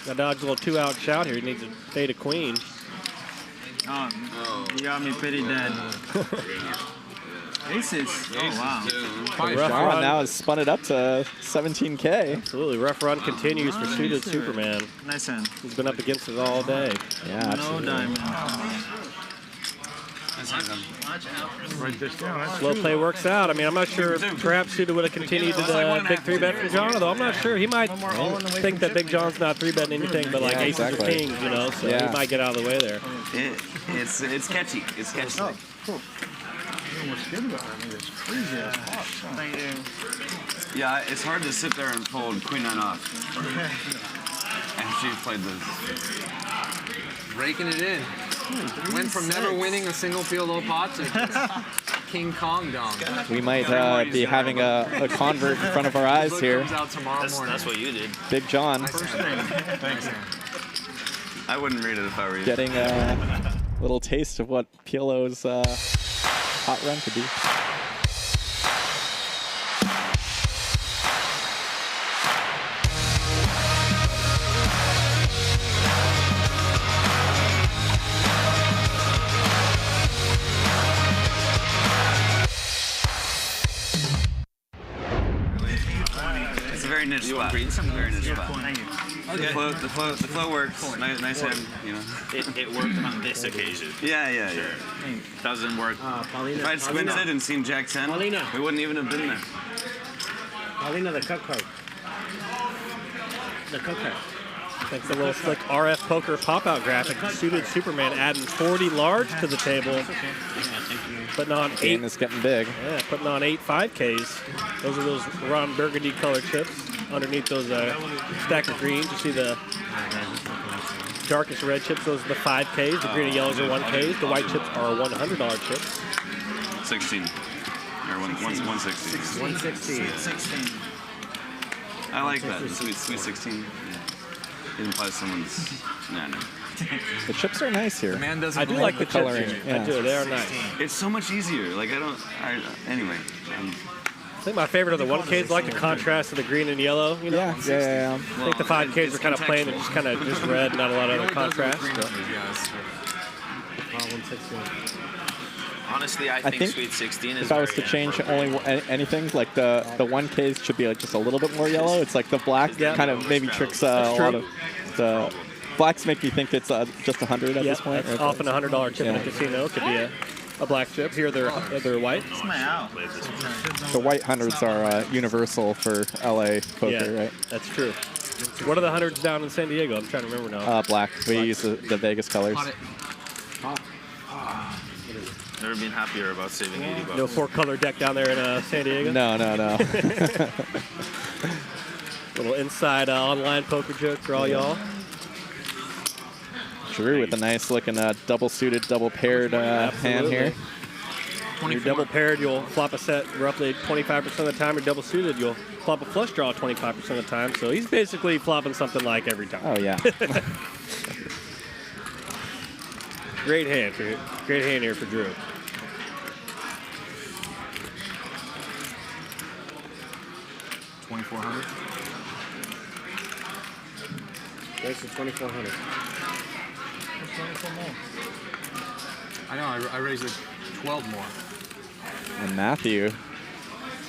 Speaker 7: Got dodge a little 2-out shout here. He needs to fade a queen.
Speaker 20: Oh, you got me pretty dead. Aces. Oh, wow.
Speaker 19: John now has spun it up to 17K.
Speaker 7: Absolutely. Rough run continues for Suited Superman.
Speaker 20: Nice hand.
Speaker 7: He's been up against it all day.
Speaker 19: Yeah, absolutely.
Speaker 20: No diamond.
Speaker 7: Slow play works out. I mean, I'm not sure if perhaps Suda would have continued the big 3-bet from John, although I'm not sure. He might think that Big John's not 3-betting anything but like aces or kings, you know, so he might get out of the way there.
Speaker 14: It's catchy. It's catchy.
Speaker 17: Oh, cool. It's crazy as fuck. Thank you.
Speaker 14: Yeah, it's hard to sit there and fold Queen 9 off. And she played this.
Speaker 10: Raking it in. Went from never winning a single PLO pot to King Kong dong.
Speaker 19: We might be having a convert in front of our eyes here.
Speaker 15: That's what you did.
Speaker 19: Big John.
Speaker 14: Thanks. I wouldn't read it if I were you.
Speaker 19: Getting a little taste of what PLO's hot run could be.
Speaker 14: Very niche spot. Very niche spot. Okay. The flow works. Nice hand, you know.
Speaker 15: It worked on this occasion.
Speaker 14: Yeah.
Speaker 15: Doesn't work.
Speaker 14: If I'd squinted and seen Jack 10, we wouldn't even have been there.
Speaker 17: Paulina, the cut card.
Speaker 7: Thanks to a little slick RF poker pop-out graphic, suited Superman adding 40 large to the table. Putting on
Speaker 19: Game is getting big.
Speaker 7: Yeah, putting on 8 5Ks. Those are those Ron Burgundy colored chips. Underneath those stack of greens, you see the darkest red chips. Those are the 5Ks. The green and yellows are 1Ks. The white chips are $100 chips.
Speaker 14: 16. Or 160.
Speaker 7: 160.
Speaker 14: I like that. Sweet 16. Yeah. It implies someone's. No.
Speaker 19: The chips are nice here.
Speaker 7: I do like the
Speaker 19: coloring.
Speaker 7: chips.
Speaker 19: Yeah.
Speaker 7: I do. They are nice.
Speaker 14: It's so much easier. Like anyway.
Speaker 7: I think my favorite are the 1Ks. I like the contrast of the green and yellow. You know?
Speaker 19: Yeah.
Speaker 7: I think the 5Ks are kind of plain and just kind of just red, not a lot of other contrast. But.
Speaker 15: 116. Honestly, I think Sweet 16 is.
Speaker 19: If I was to change only anything, like the 1Ks should be like just a little bit more yellow. It's like the black kind of maybe tricks a lot of the blacks make me think it's just 100 at this point.
Speaker 7: That's often a $100 chip in a casino. It could be a black chip. Here they're white.
Speaker 19: The white hundreds are universal for LA poker, right?
Speaker 7: That's true. What are the hundreds down in San Diego? I'm trying to remember now.
Speaker 19: Black. We use the Vegas colors.
Speaker 15: Never been happier about saving $80.
Speaker 7: No 4-color deck down there in San Diego?
Speaker 19: No.
Speaker 7: Little inside online poker joke for all y'all.
Speaker 19: Drew with a nice looking double suited, double paired hand here.
Speaker 7: When you're double paired, you'll flop a set roughly 25% of the time. You're double suited, you'll flop a flush draw 25% of the time. So he's basically flopping something like every time.
Speaker 19: Oh, yeah.
Speaker 7: Great hand here for Drew.
Speaker 10: $2,400.
Speaker 7: There's the 2,400.
Speaker 10: I know. I raised it 12 more.
Speaker 19: And Mathew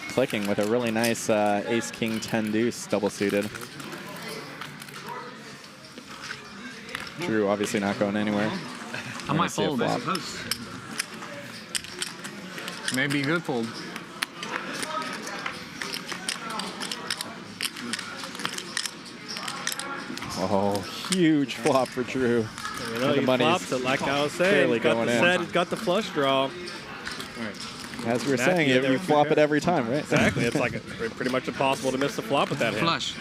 Speaker 19: clicking with a really nice ace king 10 deuce double suited. Drew obviously not going anywhere.
Speaker 8: I might fold.
Speaker 10: Maybe a good fold.
Speaker 19: Oh, huge flop for Drew.
Speaker 7: You know, he flops it like I was saying. He's got the set, he's got the flush draw.
Speaker 19: As we were saying, you flop it every time, right?
Speaker 7: Exactly. It's like pretty much impossible to miss the flop with that hand.
Speaker 8: Flush.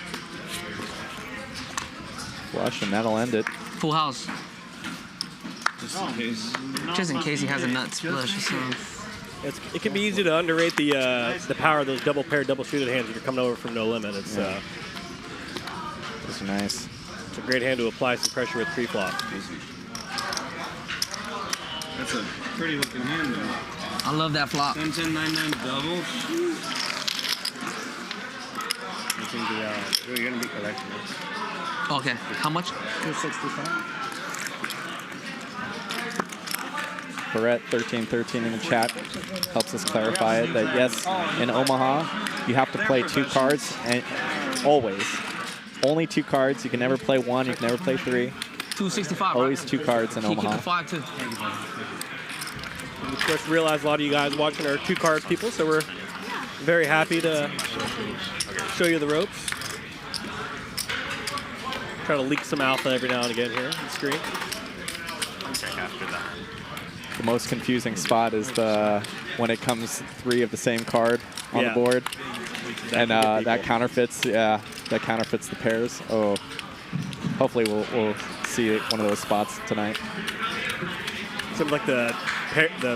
Speaker 19: Flush, and that'll end it.
Speaker 8: Full house. Just in case he has a nuts flush or something.
Speaker 7: It can be easy to underrate the power of those double paired, double suited hands if you're coming over from no limit. It's
Speaker 19: This is nice.
Speaker 7: It's a great hand to apply some pressure with pre-flop.
Speaker 14: That's a pretty looking hand though.
Speaker 8: I love that flop.
Speaker 14: 10, 10, 9, 9 double.
Speaker 7: I think you're going to be collecting this.
Speaker 8: Okay, how much?
Speaker 7: 265.
Speaker 19: Barrett 1313 in the chat helps us clarify it that yes, in Omaha you have to play 2 cards and always. Only 2 cards. You can never play 1. You can never play 3.
Speaker 8: 265.
Speaker 19: Always 2 cards in Omaha.
Speaker 8: Keep the 5 too.
Speaker 7: Of course, realize a lot of you guys watching are 2 card people, so we're very happy to show you the ropes. Try to leak some alpha every now and again here on the screen.
Speaker 15: Check after that.
Speaker 19: The most confusing spot is when it comes 3 of the same card on the board, and that counterfeits. Yeah, that counterfeits the pairs. Oh, hopefully we'll see one of those spots tonight.
Speaker 7: Something like the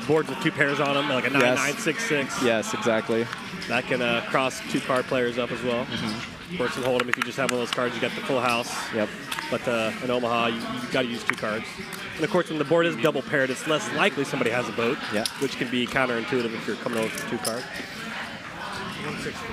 Speaker 7: boards with 2 pairs on them, like a 9-9-6-6.
Speaker 19: Yes, exactly.
Speaker 7: That can cross 2 card players up as well. Of course, in Hold'em, if you just have one of those cards, you got the full house.
Speaker 19: Yep.
Speaker 7: But in Omaha, you got to use 2 cards. And of course, when the board is double paired, it's less likely somebody has a boat, which can be counterintuitive if you're coming over with 2 cards. 160.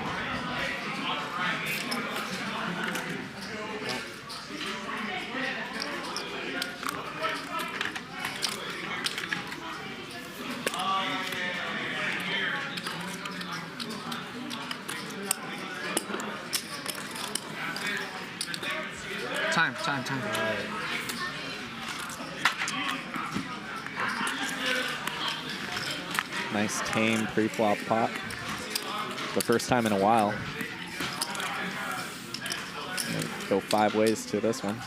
Speaker 8: Time.
Speaker 19: Nice tame pre-flop pot. The first time in a while. Go 5 ways to this one.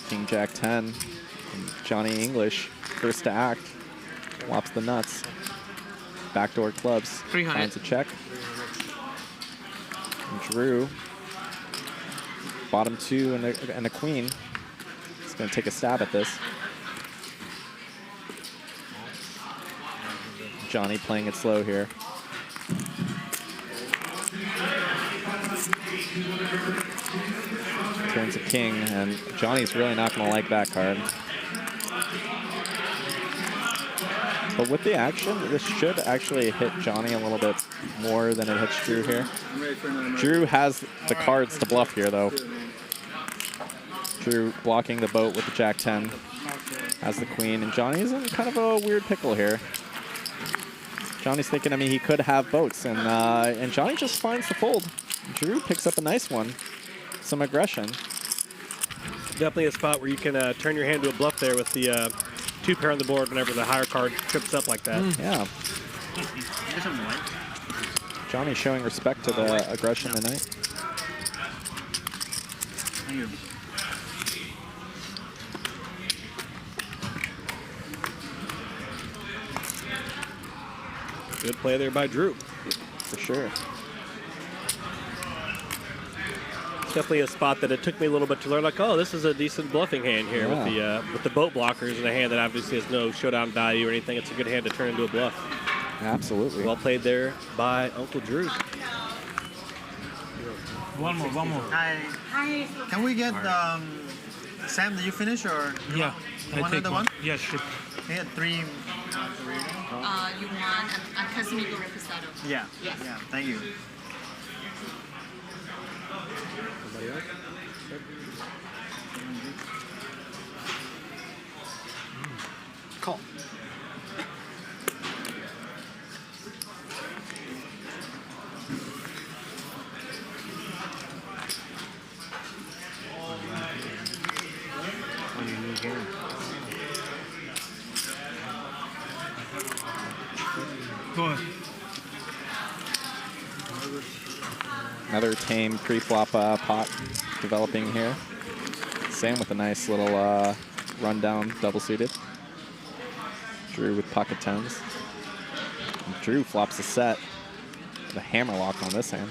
Speaker 19: King Jack 10. And Jonny English, first to act. Flops the nuts. Backdoor clubs.
Speaker 8: 300.
Speaker 19: Finds a check. And Drew. Bottom 2 and a queen. He's going to take a stab at this. Jonny playing it slow here. Turns a king, and Jonny's really not going to like that card. But with the action, this should actually hit Jonny a little bit more than it hits Drew here. Drew has the cards to bluff here, though. Drew blocking the boat with the Jack 10. Has the queen, and Jonny's in kind of a weird pickle here. Jonny's thinking, I mean, he could have boats, and Jonny just finds the fold. Drew picks up a nice one. Some aggression.
Speaker 7: Definitely a spot where you can turn your hand to a bluff there with the 2 pair on the board whenever the higher card trips up like that.
Speaker 19: Yeah. Jonny showing respect to the aggression tonight.
Speaker 7: Good play there by Drew.
Speaker 19: For sure.
Speaker 7: Definitely a spot that it took me a little bit to learn, like, oh, this is a decent bluffing hand here with the boat blockers and a hand that obviously has no showdown value or anything. It's a good hand to turn into a bluff.
Speaker 19: Absolutely.
Speaker 7: Well played there by Uncle Drew.
Speaker 22: One more.
Speaker 20: Hi. Can we get Sam? Did you finish or
Speaker 22: Yeah, I
Speaker 20: one
Speaker 22: take
Speaker 20: other
Speaker 22: one.
Speaker 20: one?
Speaker 22: Yeah, sure.
Speaker 20: We had 3.
Speaker 2: You want a Casamigo Reposado?
Speaker 20: Yeah.
Speaker 2: Yes.
Speaker 20: Yeah. Thank you.
Speaker 22: Call. Go ahead.
Speaker 19: Another tame pre-flop pot developing here. Sam with a nice little rundown double suited. Drew with pocket 10s. And Drew flops a set. The hammer lock on this hand.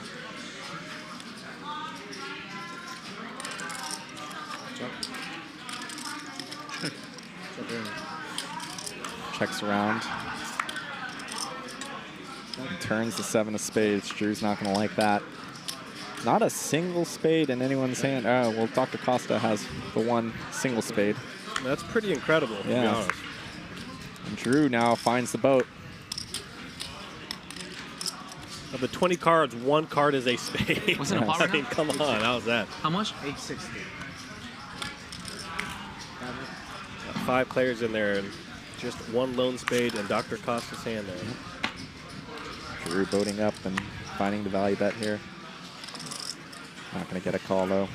Speaker 19: Checks around. And turns the 7 of spades. Drew's not going to like that. Not a single spade in anyone's hand. Oh, well, Dr. Costa has the 1 single spade.
Speaker 7: That's pretty incredible, to be honest.
Speaker 19: And Drew now finds the boat.
Speaker 7: Of the 20 cards, 1 card is a spade.
Speaker 8: What's in a pot
Speaker 7: I mean, come on, how's that?
Speaker 8: How much?
Speaker 22: 860.
Speaker 7: Got 5 players in there, and just 1 lone spade and Dr. Costa's hand there.
Speaker 19: Drew boating up and finding the value bet here. Not going to get a call, though.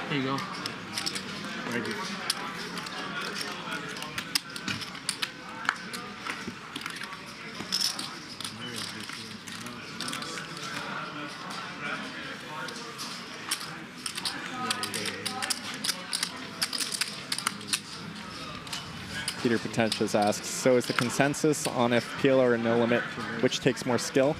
Speaker 8: Here you go.
Speaker 22: Thank you.
Speaker 19: Peter Pretentious asks, so is the consensus on if PLO or no limit, which takes more skill?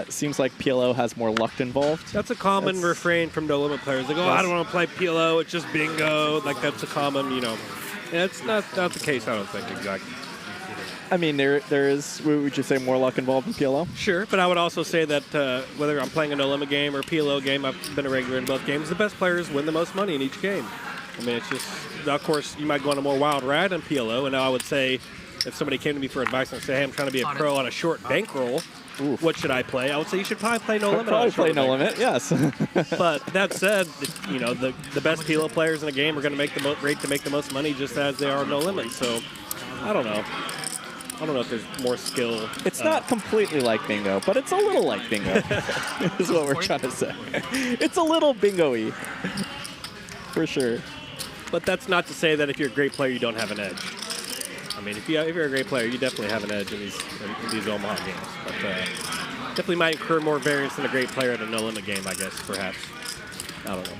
Speaker 19: Seems like PLO has more luck involved.
Speaker 7: That's a common refrain from no limit players. They go, oh, I don't want to play PLO, it's just bingo. Like, that's a common, you know. And it's not the case, I don't think, exactly.
Speaker 19: I mean, there is, would you say, more luck involved in PLO?
Speaker 7: Sure, but I would also say that whether I'm playing a no limit game or a PLO game, I've been a regular in both games, the best players win the most money in each game. I mean, it's just, of course, you might go on a more wild ride in PLO, and now I would say if somebody came to me for advice and say, hey, I'm trying to be a pro on a short bankroll, what should I play? I would say you should probably play No Limit.
Speaker 19: Probably play No Limit, yes.
Speaker 7: But that said, you know, the best PLO players in the game are going to make the rate to make the most money just as they are No Limit. So I don't know. I don't know if there's more skill.
Speaker 19: It's not completely like bingo, but it's a little like bingo, is what we're trying to say. It's a little bingo-y, for sure.
Speaker 7: But that's not to say that if you're a great player, you don't have an edge. I mean, if you're a great player, you definitely have an edge in these Omaha games. But definitely might incur more variance than a great player in a no-limit game, I guess, perhaps. I don't know.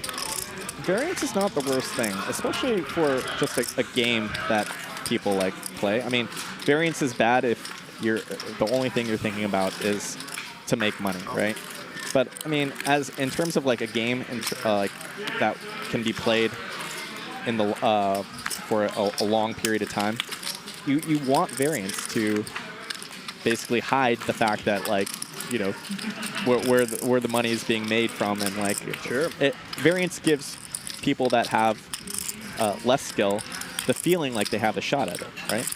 Speaker 19: Variance is not the worst thing, especially for just a game that people like play. I mean, variance is bad if the only thing you're thinking about is to make money, right? But I mean, in terms of like a game like that can be played in the for a long period of time, you want variance to basically hide the fact that, like, you know, where the money is being made from, and like variance gives people that have less skill the feeling like they have a shot at it, right?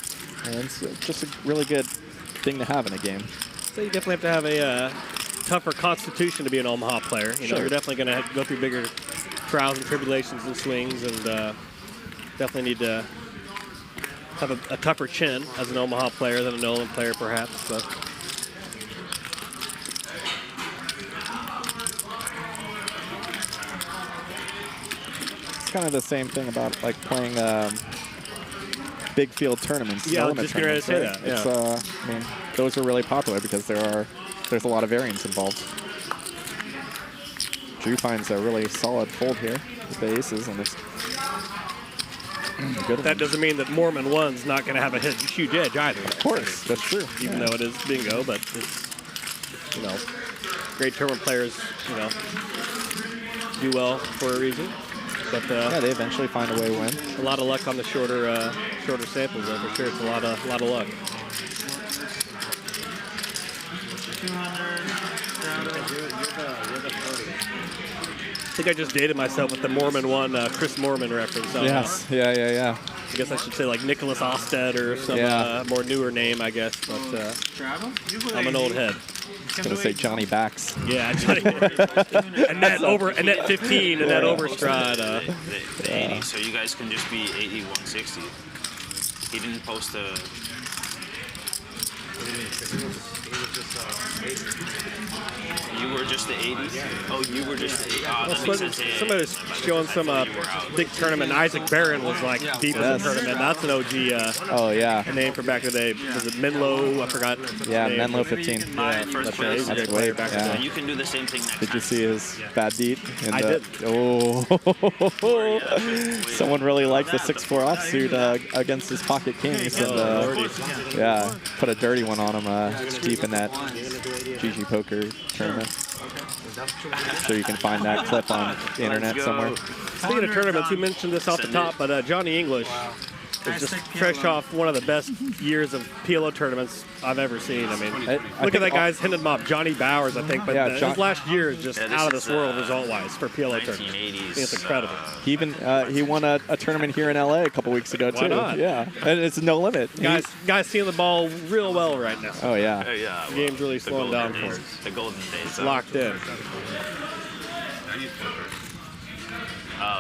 Speaker 19: And it's just a really good thing to have in a game.
Speaker 7: So you definitely have to have a tougher constitution to be an Omaha player. You know, you're definitely going to go through bigger trials and tribulations and swings, and definitely need to have a tougher chin as an Omaha player than a Nolan player, perhaps. But
Speaker 19: it's kind of the same thing about like playing big field tournaments.
Speaker 7: Yeah, I was just going to say that.
Speaker 19: It's, I mean, those are really popular because there's a lot of variance involved. Drew finds a really solid fold here with the aces, and there's good.
Speaker 7: That doesn't mean that Mormon 1's not going to have a huge edge either.
Speaker 19: Of course, that's true.
Speaker 7: Even though it is bingo, but it's, you know, great tournament players, you know, do well for a reason. But
Speaker 19: yeah, they eventually find a way to win.
Speaker 7: A lot of luck on the shorter samples, though, for sure. It's a lot of luck.
Speaker 21: 200.
Speaker 7: I think I just dated myself with the Mormon 1 Chris Mormon reference.
Speaker 19: Yes, yeah.
Speaker 7: I guess I should say like Nicholas Osted or some more newer name, I guess. But I'm an old head.
Speaker 19: I was going to say Johnny Backs.
Speaker 7: Yeah, Johnny. and net 15 and that overstride.
Speaker 15: The 80, so you guys can just be 80, 160. He didn't post a... You were just the 80? Oh, you were just the 80.
Speaker 7: Somebody was showing some big tournament. Isaac Barron was like deep in the tournament. That's an OG a name from back in the day. Was it Menlo? I forgot.
Speaker 19: Yeah, Menlo 15.
Speaker 15: My first place.
Speaker 19: That's great.
Speaker 15: So you can do the same thing next time.
Speaker 19: Did you see his bad beat?
Speaker 7: I did.
Speaker 19: Oh. Someone really liked the 6-4 offsuit against his pocket kings. And, yeah, put a dirty one on him deep in that GG Poker tournament. I'm sure you can find that clip on the internet somewhere.
Speaker 7: Speaking of tournaments, we mentioned this off the top, but Jonny English is just fresh off one of the best years of PLO tournaments I've ever seen. I mean, look at that guy's Hendon mob, Johnny Bowers, I think, but his last year is just out of this world result-wise for PLO tournaments. I think it's incredible.
Speaker 19: He even he won a tournament here in LA a couple weeks ago too.
Speaker 7: Why not?
Speaker 19: Yeah, and it's no limit.
Speaker 7: Guys seeing the ball real well right now.
Speaker 19: Oh yeah.
Speaker 7: The game's really slowing down for him.
Speaker 15: The golden days.
Speaker 7: It's locked in.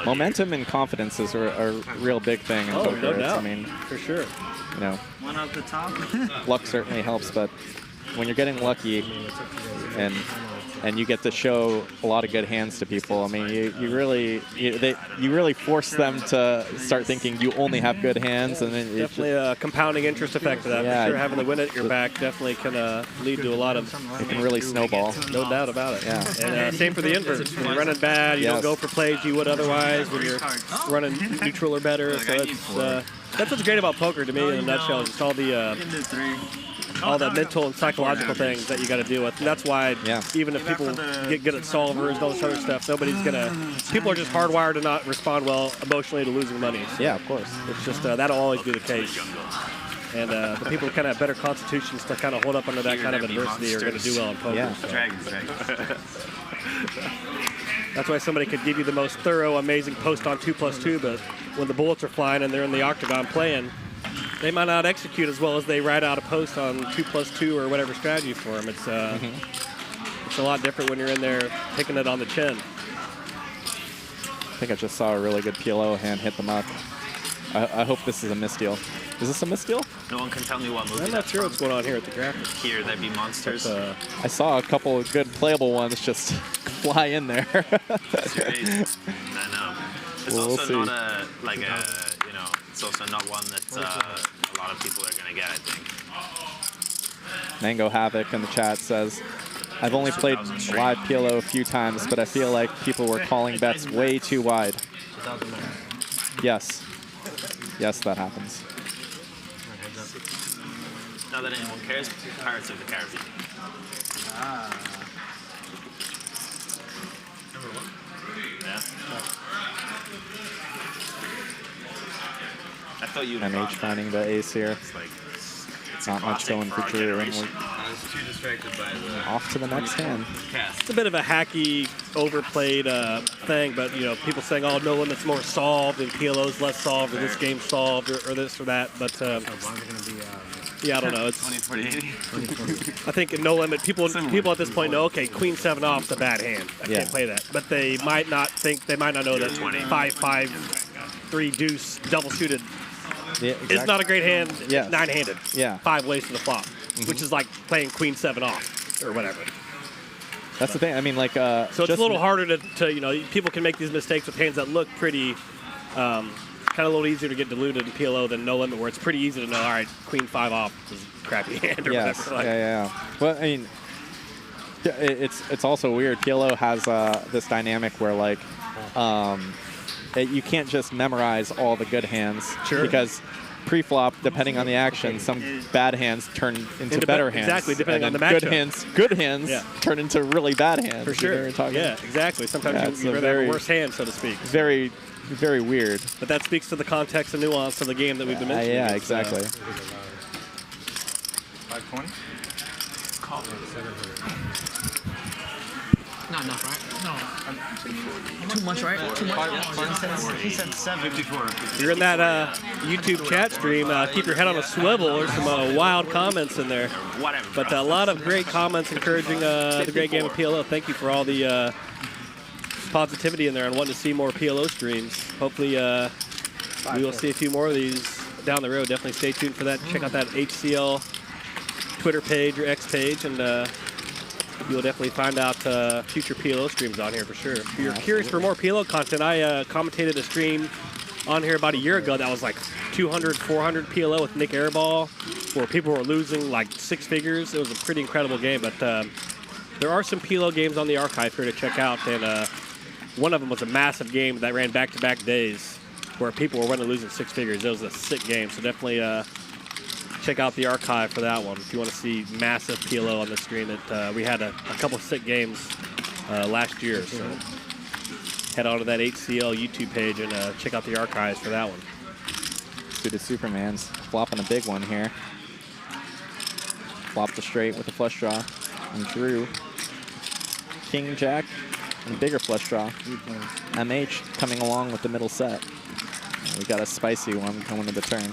Speaker 19: Momentum and confidence is a real big thing in poker.
Speaker 7: No doubt.
Speaker 19: I mean,
Speaker 7: for sure.
Speaker 19: You know,
Speaker 21: one off the top.
Speaker 19: Luck certainly helps, but when you're getting lucky and you get to show a lot of good hands to people, I mean, you really force them to start thinking you only have good hands, and then
Speaker 7: definitely a compounding interest effect to that.
Speaker 19: Yeah,
Speaker 7: for sure, having the win at your back definitely can lead to a lot of.
Speaker 19: It can really snowball.
Speaker 7: No doubt about it.
Speaker 19: Yeah.
Speaker 7: And same for the inverse. When you're running bad, you don't go for plays you would otherwise. When you're running neutral or better, so that's what's great about poker to me in a nutshell. Just all the mental and psychological things that you got to deal with. And that's why even if people get good at solvers and all this other stuff, people are just hardwired to not respond well emotionally to losing money. So
Speaker 19: yeah, of course.
Speaker 7: It's just, that'll always be the case. And the people who kind of have better constitutions to kind of hold up under that kind of adversity are going to do well in poker.
Speaker 19: Yeah.
Speaker 7: So. That's why somebody could give you the most thorough, amazing post on 2+2, but when the bullets are flying and they're in the octagon playing, they might not execute as well as they write out a post on 2+2 or whatever strategy for them. It's it's a lot different when you're in there picking it on the chin.
Speaker 19: I think I just saw a really good PLO hand hit the muck. I hope this is a misdeal. Is this a misdeal?
Speaker 15: No one can tell me what movie.
Speaker 7: I'm not sure what's going on here at the graphics.
Speaker 15: Here, that'd be monsters.
Speaker 19: But, I saw a couple of good playable ones just fly in there.
Speaker 15: That's great. I know. It's
Speaker 19: We'll
Speaker 15: also
Speaker 19: see.
Speaker 15: not a you know, it's also not one that a lot of people are gonna get, I think.
Speaker 19: Mango Havoc in the chat says, I've only played live PLO a few times, but I feel like people were calling bets way too wide. Yes. Yes, that happens.
Speaker 15: Not that anyone cares, Pirates of the Caribbean. Yeah. I thought you
Speaker 19: MH finding the ace here.
Speaker 15: It's
Speaker 19: not much going for Drew. And we're
Speaker 14: I was too distracted by the...
Speaker 19: off to the next hand.
Speaker 7: It's a bit of a hacky, overplayed thing, but you know, people saying, "Oh, No Limit's more solved and PLO's less solved, or this game's solved, or this or that." But yeah, I don't know. It's
Speaker 14: 20-40-80.
Speaker 7: I think in No Limit, people at this point know, okay, Queen 7 off's a bad hand. I can't play that. But they might not know that 5-5, 3 deuce double suited is not a great hand.
Speaker 19: Yes.
Speaker 7: 9-handed.
Speaker 19: Yeah.
Speaker 7: 5 ways to the flop, which is like playing Queen 7 off or whatever.
Speaker 19: That's the thing. I mean, like,
Speaker 7: so it's a little harder to you know, people can make these mistakes with hands that look pretty, kind of a little easier to get diluted in PLO than No Limit, where it's pretty easy to know, all right, Queen 5 off is a crappy hand or
Speaker 19: yes.
Speaker 7: whatever. Like,
Speaker 19: Yeah. Well, I mean, it's also weird. PLO has this dynamic where, like, you can't just memorize all the good hands.
Speaker 7: Sure.
Speaker 19: Because pre-flop, depending on the action, some bad hands turn into better hands.
Speaker 7: Exactly, depending on the
Speaker 19: good
Speaker 7: matchup.
Speaker 19: Good hands turn into really bad hands.
Speaker 7: For sure. Yeah, exactly. Sometimes you have a worse hand, so to speak.
Speaker 19: Very, very weird.
Speaker 7: But that speaks to the context and nuance of the game that we've been mentioning.
Speaker 19: Yeah, exactly.
Speaker 9: 520?
Speaker 8: Not enough, right? No. Too much, right? Too much.
Speaker 21: He said 754.
Speaker 7: You're in that YouTube chat stream. Keep your head on a swivel. There's some wild comments in there. But a lot of great comments encouraging the great game of PLO. Thank you for all the positivity in there and wanting to see more PLO streams. Hopefully we will see a few more of these down the road. Definitely stay tuned for that. Check out that HCL Twitter page or X page, and you'll definitely find out future PLO streams on here for sure. If you're curious for more PLO content, I commentated a stream on here about a year ago that was like 200, 400 PLO with Nick Airball, where people were losing like 6 figures. It was a pretty incredible game, but there are some PLO games on the archive here to check out, and one of them was a massive game that ran back-to-back days where people were winning losing 6 figures. It was a sick game, so definitely check out the archive for that one if you want to see massive PLO on the screen. That we had a couple of sick games last year, so head on to that HCL YouTube page and check out the archives for that one.
Speaker 19: Suited Superman's flopping a big one here. Flopped the straight with a flush draw and drew King Jack and bigger flush draw. MH coming along with the middle set. We got a spicy one coming to the turn.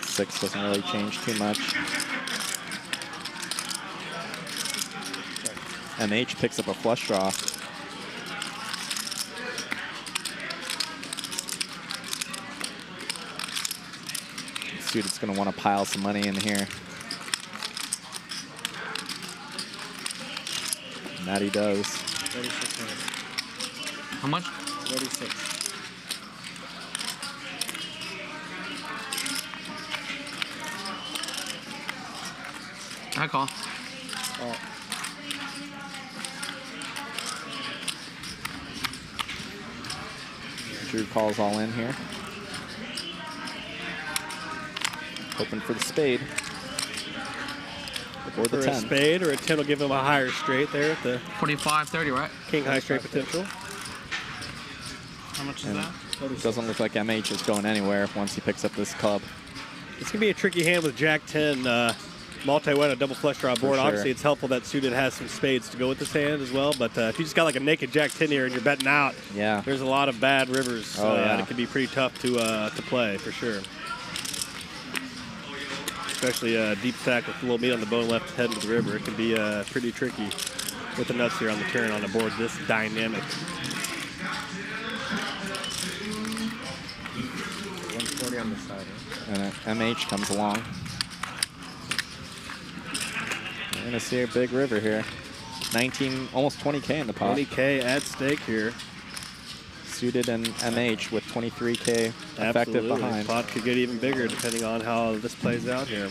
Speaker 19: Six doesn't really change too much. MH picks up a flush draw. Suited's going to want to pile some money in here. And that he does.
Speaker 21: 3600.
Speaker 8: How much?
Speaker 21: 36.
Speaker 8: I call.
Speaker 19: Drew calls all in here. Hoping for the spade. Or the 10.
Speaker 7: A spade or a 10 will give him a higher straight there at the
Speaker 8: 45-30, right?
Speaker 7: King high straight potential.
Speaker 21: How much is
Speaker 19: And
Speaker 21: that?
Speaker 19: it doesn't look like MH is going anywhere once he picks up this club.
Speaker 7: It's going to be a tricky hand with Jack 10. multi-win, a double flush draw board.
Speaker 19: sure.
Speaker 7: Obviously, it's helpful that suited has some spades to go with this hand as well. But if you just got like a naked Jack-10 here and you're betting out, there's a lot of bad rivers. It can be pretty tough to play for sure. Especially a deep stack with a little meat on the bone left heading to the river. It can be pretty tricky with the nuts here on the turn on a board this dynamic.
Speaker 23: 140 on the side.
Speaker 19: And MH comes along. We're going to see a big river here. 19, almost 20K in the pot.
Speaker 7: 20K at stake here.
Speaker 19: Suited and MH with 23K effective
Speaker 7: Absolutely.
Speaker 19: behind.
Speaker 7: Pot could get even bigger depending on how this plays out here.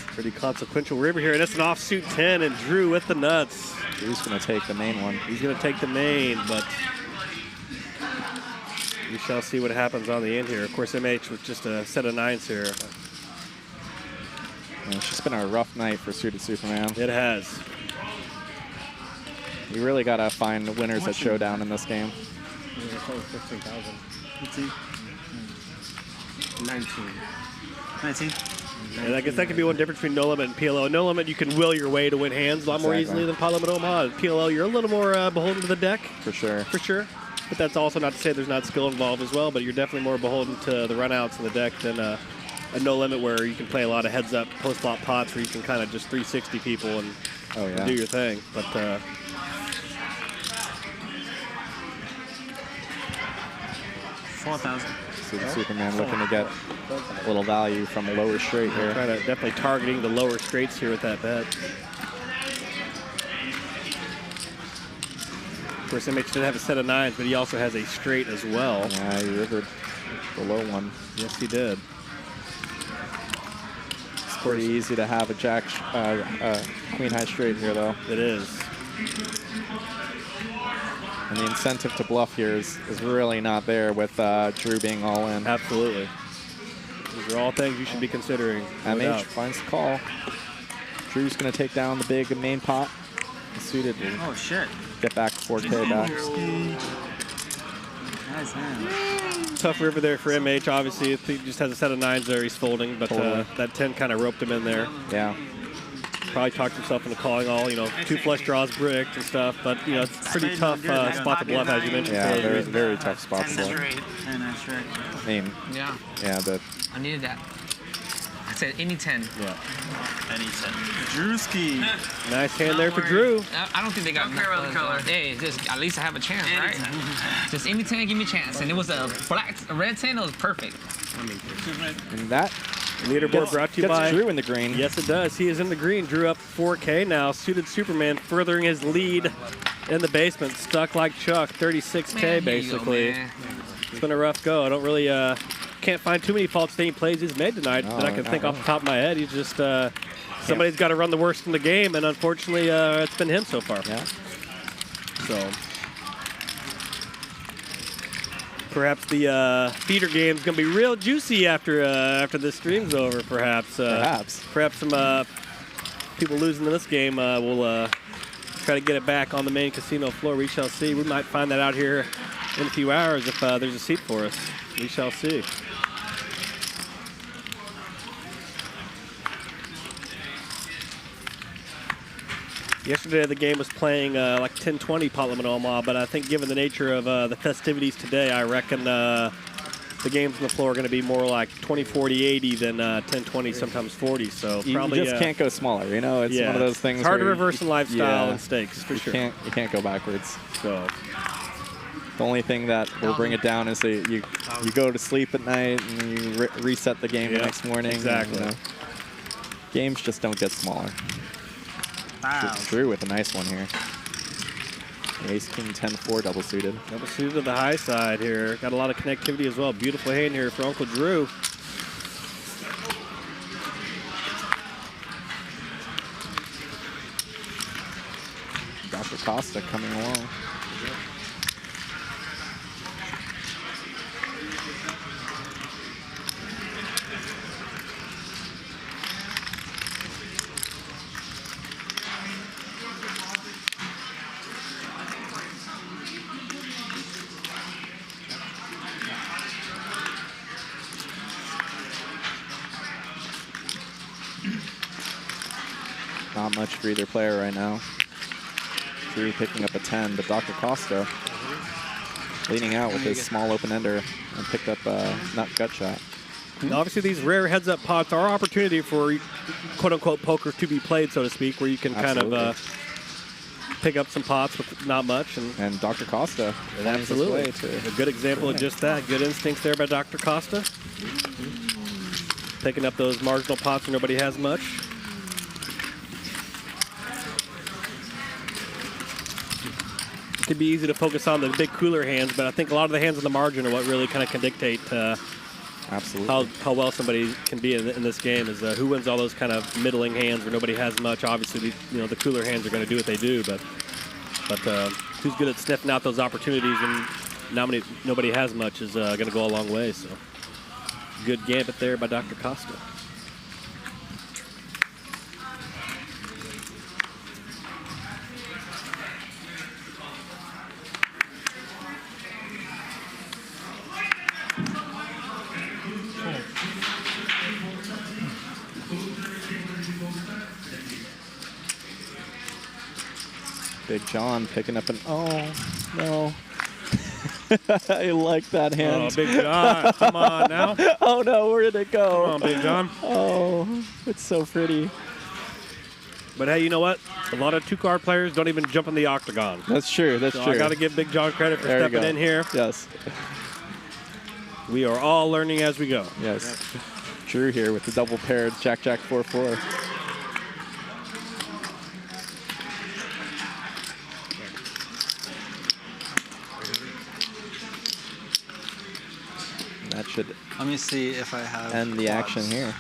Speaker 7: Pretty consequential river here. That's an offsuit 10 and Drew with the nuts.
Speaker 19: Drew's going to take the main one.
Speaker 7: He's going to take the main, but we shall see what happens on the end here. Of course, MH with just a set of 9s here.
Speaker 19: Yeah, it's just been a rough night for Suited Superman.
Speaker 7: It has.
Speaker 19: You really got to find winners at Showdown in this game.
Speaker 21: 15,000.
Speaker 22: 19.
Speaker 21: 19.
Speaker 7: And I guess that could be one difference between no limit and PLO. No limit, you can will your way to win hands a lot more easily than pot limit OMAHA. PLO, you're a little more beholden to the deck.
Speaker 19: For sure.
Speaker 7: For sure. But that's also not to say there's not skill involved as well, but you're definitely more beholden to the runouts in the deck than a no limit where you can play a lot of heads up post flop pots where you can kind of just 360 people and do your thing. But
Speaker 21: 4,000.
Speaker 19: Superman looking to get a little value from a lower straight here.
Speaker 7: Trying to definitely targeting the lower straights here with that bet. Of course, MH did have a set of 9s, but he also has a straight as well.
Speaker 19: Yeah, he rivered the low one.
Speaker 7: Yes, he did.
Speaker 19: It's pretty easy to have a jack, queen high straight here, though.
Speaker 7: It is.
Speaker 19: And the incentive to bluff here is really not there with Drew being all in.
Speaker 7: Absolutely. These are all things you should be considering.
Speaker 19: MH finds the call. Drew's going to take down the big main pot. Suited.
Speaker 21: Oh, shit.
Speaker 19: Get back 4K back.
Speaker 21: Nice hand.
Speaker 7: Tough river there for MH. Obviously, if he just has a set of 9s there, he's folding. But that 10 kind of roped him in there.
Speaker 19: Yeah.
Speaker 7: Probably talked himself into calling all, 2 flush draws bricked and stuff. But, it's a pretty tough spot to bluff, as you mentioned.
Speaker 19: Yeah, very, very tough spot to bluff. I mean,
Speaker 22: yeah, I needed that. I said any 10.
Speaker 7: Yeah.
Speaker 21: Any 10. Drewski.
Speaker 7: Nice hand there for Drew.
Speaker 22: I don't think they got enough color. Hey, just at least I have a chance, right? Just any 10, give me a chance. And it was a red 10, it was perfect.
Speaker 19: And that
Speaker 7: leaderboard brought to you by
Speaker 19: Drew in the green.
Speaker 7: Yes, it does. He is in the green. Drew up 4K now. Suited Superman furthering his lead in the basement. Stuck like Chuck, 36K basically. It's been a rough go. I don't really can't find too many faults that he plays he's made tonight that I can think off the top of my head. He's just somebody's got to run the worst in the game, and unfortunately, it's been him so far.
Speaker 19: Yeah.
Speaker 7: So perhaps the feeder game's gonna be real juicy after this stream's over. Perhaps some people losing in this game will try to get it back on the main casino floor. We shall see. We might find that out here in a few hours if there's a seat for us. We shall see. Yesterday the game was playing like 10-20 pot limit OMAHA, but I think given the nature of the festivities today, I reckon the games on the floor are going to be more like 20-40-80 than 10-20, sometimes 40. So
Speaker 19: you
Speaker 7: probably
Speaker 19: just can't go smaller. It's one of those things.
Speaker 7: It's hard to
Speaker 19: where
Speaker 7: reverse in lifestyle and stakes for sure.
Speaker 19: You can't go backwards.
Speaker 7: So
Speaker 19: the only thing that will bring it down is that you go to sleep at night and you reset the game the next morning.
Speaker 7: Exactly.
Speaker 19: Games just don't get smaller.
Speaker 21: Wow.
Speaker 19: Drew with a nice one here. Ace, King, 10-4 double suited.
Speaker 7: Double suited to the high side here. Got a lot of connectivity as well. Beautiful hand here for Uncle Drew.
Speaker 19: Dr. Costa coming along. not much for either player right now. Drew picking up a 10, but Dr. Costa leaning out with his small open-ender and picked up a nut gut shot.
Speaker 7: Now, obviously, these rare heads-up pots are opportunity for quote-unquote poker to be played, so to speak, where you can kind of pick up some pots with not much.
Speaker 19: And Dr. Costa.
Speaker 7: Absolutely. A good example of just that. Good instincts there by Dr. Costa. Picking up those marginal pots where nobody has much. It can be easy to focus on the big cooler hands, but I think a lot of the hands on the margin are what really kind of can dictate
Speaker 19: absolutely
Speaker 7: how well somebody can be in this game. Is who wins all those kind of middling hands where nobody has much. Obviously, the cooler hands are going to do what they do, but who's good at sniffing out those opportunities and nobody has much is going to go a long way. So good gambit there by Dr. Costa.
Speaker 19: Big John picking up an, oh, no. I like that hand.
Speaker 7: Oh, Big John, come on now.
Speaker 19: Oh, no, where did it go?
Speaker 7: Come on, Big John.
Speaker 19: Oh, it's so pretty.
Speaker 7: But hey, you know what? A lot of two-card players don't even jump in the octagon.
Speaker 19: That's true, that's
Speaker 7: so
Speaker 19: true.
Speaker 7: I got to give Big John credit for stepping in here.
Speaker 19: Yes.
Speaker 7: We are all learning as we go.
Speaker 19: Yes. Drew here with the double paired Jack-Jack 4-4. That should
Speaker 6: Let me see if I have
Speaker 19: end the
Speaker 6: quads.
Speaker 19: action here.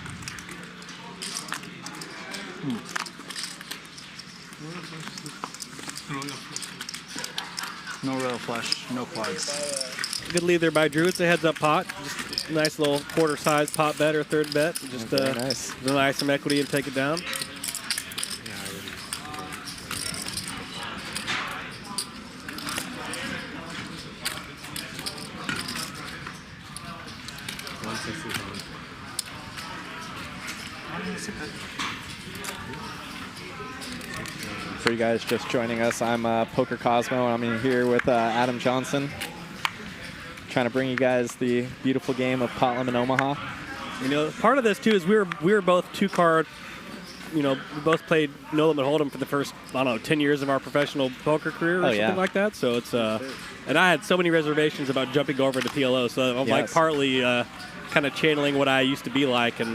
Speaker 6: No royal flush, no quads.
Speaker 7: Good lead there by Drew. It's a heads-up pot. Just a nice little quarter-size pot bet or third bet. Just
Speaker 19: very nice.
Speaker 7: Rely some equity and take it down.
Speaker 19: For you guys just joining us, I'm Poker Cosmo, and I'm in here with Adam Johnson, trying to bring you guys the beautiful game of Pot Limit Omaha.
Speaker 7: You know, part of this too is we were both two-card. You know, we both played No Limit Hold'em for the first, I don't know, 10 years of our professional poker career or something like that. So it's and I had so many reservations about jumping over to PLO, so I'm like partly kind of channeling what I used to be like and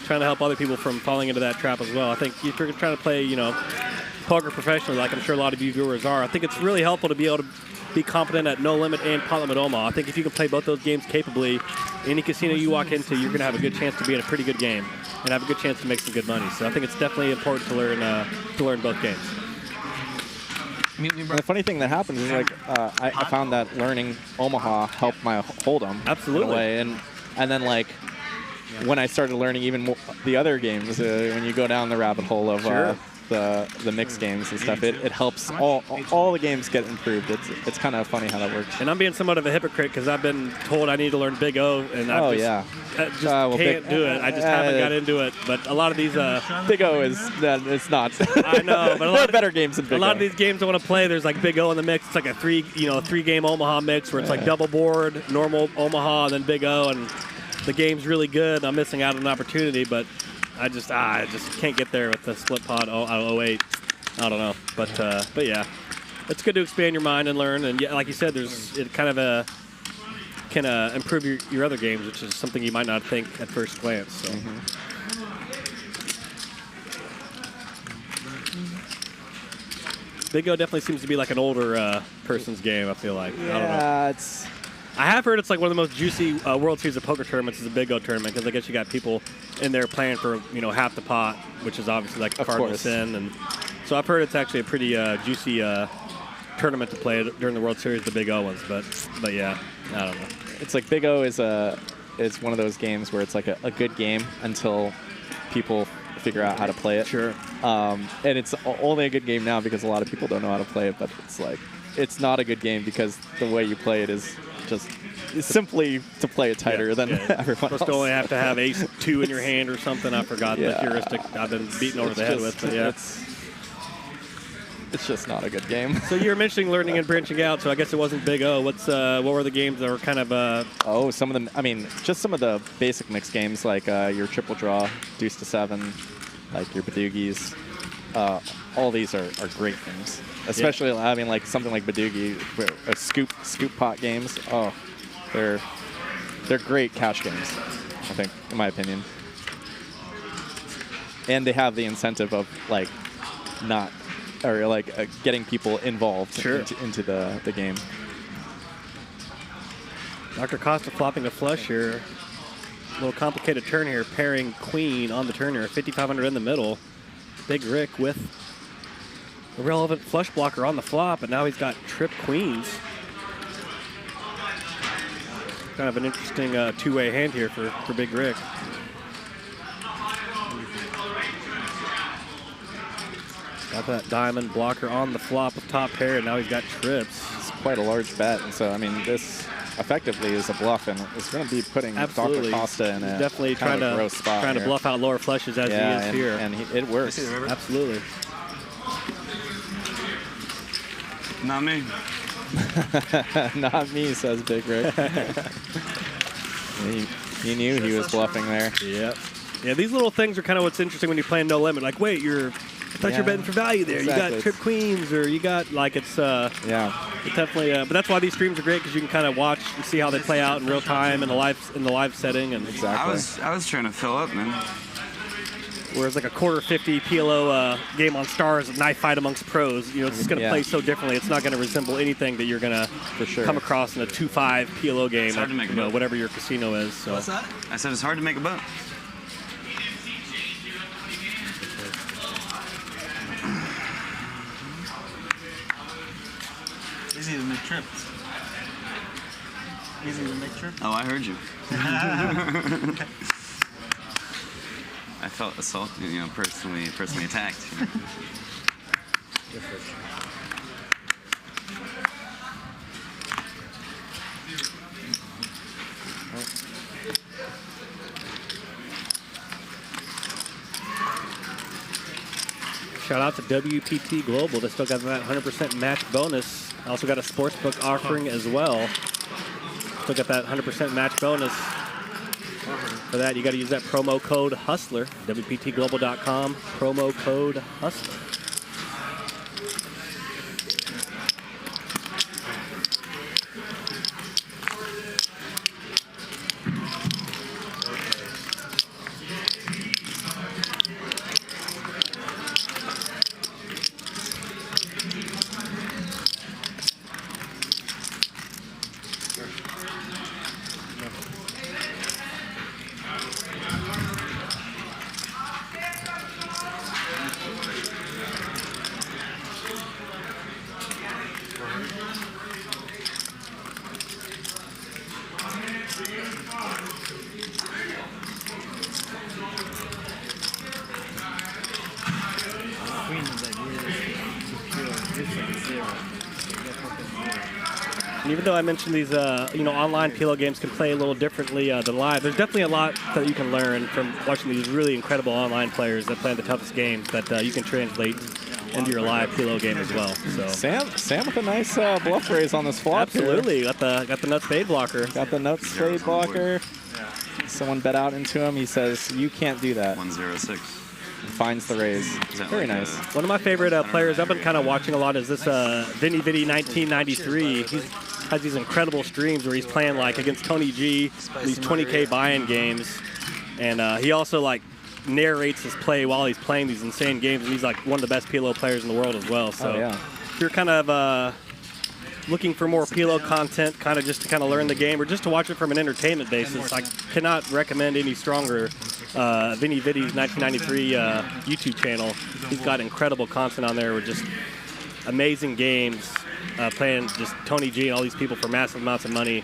Speaker 7: trying to help other people from falling into that trap as well. I think if you're trying to play, you know, poker professionally, like I'm sure a lot of you viewers are, I think it's really helpful to be able to be competent at No Limit and Pot Limit Omaha. I think if you can play both those games capably, any casino you walk into, you're going to have a good chance to be in a pretty good game and have a good chance to make some good money. So I think it's definitely important to learn both games.
Speaker 19: And the funny thing that happens is, like, I found that learning Omaha helped my Hold'em.
Speaker 7: Absolutely.
Speaker 19: In a way. And then, like, when I started learning even more the other games, when you go down the rabbit hole of the mixed games and stuff, it helps all the games get improved. It's kind of funny how that works.
Speaker 7: And I'm being somewhat of a hypocrite because I've been told I need to learn Big O, and I just can't do it. I just haven't got into it. But a lot of these
Speaker 19: Big O it's not.
Speaker 7: I know, but a lot
Speaker 19: of better games than Big O.
Speaker 7: A lot of these games I want to play, there's like Big O in the mix. It's like a three-game Omaha mix where it's like double board, normal Omaha, and then Big O, and the game's really good. I'm missing out on an opportunity, but I just can't get there with the split pot 08. I don't know, but yeah, it's good to expand your mind and learn. And yeah, like you said, it kind of can improve your other games, which is something you might not think at first glance. So. Big O definitely seems to be like an older person's game. I feel like.
Speaker 19: Yeah,
Speaker 7: I don't know.
Speaker 19: it's.
Speaker 7: I have heard it's like one of the most juicy World Series of Poker tournaments is a Big O tournament because I guess you got people in there playing for half the pot, which is obviously like a cardinal sin, and so I've heard it's actually a pretty juicy tournament to play during the World Series, the Big O ones. But yeah, I don't know.
Speaker 19: It's like Big O is one of those games where it's like a good game until people figure out how to play it.
Speaker 7: Sure.
Speaker 19: And it's only a good game now because a lot of people don't know how to play it, but it's like it's not a good game because the way you play it is just simply to play it tighter than everyone else.
Speaker 7: Supposed to only have to have ace-2 in your hand or something. I forgot the heuristic I've been beaten over the head with. But yeah.
Speaker 19: It's just not a good game.
Speaker 7: So you were mentioning learning and branching out, so I guess it wasn't Big O. What were the games that were kind of...
Speaker 19: Oh, some of them, I mean, just some of the basic mixed games, like your triple draw, deuce to 7, like your Badoogis. All these are great games. Especially, I mean, like something like Badoogie, scoop pot games. Oh, they're great cash games, I think, in my opinion. And they have the incentive of, like, not... or like getting people involved into the game.
Speaker 7: Dr. Costa flopping a flush here. A little complicated turn here, pairing queen on the turn here. 5,500 in the middle. Big Rick with a relevant flush blocker on the flop, and now he's got trip queens. Kind of an interesting two-way hand here for Big Rick. Got that diamond blocker on the flop of top pair, and now he's got trips.
Speaker 19: It's quite a large bet, and so I mean this effectively is a bluff, and it's going to be putting Dr. Costa in a
Speaker 7: definitely
Speaker 19: kind of gross spot
Speaker 7: trying to bluff out lower flushes as he is here,
Speaker 19: and it works.
Speaker 7: Absolutely.
Speaker 14: Not me.
Speaker 19: Not me, says Big Rick. he knew he was bluffing there.
Speaker 7: Yep. Yeah, these little things are kind of what's interesting when you're playing no limit. Like, wait, I thought you're betting for value there.
Speaker 19: Exactly.
Speaker 7: You got trip queens, or you got like it's definitely. But that's why these streams are great, because you can kind of watch and see how they play out in real time in the live setting. And
Speaker 14: I was trying to fill up, man.
Speaker 7: Whereas like a quarter 50 PLO game on Stars, knife fight amongst pros, you know, it's just going to play so differently. It's not going to resemble anything that you're going to come across in a 2-5 PLO game.
Speaker 14: It's hard to make a bet.
Speaker 7: Whatever your casino is. So.
Speaker 14: What's that? I said it's hard to make a bet.
Speaker 21: Easy to make trips. Easy to make trips.
Speaker 14: Oh, I heard you. I felt assaulted, you know, personally attacked. You know.
Speaker 7: Shout out to WPT Global. They still got that 100% match bonus. Also got a sportsbook offering as well. Still got that 100% match bonus. For that, you got to use that promo code HUSTLER. WPTglobal.com, promo code HUSTLER. And even though I mentioned these, online PLO games can play a little differently than live, there's definitely a lot that you can learn from watching these really incredible online players that play the toughest games that you can translate into your live PLO game as well. So
Speaker 19: Sam with a nice bluff raise on this flop.
Speaker 7: Absolutely, got the nuts fade blocker.
Speaker 19: Got the nuts fade blocker. Someone bet out into him. He says, "You can't do that."
Speaker 14: 106.
Speaker 19: Finds the raise. Very nice.
Speaker 7: One of my favorite players I've been kind of watching a lot is this Vinny 1993. He has these incredible streams where he's playing like against Tony G, these 20K buy-in games, and he also like narrates his play while he's playing these insane games, and he's like one of the best PLO players in the world as well. So if you're kind of looking for more PLO content, kind of just to kind of learn the game or just to watch it from an entertainment basis, I cannot recommend any stronger Vinny Viddy's 1993 YouTube channel. He's got incredible content on there with just amazing games playing just Tony G and all these people for massive amounts of money.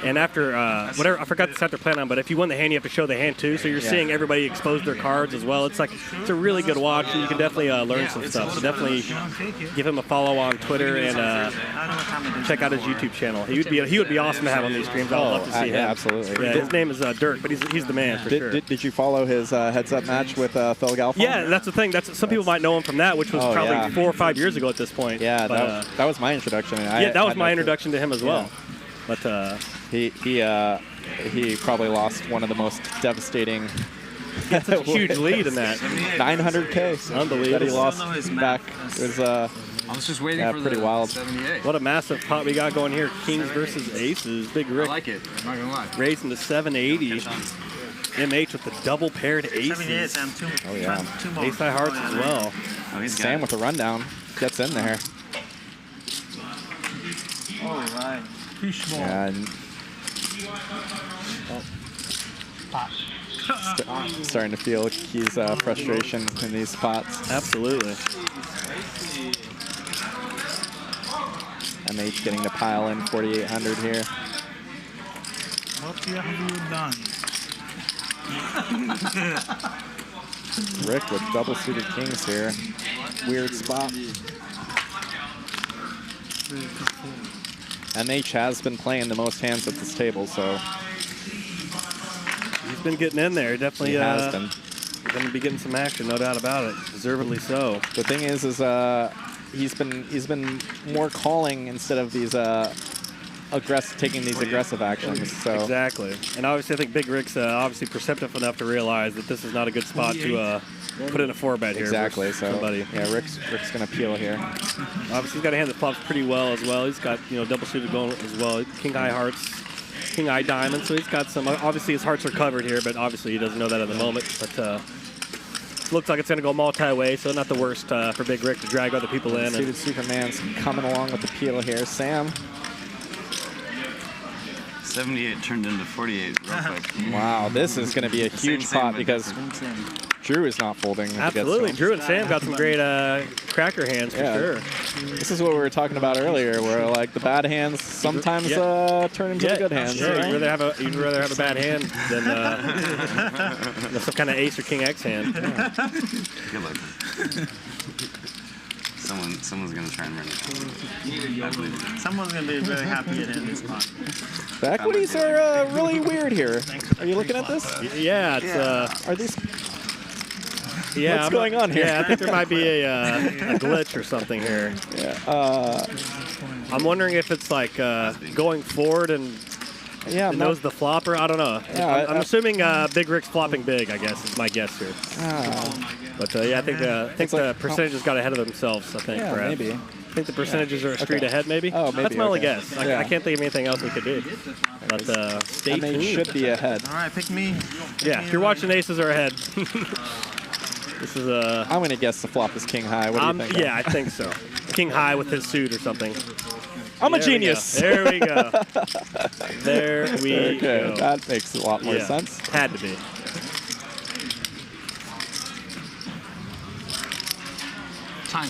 Speaker 7: And after whatever, I forgot the set they're playing on, but if you win the hand, you have to show the hand too. So you're seeing everybody expose their cards as well. It's like it's a really good watch, and you can definitely learn some stuff. So definitely give him a follow on Twitter and check out his YouTube channel. He would be awesome to have on these streams. I would love to see him.
Speaker 19: Yeah, absolutely.
Speaker 7: Yeah, his name is Dirk, but he's the man for sure.
Speaker 19: Did you follow his heads-up match with Phil Galfond?
Speaker 7: Yeah, that's the thing. Some people might know him from that, which was probably 4 or 5 years ago at this point.
Speaker 19: Yeah,
Speaker 7: but,
Speaker 19: that was my introduction.
Speaker 7: That was my introduction to him as well. But
Speaker 19: he probably lost one of the most devastating.
Speaker 7: That's a huge lead in that.
Speaker 19: 900K.
Speaker 7: Unbelievable.
Speaker 19: That he lost back. It was
Speaker 10: I was just waiting for
Speaker 19: pretty
Speaker 10: the
Speaker 19: wild.
Speaker 10: 78.
Speaker 7: What a massive pot we got going here. Kings versus Aces. Big Rick.
Speaker 10: I like it. I'm not gonna lie.
Speaker 7: Raising to 780. MH with the double paired aces.
Speaker 20: 78, Sam.
Speaker 19: Oh yeah.
Speaker 7: Ace high hearts as well.
Speaker 19: Sam with the rundown gets in there.
Speaker 20: All right. Fish ball.
Speaker 19: And starting to feel Key's frustration in these spots.
Speaker 7: Absolutely.
Speaker 19: MH getting to pile in 4,800 here.
Speaker 20: What have you done?
Speaker 19: Rick with double suited kings here. Weird spot. MH has been playing the most hands at this table, so
Speaker 7: he's been getting in there. Definitely
Speaker 19: he has been.
Speaker 7: Going to be getting some action, no doubt about it. Deservedly so.
Speaker 19: The thing is he's been more calling instead of these taking these aggressive actions. So
Speaker 7: exactly, and obviously I think Big Rick's obviously perceptive enough to realize that this is not a good spot to put in a 4-bet here.
Speaker 19: Exactly. So
Speaker 7: somebody.
Speaker 19: Yeah, Rick's gonna peel here.
Speaker 7: Obviously he's got a hand that flops pretty well as well. He's got double suited going as well. King high hearts, king high diamond. So he's got some. Obviously his hearts are covered here, but obviously he doesn't know that at the moment. But looks like it's gonna go multi-way, so not the worst for Big Rick to drag other people in.
Speaker 19: Suited Superman's coming along with the peel here. Sam.
Speaker 14: 78 turned into 48 real quick.
Speaker 19: Wow, this is going to be a huge pot because Drew is not folding.
Speaker 7: Absolutely, Drew and Sam got some great cracker hands for sure.
Speaker 19: This is what we were talking about earlier, where like the bad hands sometimes turn into the good hands.
Speaker 7: Yeah,
Speaker 19: right?
Speaker 7: you'd rather have a bad hand than some kind of ace or king X hand.
Speaker 14: Good luck. Someone's gonna try and run it.
Speaker 20: Someone's gonna be very happy at this spot.
Speaker 19: The equities are really weird here. Are you looking at this?
Speaker 7: Yeah, it's
Speaker 19: are these?
Speaker 7: Yeah,
Speaker 19: what's going on here?
Speaker 7: Yeah, I think there might be a glitch or something here.
Speaker 19: Yeah.
Speaker 7: I'm wondering if it's like going forward and knows the flopper. I don't know.
Speaker 19: Yeah,
Speaker 7: I'm assuming Big Rick's flopping big. I guess is my guess here. But yeah, I think the percentages got ahead of themselves. I think.
Speaker 19: Yeah,
Speaker 7: perhaps.
Speaker 19: maybe.
Speaker 7: I think the percentages are a street ahead, maybe.
Speaker 19: Oh, maybe.
Speaker 7: That's my only
Speaker 19: okay.
Speaker 7: guess. I can't think of anything else we could do. But stay tuned.
Speaker 19: should be ahead.
Speaker 20: All right, pick me.
Speaker 7: Yeah, if you're watching, aces are ahead. This is
Speaker 19: I'm going to guess the flop is king high. What do you think?
Speaker 7: Yeah, I think so. King high with his suit or something.
Speaker 19: I'm a genius.
Speaker 7: There we go. There we go.
Speaker 19: That makes a lot more sense.
Speaker 7: Had to be.
Speaker 8: Time.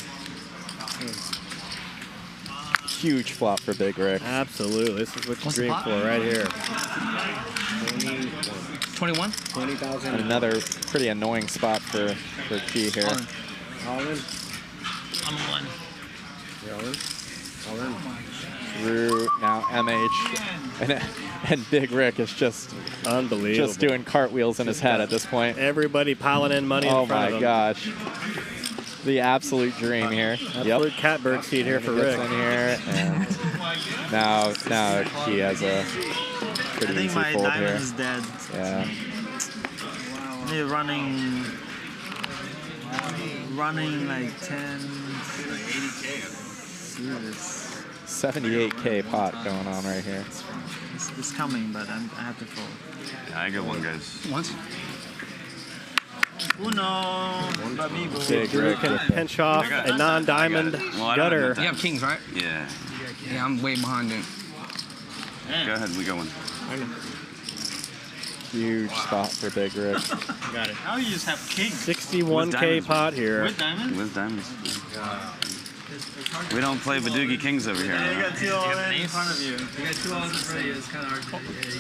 Speaker 19: Huge flop for Big Rick.
Speaker 7: Absolutely. This is what you dream for right here.
Speaker 8: 21?
Speaker 19: 20,000. Another pretty annoying spot for G here.
Speaker 8: All in. I'm a 1.
Speaker 21: You're all in? All in.
Speaker 19: Drew, now MH, and Big Rick is just
Speaker 7: unbelievable.
Speaker 19: Just doing cartwheels in his head at this point.
Speaker 7: Everybody piling in money in front of him.
Speaker 19: Oh my gosh. The absolute dream here.
Speaker 7: Absolute catbird seat here for Rick.
Speaker 19: In here, and now he has a pretty easy fold here.
Speaker 20: I think my diamond is dead.
Speaker 19: Yeah.
Speaker 20: They're running like 10.
Speaker 19: 78K pot going on right here.
Speaker 20: It's coming, but I have to fold.
Speaker 14: Yeah, I got one, guys.
Speaker 8: Once.
Speaker 20: Uno.
Speaker 19: Big
Speaker 7: Rick can pinch off a non-diamond gutter.
Speaker 8: You have kings, right?
Speaker 14: Yeah.
Speaker 8: Yeah, I'm way behind it.
Speaker 14: Go ahead, we got one.
Speaker 19: Huge spot for Big Rick.
Speaker 20: Got it. Now you just have kings.
Speaker 7: 61K pot here.
Speaker 20: With diamonds?
Speaker 14: With diamonds. We don't play Badoogie Kings over here.
Speaker 21: You got 2 all in front of you.
Speaker 10: You got 2 all in front of you. It's kind of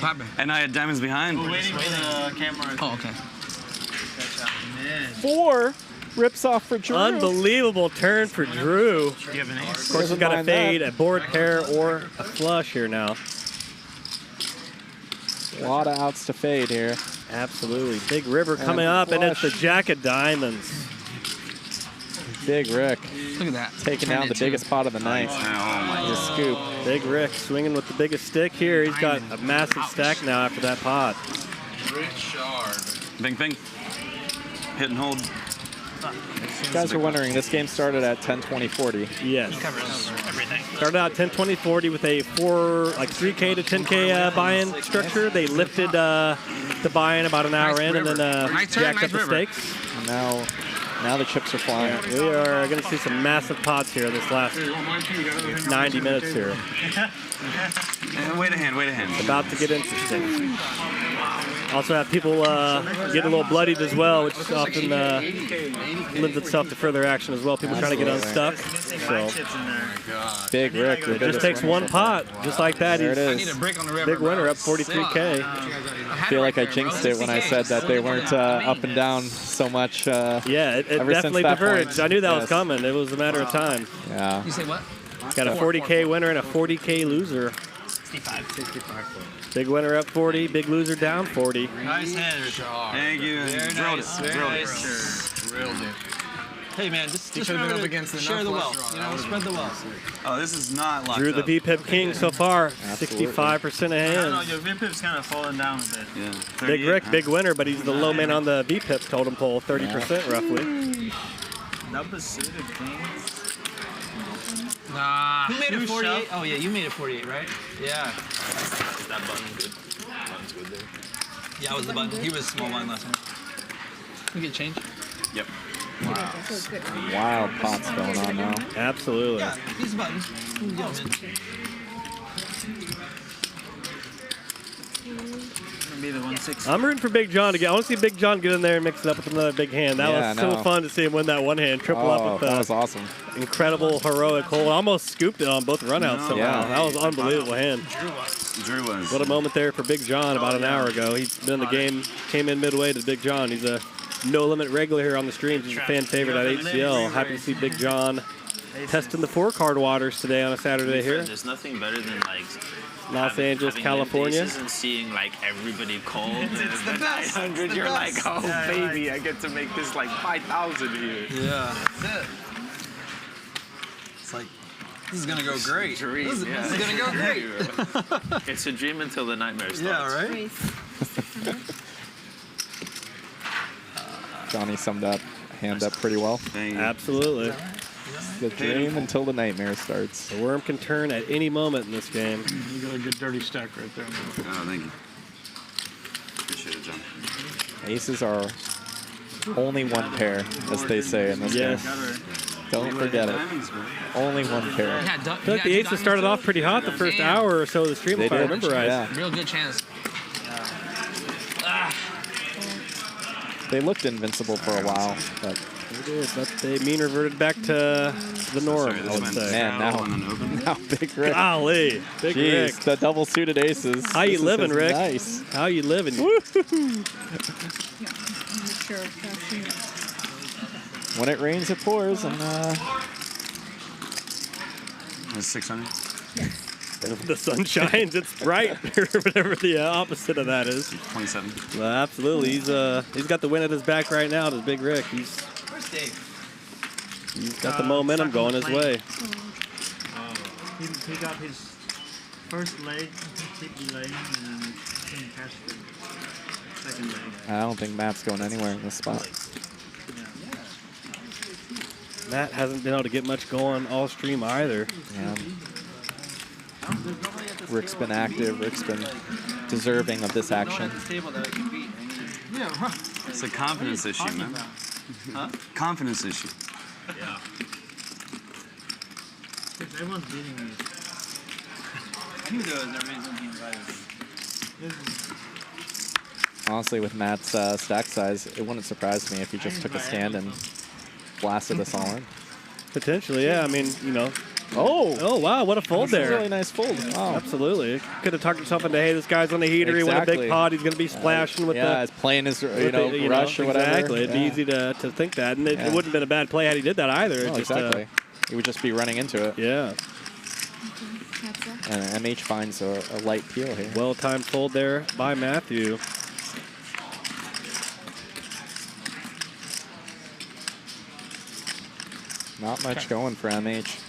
Speaker 10: hard.
Speaker 14: And I had diamonds behind.
Speaker 21: We're waiting for the camera.
Speaker 8: Oh, okay.
Speaker 19: 4 rips off for Drew.
Speaker 7: Unbelievable turn for Drew. Of course, he's got a fade, a board pair, or a flush here now.
Speaker 19: A lot of outs to fade here.
Speaker 7: Absolutely. Big river coming up, and it's the jack of diamonds.
Speaker 19: Big Rick.
Speaker 8: Look at that.
Speaker 19: Taking down the biggest pot of the night. The scoop.
Speaker 7: Big Rick swinging with the biggest stick here. He's got a massive stack now after that pot.
Speaker 14: Bing, bing. Hit and hold.
Speaker 19: You guys are wondering, this game started at 10-20-40.
Speaker 7: Yes. Started out 10-20-40 with a 3K to 10K buy-in structure. They lifted the buy-in about an hour in and then jacked up the stakes.
Speaker 19: And now the chips are flying.
Speaker 7: We are going to see some massive pots here this last 90 minutes here.
Speaker 14: Wait a hand.
Speaker 7: It's about to get interesting. Also have people getting a little bloodied as well, which often lends itself to further action as well. People trying to get unstuck. So.
Speaker 19: Big Rick.
Speaker 7: It just takes one pot, just like that.
Speaker 19: There it is.
Speaker 7: Big winner, up 43K.
Speaker 19: I feel like I jinxed it when I said that they weren't up and down so much.
Speaker 7: Yeah, it definitely diverged. I knew that was coming. It was a matter of time.
Speaker 19: Yeah.
Speaker 8: You say what?
Speaker 7: Got a 40K winner and a 40K loser.
Speaker 8: 65.
Speaker 7: Big winner up 40, big loser down 40.
Speaker 6: Nice hand.
Speaker 14: Thank you.
Speaker 6: Very nice.
Speaker 10: Real dude.
Speaker 6: Hey man, just
Speaker 10: been
Speaker 6: remember
Speaker 10: up
Speaker 6: to
Speaker 10: against
Speaker 6: share the
Speaker 10: enough
Speaker 6: wealth. You know, spread the wealth.
Speaker 14: Oh, this is not locked
Speaker 7: Drew the
Speaker 14: up.
Speaker 7: VPIP king so far, 65% of
Speaker 21: I don't know,
Speaker 7: hands.
Speaker 21: your VPIP's kind of falling down a bit.
Speaker 14: Yeah.
Speaker 7: Big Rick, big winner, but he's the low man on the VPIP totem pole, 30% roughly.
Speaker 21: Double suited kings.
Speaker 6: Nah. Who made it 48? Oh yeah, you made it 48, right? Yeah.
Speaker 15: Is that button good? Button's good there.
Speaker 6: Yeah, I was the button. He was small line last time.
Speaker 8: We get change?
Speaker 14: Yep.
Speaker 19: Wow. Wild pots going on now.
Speaker 7: Absolutely.
Speaker 6: Yeah, he's the button.
Speaker 21: Be the 160.
Speaker 7: I'm rooting for Big John to get. I want to see Big John get in there and mix it up with another big hand. That was so fun to see him win that one hand, triple up with
Speaker 19: that was awesome.
Speaker 7: Incredible heroic hold. Almost scooped it on both runouts somehow. That was an unbelievable hand.
Speaker 14: Drew was.
Speaker 7: What a moment there for Big John about an hour ago. He's been in the game, came in midway to Big John. He's a no limit regular here on the streams. He's a fan favorite at HCL. Happy to see Big John testing the 4-card waters today on a Saturday here.
Speaker 15: There's nothing better than like
Speaker 7: Los Angeles, California.
Speaker 15: And seeing like everybody called
Speaker 10: It's the best.
Speaker 15: 900. You're like, oh baby, I get to make this like 5,000 here.
Speaker 6: Yeah. That's it. It's like, this is gonna go great. This is gonna go great.
Speaker 15: It's a dream until the nightmare starts.
Speaker 6: Yeah, right?
Speaker 19: Johnny summed up hand up pretty well.
Speaker 7: Absolutely.
Speaker 19: The dream until the nightmare starts.
Speaker 7: The worm can turn at any moment in this game.
Speaker 21: You got a good dirty stack right there.
Speaker 14: Oh, thank you. Appreciate it, John.
Speaker 19: Aces are only one pair, as they say in this game. Don't forget it. Only one pair.
Speaker 7: I feel like the aces started off pretty hot the first hour or so of the stream, if I remember right.
Speaker 19: Yeah.
Speaker 8: Real good chance.
Speaker 19: They looked invincible for a while, but
Speaker 7: they did. But they mean reverted back to the norm, I would say.
Speaker 19: Man, now Big Rick.
Speaker 7: Golly, Big Rick.
Speaker 19: The double suited aces.
Speaker 7: How you living, Rick?
Speaker 19: Nice.
Speaker 7: How you living?
Speaker 19: When it rains, it pours, and
Speaker 14: That's 600.
Speaker 7: The sun shines, it's bright, or whatever the opposite of that is.
Speaker 14: 27.
Speaker 7: Absolutely, he's got the win at his back right now. To Big Rick, he's got the momentum going his way.
Speaker 21: He got his first leg, TP leg, and he cashed the second leg.
Speaker 19: I don't think Matt's going anywhere in this spot.
Speaker 7: Matt hasn't been able to get much going all stream either.
Speaker 19: Yeah. Rick's been active. Rick's been deserving of this action.
Speaker 14: It's a confidence issue, man.
Speaker 6: Huh?
Speaker 14: Confidence issue.
Speaker 6: Yeah.
Speaker 21: Everyone's beating me.
Speaker 6: I knew there was no reason he invited me.
Speaker 19: Honestly, with Matt's stack size, it wouldn't surprise me if he just took a stand and blasted us all in.
Speaker 7: Potentially, yeah. I mean, you know. Oh, wow, what a fold
Speaker 19: That's
Speaker 7: there.
Speaker 19: a really nice fold. Wow.
Speaker 7: Absolutely. Could have talked himself into, hey, this guy's on the heater. He won a big pot. He's going to be splashing with
Speaker 19: he's playing his rush or whatever.
Speaker 7: Exactly. It'd be easy to think that. And it wouldn't have been a bad play had he did that either.
Speaker 19: No, exactly. He would just be running into it.
Speaker 7: Yeah.
Speaker 19: And MH finds a light peel here.
Speaker 7: Well-timed fold there by Mathew.
Speaker 19: Not much going for MH.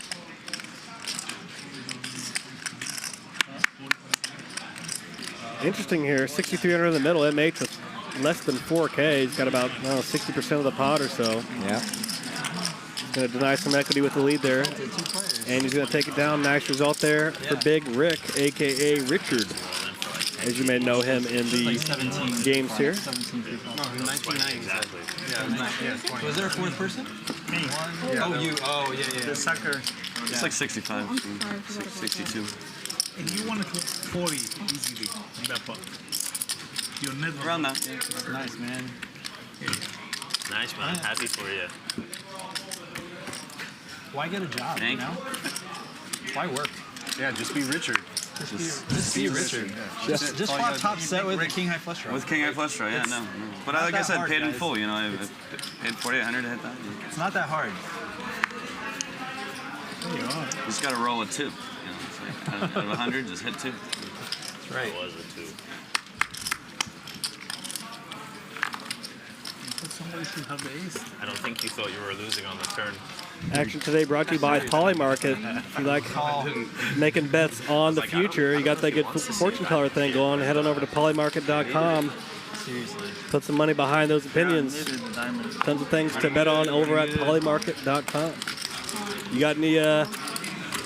Speaker 7: Interesting here, 6,300 in the middle. MH with less than 4K. He's got about 60% of the pot or so.
Speaker 19: Yeah.
Speaker 7: He's going to deny some equity with the lead there. And he's going to take it down. Nice result there for Big Rick, a.k.a. Richard, as you may know him in the games here.
Speaker 6: 1990 exactly. Yeah, was there a fourth person?
Speaker 21: Me.
Speaker 6: Yeah. Oh, you. Oh, yeah.
Speaker 21: The sucker.
Speaker 14: It's like 65, 62.
Speaker 21: And you want to click 40 easily in that pot. You're never
Speaker 14: around that.
Speaker 6: Nice, man.
Speaker 15: Nice, man. Happy for you.
Speaker 6: Why get a job?
Speaker 14: Thank
Speaker 6: you know? Why work?
Speaker 11: Yeah, just be Richard.
Speaker 6: Just be Richard. Yeah. Just flop top set with king high flush draw.
Speaker 14: With king high flush draw, yeah, no. But like I said, hard, paid in full. You know, I paid 4,800 to hit that.
Speaker 6: It's not that hard.
Speaker 14: You just got to roll a 2. You know, it's like out of 100, just hit 2.
Speaker 6: That's right.
Speaker 15: It was a 2.
Speaker 21: Somebody should have the ace.
Speaker 15: I don't think you thought you were losing on the turn.
Speaker 7: Action today brought to you by Polymarket. If you like making bets on the future, you got that good fortune teller thing going, head on over to polymarket.com.
Speaker 6: Seriously.
Speaker 7: Put some money behind those opinions. Tons of things to bet on over at polymarket.com. You got any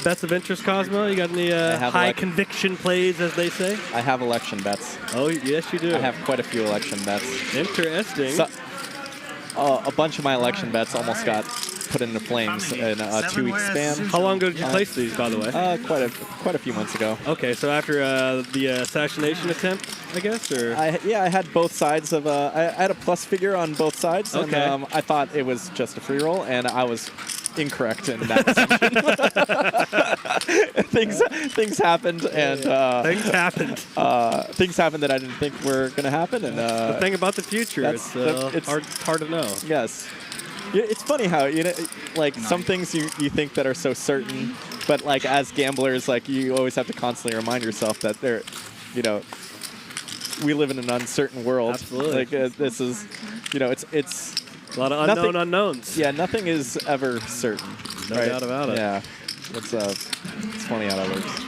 Speaker 7: bets of interest, Cosmo? You got any high conviction plays, as they say?
Speaker 19: I have election bets.
Speaker 7: Oh, yes, you do.
Speaker 19: I have quite a few election bets.
Speaker 7: Interesting.
Speaker 19: So, a bunch of my election bets almost got put into flames in a 2-week span.
Speaker 7: How long ago did you place these, by the way?
Speaker 19: Quite a few months ago.
Speaker 7: Okay, so after the assassination attempt, I guess, or
Speaker 19: I had both sides of. I had a plus figure on both sides, and I thought it was just a free roll, and I was incorrect in that decision. things happened, and things happened that I didn't think were going to happen. And
Speaker 7: the thing about the future, it's hard to know.
Speaker 19: Yes. It's funny how, you know, like some things you think that are so certain, but like as gamblers, like you always have to constantly remind yourself that they're, you know, we live in an uncertain world.
Speaker 7: Absolutely.
Speaker 19: Like this is, you know, it's
Speaker 7: a lot of unknown unknowns.
Speaker 19: Yeah, nothing is ever certain.
Speaker 7: No doubt about it.
Speaker 19: Yeah, it's funny how that works.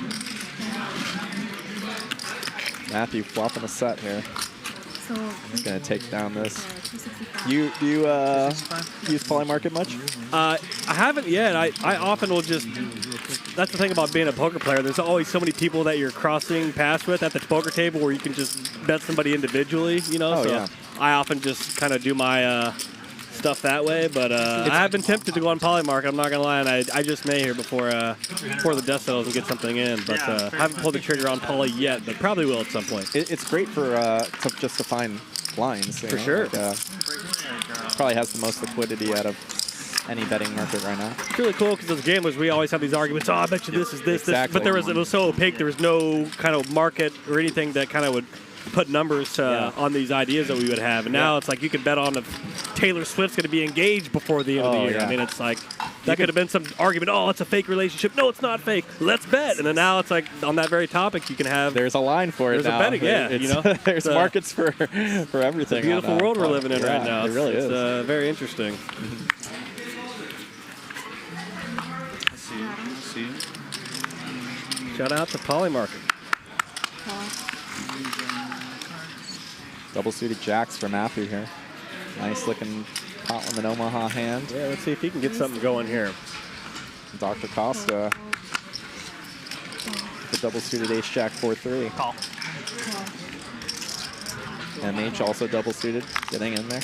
Speaker 19: Matthew flopping a set here. He's gonna take down this. Do you use Polymarket much?
Speaker 7: I haven't yet. I often will just. That's the thing about being a poker player. There's always so many people that you're crossing paths with at the poker table where you can just bet somebody individually. You know. I often just kind of do my stuff that way. But I have been tempted to go on Polymarket. I'm not gonna lie, and I just may here before the dust settles and get something in. But I haven't pulled the trigger on Poly yet, but probably will at some point.
Speaker 19: It's great for just to find lines.
Speaker 7: For sure.
Speaker 19: Like, probably has the most liquidity out of any betting market right now.
Speaker 7: It's really cool because as gamblers, we always have these arguments. Oh, I bet you this is this, this. But it was so opaque. There was no kind of market or anything that kind of would put numbers on these ideas that we would have. And now it's like you can bet on if Taylor Swift's going to be engaged before the end of the year.
Speaker 19: Yeah.
Speaker 7: I mean, it's like that could have been some argument. Oh, it's a fake relationship. No, it's not fake. Let's bet. And then now it's like on that very topic, you can have.
Speaker 19: There's a line for it now.
Speaker 7: There's a betting, you know.
Speaker 19: There's markets for everything.
Speaker 7: It's a beautiful world we're living in right now.
Speaker 19: It really is.
Speaker 7: It's very interesting. Shout out to Polymarket.
Speaker 19: Double suited jacks for Mathew here. Nice looking pot limit Omaha hand.
Speaker 7: Yeah, let's see if he can get something going here.
Speaker 19: Dr. Costa. The double suited ace jack 4-3.
Speaker 21: Call.
Speaker 19: MH also double suited, getting in there.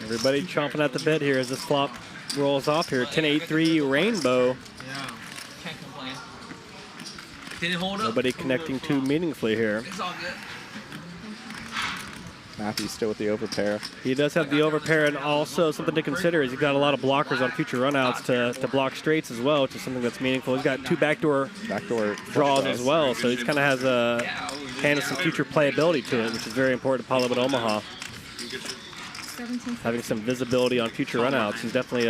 Speaker 7: Everybody chomping at the bit here as this flop rolls off here. 10-8-3 Rainbow.
Speaker 8: Yeah, can't complain. Did it hold up?
Speaker 7: Nobody connecting too meaningfully here.
Speaker 8: It's all good.
Speaker 19: Matthew's still with the overpair.
Speaker 7: He does have the overpair, and also something to consider is he's got a lot of blockers on future runouts to block straights as well, which is something that's meaningful. He's got two backdoor draws as well, so he kind of has a hand of some future playability to it, which is very important to Paulo at Omaha. Having some visibility on future runouts, he's definitely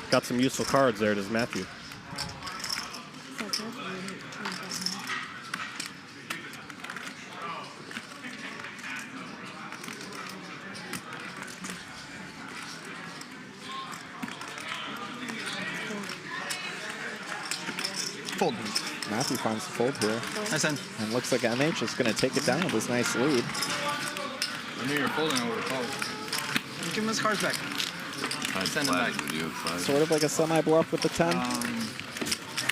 Speaker 7: got some useful cards there, does Mathew.
Speaker 19: Fold. Mathew finds the fold here.
Speaker 6: Nice end.
Speaker 19: And looks like MH is going to take it down with this nice lead.
Speaker 10: I knew you were folding over the call.
Speaker 6: Give him his cards back. Send him back.
Speaker 19: Sort of like a semi-bluff with the 10.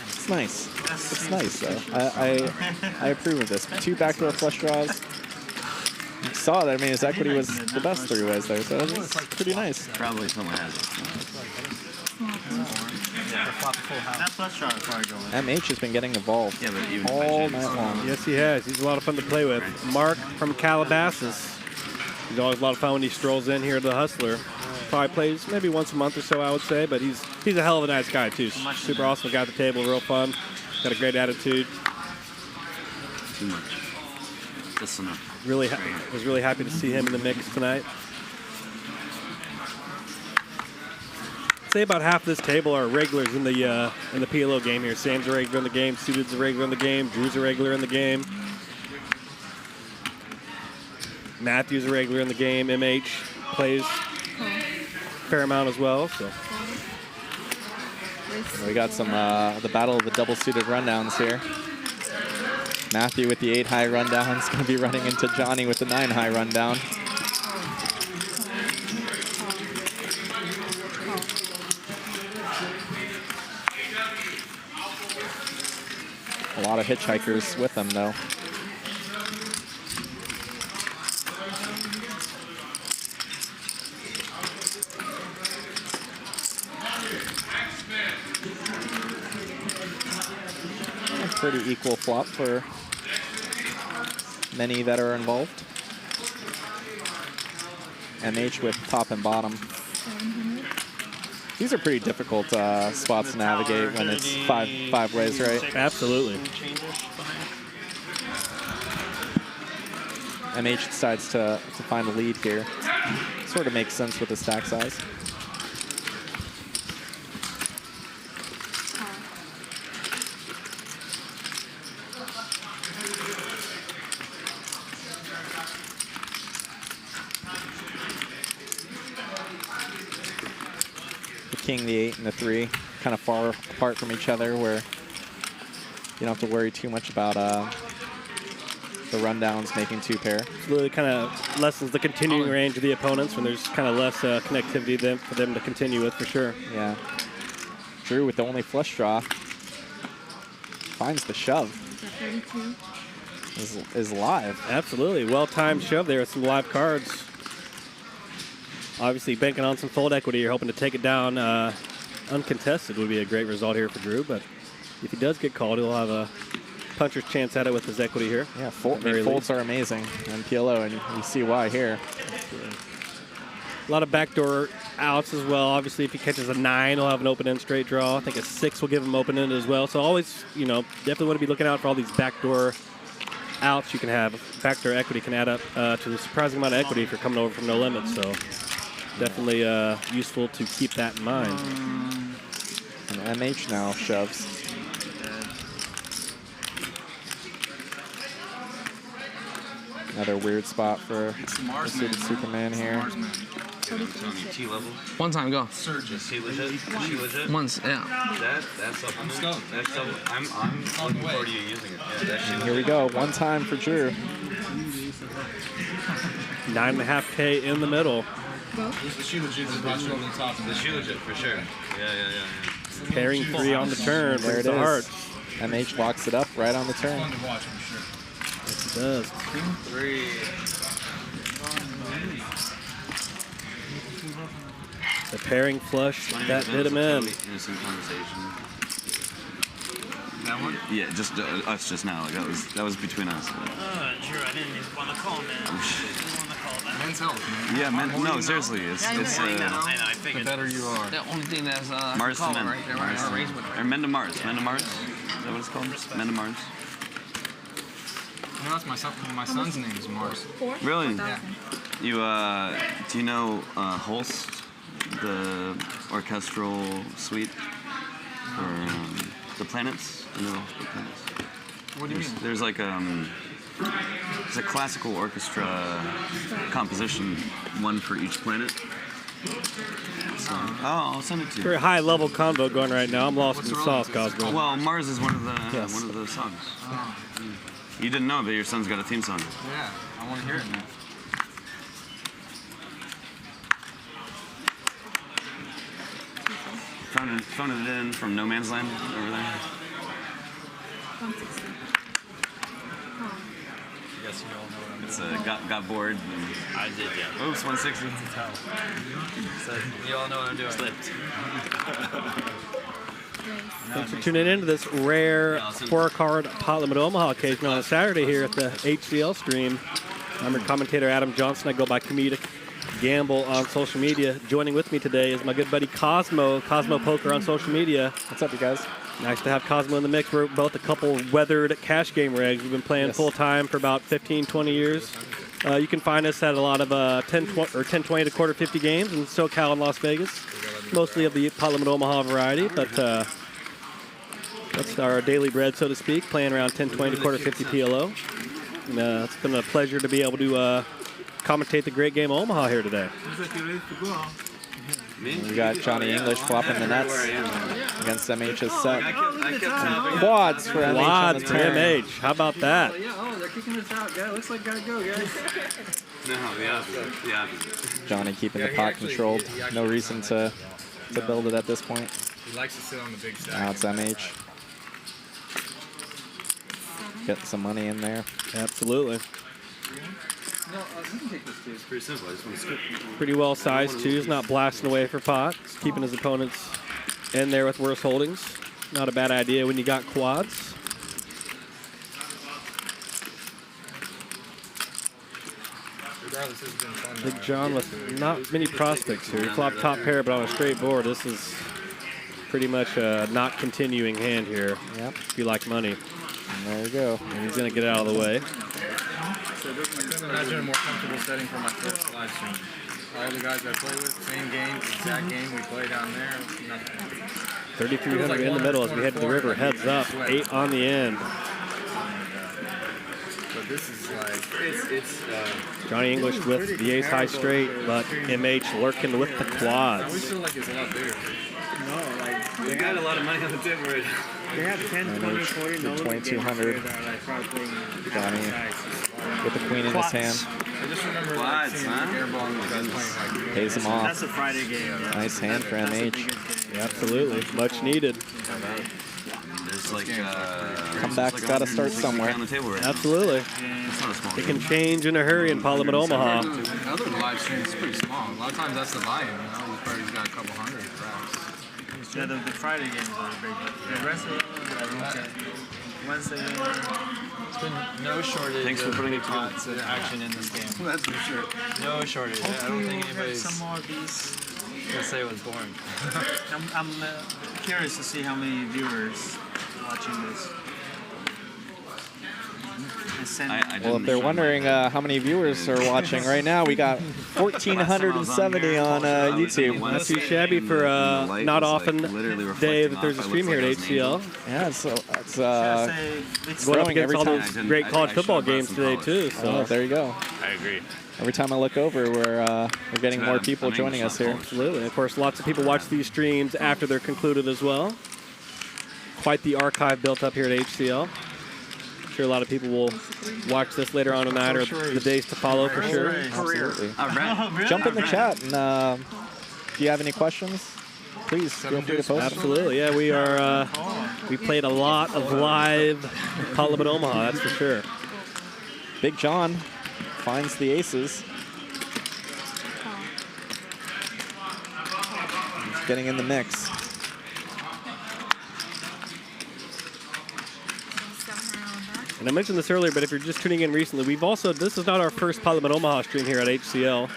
Speaker 19: It's nice. It's nice, though. I approve of this. Two backdoor flush draws. You saw that. I mean, his equity was the best three-ways there, so it was pretty nice.
Speaker 14: Probably someone has it.
Speaker 21: That flush draw is probably going.
Speaker 19: MH has been getting involved all night long.
Speaker 7: Yes, he has. He's a lot of fun to play with. Mark from Calabasas. He's always a lot of fun when he strolls in here to the Hustler. Probably plays maybe once a month or so, I would say, but he's a hell of a nice guy, too. Super awesome guy at the table, real fun. Got a great attitude.
Speaker 14: Too much. Just enough.
Speaker 7: Was really happy to see him in the mix tonight. I'd say about half this table are regulars in the PLO game here. Sam's a regular in the game, Suited's a regular in the game, Drew's a regular in the game. Matthew's a regular in the game. MH plays a fair amount as well. So
Speaker 19: we got some the battle of the double-suited rundowns here. Mathew with the 8-high rundown is going to be running into Jonny with the 9-high rundown. A lot of hitchhikers with them, though. Pretty equal flop for many that are involved. MH with top and bottom. These are pretty difficult spots to navigate when it's five ways, right?
Speaker 7: Absolutely.
Speaker 19: MH decides to find a lead here. Sort of makes sense with the stack size. King, the 8, and the 3, kind of far apart from each other, where you don't have to worry too much about the rundowns making two pair.
Speaker 7: It really kind of lessens the continuing range of the opponents when there's kind of less connectivity for them to continue with, for sure.
Speaker 19: Yeah. Drew with the only flush draw finds the shove. Is live.
Speaker 7: Absolutely. Well-timed shove there with some live cards. Obviously, banking on some fold equity, you're hoping to take it down uncontested would be a great result here for Drew, but if he does get called, he'll have a puncher's chance at it with his equity here.
Speaker 19: Yeah, folds are amazing in PLO, and you see why here.
Speaker 7: A lot of backdoor outs as well. Obviously, if he catches a 9, he'll have an open-end straight draw. I think a 6 will give him open-end as well. So always, definitely want to be looking out for all these backdoor outs you can have. Backdoor equity can add up to a surprising amount of equity if you're coming over from no limits. So definitely useful to keep that in mind.
Speaker 19: And MH now shoves. Another weird spot for the suited Superman here.
Speaker 14: T-level.
Speaker 8: One time, go.
Speaker 14: Surge. Is he legit? Is she legit?
Speaker 8: Once, yeah.
Speaker 14: That's up. I'm stoked. That's up. I'm looking forward to you using it. Yeah, that shit.
Speaker 19: Here we go. One time for Drew.
Speaker 7: 9.5K in the middle.
Speaker 10: The shoe legit is about on the top.
Speaker 14: The shoe legit for sure. Yeah.
Speaker 7: Pairing 3 on the turn.
Speaker 19: There it
Speaker 7: is.
Speaker 19: is. MH locks it up right on the turn.
Speaker 10: Fun to watch, for sure.
Speaker 7: Yes, it does.
Speaker 14: 3.
Speaker 7: The pairing flush that did him in.
Speaker 14: Innocent conversation.
Speaker 10: That one?
Speaker 14: Yeah, just us just now. Like that was between us.
Speaker 4: Drew, I didn't even want to call, man. I didn't want to call that.
Speaker 10: Men's health, man.
Speaker 14: Yeah, man. No, seriously, it's
Speaker 4: I know, I figured.
Speaker 10: The better you are.
Speaker 8: The only thing that's
Speaker 14: Mars to
Speaker 8: call
Speaker 14: men.
Speaker 8: right there, right?
Speaker 14: Or men to Mars. Men to Mars. Is that what it's called? Men to Mars.
Speaker 10: You know, that's my son's name is Mars.
Speaker 14: Really?
Speaker 10: Yeah.
Speaker 14: You do you know Holst, the orchestral suite for the planets? You know the planets.
Speaker 10: What do you mean?
Speaker 14: There's like it's a classical orchestra composition, one for each planet. So, I'll send it to you.
Speaker 7: Very high level combo going right now. I'm lost in the sauce, Cosmo.
Speaker 14: Well, Mars is one of the songs. You didn't know, but your son's got a theme song.
Speaker 10: Yeah, I want to hear it now.
Speaker 14: Phoning it in from No Man's Land over there.
Speaker 6: Yes, you all know what I'm
Speaker 14: It's
Speaker 6: doing.
Speaker 14: got bored. And
Speaker 6: I did, yeah.
Speaker 14: Oops, 160.
Speaker 6: So you all know what I'm doing. Slipped.
Speaker 7: Thanks for tuning in to this rare 4-card pot limit Omaha occasion on a Saturday here at the HCL stream. I'm your commentator, Adam Johnson. I go by Comedic Gamble on social media. Joining with me today is my good buddy Cosmo Poker on social media.
Speaker 19: What's up, you guys?
Speaker 7: Nice to have Cosmo in the mix. We're both a couple weathered cash game regs. We've been playing full time for about 15, 20 years. You can find us at a lot of 10-20 to quarter 50 games in SoCal and Las Vegas. Mostly of the pot limit Omaha variety, but that's our daily bread, so to speak, playing around 10-20 to quarter 50 PLO. And, it's been a pleasure to be able to commentate the great game of Omaha here today.
Speaker 19: We got Jonny English flopping the nuts against MH's set. Quads for MH.
Speaker 7: Quads for MH. How about that?
Speaker 10: Oh, they're kicking us out, guys. Looks like gotta go, guys.
Speaker 14: No, the opposite.
Speaker 19: Johnny keeping the pot controlled. No reason to build it at this point.
Speaker 10: He likes to sit on the big stack.
Speaker 19: Now it's MH. Getting some money in there.
Speaker 7: Absolutely.
Speaker 10: No, you can take this too.
Speaker 14: It's pretty simple. I just want to skip.
Speaker 7: Pretty well sized too. He's not blasting away for pot. He's keeping his opponents in there with worse holdings. Not a bad idea when you got quads. Big John with not many prospects here. He flopped top pair, but on a straight board. This is pretty much a not continuing hand here.
Speaker 19: Yep.
Speaker 7: If you like money.
Speaker 19: And there you go.
Speaker 7: And he's going to get it out of the way.
Speaker 10: I couldn't imagine a more comfortable setting for my first live stream. All the guys I play with, same game, exact game we play down there, nothing.
Speaker 7: 3,300 in the middle as we head to the river. Heads up, 8 on the end.
Speaker 10: But this is like, it's
Speaker 7: Jonny English with the ace high straight, but MH lurking with the
Speaker 10: I
Speaker 7: quads.
Speaker 10: always feel like it's a lot bigger.
Speaker 21: No, like
Speaker 14: They got a lot of money on the table right now.
Speaker 21: they have 10, 20, 40, no
Speaker 19: 2200. Johnny with the queen in his hand.
Speaker 10: I just remember
Speaker 14: Quads,
Speaker 10: seeing
Speaker 14: huh?
Speaker 10: airball and guys playing like
Speaker 19: Pays him off.
Speaker 21: That's a Friday game. Yeah.
Speaker 19: Nice hand for MH.
Speaker 7: Yeah, absolutely, much needed.
Speaker 14: There's like
Speaker 19: Comeback's got to start somewhere.
Speaker 14: on the table right now.
Speaker 7: Absolutely.
Speaker 14: It's not a small
Speaker 7: It can change in a hurry in Parliament Omaha.
Speaker 10: other live streams is pretty small. A lot of times that's the buy-in, you know. We've already got a couple hundred racks.
Speaker 21: Yeah, the Friday games are big. The rest of them, Wednesday game.
Speaker 6: It's been no shortage
Speaker 14: Thanks for putting it together.
Speaker 6: pots of action in this game.
Speaker 10: That's for sure.
Speaker 6: No shortage. I don't think anybody's
Speaker 21: some more of these.
Speaker 6: gonna say it was boring.
Speaker 21: I'm curious to see how many viewers watching this.
Speaker 19: Well, if they're wondering how many viewers are watching right now, we got 1,470 on YouTube.
Speaker 7: Not too shabby for not often day that there's a stream here at HCL.
Speaker 19: Yeah, so it's
Speaker 7: Going up
Speaker 19: growing
Speaker 7: against
Speaker 19: every
Speaker 7: all
Speaker 19: time.
Speaker 7: those great college football games today too. So
Speaker 19: Oh, there you go.
Speaker 15: I agree.
Speaker 19: Every time I look over, we're getting more people joining us here.
Speaker 7: Absolutely. Of course, lots of people watch these streams after they're concluded as well. Quite the archive built up here at HCL. I'm sure a lot of people will watch this later on tonight or the days to follow for sure.
Speaker 19: Absolutely.
Speaker 14: All right.
Speaker 19: Jump in the chat, and if you have any questions, please feel free to post.
Speaker 7: Absolutely. Yeah, we are. We played a lot of live Parliament Omaha, that's for sure.
Speaker 19: Big John finds the aces. getting in the mix.
Speaker 7: And I mentioned this earlier, but if you're just tuning in recently, we've also, this is not our first Parliament Omaha stream here at HCL.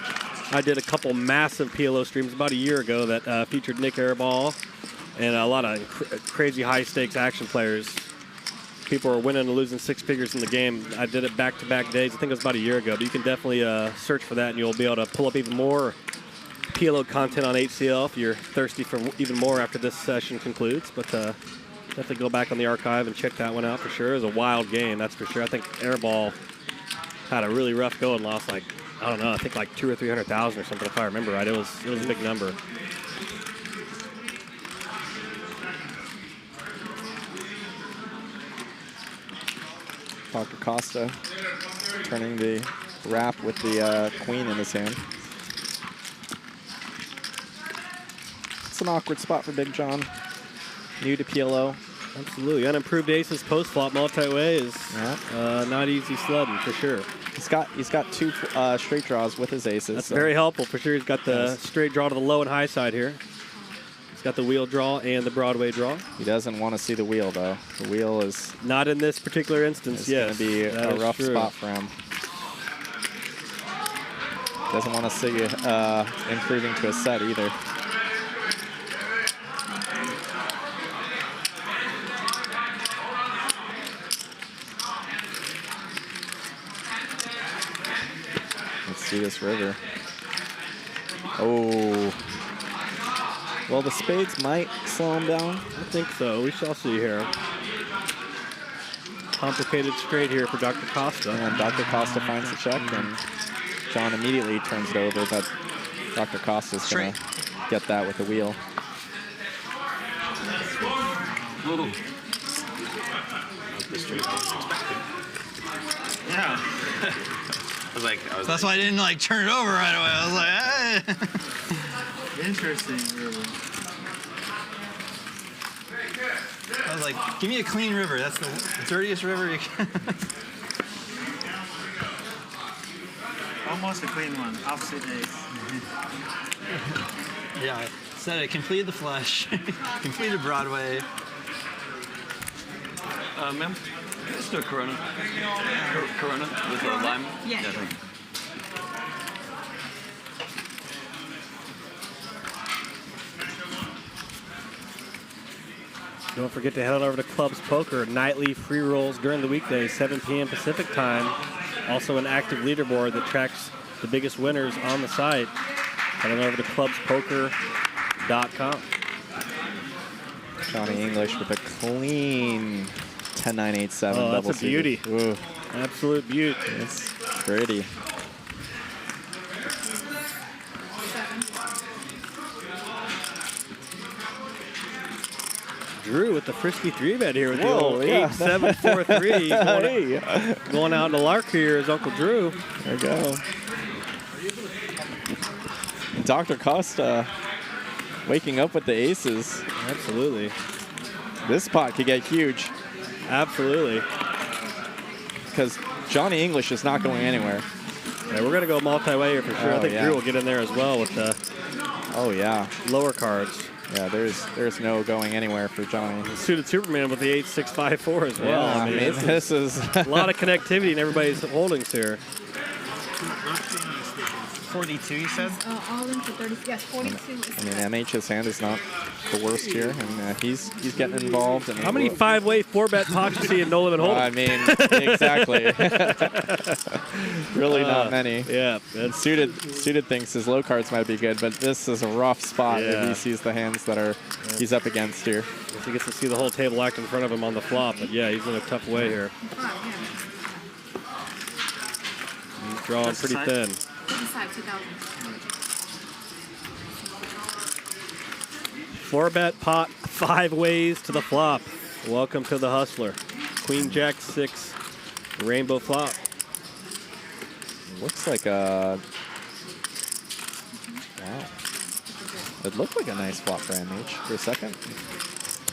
Speaker 7: I did a couple massive PLO streams about a year ago that featured Nick Airball and a lot of crazy high-stakes action players. People are winning and losing 6 figures in the game. I did it back-to-back days. I think it was about a year ago, but you can definitely search for that, and you'll be able to pull up even more PLO content on HCL if you're thirsty for even more after this session concludes. But definitely go back on the archive and check that one out for sure. It was a wild game, that's for sure. I think Airball had a really rough go and lost like, I don't know, I think like 200,000 or 300,000 or something if I remember right. It was a big number.
Speaker 19: Dr. Costa turning the wrap with the queen in his hand. It's an awkward spot for Big John. New to PLO.
Speaker 7: Absolutely. Unimproved aces post-flop multi-way is not easy sledding for sure.
Speaker 19: He's got 2 straight draws with his aces.
Speaker 7: That's very helpful for sure. He's got the straight draw to the low and high side here. He's got the wheel draw and the Broadway draw.
Speaker 19: He doesn't want to see the wheel, though. The wheel is...
Speaker 7: Not in this particular instance, yes.
Speaker 19: It's going to be a rough spot for him. Doesn't want to see improving to a set either. Let's see this river. Oh. Well, the spades might slow him down.
Speaker 7: I think so. We shall see here. Complicated straight here for Dr. Costa.
Speaker 19: And Dr. Costa finds the check, and John immediately turns it over, but Dr. Costa's going to get that with the wheel.
Speaker 11: Yeah.
Speaker 6: That's why I didn't like turn it over right away. I was like, hey.
Speaker 21: Interesting, really.
Speaker 6: I was like, give me a clean river. That's the dirtiest river you can.
Speaker 21: Almost a clean one. Opposite ace.
Speaker 6: Yeah, I said I completed the flush, completed Broadway.
Speaker 14: Ma'am, let's do a Corona. Corona with a lime?
Speaker 2: Yeah.
Speaker 14: Thank you.
Speaker 7: Don't forget to head on over to Clubs Poker. Nightly free rolls during the weekdays, 7 p.m. Pacific time. Also an active leaderboard that tracks the biggest winners on the site. Head on over to clubspoker.com.
Speaker 19: Jonny English with a clean 10-9-8-7
Speaker 7: double.
Speaker 19: That's
Speaker 7: a beauty.
Speaker 19: Ooh.
Speaker 7: Absolute beauty.
Speaker 19: It's pretty.
Speaker 7: Drew with the frisky 3-bet here with the old 8-7-4-3. Going out in the lark here is Uncle Drew.
Speaker 19: There we go. Dr. Costa waking up with the aces.
Speaker 7: Absolutely.
Speaker 19: This pot could get huge.
Speaker 7: Absolutely.
Speaker 19: Because Jonny English is not going anywhere.
Speaker 7: Yeah, we're going to go multi-way here for sure. I think Drew will get in there as well with the lower cards.
Speaker 19: Yeah, there's no going anywhere for Jonny.
Speaker 7: Suited Superman with the 8-6-5-4 as well.
Speaker 19: Yeah, I mean, this is
Speaker 7: a lot of connectivity in everybody's holdings here.
Speaker 21: 42, you said?
Speaker 2: All in for 30. Yes, 42.
Speaker 19: I mean, MH's hand is not the worst here, and he's getting involved. And
Speaker 7: how many 5-way 4-bet pots you see in No Limit Hold'em?
Speaker 19: I mean, exactly. Really not many.
Speaker 7: Yeah.
Speaker 19: Suited thinks his low cards might be good, but this is a rough spot if he sees the hands that are he's up against here.
Speaker 7: He gets to see the whole table act in front of him on the flop, but yeah, he's in a tough way here. He's drawing pretty thin. 4-bet pot, 5 ways to the flop. Welcome to the Hustler. Queen Jack 6, rainbow flop.
Speaker 19: Looks like a wow. It looked like a nice flop for MH for a second.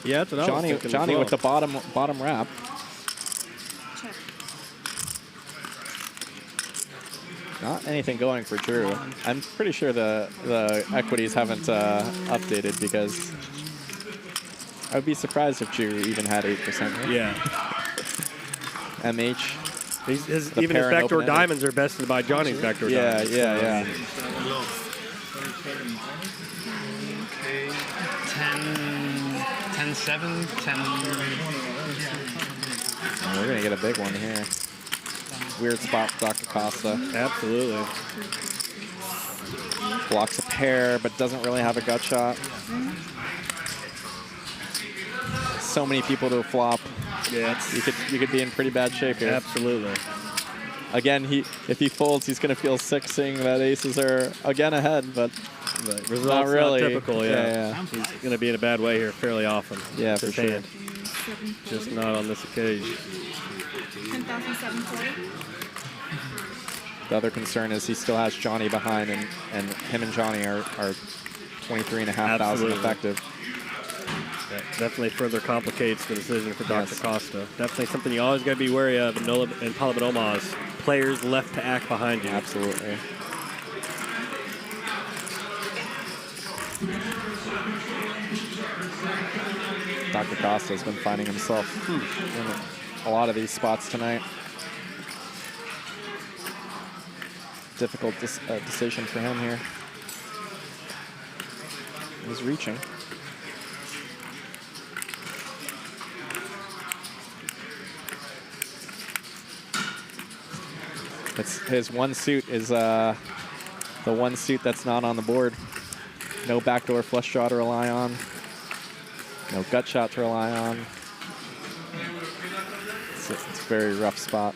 Speaker 7: Yeah, that's what I was thinking.
Speaker 19: Jonny with the bottom wrap. Not anything going for Drew. I'm pretty sure the equities haven't updated because I would be surprised if Drew even had 8% here.
Speaker 7: Yeah.
Speaker 19: MH.
Speaker 7: Even his backdoor diamonds are bested by Johnny's backdoor diamonds.
Speaker 19: Yeah.
Speaker 4: Okay. 10-7, 10.
Speaker 19: Oh, we're gonna get a big one here. Weird spot for Dr. Costa.
Speaker 7: Absolutely.
Speaker 19: Blocks a pair, but doesn't really have a gut shot. So many people to flop.
Speaker 7: Yeah,
Speaker 19: you could be in pretty bad shape here.
Speaker 7: Absolutely.
Speaker 19: Again, if he folds, he's going to feel sick seeing that aces are again ahead, but
Speaker 7: results
Speaker 19: not really.
Speaker 7: Not typical, yeah. He's going to be in a bad way here fairly often.
Speaker 19: Yeah, for sure.
Speaker 7: Just not on this occasion.
Speaker 2: 10,740.
Speaker 19: The other concern is he still has Jonny behind, and him and Jonny are 23,500 effective.
Speaker 7: That definitely further complicates the decision for Dr. Costa. Definitely something you always got to be wary of in Parliament Omaha's. Players left to act behind you.
Speaker 19: Absolutely. Dr. Costa has been finding himself in a lot of these spots tonight. Difficult decision for him here. He's reaching. His one suit is the one suit that's not on the board. No backdoor flush draw to rely on. No gut shot to rely on. It's a very rough spot.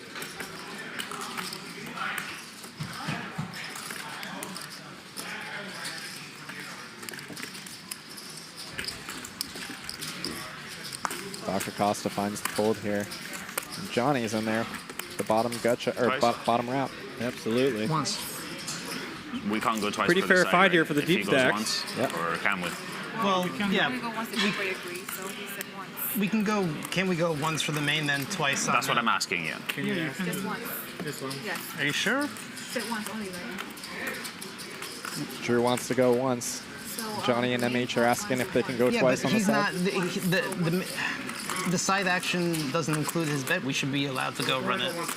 Speaker 19: Dr. Costa finds the fold here. And Johnny's in there. The bottom gutcha or bottom wrap.
Speaker 7: Absolutely.
Speaker 2: Once.
Speaker 15: We can't go twice.
Speaker 7: Pretty
Speaker 15: for
Speaker 7: fair
Speaker 15: the side,
Speaker 7: fight
Speaker 15: right?
Speaker 7: here for the
Speaker 15: If
Speaker 7: deep
Speaker 15: he goes
Speaker 7: stacks.
Speaker 15: Once,
Speaker 19: yep.
Speaker 15: Or can we?
Speaker 4: Well, yeah.
Speaker 2: We go once if everybody agrees, so he said once.
Speaker 4: We can go. Can we go once for the main, then twice?
Speaker 15: That's what I'm asking you.
Speaker 2: Just once.
Speaker 21: Just one.
Speaker 2: Yes.
Speaker 4: Are you sure?
Speaker 2: Sit once only, right?
Speaker 19: Drew wants to go once. Jonny and MH are asking if they can go twice
Speaker 4: but
Speaker 19: on the
Speaker 4: he's
Speaker 19: side.
Speaker 4: not. The side action doesn't include his bet. We should be allowed to go run it.
Speaker 21: Like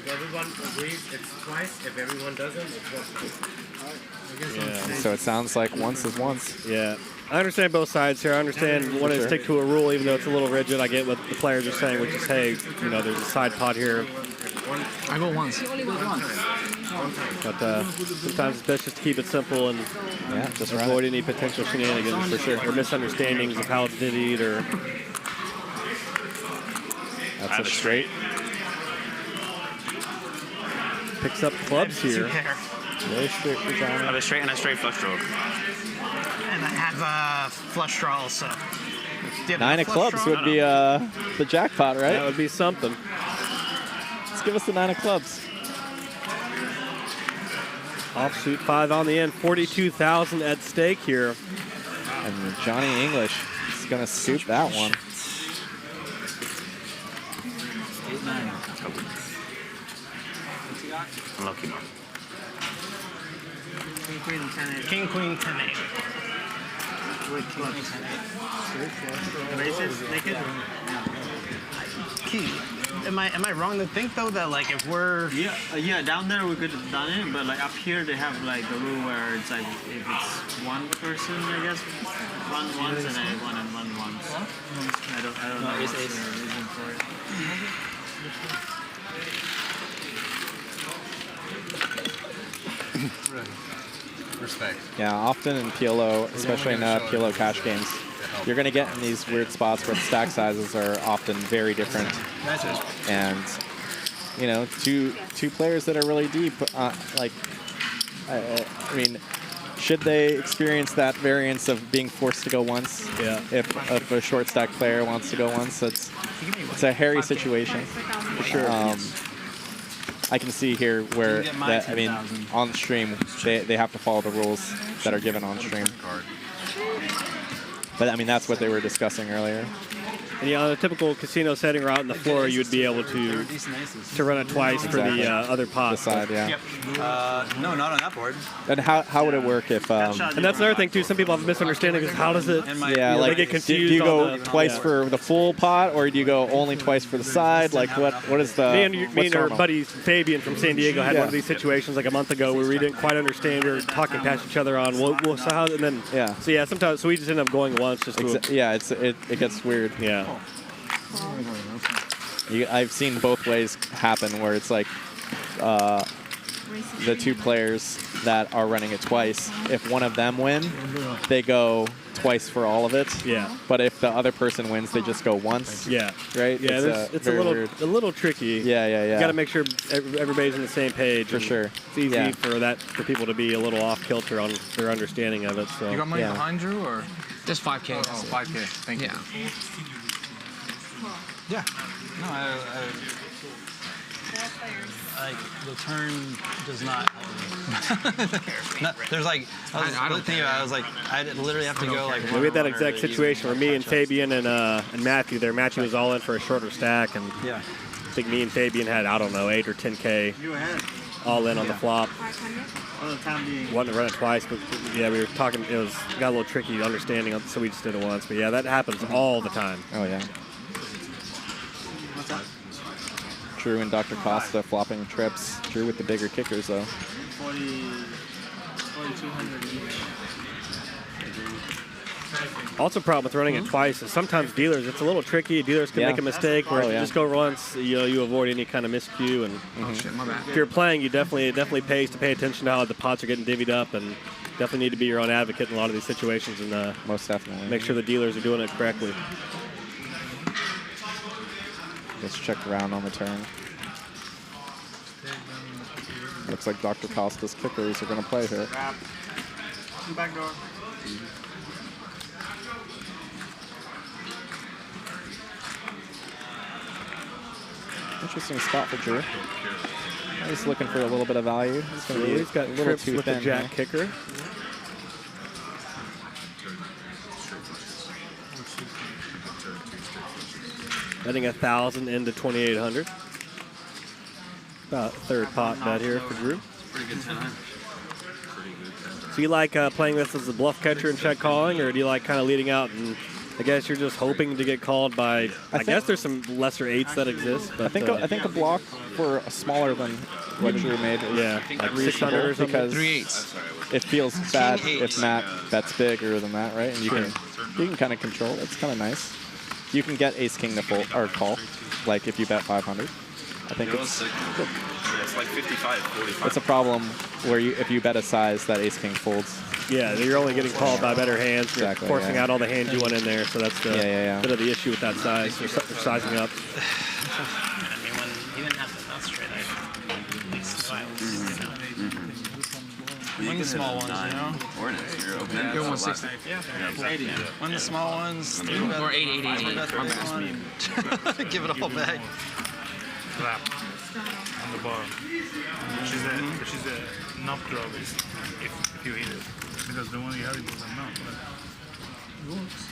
Speaker 21: everyone agrees, it's twice. If everyone doesn't, it's once.
Speaker 19: Yeah. So it sounds like once is once.
Speaker 7: Yeah. I understand both sides here. I understand wanting to stick to a rule, even though it's a little rigid. I get what the players are saying, which is, hey, you know, there's a side pot here.
Speaker 2: I go once. You only went once.
Speaker 7: But sometimes it's best just to keep it simple and
Speaker 19: just
Speaker 7: avoid any potential shenanigans for sure, or misunderstandings of how it's divvied or.
Speaker 19: That's a straight.
Speaker 7: Picks up clubs here.
Speaker 19: Very straight for Johnny.
Speaker 15: I have a straight and a straight flush draw.
Speaker 4: And I have a flush draw also.
Speaker 19: 9 of clubs would be the jackpot, right?
Speaker 7: That would be something.
Speaker 19: Let's give us the 9 of clubs.
Speaker 7: Offsuit 5 on the end. 42,000 at stake here.
Speaker 19: And Jonny English is going to suit that one.
Speaker 15: 8-9. Unlucky.
Speaker 22: King, queen, 10-8.
Speaker 4: King, queen, 10-8.
Speaker 22: With clubs. Races, naked?
Speaker 4: Key. Am I wrong to think though that like if we're
Speaker 22: yeah, down there we could have done it, but like up here they have like a rule where it's like if it's one person, I guess, run once and then one and one once. I don't know what's the reason for it.
Speaker 10: Respect.
Speaker 19: Yeah, often in PLO, especially in PLO cash games, you're going to get in these weird spots where the stack sizes are often very different. And, you know, two players that are really deep, I mean, should they experience that variance of being forced to go once?
Speaker 7: Yeah.
Speaker 19: If a short stack player wants to go once, it's a hairy situation. For sure. I can see here where that, I mean, on stream, they have to follow the rules that are given on stream. But I mean, that's what they were discussing earlier.
Speaker 7: And on a typical casino setting or out on the floor, you would be able to run it twice for the other pot.
Speaker 19: The side, yeah.
Speaker 6: No, not on that board.
Speaker 19: And how would it work if?
Speaker 7: And that's another thing too. Some people have a misunderstanding is how does it?
Speaker 19: Yeah, like
Speaker 7: they get confused.
Speaker 19: do you go
Speaker 7: on the,
Speaker 19: twice for the full pot, or do you go only twice for the side? Like what is the?
Speaker 7: Me and our buddy Fabian from San Diego had one of these situations like a month ago where we didn't quite understand. We were talking past each other on so how, and then sometimes we just end up going once just to
Speaker 19: it gets weird.
Speaker 7: Yeah.
Speaker 19: I've seen both ways happen where it's like the two players that are running it twice. If one of them win, they go twice for all of it.
Speaker 7: Yeah.
Speaker 19: But if the other person wins, they just go once.
Speaker 7: Yeah.
Speaker 19: Right.
Speaker 7: Yeah. It's a little tricky.
Speaker 19: Yeah.
Speaker 7: You got to make sure everybody's on the same page.
Speaker 19: For sure.
Speaker 7: It's easy for people to be a little off kilter on their understanding of it. So.
Speaker 21: You got money behind Drew or?
Speaker 8: Just 5K.
Speaker 21: Oh, 5K. Thank you.
Speaker 6: Yeah. No, like the turn does not. No, there's like I was thinking about it, I was like I literally have to go like.
Speaker 7: We had that exact situation where me and Fabian and Mathew, their Mathew was all in for a shorter stack, and I think me and Fabian had 8 or 10K all in on the flop. Wanted to run it twice, but yeah, we were talking. It got a little tricky understanding, so we just did it once. But yeah, that happens all the time.
Speaker 19: Oh yeah. Drew and Dr. Costa flopping trips. Drew with the bigger kickers though.
Speaker 7: 4,200. Also, problem with running it twice is sometimes dealers. It's a little tricky. Dealers can make a mistake where if you just go once, you avoid any kind of miscue. And if you're playing, you definitely pays to pay attention to how the pots are getting divvied up, and definitely need to be your own advocate in a lot of these situations and
Speaker 19: most definitely
Speaker 7: make sure the dealers are doing it correctly.
Speaker 19: Just check around on the turn. Looks like Dr. Costa's kickers are going to play here.
Speaker 22: Back door.
Speaker 19: Interesting spot for Drew. He's looking for a little bit of value.
Speaker 7: He's got trips with the jack kicker. Betting 1,000 into 2,800. About third pot bet here for Drew.
Speaker 14: Pretty good time.
Speaker 7: So you like playing this as a bluff catcher and check calling, or do you like kind of leading out and I guess you're just hoping to get called by? I guess there's some lesser 8s that exist. But
Speaker 19: I think a block for smaller than what Drew made is
Speaker 7: like 600 or something.
Speaker 19: Because
Speaker 8: 3 8s.
Speaker 19: It feels bad if Matt bets bigger than that, right? And you can kind of control. It's kind of nice. You can get ace king to fold or call, like if you bet 500. I think it's
Speaker 15: like 55, 45.
Speaker 19: It's a problem where if you bet a size that ace king folds.
Speaker 7: Yeah, you're only getting called by better hands. You're forcing out all the hands you want in there, so that's the bit of the issue with that size. You're sizing up.
Speaker 4: I mean, when you didn't have the nuts straight, I at least violence.
Speaker 6: Win the small ones, you know?
Speaker 14: You're open.
Speaker 8: Go 160.
Speaker 6: Yeah. 80. Win the small ones.
Speaker 8: Or 8.
Speaker 6: Give it all back.
Speaker 21: Slap on the bar. Which is a knock draw if you hit it. Because the one you have it was a knock. But it works.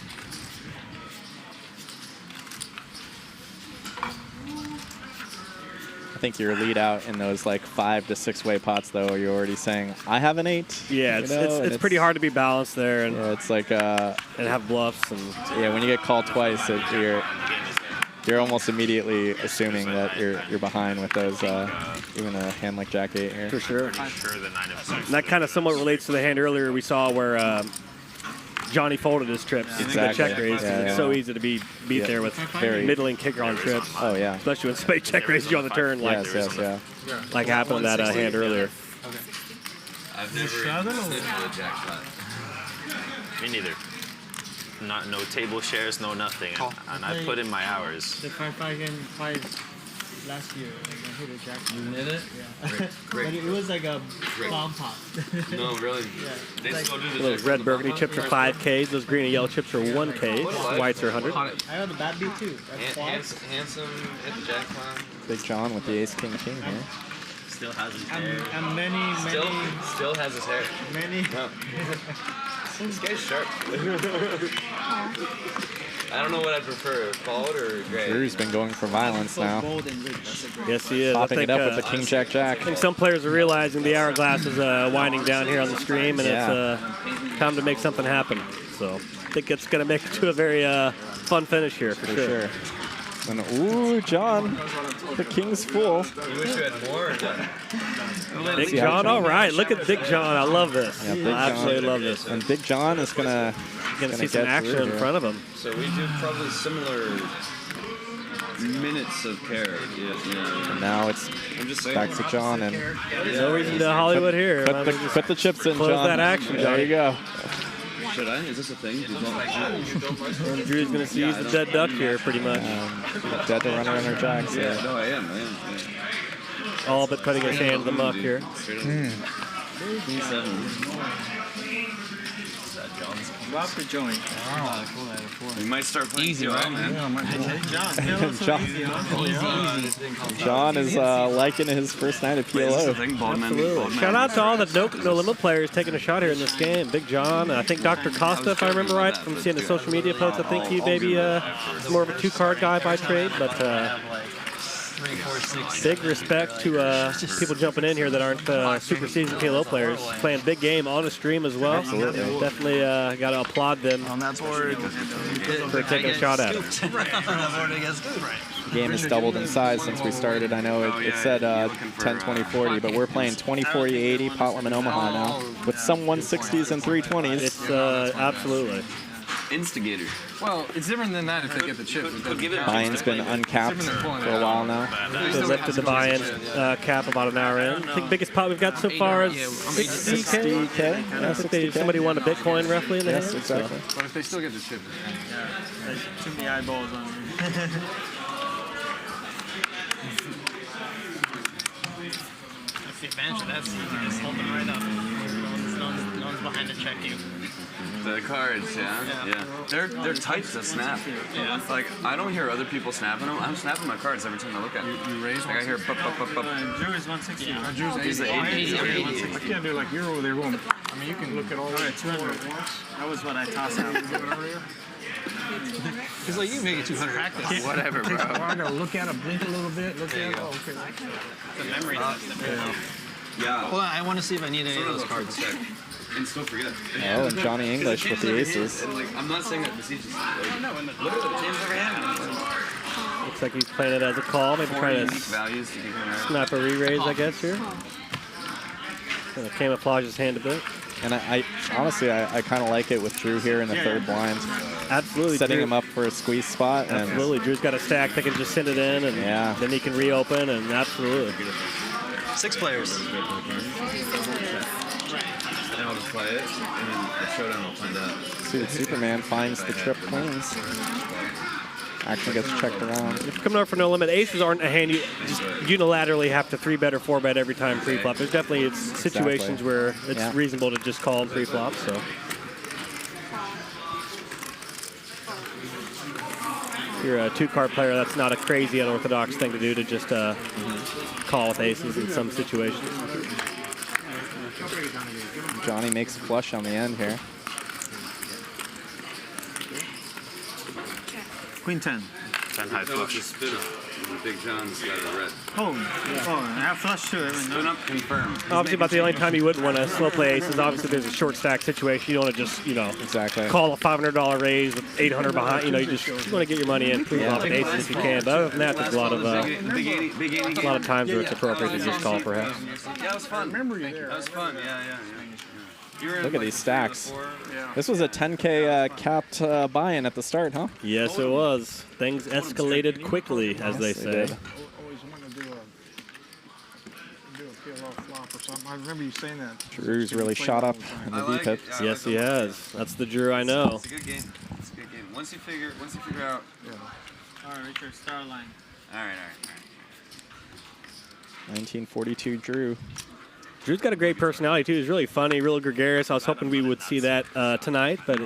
Speaker 19: I think your lead out in those like 5 to 6 way pots though, you're already saying I have an 8.
Speaker 7: Yeah, it's pretty hard to be balanced there, and
Speaker 19: it's like
Speaker 7: and have bluffs, and
Speaker 19: when you get called twice, you're almost immediately assuming that you're behind with those even a hand like Jack 8 here.
Speaker 7: For sure.
Speaker 15: I'm sure the 9 of 6.
Speaker 7: And that kind of somewhat relates to the hand earlier we saw where Jonny folded his trips.
Speaker 19: Exactly.
Speaker 7: The check raise. It's so easy to be beat there with middling kicker on trips.
Speaker 19: Oh yeah.
Speaker 7: Especially when spade check raises you on the turn, like like happened in that hand earlier.
Speaker 14: I've never stood with a jack flat.
Speaker 15: Me neither. No table shares, no nothing, and I put in my hours.
Speaker 22: The 5 and 5 last year, like I hit a jack.
Speaker 14: You did it?
Speaker 22: Yeah. But it was like a bomb pop.
Speaker 14: No, really?
Speaker 22: Yeah.
Speaker 14: They still do the
Speaker 7: Those red burgundy chips are 5Ks. Those green and yellow chips are 1Ks. Whites are 100.
Speaker 22: I got the bad beat too.
Speaker 14: Handsome hit the jack flat.
Speaker 19: Big John with the ace king here.
Speaker 15: Still has his hair.
Speaker 22: And many.
Speaker 14: Still has his hair.
Speaker 22: Many.
Speaker 14: No. This guy's sharp. I don't know what I prefer, bald or gray.
Speaker 19: Drew's been going for violence now.
Speaker 7: Yes, he is.
Speaker 19: Popping
Speaker 7: I think,
Speaker 19: it up with the King Jack Jack.
Speaker 7: I think some players are realizing the hourglass is winding down here on the stream, and it's time to make something happen. So I think it's going to make it to a very fun finish here for sure.
Speaker 19: And ooh, John, the King's full.
Speaker 14: You wish you had more.
Speaker 7: Big John, all right. Look at Big John. I love this.
Speaker 19: Yeah, Big
Speaker 7: I absolutely
Speaker 19: John.
Speaker 7: love this.
Speaker 19: And Big John is gonna
Speaker 7: see some action in front of him.
Speaker 14: So we do probably similar minutes of care. Yeah.
Speaker 19: And now it's back to John, and
Speaker 7: no reason to Hollywood here.
Speaker 19: Put the chips in,
Speaker 7: close
Speaker 19: John.
Speaker 7: that action,
Speaker 19: There you go.
Speaker 14: Should I? Is this a thing?
Speaker 7: Drew's going to use the dead duck here, pretty much.
Speaker 19: Dead to runner under jacks.
Speaker 14: Yeah, no, I am.
Speaker 7: All but putting his hand to the muck here.
Speaker 22: Drop the joint.
Speaker 14: We might start playing
Speaker 22: easy, right, man?
Speaker 19: John is liking his first night of PLO.
Speaker 7: Absolutely. Shout out to all the no limit players taking a shot here in this game. Big John, I think Dr. Costa, if I remember right, from seeing the social media posts, I think he maybe is more of a 2-card guy by trade, but big respect to people jumping in here that aren't super seasoned PLO players, playing big game on a stream as well.
Speaker 19: Absolutely.
Speaker 7: Definitely got to applaud them
Speaker 22: on that board
Speaker 7: for taking a shot at it.
Speaker 19: The game has doubled in size since we started. I know it said 10, 20, 40, but we're playing 20, 40, 80, pot limit Omaha now, with some 160s and 320s.
Speaker 7: It's absolutely.
Speaker 14: Instigator.
Speaker 10: Well, it's different than that if they get the chip.
Speaker 19: Buy-in's been uncapped for a while now.
Speaker 7: So lifted the buy-in cap about an hour in. I think biggest pot we've got so far is 60K.
Speaker 19: 60K?
Speaker 7: I think somebody won a Bitcoin roughly in the
Speaker 19: Yes,
Speaker 7: hand,
Speaker 19: exactly.
Speaker 10: But if they still get the chip,
Speaker 22: too many eyeballs on me.
Speaker 4: That's the advantage of that seat. You just hold them right up. No one's behind to check you.
Speaker 14: The cards, yeah. They're tight to snap. Yeah. Like I don't hear other people snapping them. I'm snapping my cards every time I look at them.
Speaker 10: You raise.
Speaker 14: Like I hear bup.
Speaker 22: Drew is 160.
Speaker 10: Drew's 80.
Speaker 14: He's the 80.
Speaker 10: I can't do like you're over there going. I mean, you can look at all the
Speaker 22: 200 at once. That was what I tossed out.
Speaker 6: He's like, you make it 200.
Speaker 14: Whatever, bro.
Speaker 10: I gotta look at it, blink a little bit. Look at it. Oh, okay.
Speaker 4: The memory.
Speaker 14: Yeah.
Speaker 6: Hold on, I want to see if I need any of those cards.
Speaker 14: And still forget.
Speaker 19: Oh, and Johnny English with the aces.
Speaker 14: And like, I'm not saying that this is just like, look at the teams every hand.
Speaker 7: Looks like he's playing it as a call, maybe trying to
Speaker 14: values to
Speaker 7: snap a re-raise, I guess, here. Kind of camouflage his hand a bit.
Speaker 19: And I honestly, I kind of like it with Drew here in the third blind.
Speaker 7: Absolutely.
Speaker 19: Setting
Speaker 7: Drew,
Speaker 19: him up for a squeeze spot.
Speaker 7: Absolutely. Drew's got a stack that can just send it in, and then he can reopen, and absolutely.
Speaker 6: 6 players.
Speaker 14: And I'll just play it, and then the showdown will find out.
Speaker 19: Suited Superman finds the trip queens. Action gets checked around.
Speaker 7: If you're coming over for no limit, aces aren't a hand you just unilaterally have to 3-bet or 4-bet every time pre-flop. There's definitely situations where it's reasonable to just call them pre-flop. So. If you're a 2-card player, that's not a crazy unorthodox thing to do to just call with aces in some situations.
Speaker 19: Johnny makes a flush on the end here.
Speaker 22: Queen 10.
Speaker 15: 10 high flush.
Speaker 14: Big John's got a red.
Speaker 22: Oh, I have flush too.
Speaker 14: Spin up, confirm.
Speaker 7: Obviously, about the only time you wouldn't want to slow play aces, obviously there's a short stack situation. You don't want to just, call a $500 raise with 800 behind. You just want to get your money in pre-flop with aces if you can. But other than that, there's a lot of times where it's appropriate to just call, perhaps.
Speaker 14: Yeah, it was fun. Remember you there. That was fun. Yeah.
Speaker 19: Look at these stacks. This was a 10K capped buy-in at the start, huh?
Speaker 7: Yes, it was. Things escalated quickly, as they say.
Speaker 10: Always want to do a PLO flop or something. I remember you saying that.
Speaker 19: Drew's really shot up in the deep hit.
Speaker 7: Yes, he has. That's the Drew I know.
Speaker 14: It's a good game. It's a good game. Once you figure out.
Speaker 22: All right, Richard, star line.
Speaker 14: All right.
Speaker 19: 1942 Drew.
Speaker 7: Drew's got a great personality, too. He's really funny, real gregarious. I was hoping we would see that tonight, but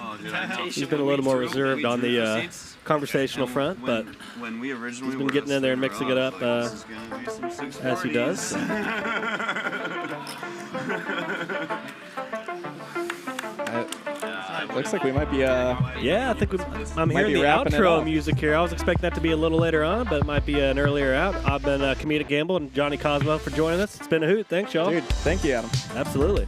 Speaker 7: he's been a little more reserved on the conversational front, but he's been getting in there and mixing it up as he does.
Speaker 19: Looks like we might be.
Speaker 7: Yeah, I think I'm hearing the outro music here. I was expecting that to be a little later on, but it might be an earlier out. I've been Comedic Gamble and Johnny Cosmo for joining us. It's been a hoot. Thanks, y'all.
Speaker 19: Dude, thank you, Adam.
Speaker 7: Absolutely.